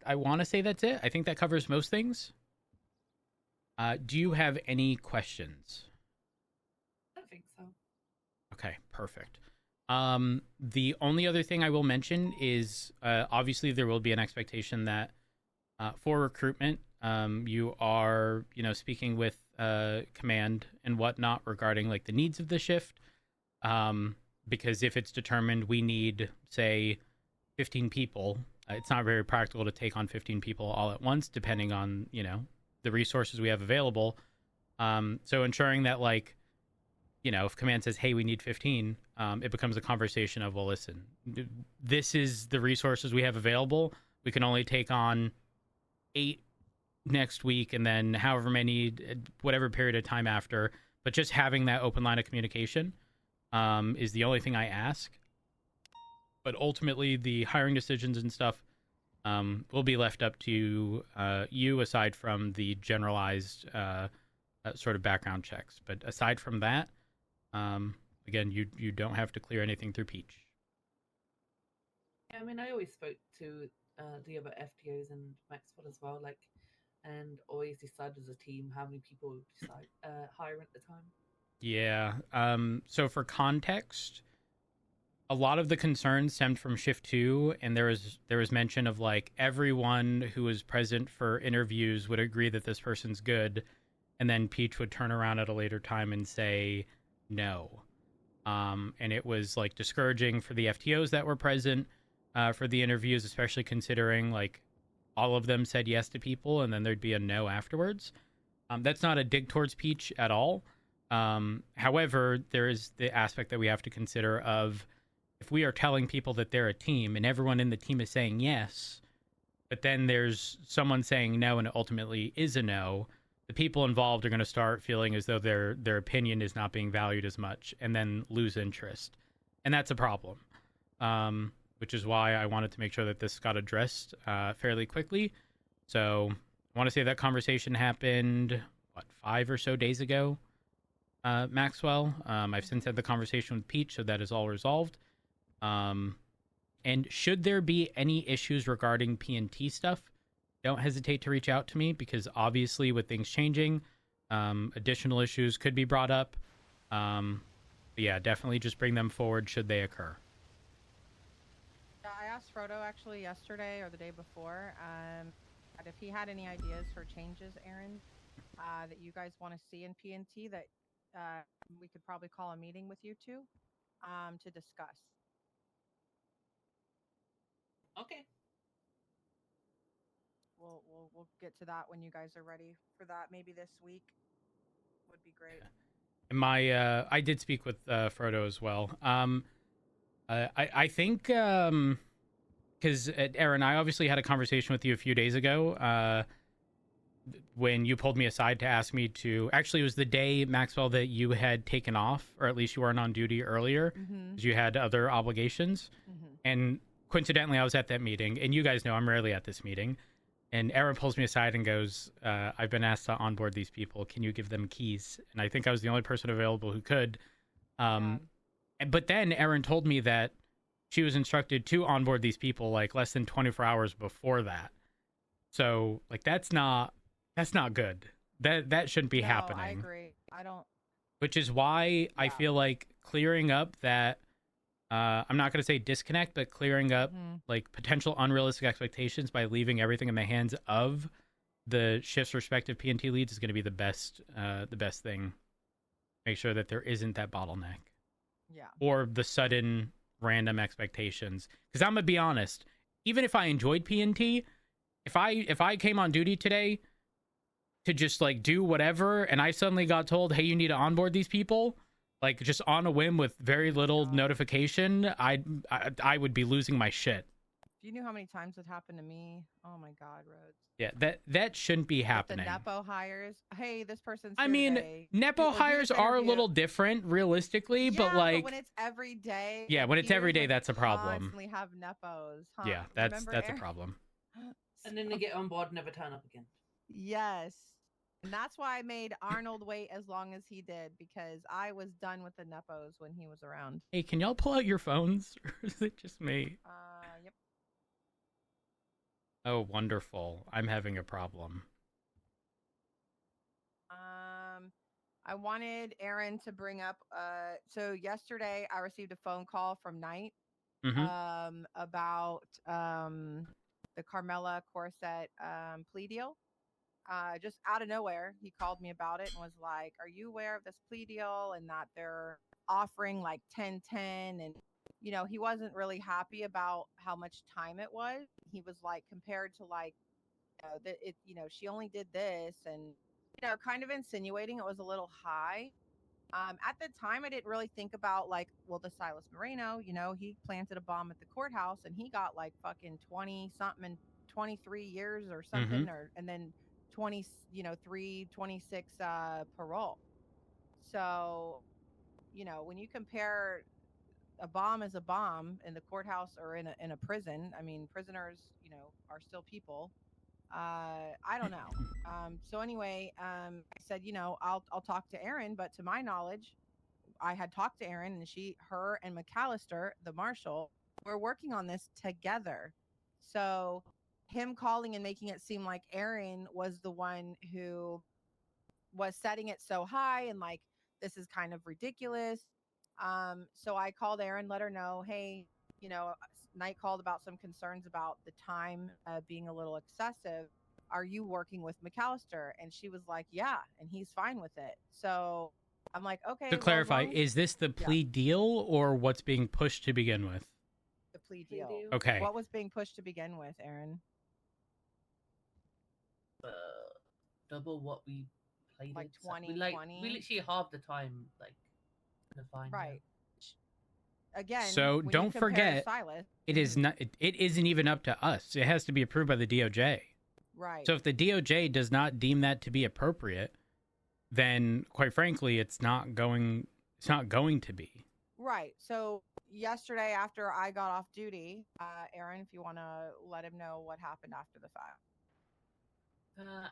want to say that's it. I think that covers most things. Do you have any questions? I don't think so. Okay, perfect. The only other thing I will mention is obviously there will be an expectation that for recruitment, you are, speaking with command and whatnot regarding like the needs of the shift. Because if it's determined we need, say, 15 people, it's not very practical to take on 15 people all at once, depending on, the resources we have available. So ensuring that, like, if command says, hey, we need 15, it becomes a conversation of, well, listen, this is the resources we have available. We can only take on 8 next week, and then however many, whatever period of time after. But just having that open line of communication is the only thing I ask. But ultimately, the hiring decisions and stuff will be left up to you, aside from the generalized sort of background checks. But aside from that, again, you don't have to clear anything through Peach. I mean, I always spoke to the other FTOs and Maxwell as well, like, and always decide as a team how many people we decide hire at the time. Yeah. So for context, a lot of the concerns stemmed from Shift 2, and there was mention of like everyone who was present for interviews would agree that this person's good, and then Peach would turn around at a later time and say no. And it was like discouraging for the FTOs that were present for the interviews, especially considering like all of them said yes to people and then there'd be a no afterwards. That's not a dig towards Peach at all. However, there is the aspect that we have to consider of, if we are telling people that they're a team and everyone in the team is saying yes, but then there's someone saying no and it ultimately is a no, the people involved are going to start feeling as though their opinion is not being valued as much, and then lose interest. And that's a problem, which is why I wanted to make sure that this got addressed fairly quickly. So I want to say that conversation happened, 5 or so days ago, Maxwell. I've since had the conversation with Peach, so that is all resolved. And should there be any issues regarding P&T stuff, don't hesitate to reach out to me, because obviously with things changing, additional issues could be brought up. But yeah, definitely just bring them forward should they occur. Yeah, I asked Frodo actually yesterday or the day before if he had any ideas for changes, Aaron, that you guys want to see in P&T that we could probably call a meeting with you two to discuss. Okay. We'll get to that when you guys are ready for that. Maybe this week would be great. And I did speak with Frodo as well. I think because Aaron, I obviously had a conversation with you a few days ago when you pulled me aside to ask me to. Actually, it was the day, Maxwell, that you had taken off, or at least you weren't on duty earlier, because you had other obligations. And coincidentally, I was at that meeting, and you guys know I'm rarely at this meeting. And Aaron pulls me aside and goes, I've been asked to onboard these people. Can you give them keys? And I think I was the only person available who could. But then Aaron told me that she was instructed to onboard these people like less than 24 hours before that. So like that's not good. That shouldn't be happening. I agree. I don't. Which is why I feel like clearing up that I'm not going to say disconnect, but clearing up like potential unrealistic expectations by leaving everything in the hands of the shift's respective P&T leads is going to be the best thing. Make sure that there isn't that bottleneck. Yeah. Or the sudden random expectations. Because I'm gonna be honest, even if I enjoyed P&T, if I came on duty today to just like do whatever, and I suddenly got told, hey, you need to onboard these people, like just on a whim with very little notification, I would be losing my shit. If you knew how many times it happened to me, oh my God, Rhodes. Yeah, that shouldn't be happening. The Nepo hires. Hey, this person's I here mean, today. Nepo hires are a little different, realistically, but like, when it's every day. Yeah, when it's every day, that's a problem. Constantly have Nepos. Huh? Yeah, that's a problem. And then they get on board and never turn up again. Yes. And that's why I made Arnold wait as long as he did, because I was done with the Nepos when he was around. Hey, can y'all pull out your phones? Or is it just me? Yep. Oh, wonderful. I'm having a problem. I wanted Aaron to bring up, so yesterday I received a phone call from Knight about the Carmela Corset plea deal. just out of nowhere, he called me about it and was like, "Are you aware of this plea deal and that they're offering like 10-10?" And he wasn't really happy about how much time it was. He was like, compared to like, that it, she only did this, and kind of insinuating it was a little high. At the time, I didn't really think about like, well, the Silas Moreno, he planted a bomb at the courthouse and he got like fucking 20 something and 23 years or something, and then 26 parole. So, when you compare a bomb as a bomb in the courthouse or in a prison, I mean, prisoners, are still people. I don't know. So anyway, I said, I'll talk to Aaron, but to my knowledge, I had talked to Aaron, and her and McAllister, the marshal, were working on this together. So him calling and making it seem like Aaron was the one who was setting it so high and like, this is kind of ridiculous. So I called Aaron, let her know, hey, Knight called about some concerns about the time being a little excessive. Are you working with McAllister? And she was like, yeah, and he's fine with it. So I'm like, okay. To clarify, is this the plea deal or what's being pushed to begin with? The plea deal. Okay. What was being pushed to begin with, Aaron? Double what we played. Like 20, we 20? We literally halved the time, like, the fine. Right. Again, so don't forget, Silas, it is not. It isn't even up to us. It has to be approved by the DOJ. Right. So if the DOJ does not deem that to be appropriate, then quite frankly, it's not going to be. Right. So yesterday, after I got off duty, Aaron, if you want to let him know what happened after the fact.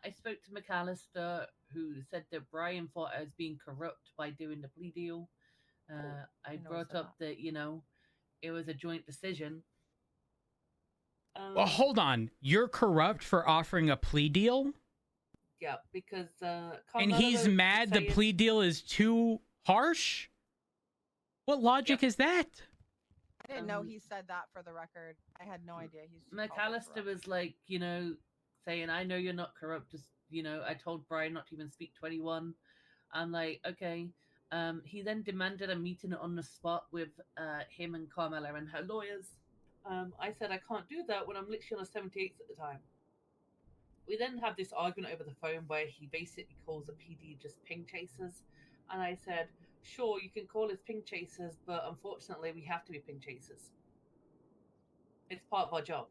I spoke to McAllister, who said that Brian thought I was being corrupt by doing the plea deal. I brought up that, it was a joint decision. Well, hold on. You're corrupt for offering a plea deal? Yeah, because... and he's mad the plea deal is too harsh? What logic is that? I didn't know he said that, for the record. I had no idea. McAllister was like, saying, I know you're not corrupt. Just, I told Brian not to even speak 21. I'm like, okay. He then demanded a meeting on the spot with him and Carmela and her lawyers. I said I can't do that when I'm literally on a 78 at the time. We then have this argument over the phone where he basically calls the PD just ping chasers. And I said, sure, you can call us ping chasers, but unfortunately we have to be ping chasers. It's part of our job.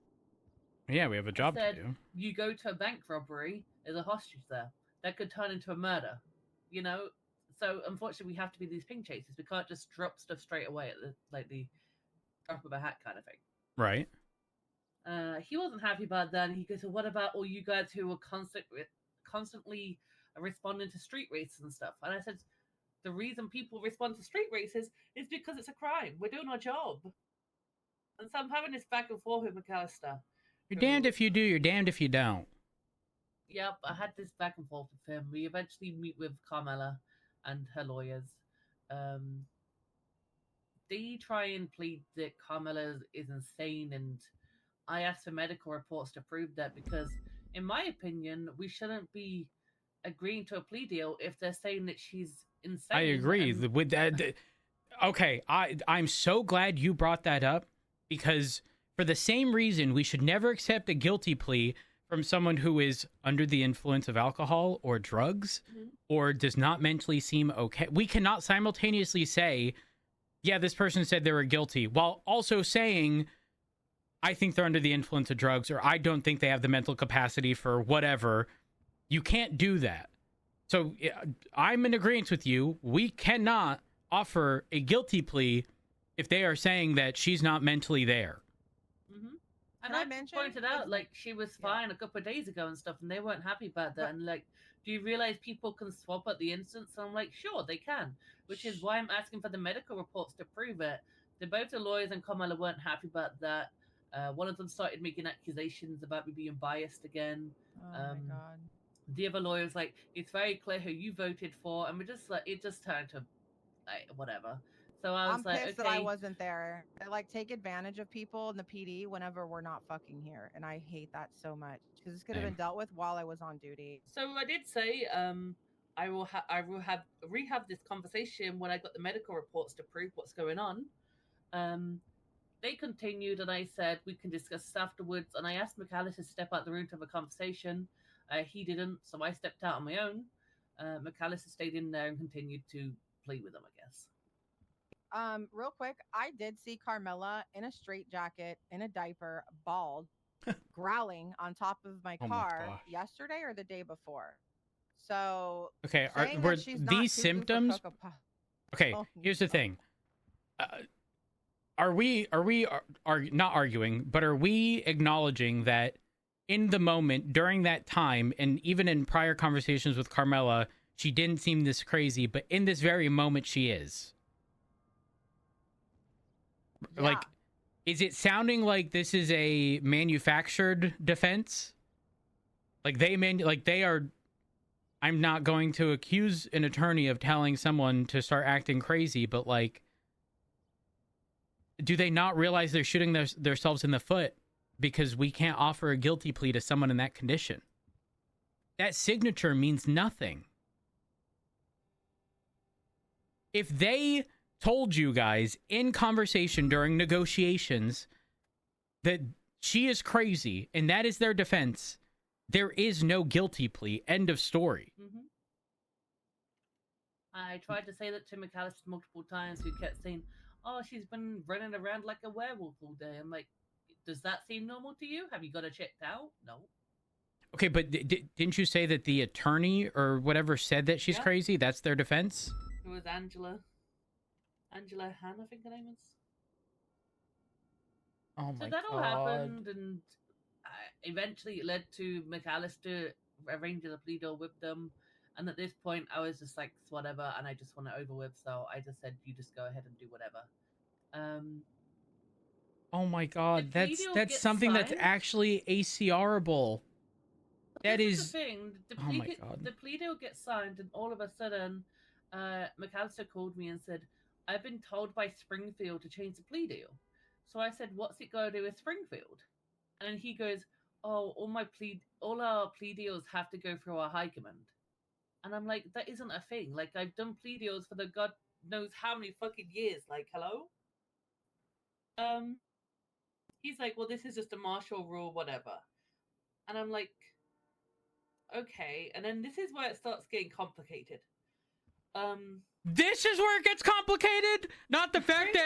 Yeah, we have a job to do. You go to a bank robbery, there's a hostage there. That could turn into a murder. So unfortunately we have to be these ping chasers. We can't just drop stuff straight away at the drop of a hat kind of thing. Right. He wasn't happy about that. And he goes, well, what about all you guys who were constantly responding to street races and stuff? And I said, the reason people respond to street races is because it's a crime. We're doing our job. And so I'm having this back and forth with McAllister. You're damned if you do, you're damned if you don't. Yep, I had this back and forth with him. We eventually meet with Carmela and her lawyers. They try and plead that Carmela is insane, and I asked for medical reports to prove that, because in my opinion, we shouldn't be agreeing to a plea deal if they're saying that she's insane. I agree with that. Okay, I'm so glad you brought that up, because for the same reason, we should never accept a guilty plea from someone who is under the influence of alcohol or drugs, or does not mentally seem okay. We cannot simultaneously say, yeah, this person said they were guilty, while also saying, I think they're under the influence of drugs, or I don't think they have the mental capacity for whatever. You can't do that. So I'm in agreement with you. We cannot offer a guilty plea if they are saying that she's not mentally there. And I pointed out, like, she was fine a couple of days ago and stuff, and they weren't happy about that. And, like, do you realize people can swap at the instance? And I'm like, sure, they can. Which is why I'm asking for the medical reports to prove it. Both the lawyers and Carmela weren't happy about that. One of them started making accusations about me being biased again. Oh, my God. The other lawyer was like, it's very clear who you voted for. And we're just like, it just turned to, like, whatever. So I was I'm like, pissed okay. that I wasn't there. They like take advantage of people in the PD whenever we're not fucking here, and I hate that so much because this could have been dealt with while I was on duty. So I did say, I will rehab this conversation when I got the medical reports to prove what's going on. They continued, and I said we can discuss this afterwards. And I asked McAllister to step out the room to have a conversation. He didn't, so I stepped out on my own. McAllister stayed in there and continued to play with them, I guess. Real quick, I did see Carmela in a straitjacket, in a diaper, bald, growling on top of my car yesterday or the day before. So okay, were these symptoms? Okay, here's the thing. Are we not arguing, but are we acknowledging that in the moment during that time, and even in prior conversations with Carmela, she didn't seem this crazy, but in this very moment she is? Yeah. Like, is it sounding like this is a manufactured defense? Like they are. I'm not going to accuse an attorney of telling someone to start acting crazy, but like, do they not realize they're shooting themselves in the foot because we can't offer a guilty plea to someone in that condition? That signature means nothing. If they told you guys in conversation during negotiations that she is crazy and that is their defense, there is no guilty plea. End of story. Mm-hmm. I tried to say that to McAllister multiple times, who kept saying, oh, she's been running around like a werewolf all day. I'm like, does that seem normal to you? Have you got her checked out? No. Okay, but didn't you say that the attorney or whatever said that she's crazy? That's their defense? It was Angela Han, I think her name is. Oh my God. So that all happened, and eventually it led to McAllister arranging a plea deal with them. And at this point, I was just like, whatever, and I just want it over with. So I just said, you just go ahead and do whatever. Oh my God, that's something that's actually ACRable. That is the thing. Oh my God. The plea deal gets signed, and all of a sudden, McAllister called me and said, I've been told by Springfield to change the plea deal. So I said, what's it got to do with Springfield? And he goes, oh, all our plea deals have to go through our high command. And I'm like, that isn't a thing. Like, I've done plea deals for the God knows how many fucking years. Like, hello? He's like, well, this is just a martial rule, whatever. And I'm like, okay. And then this is where it starts getting complicated. This is where it gets complicated? Not the fact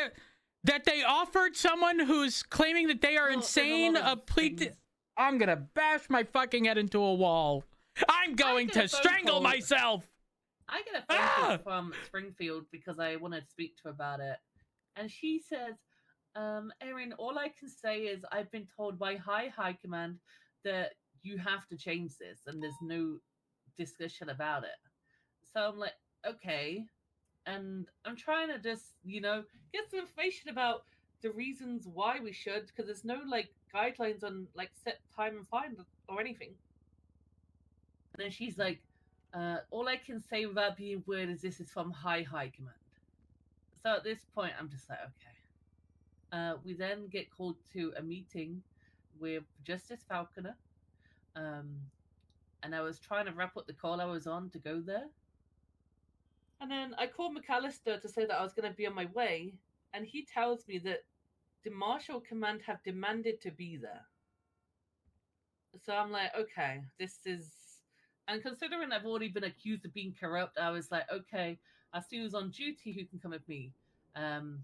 that they offered someone who's claiming that they are insane a plea. I'm gonna bash my fucking head into a wall. I'm going to strangle myself. I get a phone call from Springfield because I wanted to speak to her about it. And she says, Erin, all I can say is I've been told by high command that you have to change this and there's no discussion about it. So I'm like, okay. And I'm trying to just, get some information about the reasons why we should, because there's no, guidelines on, set time and fine or anything. And then she's like, all I can say without being weird is this is from high command. So at this point, I'm just like, okay. We then get called to a meeting with Justice Falconer. And I was trying to wrap up the call I was on to go there. And then I called McAllister to say that I was going to be on my way. And he tells me that the Marshal Command have demanded to be there. So I'm like, okay, this is... And considering I've already been accused of being corrupt, I was like, okay, I see who's on duty who can come with me. And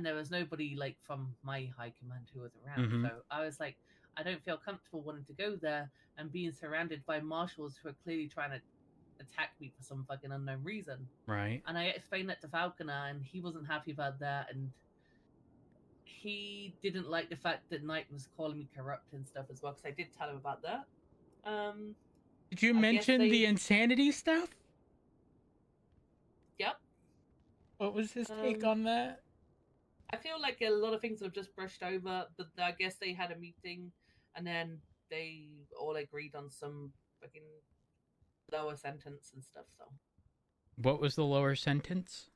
there was nobody from my high command who was around. Mm-hmm. So I was like, I don't feel comfortable wanting to go there and being surrounded by marshals who are clearly trying to attack me for some fucking unknown reason. Right. And I explained that to Falconer, and he wasn't happy about that, and he didn't like the fact that Knight was calling me corrupt and stuff as well, because I did tell him about that. Did you mention the insanity stuff? Yep. What was his take on that? I feel like a lot of things have just brushed over, but I guess they had a meeting, and then they all agreed on some fucking lower sentence and stuff. So, what was the lower sentence?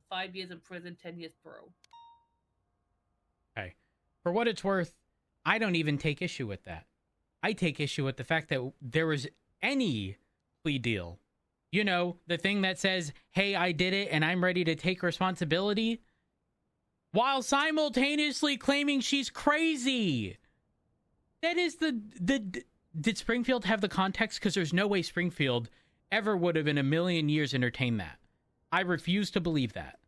5 years in prison, 10 years parole. Okay. For what it's worth, I don't even take issue with that. I take issue with the fact that there was any plea deal. You know, the thing that says, hey, I did it and I'm ready to take responsibility, while simultaneously claiming she's crazy. That is did Springfield have the context? Because there's no way Springfield ever would have in a million years entertained that. I refuse to believe that.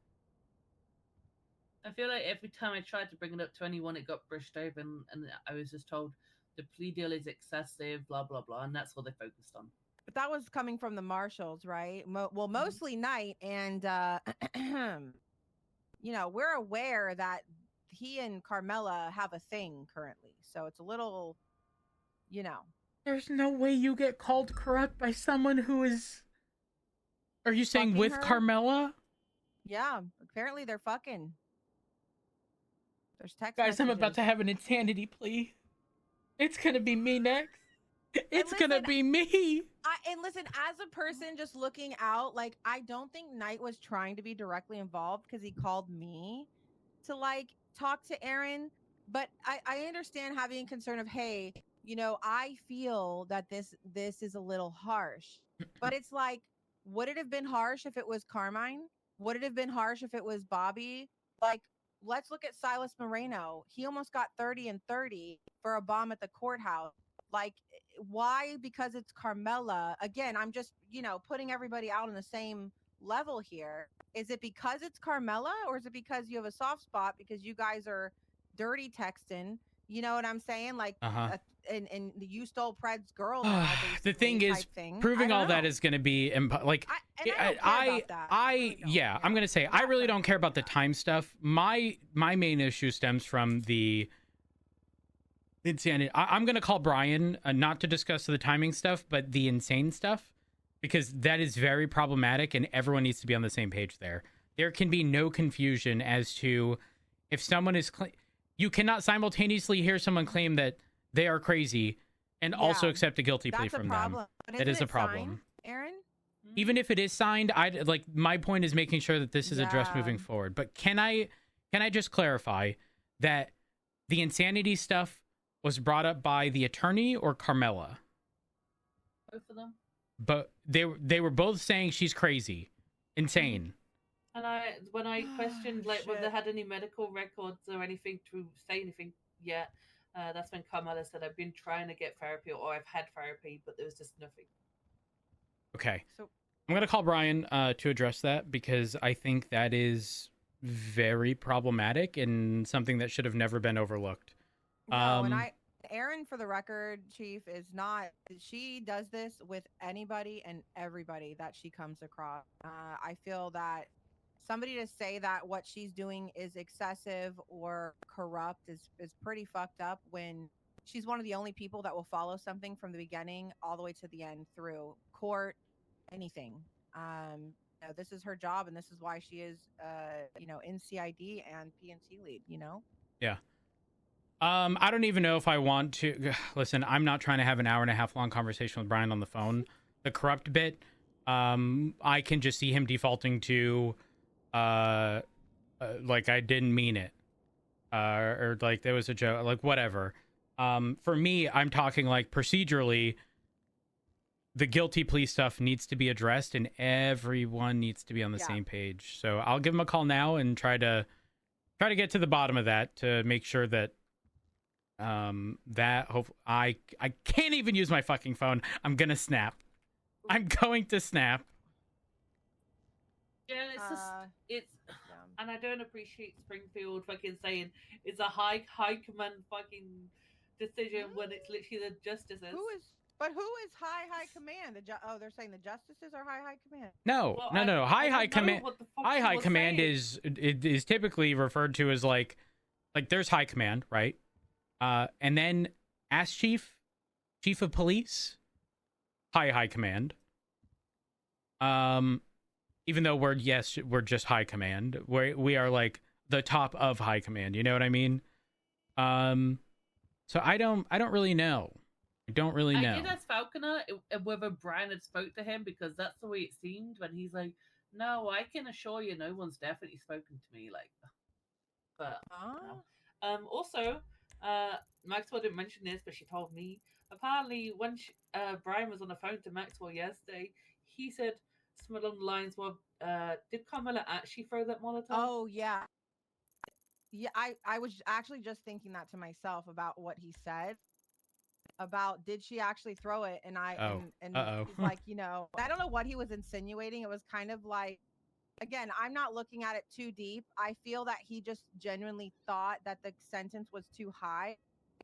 I feel like every time I tried to bring it up to anyone, it got brushed over, and I was just told the plea deal is excessive, blah, blah, blah, and that's what they focused on. But that was coming from the marshals, right? Mostly Knight, and you know, we're aware that he and Carmela have a thing currently, so it's a little, you know. There's no way you get called corrupt by someone who is. Are you saying with her? Carmela? Yeah, apparently they're fucking. There's text Guys, messages. I'm about to have an insanity plea. It's gonna be me next. It's gonna be me. And listen, as a person just looking out, like, I don't think Knight was trying to be directly involved because he called me to, like, talk to Aaron. But I understand having a concern of, hey, you know, I feel that this is a little harsh. But it's like, would it have been harsh if it was Carmine? Would it have been harsh if it was Bobby? Like, let's look at Silas Moreno. He almost got 30 and 30 for a bomb at the courthouse. Like, why? Because it's Carmela. Again, I'm just, you know, putting everybody out on the same level here. Is it because it's Carmela, or is it because you have a soft spot because you guys are dirty texting? You know what I'm saying? Like, and you stole Pred's girl. Now, the thing is, proving all that is going to be like. Yeah, I'm going to say I really don't care about the time stuff. My main issue stems from the insanity. I'm going to call Brian not to discuss the timing stuff, but the insane stuff, because that is very problematic, and everyone needs to be on the same page there. There can be no confusion as to if someone is. You cannot simultaneously hear someone claim that they are crazy and also accept a guilty plea from them. That is a problem. Signed, Aaron? Even if it is signed, my point is making sure that this is addressed moving forward. But can I just clarify that the insanity stuff was brought up by the attorney or Carmela? Both of them. But they were both saying she's crazy, insane. And when I questioned whether they had any medical records or anything to say anything yet, that's when Carmela said, I've been trying to get therapy, or I've had therapy, but there was just nothing. Okay. So I'm going to call Brian to address that, because I think that is very problematic and something that should have never been overlooked. No, and Aaron, for the record, Chief, is not. She does this with anybody and everybody that she comes across. I feel that somebody to say that what she's doing is excessive or corrupt is pretty fucked up, when she's one of the only people that will follow something from the beginning all the way to the end, through court, anything. You know, this is her job, and this is why she is, you know, in CID and PNC lead. You know. Yeah. I don't even know if I want to listen. I'm not trying to have an hour and a half long conversation with Brian on the phone. The corrupt bit, I can just see him defaulting to, like I didn't mean it, or like there was a joke, like whatever. For me, I'm talking like procedurally, the guilty plea stuff needs to be addressed, and everyone needs to be on the same page. So I'll give him a call now and try to get to the bottom of that, to make sure that I can't even use my fucking phone. I'm gonna snap. I'm going to snap. Yeah, it's and I don't appreciate Springfield fucking saying it's a high command fucking decision when it's literally the justices. Who is high command? They're saying the justices are high command. No. High command. High command is typically referred to as like there's high command, right? And then ask chief of police, high command. Even though we're just high command, we are like the top of high command. You know what I mean? So I don't really know. I don't really know. I did ask Falconer whether Brian had spoke to him, because that's the way it seemed when he's like, No, I can assure you, no one's definitely spoken to me like that. But no. Also, Maxwell didn't mention this, but she told me. Apparently, when Brian was on the phone to Maxwell yesterday, he said something along the lines, "Well, did Carmela actually throw that Molotov?" Oh yeah, yeah. I was actually just thinking that to myself about what he said. About did she actually throw it? And he's like, I don't know what he was insinuating. It was kind of like, again, I'm not looking at it too deep. I feel that he just genuinely thought that the sentence was too high.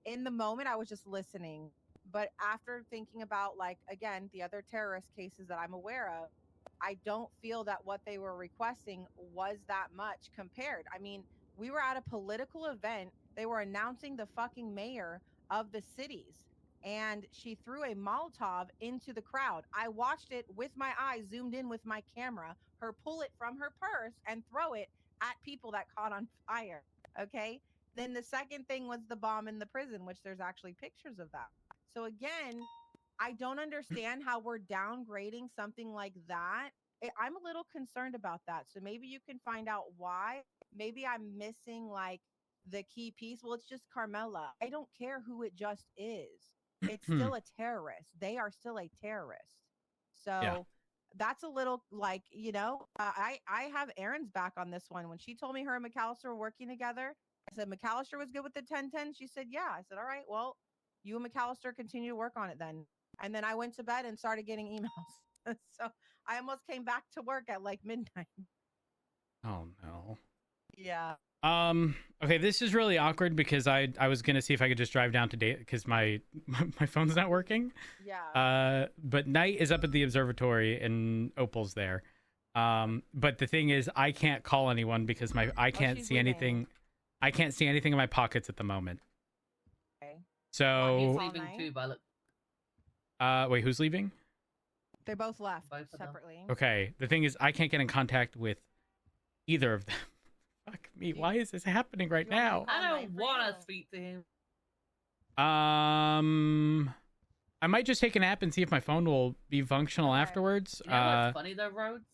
In the moment, I was just listening. But after thinking about, like, again, the other terrorist cases that I'm aware of, I don't feel that what they were requesting was that much compared. I mean, we were at a political event. They were announcing the fucking mayor of the cities, and she threw a Molotov into the crowd. I watched it with my eyes zoomed in with my camera, her pull it from her purse and throw it at people that caught on fire. Okay. Then the second thing was the bomb in the prison, which there's actually pictures of that. So again, I don't understand how we're downgrading something like that. I'm a little concerned about that. So maybe you can find out why. Maybe I'm missing like the key piece. Well, it's just Carmela. I don't care who it just is. It's still a terrorist. They are still a terrorist. So that's a little like, I have Erin's back on this one. When she told me her and McAllister were working together, I said, McAllister was good with the 1010. She said, yeah. I said, all right, well, you and McAllister continue to work on it then. And then I went to bed and started getting emails. So I almost came back to work at like midnight. Oh no. Yeah. Okay, this is really awkward because I was gonna see if I could just drive down to date because my phone's not working. Yeah. But Knight is up at the observatory and Opal's there. But the thing is, I can't call anyone because I can't see anything. I can't see anything in my pockets at the moment. Okay. So he's leaving too, Violet. Wait, who's leaving? They both left separately. Okay, the thing is, I can't get in contact with either of them. Fuck me, why is this happening right now? I don't want to speak to him. I might just take a nap and see if my phone will be functional afterwards. You know what's funny though, Rhodes?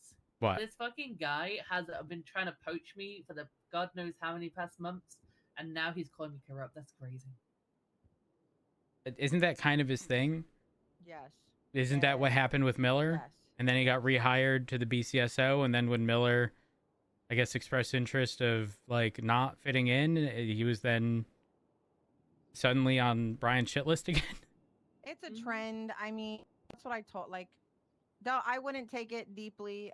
What? This fucking guy has been trying to poach me for the God knows how many past months, and now he's calling me corrupt. That's crazy. Isn't that kind of his thing? Yes. Isn't that what happened with Miller? Yes. And then he got rehired to the BCSO, and then when Miller, I guess, expressed interest of like not fitting in, he was then suddenly on Brian's shit list again. It's a trend. I mean, that's what I told. Like, no, I wouldn't take it deeply.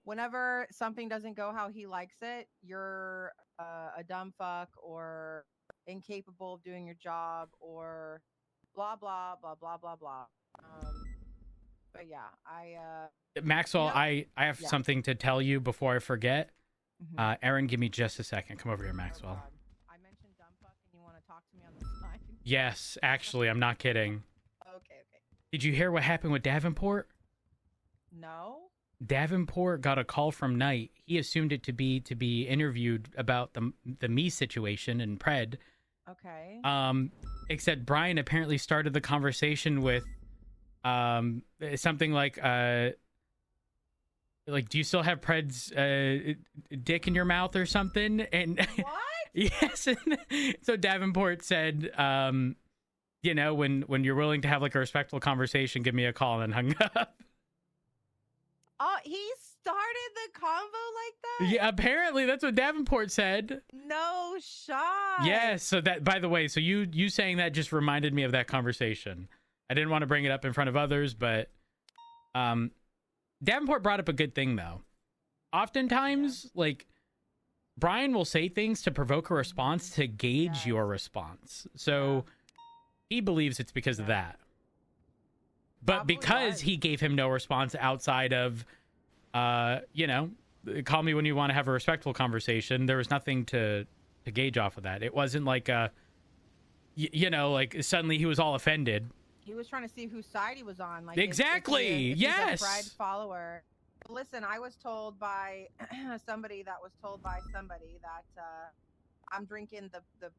Whenever something doesn't go how he likes it, you're a dumb fuck or incapable of doing your job or blah blah blah blah blah blah. But yeah, Maxwell, I have something to tell you before I forget. Mm-hmm. Erin, give me just a second. Come over here, Maxwell. I mentioned dumb fuck, and you want to talk to me on the side? Yes, actually, I'm not kidding. Okay. Did you hear what happened with Davenport? No. Davenport got a call from Knight. He assumed it to be interviewed about the me situation in Pred. Okay. Except Brian apparently started the conversation with something like do you still have Pred's dick in your mouth or something? And what? Yes. So Davenport said, when you're willing to have like a respectful conversation, give me a call, and hung up. Oh, he started the convo like that? Yeah, apparently that's what Davenport said. No shot. Yes. So that, by the way, so you saying that just reminded me of that conversation. I didn't want to bring it up in front of others, but Davenport brought up a good thing though. Oftentimes, like, Brian will say things to provoke a response to gauge your response. So he believes it's because of that. But Probably because he gave him no response outside of, call me when you want to have a respectful conversation, there was nothing to gauge off of that. It wasn't like, like suddenly he was all offended. He was trying to see whose side he was on. Like exactly. If yes. He's a Pride follower. Listen, I was told by somebody that I'm drinking the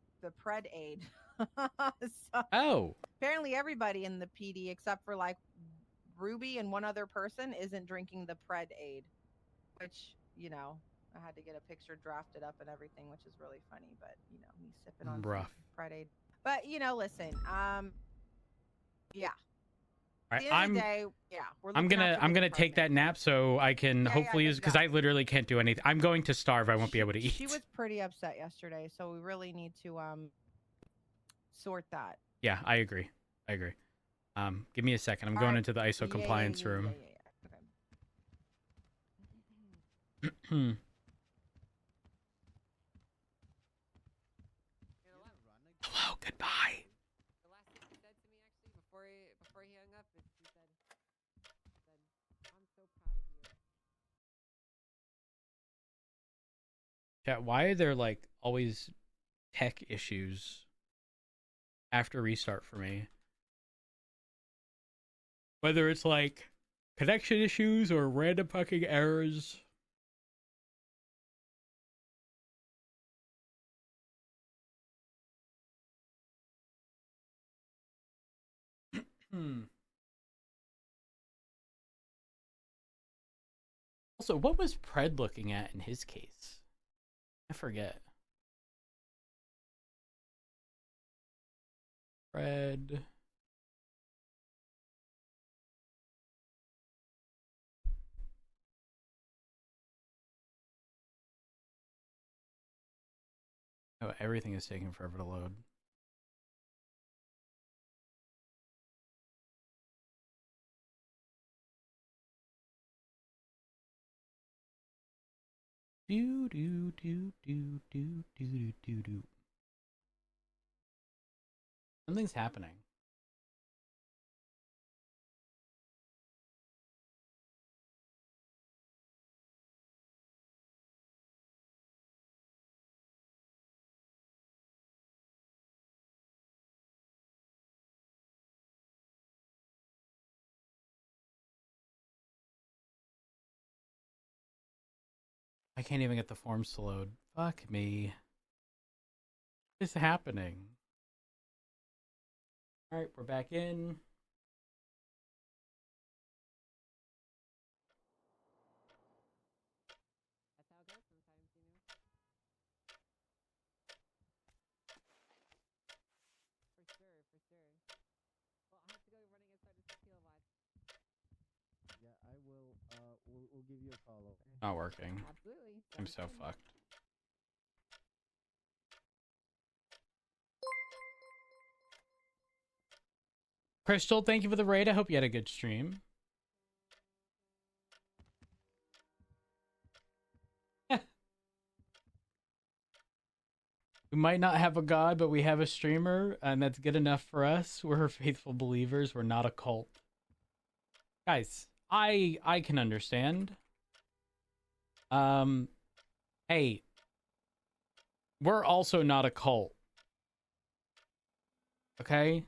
Pred aid. So apparently everybody in the PD except for like Ruby and one other person isn't drinking the Pred aid, which, you know, I had to get a picture drafted up and everything, which is really funny, but you know, me sipping on some Pred aid. But you know, listen, yeah. All right, At the end of the day, yeah, we're I'm looking after the gonna take that department. nap so I can hopefully use, because I literally can't do anything. I'm going to starve. I won't be able to eat. She was pretty upset yesterday, so we really need to sort that. Yeah, I agree. Give me a second. I'm going into the ISO compliance room. Okay. Hello, goodbye. The last thing he said to me, actually, before he hung up, is he said, "I'm so proud of you." Chat, why are there like always tech issues after restart for me? Whether it's like connection issues or random fucking errors. Also, what was Pred looking at in his case? I forget. Pred. Oh, everything is taking forever to load. Do do do do do do do do. Something's happening. I can't even get the forms to load. Fuck me. What is happening? Alright, we're back in. That's how it goes sometimes, you know. For sure. Well, I have to go running and start this tequila VOD. Yeah, I will. We'll give you a call. Okay? Not working. Absolutely. I'm so fucked. Crystal, thank you for the raid. I hope you had a good stream. We might not have a god, but we have a streamer, and that's good enough for us. We're her faithful believers. We're not a cult. Guys, I can understand. Hey, we're also not a cult. Okay?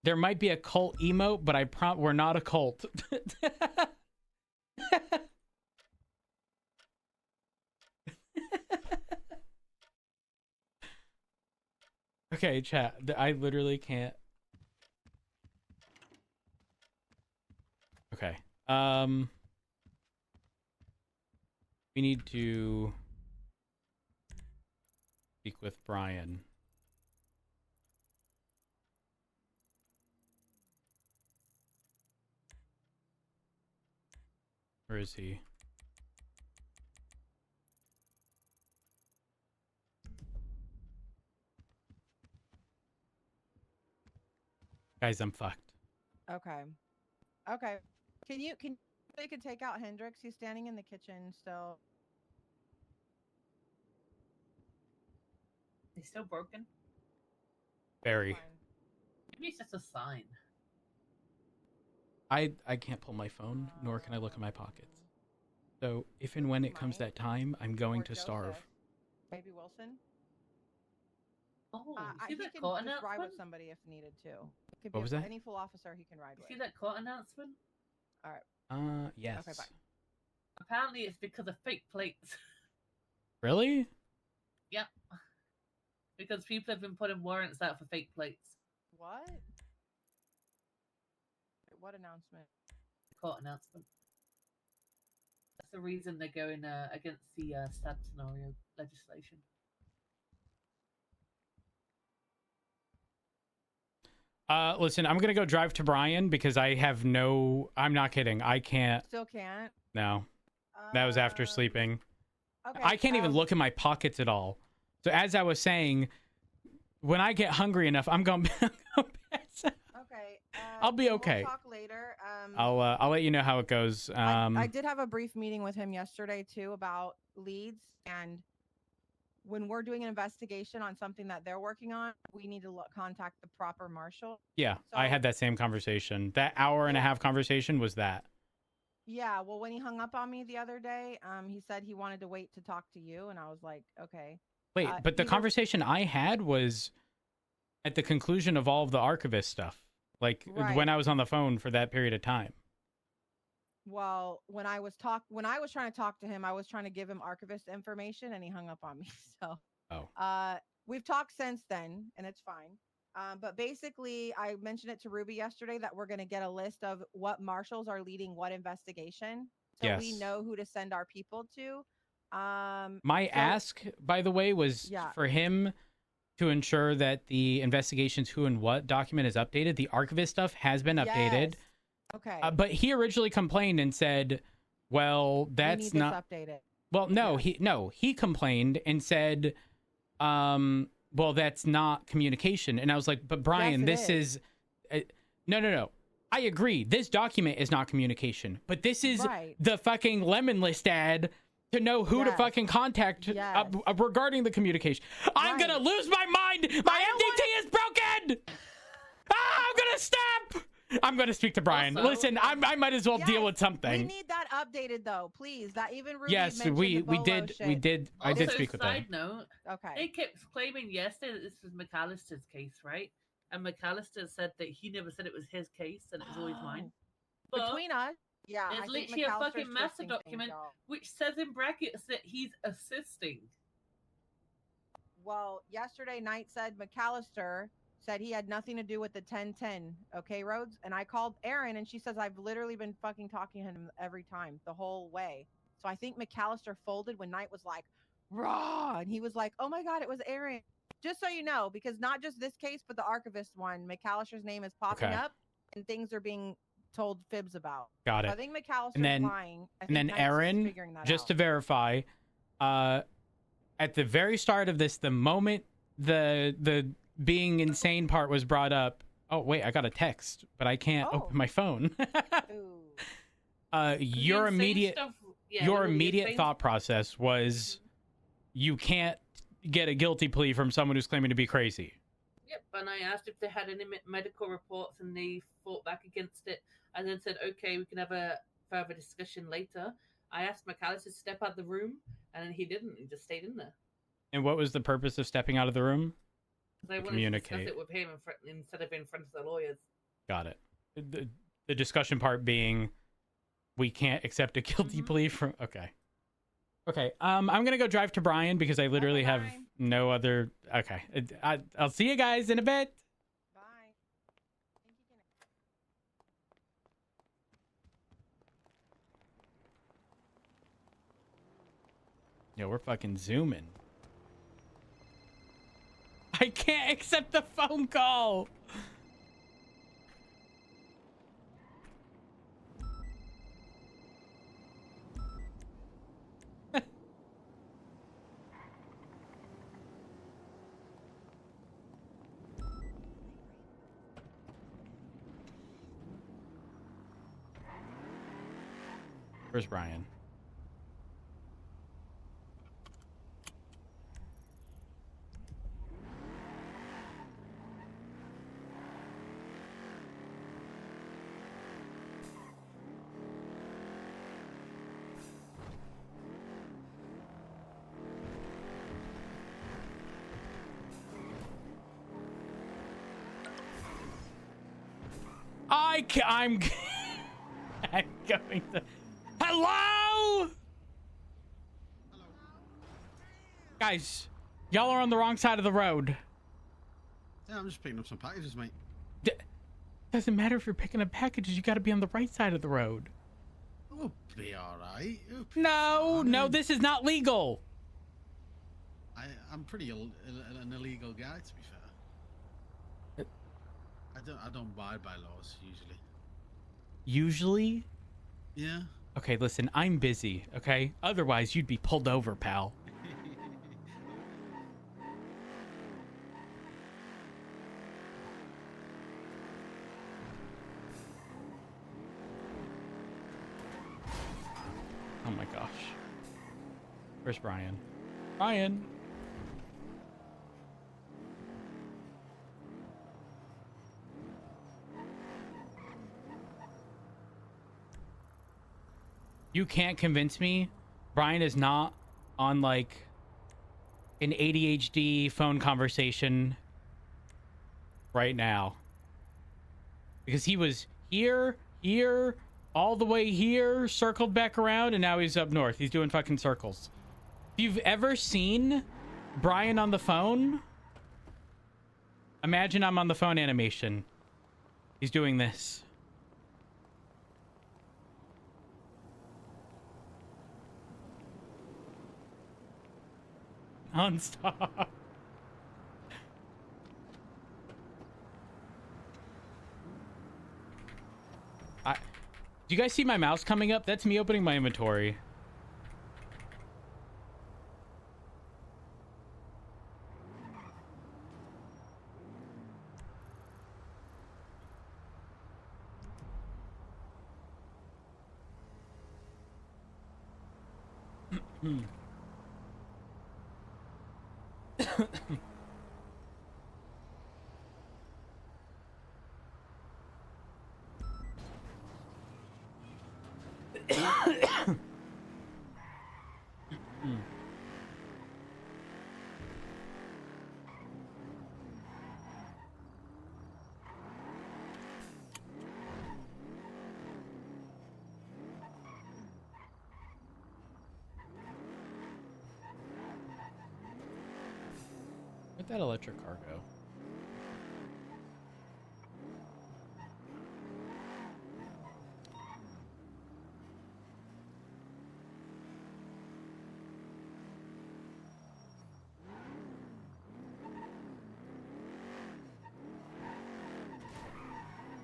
There might be a cult emote, but we're not a cult. Okay, chat. I literally can't. Okay. We need to speak with Brian. Where is he? Guys, I'm fucked. Okay. They can take out Hendrix. He's standing in the kitchen still. He's still broken? Very. Maybe it's just a sign. I can't pull my phone, nor can I look in my pockets. So, if and when it comes that time, I'm going to starve. Maybe Wilson? Oh, he see that can court just ride announcement? with somebody if needed to. It could What be was that? Any full officer he can ride You with. see that court announcement? All right. Yes. Okay, bye. Apparently it's because of fake plates. Really? Yep. Because people have been putting warrants out for fake plates. What? What announcement? court announcement. That's the reason they're going against the sad scenario legislation. Listen, I'm gonna go drive to Brian because I have no. I'm not kidding. I can't. Still can't. No, that was after sleeping. Okay. I can't even look in my pockets at all. So as I was saying, when I get hungry enough, I'm going. Okay. I'll be okay. We'll talk later. I'll let you know how it goes. I did have a brief meeting with him yesterday too about leads, and when we're doing an investigation on something that they're working on, we need to contact the proper marshal. Yeah, I had that same conversation. That hour and a half conversation was that. Yeah, well, when he hung up on me the other day, he said he wanted to wait to talk to you, and I was like, okay. Wait, but the conversation I had was at the conclusion of all of the archivist stuff, like when I was on the phone for that period of time. Well, when I was trying to talk to him, I was trying to give him archivist information, and he hung up on me. So, we've talked since then, and it's fine. But basically, I mentioned it to Ruby yesterday that we're going to get a list of what marshals are leading what investigation, so we know who to send our people to. My ask, by the way, was for him to ensure that the investigations who and what document is updated. The archivist stuff has been updated. Okay. But he originally complained and said, "Well, that's not updated." Well, no, he complained and said, well, that's not communication." And I was like, "But Brian, this is no. I agree. This document is not communication, but this is the fucking lemon list ad to know who to fucking contact regarding the communication." I'm gonna lose my mind. My MDT is broken. I'm gonna snap. I'm going to speak to Brian. Also, listen, I might as well deal with something. We need that updated though, please. That even Ruby yes, mentioned we the Bolo did. shit. We did. I did speak with them. Side note, they kept claiming yesterday that this was McAllister's case, right? And McAllister said that he never said it was his case and it was always mine. But Between us, yeah, there's I think literally a McAllister's fucking master twisting document things, y'all. which says in brackets that he's assisting. Well, yesterday Knight said McAllister said he had nothing to do with the 1010, okay, Rhodes? And I called Erin, and she says I've literally been fucking talking to him every time, the whole way. So I think McAllister folded when Knight was like, raw, and he was like, oh my God, it was Erin. Just so you know, because not just this case, but the archivist one, McAllister's name is popping up, and things are being told fibs about. Got it. So I think McAllister's lying. And then Erin, just to verify, at the very start of this, the moment the being insane part was brought up. Oh wait, I got a text, but I can't open my phone. Your immediate thought process was you can't get a guilty plea from someone who's claiming to be crazy. Yep, and I asked if they had any medical reports, and they fought back against it, and then said, "Okay, we can have a further discussion later." I asked McAllister to step out of the room, and then he didn't. He just stayed in there. And what was the purpose of stepping out of the room? Because I wanted to discuss it with him instead of in front of the lawyers. Got it. The discussion part being we can't accept a guilty plea from... Okay. I'm gonna go drive to Brian because I literally have no other... Okay. I'll see you guys in a bit. Bye. Yo, we're fucking zooming. I can't accept the phone call. Where's Brian? I'm going to... Hello? Guys, y'all are on the wrong side of the road. Yeah, I'm just picking up some packages, mate. Doesn't matter if you're picking up packages. You got to be on the right side of the road. We'll be alright. No, this is not legal. I'm pretty an illegal guy, to be fair. I don't abide by laws usually. Usually? Yeah. Okay, listen, I'm busy, okay? Otherwise, you'd be pulled over, pal. Oh my gosh. Where's Brian? Brian! You can't convince me Brian is not on like an ADHD phone conversation right now. Because he was here, all the way here, circled back around, and now he's up north. He's doing fucking circles. If you've ever seen Brian on the phone, imagine I'm on the phone animation. He's doing this. Non-stop. Do you guys see my mouse coming up? That's me opening my inventory. Where'd that electric car go?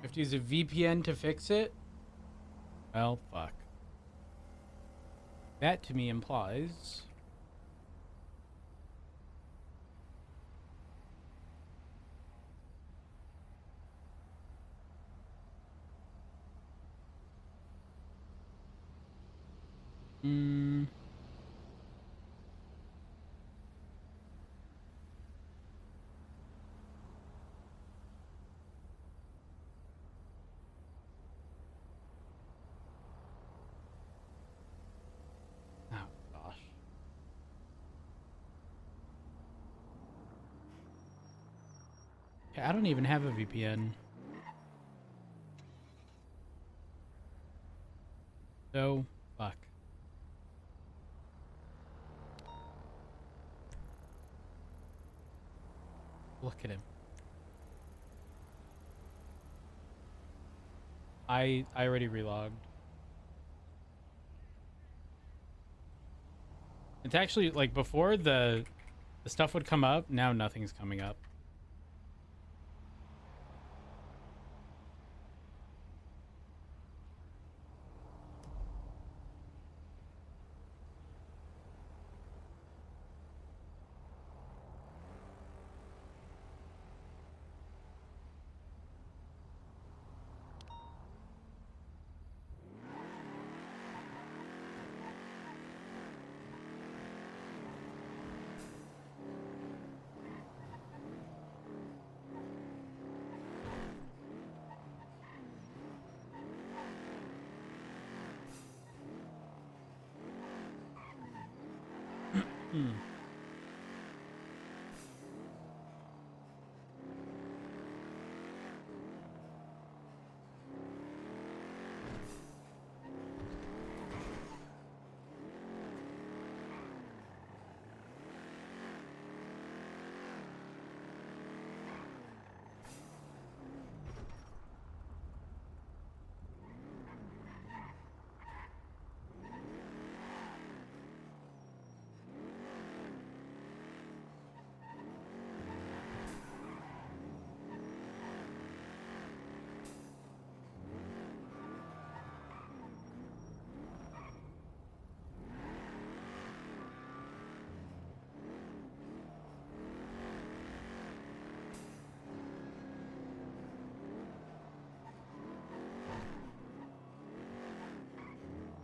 Have to use a VPN to fix it? Well, fuck. That to me implies... Oh, gosh. Yeah, I don't even have a VPN. So, fuck. Look at him. I already relogged. It's actually like before the stuff would come up, now nothing's coming up.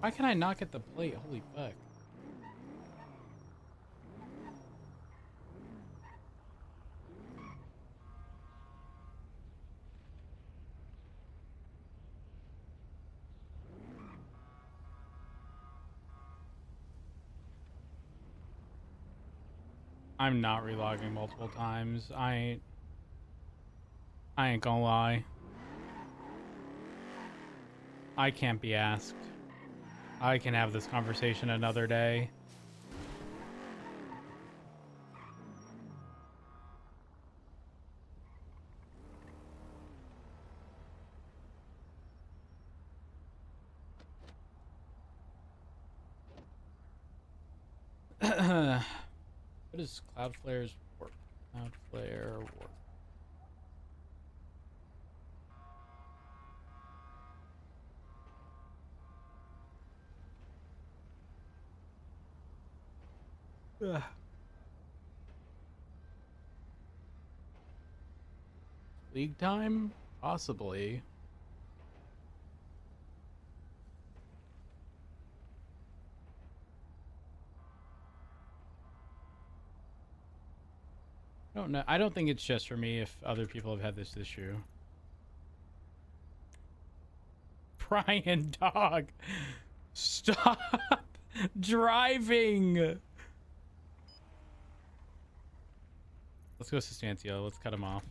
Why can I not get the plate? Holy fuck. I'm not relogging multiple times. I ain't gonna lie. I can't be asked. I can have this conversation another day. What is Cloudflare's work? Cloudflare work. Ugh. League time? Possibly. I don't know. I don't think it's just for me if other people have had this issue. Brian, dog. Stop driving. Let's go Sustancio. Let's cut him off.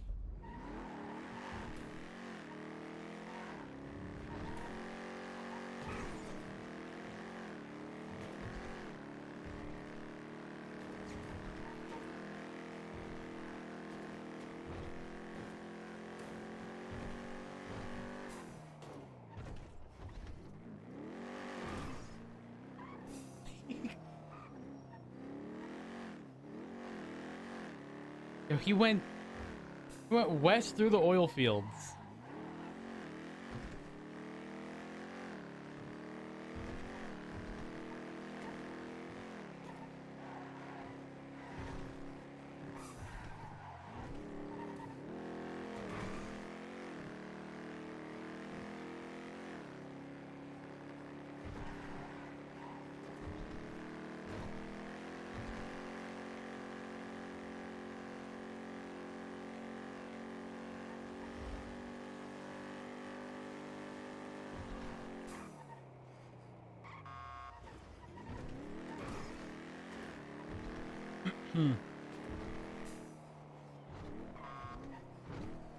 Yo, he went west through the oil fields.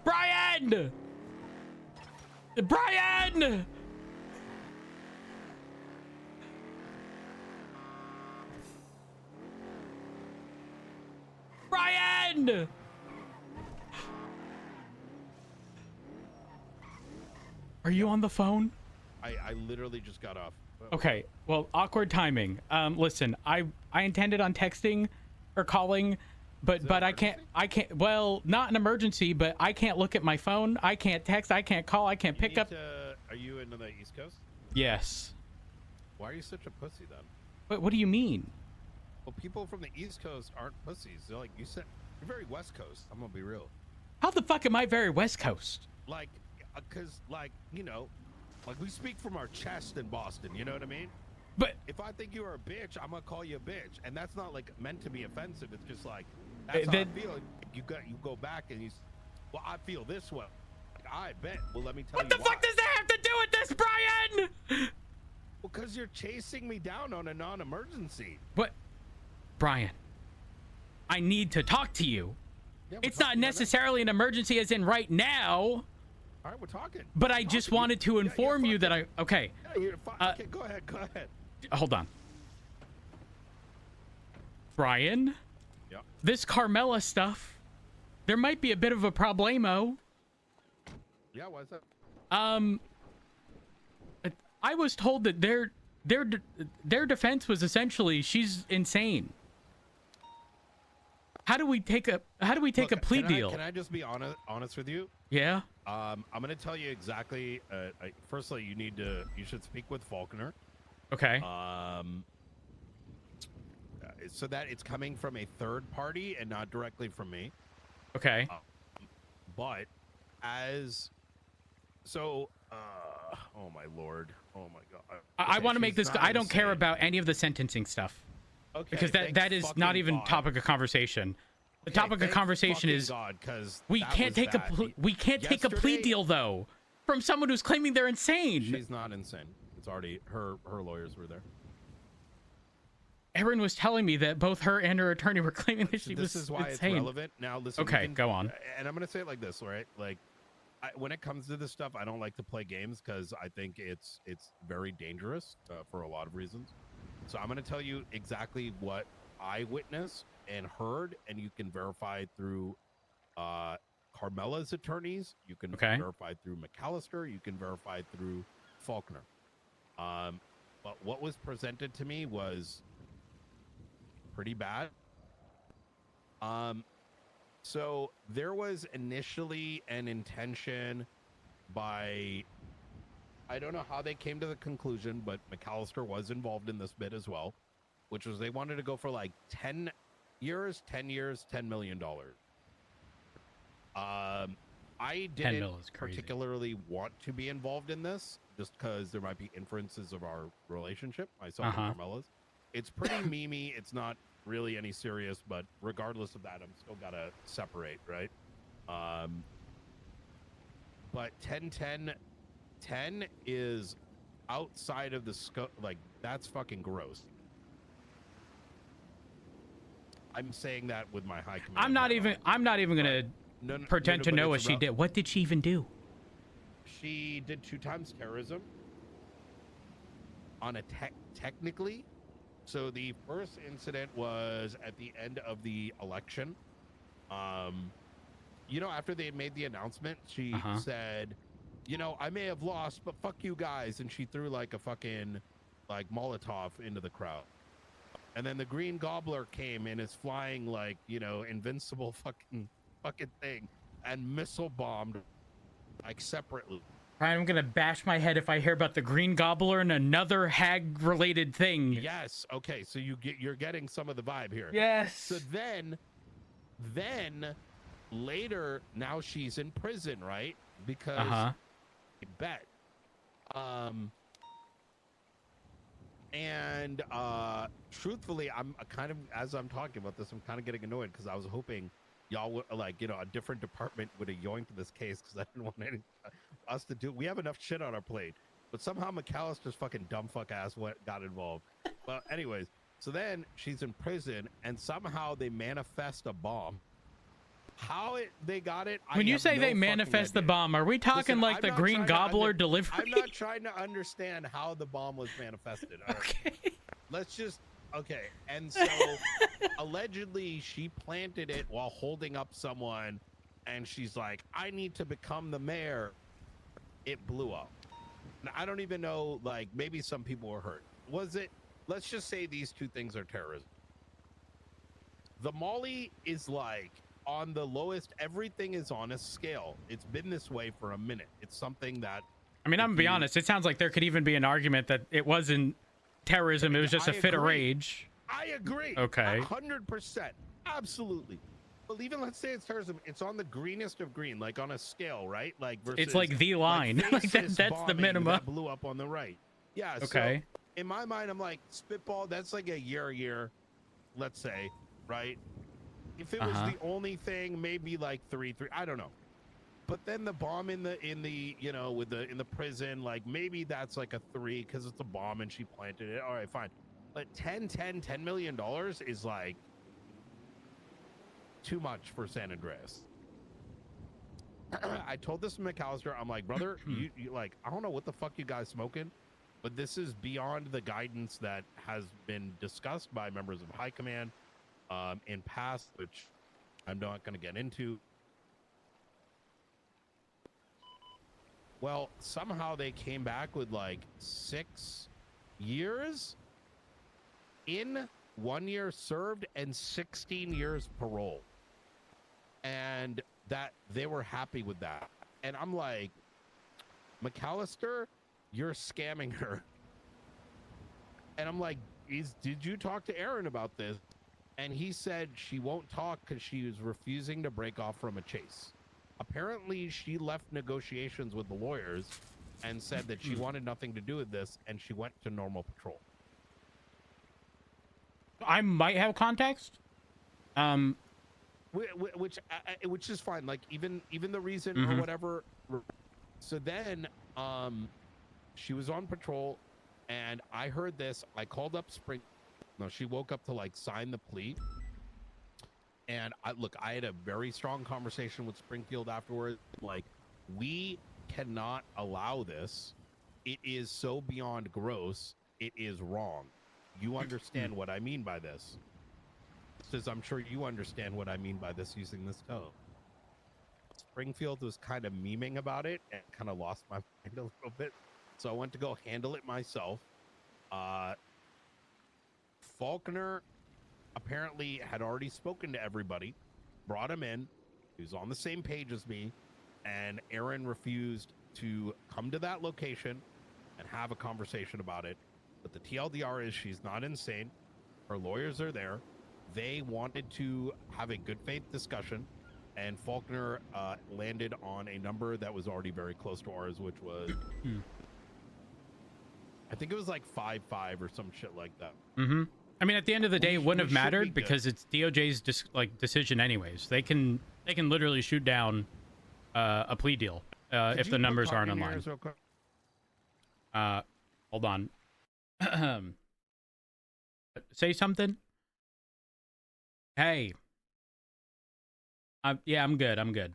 Brian! Brian! Brian! Are you on the phone? I literally just got off. Okay, well, awkward timing. Listen, I intended on texting or calling, but I can't, well, not an emergency, but I can't look at my phone. I can't text, I can't call, I can't pick up. Are you into the East Coast? Yes. Why are you such a pussy then? What do you mean? Well, people from the East Coast aren't pussies. They're like, you said, you're very West Coast. I'm gonna be real. How the fuck am I very West Coast? Like, cause like, you know, like we speak from our chest in Boston, you know what I mean? But if I think you are a bitch, I'm gonna call you a bitch, and that's not like meant to be offensive. It's just like that's how I feel. You go back and well, I feel this way. Like, I bet. Well, let me tell you. What the fuck does that have to do with this, Brian? Well, because you're chasing me down on a non-emergency. What, Brian? I need to talk to you. Yeah, it's not necessarily an emergency, as in right now. All right, we're talking. But I just wanted to inform you that okay. Yeah, you're fine. Okay, go ahead. Go ahead. Hold on. Brian? Yeah. This Carmela stuff, there might be a bit of a problemo. Yeah, why's that? I was told that their defense was essentially she's insane. How do we take a plea deal? Can I just be honest with you? Yeah. I'm gonna tell you exactly. Firstly, you should speak with Faulkner. Okay. So that it's coming from a third party and not directly from me. Okay. But Oh my lord. Oh my god. I Okay, want to make she's this. not I don't care insane. about any of the sentencing stuff. Okay, Because thank that is not fucking even God. topic of conversation. The Okay, topic of thank conversation fucking is God, 'cause we that can't was take bad. we can't take a plea Yesterday- deal though from someone who's claiming they're insane. She's not insane. It's already her lawyers were there. Erin was telling me that both her and her attorney were claiming that she was This is why insane. it's relevant. Now listen. Okay, you can- go on. And I'm gonna say it like this, right? Like, when it comes to this stuff, I don't like to play games because I think it's very dangerous for a lot of reasons. So I'm gonna tell you exactly what I witnessed and heard, and you can verify through Carmela's attorneys. You can verify through McAllister. You can verify through Faulkner. But what was presented to me was pretty bad. So there was initially an intention by, I don't know how they came to the conclusion, but McAllister was involved in this bit as well, which was they wanted to go for like 10 years, $10 million. I didn't particularly want to be involved in this just because there might be inferences of our relationship, myself and Carmela's. It's pretty memey. It's not really any serious, but regardless of that, I'm still gotta separate, right? But 10 is outside of the scope. Like, that's fucking gross. I'm saying that with my high command. I'm not even gonna pretend to know what she did. What did she even do? She did 2 times terrorism on a technically. So the first incident was at the end of the election. After they made the announcement, she said, I may have lost, but fuck you guys. And she threw like a fucking like Molotov into the crowd. And then the Green Gobbler came and is flying like, invincible fucking thing and missile bombed like separately. Brian, I'm gonna bash my head if I hear about the Green Gobbler and another hag-related thing. Yes. Okay. So you're getting some of the vibe here. Yes. So then later, now she's in prison, right? Because bet. And truthfully, I'm kind of, as I'm talking about this, I'm kind of getting annoyed because I was hoping y'all would, a different department would have yoinked this case because I didn't want us to do. We have enough shit on our plate, but somehow McAllister's fucking dumb fuck ass got involved. But anyways, so then she's in prison and somehow they manifest a bomb. How they got it? When you say they manifest the bomb, are we talking like the Green Gobbler delivery? I'm not trying to understand how the bomb was manifested. Okay. Let's just. Okay. And so allegedly she planted it while holding up someone and she's like, I need to become the mayor. It blew up. Now, I don't even know, maybe some people were hurt. Was it? Let's just say these 2 things are terrorism. The Molly is on the lowest. Everything is on a scale. It's been this way for a minute. It's something that, I'm gonna be honest, it sounds like there could even be an argument that it wasn't terrorism, it was just a fit of rage. I agree. Okay. 100%. Absolutely. But even let's say it's terrorism, it's on the greenest of green, on a scale, right? Versus, it's like the line. That's the minimum. That blew up on the right. Yeah. Okay. So in my mind, I'm like, spitball, that's like a year, let's say, right? If it was the only thing, maybe 3. I don't know. But then the bomb in the in the prison, maybe that's a 3 because it's a bomb and she planted it. All right, fine. But $10 million is too much for San Andreas. I told this to McAllister. I'm like, brother, you I don't know what the fuck you guys smoking, but this is beyond the guidance that has been discussed by members of High Command in past, which I'm not going to get into. Well, somehow they came back with 6 years in 1 year served and 16 years parole. And that they were happy with that. And I'm like, McAllister, you're scamming her. And I'm like, did you talk to Aaron about this? And he said she won't talk because she was refusing to break off from a chase. Apparently, she left negotiations with the lawyers and said that she wanted nothing to do with this, and she went to normal patrol. I might have context. Which is fine. Like even the reason or whatever. So then, she was on patrol, and I heard this. I called up Spring. No, she woke up to like sign the plea. And I had a very strong conversation with Springfield afterwards. Like, we cannot allow this. It is so beyond gross. It is wrong. You understand what I mean by this? Says, I'm sure you understand what I mean by this using this tone. Springfield was kind of memeing about it and kind of lost my mind a little bit. So I went to go handle it myself. Faulkner apparently had already spoken to everybody, brought him in. He was on the same page as me, and Aaron refused to come to that location and have a conversation about it. But the TLDR is she's not insane. Her lawyers are there. They wanted to have a good faith discussion, and Faulkner landed on a number that was already very close to ours, which was, I think it was like 5-5 or some shit like that. I mean, at the end of the day, it wouldn't have mattered because it's DOJ's decision anyways. They can literally shoot down a plea deal if the numbers aren't in line. Hold on. Say something. Hey. Yeah, I'm good. I'm good.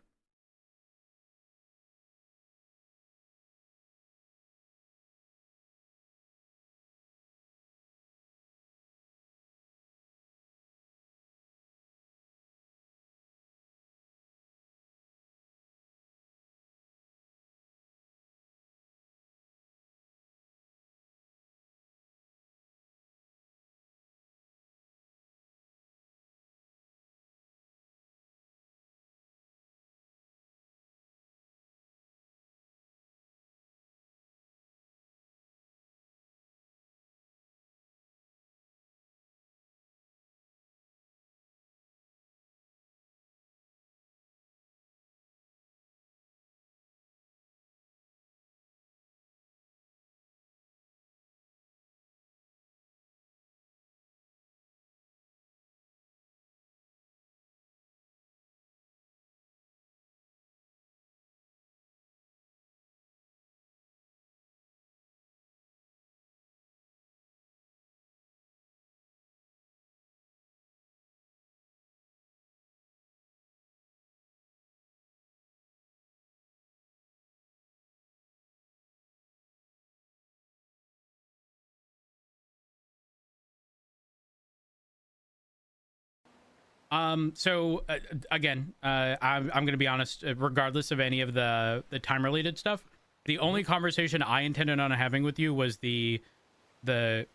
So again, I'm going to be honest, regardless of any of the time related stuff, the only conversation I intended on having with you was the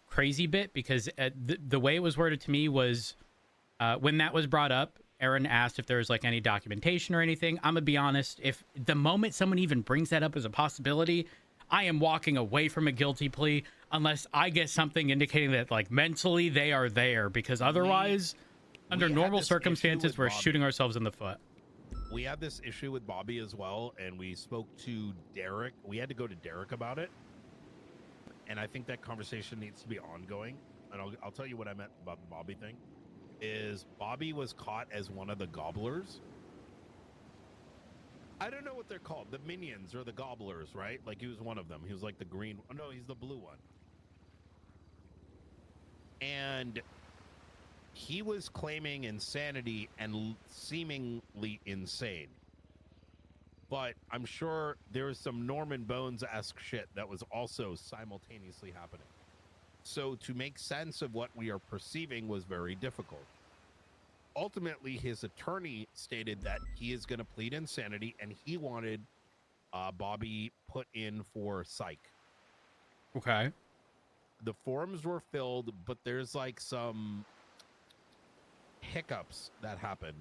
crazy bit, because the way it was worded to me was when that was brought up, Aaron asked if there was like any documentation or anything. I'm gonna be honest, if the moment someone even brings that up as a possibility, I am walking away from a guilty plea unless I get something indicating that like mentally they are there, because otherwise under normal circumstances we're shooting ourselves in the foot. We had this issue with Bobby as well, and we spoke to Derek. We had to go to Derek about it, and I think that conversation needs to be ongoing. And I'll tell you what I meant about the Bobby thing is Bobby was caught as one of the gobblers. I don't know what they're called, the minions or the gobblers, right? Like he was one of them. He was like the green. Oh no, he's the blue one. And he was claiming insanity and seemingly insane. But I'm sure there was some Norman Bones-esque shit that was also simultaneously happening. So to make sense of what we are perceiving was very difficult. Ultimately, his attorney stated that he is going to plead insanity, and he wanted Bobby put in for psych. Okay. The forms were filled, but there's like some hiccups that happened.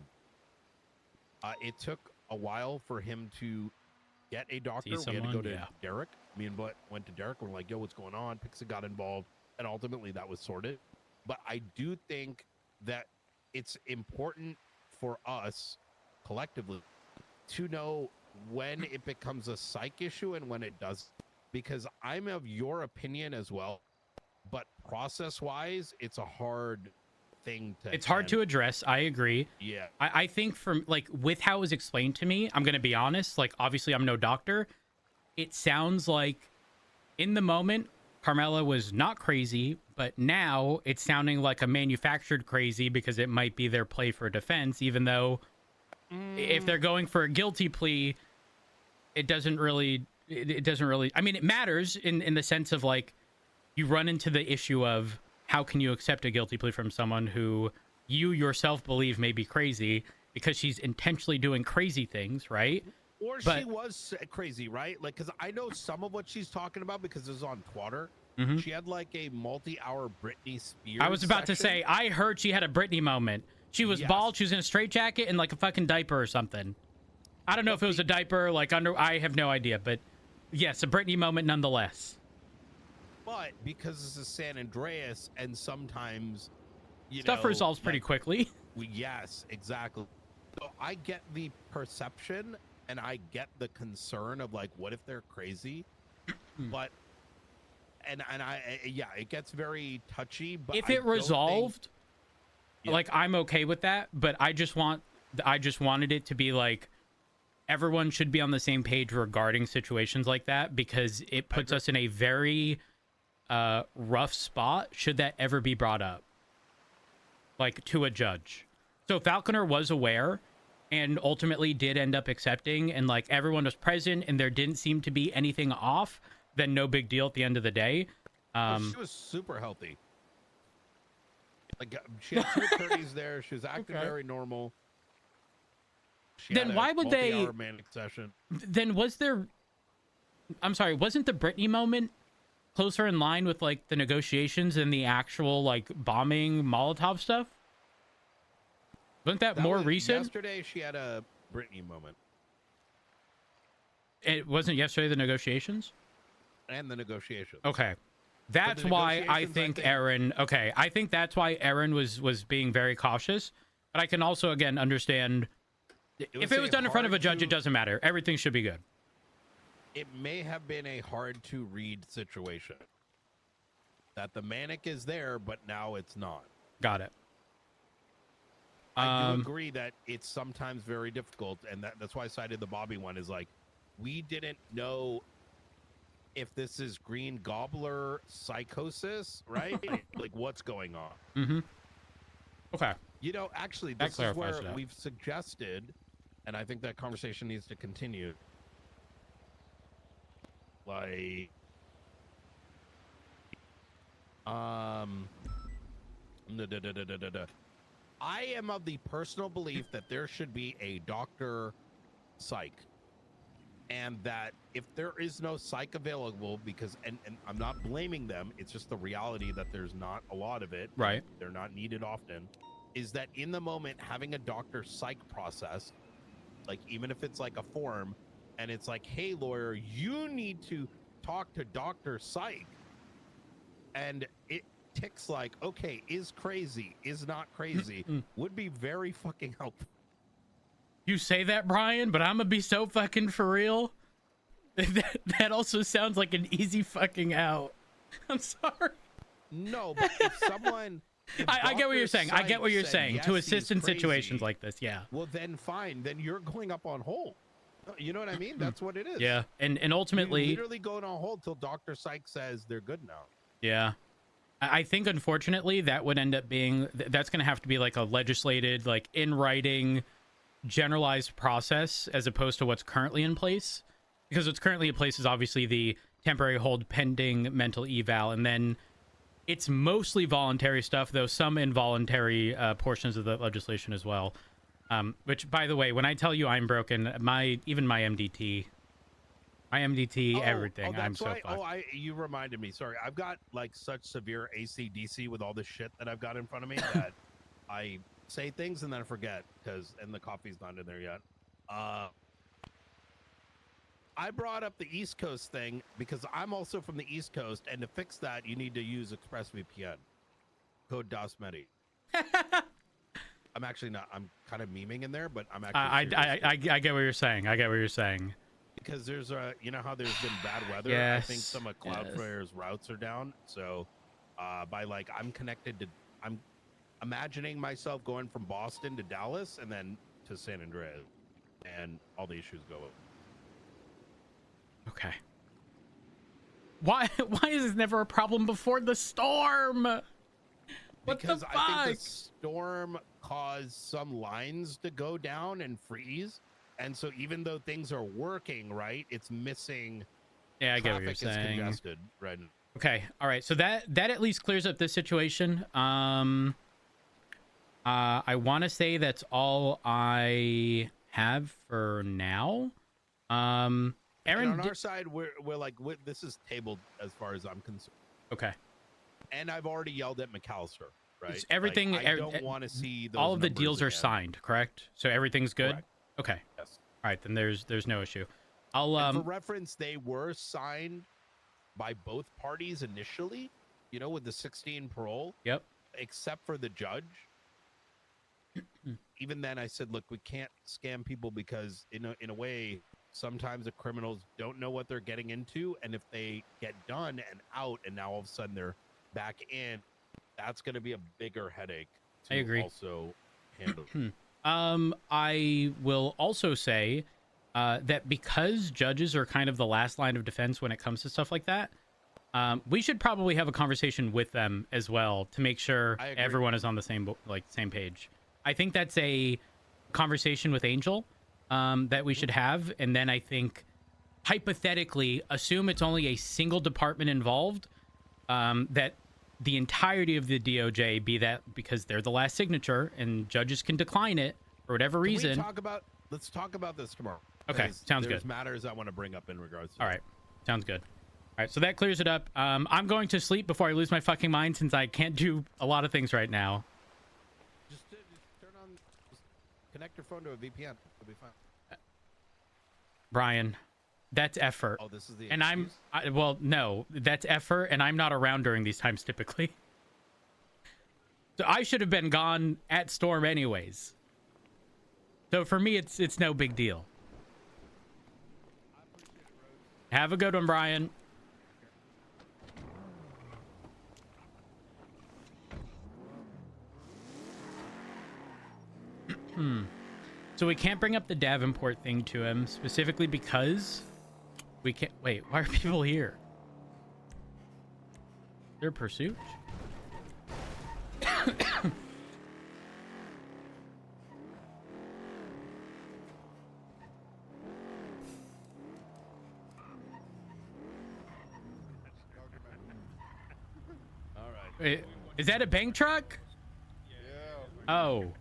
It took a while for him to get a doctor. We had to go to Derek. Me and Butt went to Derek. We're like, yo, what's going on? Pixie got involved, and ultimately that was sorted. But I do think that it's important for us collectively to know when it becomes a psych issue and when it does. because I'm of your opinion as well, but process-wise, it's a hard thing to. It's hard to address. I agree. Yeah. I think from like with how it was explained to me, I'm gonna be honest. Like obviously I'm no doctor. It sounds like in the moment Carmela was not crazy, but now it's sounding like a manufactured crazy because it might be their play for defense, even though if they're going for a guilty plea, it doesn't really. I mean, it matters in the sense of like you run into the issue of how can you accept a guilty plea from someone who you yourself believe may be crazy because she's intentionally doing crazy things, right? Or she was crazy, right? Like, because I know some of what she's talking about because it was on Twitter. She had like a multi-hour Britney Spears. I was about to say, I heard she had a Britney moment. She was bald, she was in a straitjacket and like a fucking diaper or something. I don't know if it was a diaper, like under, I have no idea, but yes, a Britney moment nonetheless. But because this is San Andreas and sometimes, Stuff resolves pretty quickly. Yes, exactly. So I get the perception and I get the concern of like, what if they're crazy? But it gets very touchy. But if it resolved, like I'm okay with that. But I just wanted it to be like everyone should be on the same page regarding situations like that because it puts us in a very rough spot should that ever be brought up, like to a judge. So Falconer was aware and ultimately did end up accepting, and like everyone was present and there didn't seem to be anything off, then no big deal at the end of the day. She was super healthy. Like she had 2 attorneys there. She was acting very normal. Then why would they? Manic session. Then was there? I'm sorry. Wasn't the Britney moment closer in line with like the negotiations and the actual like bombing Molotov stuff? Wasn't that more recent? Yesterday, she had a Britney moment. It wasn't yesterday the negotiations? And the negotiations. Okay. That's why I think Aaron... Okay, I think that's why Aaron was being very cautious. But I can also, again, understand... If it was done in front of a judge, it doesn't matter. Everything should be good. It may have been a hard-to-read situation. That the manic is there, but now it's not. Got it. I do agree that it's sometimes very difficult, and that's why I cited the Bobby one, is like, we didn't know if this is green gobbler psychosis, right? like what's going on. Mm-hmm. Okay. You know, actually, this is where we've suggested, and I think that conversation needs to continue. Like, I am of the personal belief that there should be a doctor psych, and that if there is no psych available, because and I'm not blaming them, it's just the reality that there's not a lot of it, right? They're not needed often. Is that in the moment having a doctor psych process, like even if it's like a form, and it's like, hey lawyer, you need to talk to Dr. Psych, and it ticks like, okay, is crazy, is not crazy, would be very fucking helpful. You say that, Brian, but I'm gonna be so fucking for real. That also sounds like an easy fucking out. I'm sorry. No, but if someone... I get what you're saying. I get what you're saying. Yes, to assist in crazy, situations like this, yeah. Well, then fine. Then you're going up on hold. You know what I mean? That's what it is. Yeah, and ultimately... You're literally going on hold till Dr. Psych says they're good now. Yeah. I think, unfortunately, that would end up being... That's going to have to be like a legislated, like in writing, generalized process as opposed to what's currently in place. Because what's currently in place is obviously the temporary hold pending mental eval, and then it's mostly voluntary stuff, though some involuntary portions of the legislation as well. Which, by the way, when I tell you I'm broken, even my MDT, everything, I'm so fucked. You reminded me. Sorry, I've got like such severe ACDC with all the shit that I've got in front of me that I say things and then I forget and the coffee's not in there yet. I brought up the East Coast thing because I'm also from the East Coast, and to fix that, you need to use ExpressVPN. Code DOSMEDI. I'm actually not. I'm kind of memeing in there, but I'm actually. I get what you're saying. because there's you know how there's been bad weather. I think Yes, some of yes. Cloudflare's routes are down. So, by like I'm imagining myself going from Boston to Dallas and then to San Andreas, and all the issues go up. Okay. Why is this never a problem before the storm? What Because the fuck? I think the storm caused some lines to go down and freeze, and so even though things are working right, it's missing. Yeah, I get what you're traffic is saying. congested right now. Okay, all right. So that at least clears up this situation. I want to say that's all I have for now. Aaron, And on our side, we're like this is tabled as far as I'm concerned. Okay. And I've already yelled at McAllister. Right. It's everything. Like, I don't want to see those all of the numbers deals are again. signed, correct? So everything's good. Correct. Okay. Yes. All right, then there's no issue. I'll And for reference, they were signed by both parties initially. You know, with the 16 parole. Yep. Except for the judge. Even then, I said, look, we can't scam people because in a way, sometimes the criminals don't know what they're getting into, and if they get done and out, and now all of a sudden they're back in, that's going to be a bigger headache to I agree. also handle. I will also say that because judges are kind of the last line of defense when it comes to stuff like that, we should probably have a conversation with them as well to make sure everyone is on the same page. I think that's a conversation with Angel that we should have, and then I think hypothetically assume it's only a single department involved, that the entirety of the DOJ be that because they're the last signature and judges can decline it for whatever reason. Let's talk about this tomorrow. Okay, 'cause sounds there's good. matters I want to bring up in regards to All right, sounds good. All right, so that clears it up. I'm going to sleep before I lose my fucking mind since I can't do a lot of things right now. Just turn on, just connect your phone to a VPN. It'll be fine. Brian, that's effort. Oh, this is the and excuse? well, no, that's effort, and I'm not around during these times typically. So I should have been gone at Storm anyways. So for me, it's no big deal. Have a good one, Brian. So we can't bring up the Davenport thing to him specifically because we can't. Wait, why are people here? Their pursuit? All right. Wait, is that a bank truck? Yeah. Oh.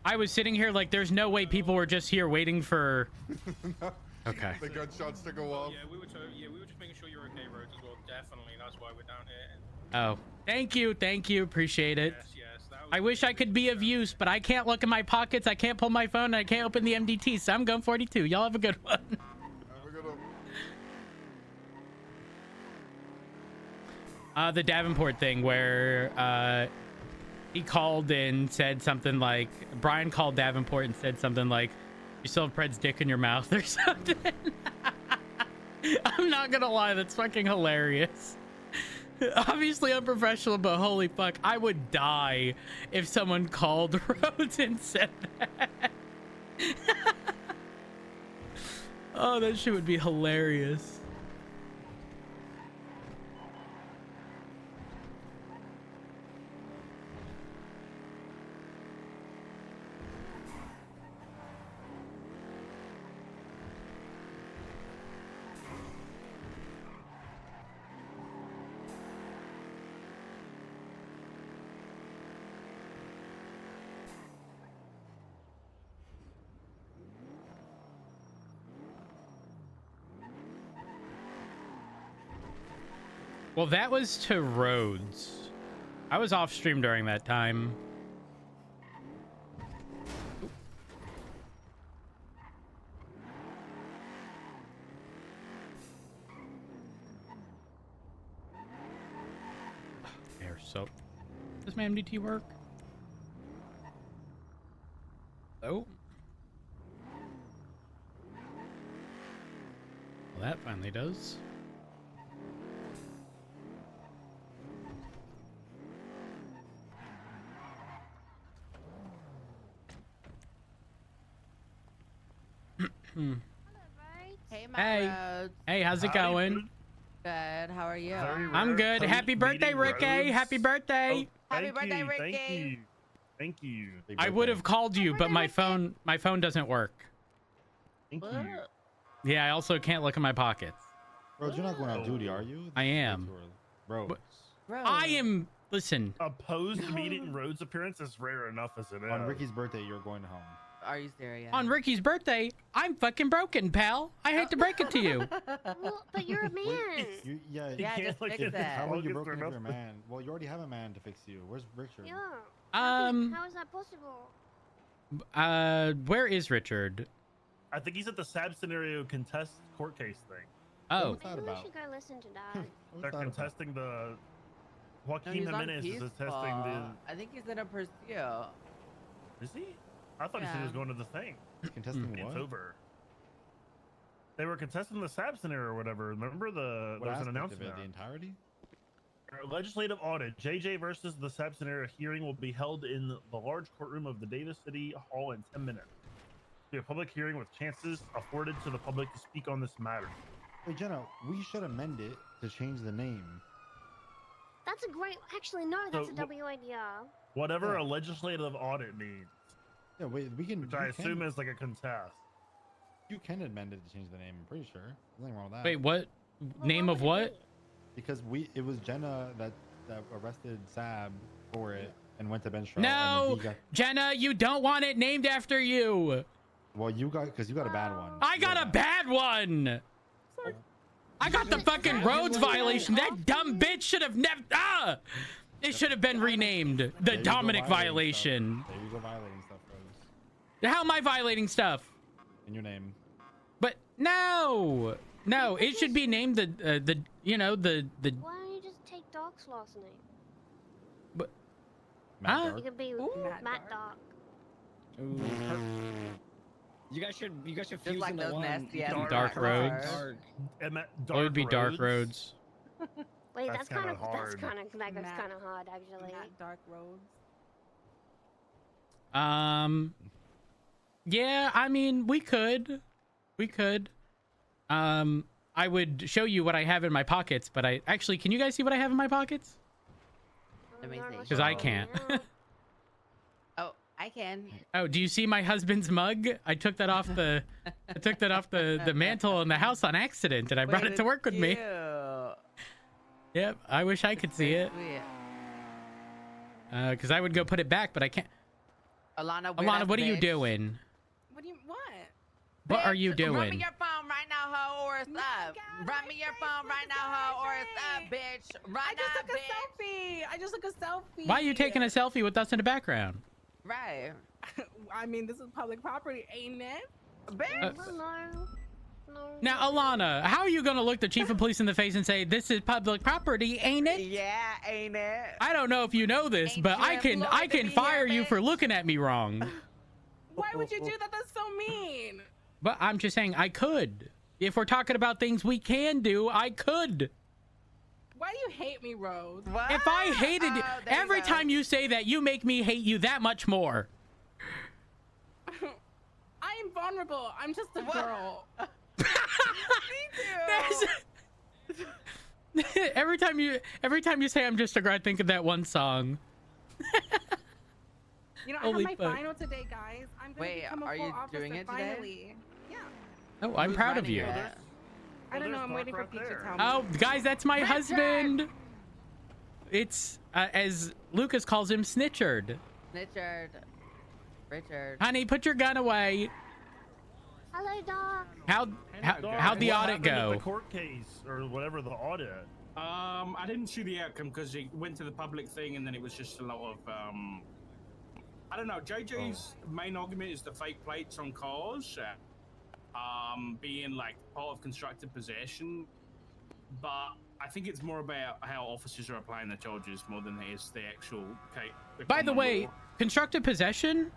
I was sitting here like there's no way people were just here waiting for... Okay. The gunshots to go off. Yeah, we were just making sure you're okay, Rhodes, as well. Definitely, that's why we're down here. Oh, thank you, appreciate it. Yes, I wish I could be of use, but I can't look in my pockets, I can't pull my phone, and I can't open the MDT, so I'm going 42. Y'all have a good one. Have a good one. The Davenport thing where he called and said something like, Brian called Davenport and said something like, you still have Pred's dick in your mouth or something. I'm not gonna lie, that's fucking hilarious. Obviously unprofessional, but holy fuck, I would die if someone called Rhodes and said that. Oh, that shit would be hilarious. Well, that was to Rhodes. I was off stream during that time. There, so does my MDT work? Oh. Well, that finally does. Hey, my Hey. Rhodes. Hey, how's it going? Good. How are you? I'm good. Happy birthday, Ricky. Happy birthday. Happy birthday, Ricky. Thank you. I would have called you, but my phone doesn't work. Thank you. Yeah, I also can't look in my pockets. Bro, you're not going on duty, are you? I am. Bro. I am. Listen. Opposed to meeting Rhodes' appearance is rare enough as it is. On Ricky's birthday, you're going home. Are you serious? On Ricky's birthday, I'm fucking broken, pal. I hate to break it to you. Well, but you're a man. Yeah, just fix it. How would you broken if you're a man? Well, you already have a man to fix you. Where's Richard? Yeah. Um. How is that possible? Where is Richard? I think he's at the Sab scenario contest court case thing. Oh. What's that Maybe we about? should go listen to that. They're contesting the. No, Joaquin he's on Jimenez is peaceful. attesting the. I think he's in a pursuit. Is he? I thought he said he was going to the thing. Contesting It's what? over. They were contesting the SAB scenario or whatever. Remember there was an announcement. The entirety? Legislative audit. JJ versus the SAB scenario hearing will be held in the large courtroom of the Davis City Hall in 10 minutes. It'll be a public hearing with chances afforded to the public to speak on this matter. Wait, Jenna, we should amend it to change the name. That's a great. Actually, no, that's So, a W idea. Whatever a legislative audit means. Yeah, wait, we can. Which I assume is like a contest. You can amend it to change the name. I'm pretty sure. There's nothing wrong with that. Wait, what? Name of what? Because it was Jenna that arrested Sab for it and went to bench trial. No, Jenna, you don't want it named after you. Well, you got because you got a bad one. I got a bad one. I got the fucking roads violation. That dumb bitch should have never. It should have been renamed the Dominic violation. There you go, violating stuff, Rose. How am I violating stuff? In your name. But no, it should be named the. Why don't you just take Doc's last name? But. Matt You could be Matt Doc. You guys should Just fuse like into those one. nasty ass Dark Roads. It It would be Dark Roads. Wait, That's that's kind kinda of hard. that goes kind of hard actually. Dark Roads. Yeah, I mean, we could. I would show you what I have in my pockets, but I actually, can you guys see what I have in my pockets? Let me see. Because I can't. Oh, I can. Oh, do you see my husband's mug? I took that off the the mantle in the house on accident, and I brought it to work with me. Yep, I wish I could see it. Because I would go put it back, but I can't. Alana, what are you doing? What? What are you Run me doing? your phone right now, ho, or it's up. Run me your phone right now, ho, or it's up, bitch. Right now, bitch. I just took a selfie. Why are you taking a selfie with us in the background? Right. I mean, this is public property, ain't it? Bitch. Now, Alana, how are you going to look the chief of police in the face and say, this is public property, ain't it? Yeah, ain't it? I don't know if you know this, but I can fire you for looking at me wrong. Why would you do that? That's so mean. But I'm just saying I could. If we're talking about things we can do, I could. Why do you hate me, Rose? If I hated you, every time you say that, you make me hate you that much more. I am vulnerable. I'm just a girl. every time you say I'm just a girl, I think of that one song. You know, Holy I have my fuck. final today, guys. I'm gonna Wait, become a are full you officer doing it today? finally. Yeah. Oh, I'm proud of you. I don't know. I'm waiting for Pete to tell me. Oh, guys, that's my husband. It's, as Lucas calls him, Snitchard. Richard. Honey, put your gun away. Hello, Doc. How'd the audit go? The court case or whatever the audit. I didn't see the outcome because it went to the public thing, and then it was just a lot of I don't know. JJ's main argument is the fake plates on cars, being like part of constructive possession, but I think it's more about how officers are applying the charges more than it is the actual. By the way, constructive possession,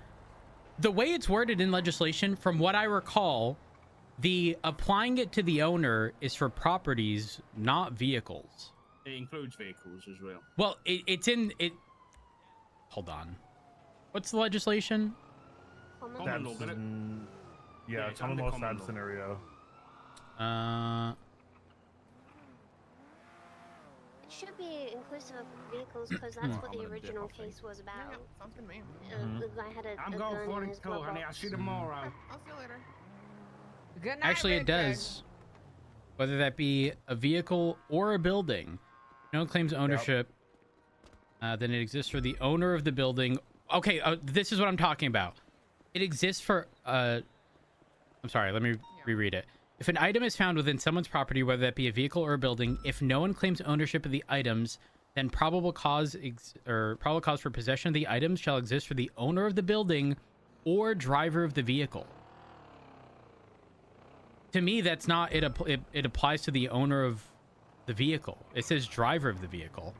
the way it's worded in legislation, from what I recall, The applying it to the owner is for properties, not vehicles. It includes vehicles as well. Well, it's in it. Hold on. What's the legislation? Common law, got it? Yeah, it's common under law common stab law. scenario. It should be inclusive of vehicles because that's what the original case was about. Sounds good to me. The guy had a I'm gun going for in it his too, glove honey. I'll box. see you tomorrow. I'll see you later. Good night, Actually, it Richard. does. Whether that be a vehicle or a building, no one claims ownership. Then it exists for the owner of the building. Okay, this is what I'm talking about. It exists for. I'm sorry. Let me reread it. If an item is found within someone's property, whether that be a vehicle or a building, if no one claims ownership of the items, then probable cause for possession of the items shall exist for the owner of the building or driver of the vehicle. To me, that's not it. It applies to the owner of the vehicle. It says driver of the vehicle.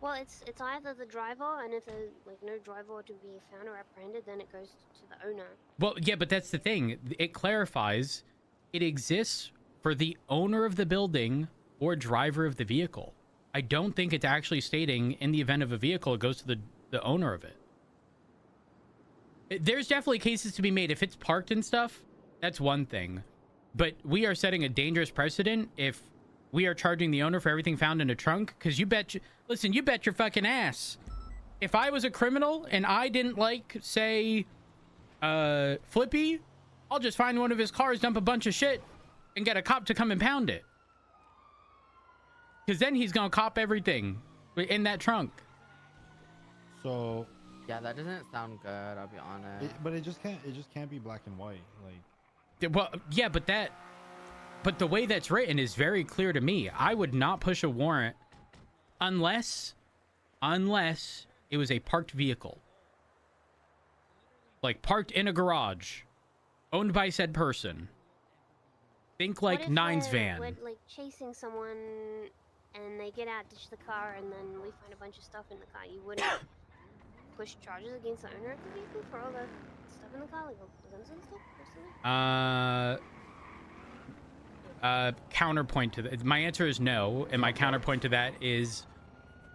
Well, it's either the driver, and if there's like no driver to be found or apprehended, then it goes to the owner. Well, yeah, but that's the thing. It clarifies it exists for the owner of the building or driver of the vehicle. I don't think it's actually stating in the event of a vehicle, it goes to the owner of it. There's definitely cases to be made. If it's parked and stuff, that's one thing. But we are setting a dangerous precedent if we are charging the owner for everything found in a trunk. Because you bet your fucking ass. If I was a criminal and I didn't like, say, Flippy, I'll just find one of his cars, dump a bunch of shit, and get a cop to come and pound it. Because then he's gonna cop everything in that trunk. So yeah, that doesn't sound good. I'll be honest. but it just can't be black and white. Like, well, yeah, but the way that's written is very clear to me. I would not push a warrant unless it was a parked vehicle, like parked in a garage, owned by said person. Think like What if Nine's we're, van. like chasing someone, and they get out, ditch the car, and then we find a bunch of stuff in the car. You wouldn't push charges against the owner of the vehicle for all the stuff in the car, like the guns and stuff, personally? Counterpoint to that. My answer is no, and my counterpoint to that is,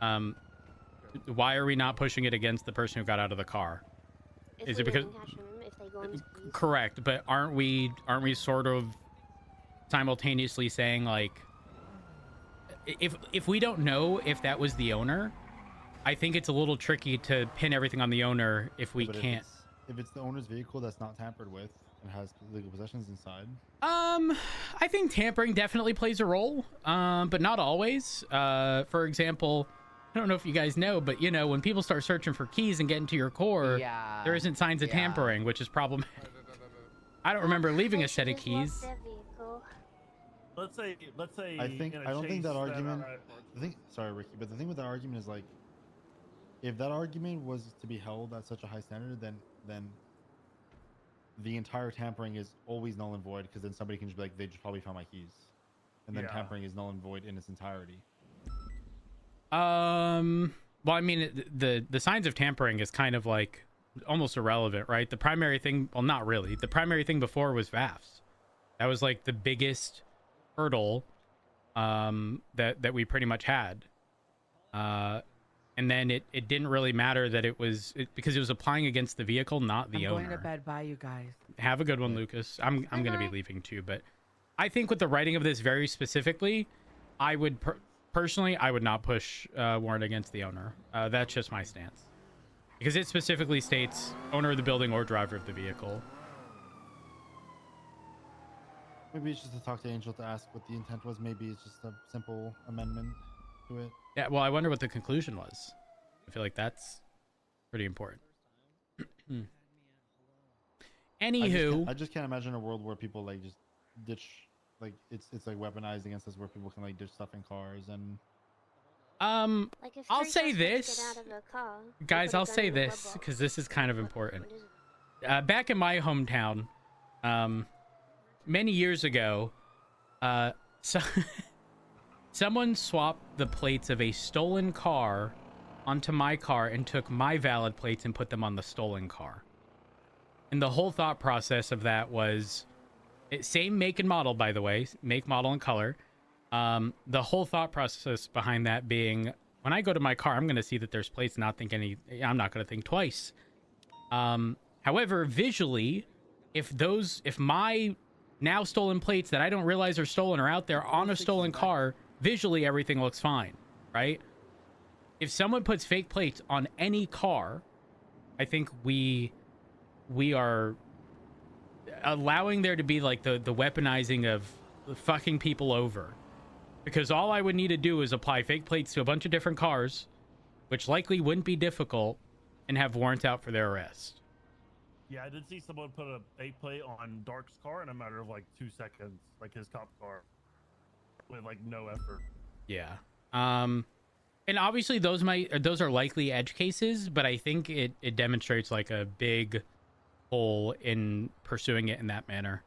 why are we not pushing it against the person who got out of the car? Is it because? If they go into keys? Correct, but aren't we sort of simultaneously saying, like, if we don't know if that was the owner, I think it's a little tricky to pin everything on the owner if we can't. If it's the owner's vehicle that's not tampered with and has legal possessions inside. I think tampering definitely plays a role, but not always. For example, I don't know if you guys know, but you know, when people start searching for keys and get into your core, there isn't signs of tampering, which is problematic. I don't remember leaving a set of keys. Let's say. I don't think that argument. Sorry, Ricky, but the thing with that argument is, like, if that argument was to be held at such a high standard, then the entire tampering is always null and void, because then somebody can just be like, they just probably found my keys, and then tampering is null and void in its entirety. Well, I mean, the signs of tampering is kind of like almost irrelevant, right? The primary thing, well, not really. The primary thing before was VAFs. That was like the biggest hurdle that we pretty much had. And then it didn't really matter that it was because it was applying against the vehicle, not the owner. I'm going to bed. Bye, you guys. Have a good one, Lucas. I'm going to be leaving too, but I think with the writing of this very specifically, I would personally, I would not push warrant against the owner. That's just my stance, because it specifically states owner of the building or driver of the vehicle. Maybe it's just to talk to Angel to ask what the intent was. Maybe it's just a simple amendment to it. Yeah, well, I wonder what the conclusion was. I feel like that's pretty important. Anywho, I just can't imagine a world where people like just ditch, like it's like weaponized against us, where people can like ditch stuff in cars and. Like if I'll three say suspects this, get out of a car, they guys. put a I'll gun say in the glove this box. because this is kind of important. Back in my hometown, many years ago, someone swapped the plates of a stolen car onto my car and took my valid plates and put them on the stolen car. And the whole thought process of that was, Same make and model, by the way, make, model, and color. The whole thought process behind that being, when I go to my car, I'm going to see that there's plates, I'm not going to think twice. However, visually, if my now stolen plates that I don't realize are stolen are out there on a stolen car, visually everything looks fine, right? If someone puts fake plates on any car, I think we are allowing there to be like the weaponizing of fucking people over. Because all I would need to do is apply fake plates to a bunch of different cars, which likely wouldn't be difficult, and have warrants out for their arrest. Yeah, I did see someone put a fake plate on Dark's car in a matter of like 2 seconds, like his cop car, with like no effort. Yeah. And obviously those are likely edge cases, but I think it demonstrates like a big hole in pursuing it in that manner.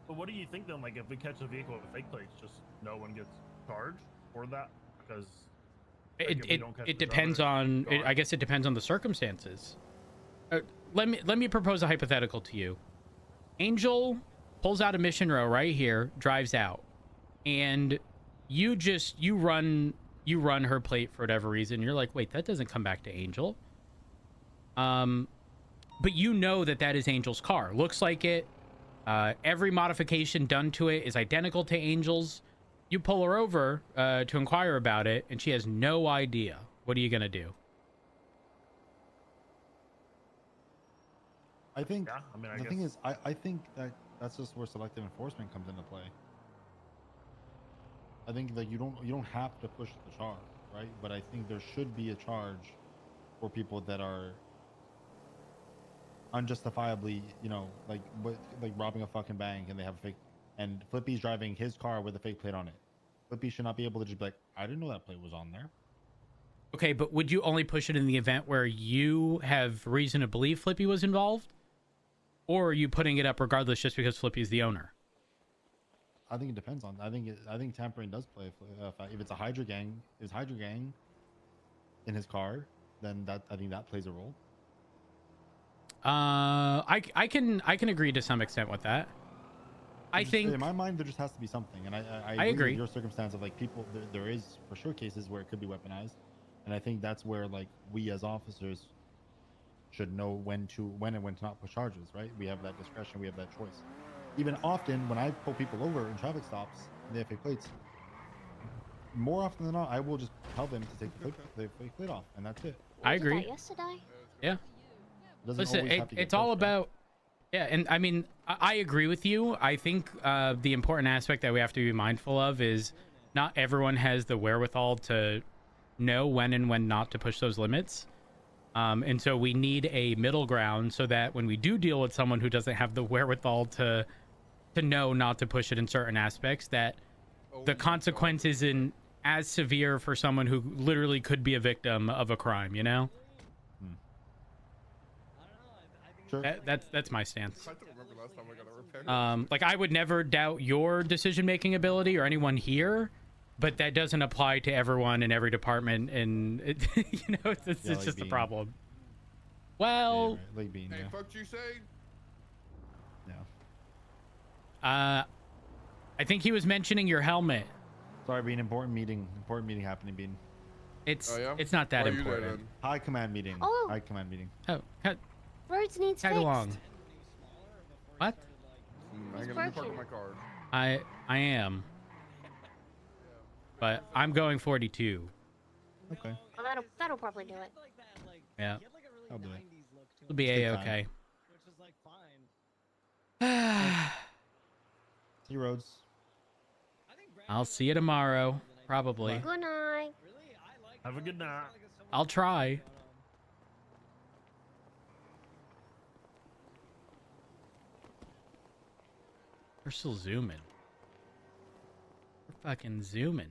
But what do you think then? Like, if we catch a vehicle with fake plates, just no one gets charged for that? Because it depends on. I guess it depends on the circumstances. Let me propose a hypothetical to you. Angel pulls out a mission row right here, drives out, and you run her plate for whatever reason. You're like, wait, that doesn't come back to Angel. But you know that is Angel's car. Looks like it. Every modification done to it is identical to Angel's. You pull her over to inquire about it, and she has no idea. What are you gonna do? I think yeah, I mean, the thing is, I think that's just where selective enforcement comes into play. I think that you don't have to push the charge, right? But I think there should be a charge for people that are unjustifiably, like robbing a fucking bank and they have a fake, and Flippy's driving his car with a fake plate on it. Flippy should not be able to just be like, I didn't know that plate was on there. Okay, but would you only push it in the event where you have reason to believe Flippy was involved? Or are you putting it up regardless just because Flippy's the owner? I think it depends on. I think tampering does play. If it's a Hydra gang, in his car, then I think that plays a role. I can agree to some extent with that. I think in my mind there just has to be something, and I agree with your circumstance of like people. There is for sure cases where it could be weaponized, and I think that's where like we as officers should know when and when to not push charges. Right? We have that discretion. We have that choice. Even often when I pull people over in traffic stops, and they have fake plates. More often than not, I will just tell them to take the fake plate off, and that's it. I agree. Yesterday. Yeah. Listen, it's all about. Yeah, and I mean, I agree with you. I think the important aspect that we have to be mindful of is not everyone has the wherewithal to know when and when not to push those limits. And so we need a middle ground so that when we do deal with someone who doesn't have the wherewithal to know not to push it in certain aspects, that the consequence isn't as severe for someone who literally could be a victim of a crime, you know? Sure. That's my stance. I don't remember last time I got a repair. Like, I would never doubt your decision-making ability or anyone here, but that doesn't apply to everyone in every department, and it's just a problem. Well, yeah, right. Like being, hey, fuck you say? Yeah. I think he was mentioning your helmet. Sorry, Bean. Important meeting happening, Bean. It's Oh, yeah? it's not that Why are you there, important. then? High command meeting. Oh. High command meeting. Oh, Roads needs tag fixed. along. What? I'm gonna be parking my car. I am. But I'm going 42. Okay. Well, that'll probably do it. Yeah. I'll do it. It'll be Take a-okay. See you, Rhodes. I'll see you tomorrow, probably. Good night. Have a good night. I'll try. We're still zooming. We're fucking zooming.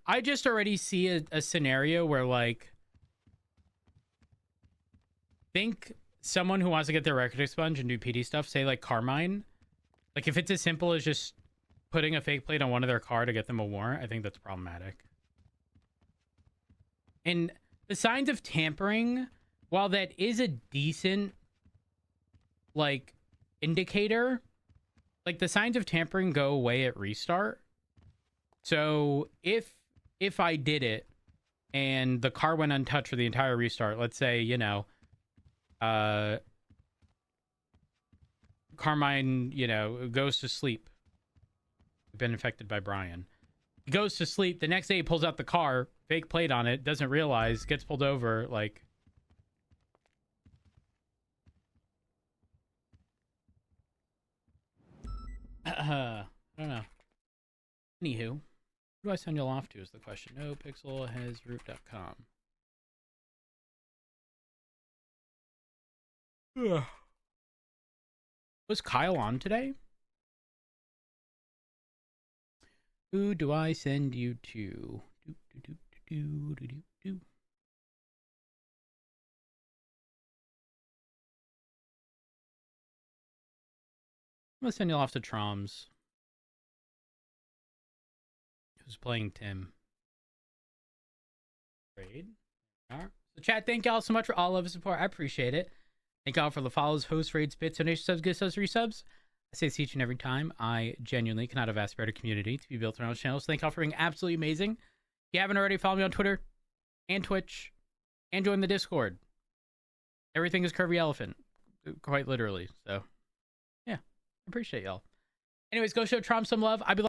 I just already see a scenario where, like, think someone who wants to get their record expunged and do PD stuff, say like Carmine, like if it's as simple as just putting a fake plate on one of their car to get them a warrant, I think that's problematic. And the signs of tampering, while that is a decent like indicator, like the signs of tampering go away at restart. So if I did it and the car went untouched for the entire restart, let's say, you know, Carmine, you know, goes to sleep. Been infected by Brian. He goes to sleep. The next day he pulls out the car, fake plate on it, doesn't realize, gets pulled over, like... I don't know. Anywho, who do I send y'all off to is the question. NoPixel has root.com. Was Kyle on today? Who do I send you to? I'm gonna send you off to Troms, who's playing Tim. Great. So chat, thank y'all so much for all of the support. I appreciate it. Thank y'all for the follows, hosts, raids, bits, donations, subs, gift subs, resubs. I say this each and every time. I genuinely cannot have asked for a community to be built around channels. Thank y'all for being absolutely amazing. If you haven't already, follow me on Twitter and Twitch and join the Discord. Everything is Curvy Elephant, quite literally. So, yeah, appreciate y'all. Anyways, go show Trump some love. I'll be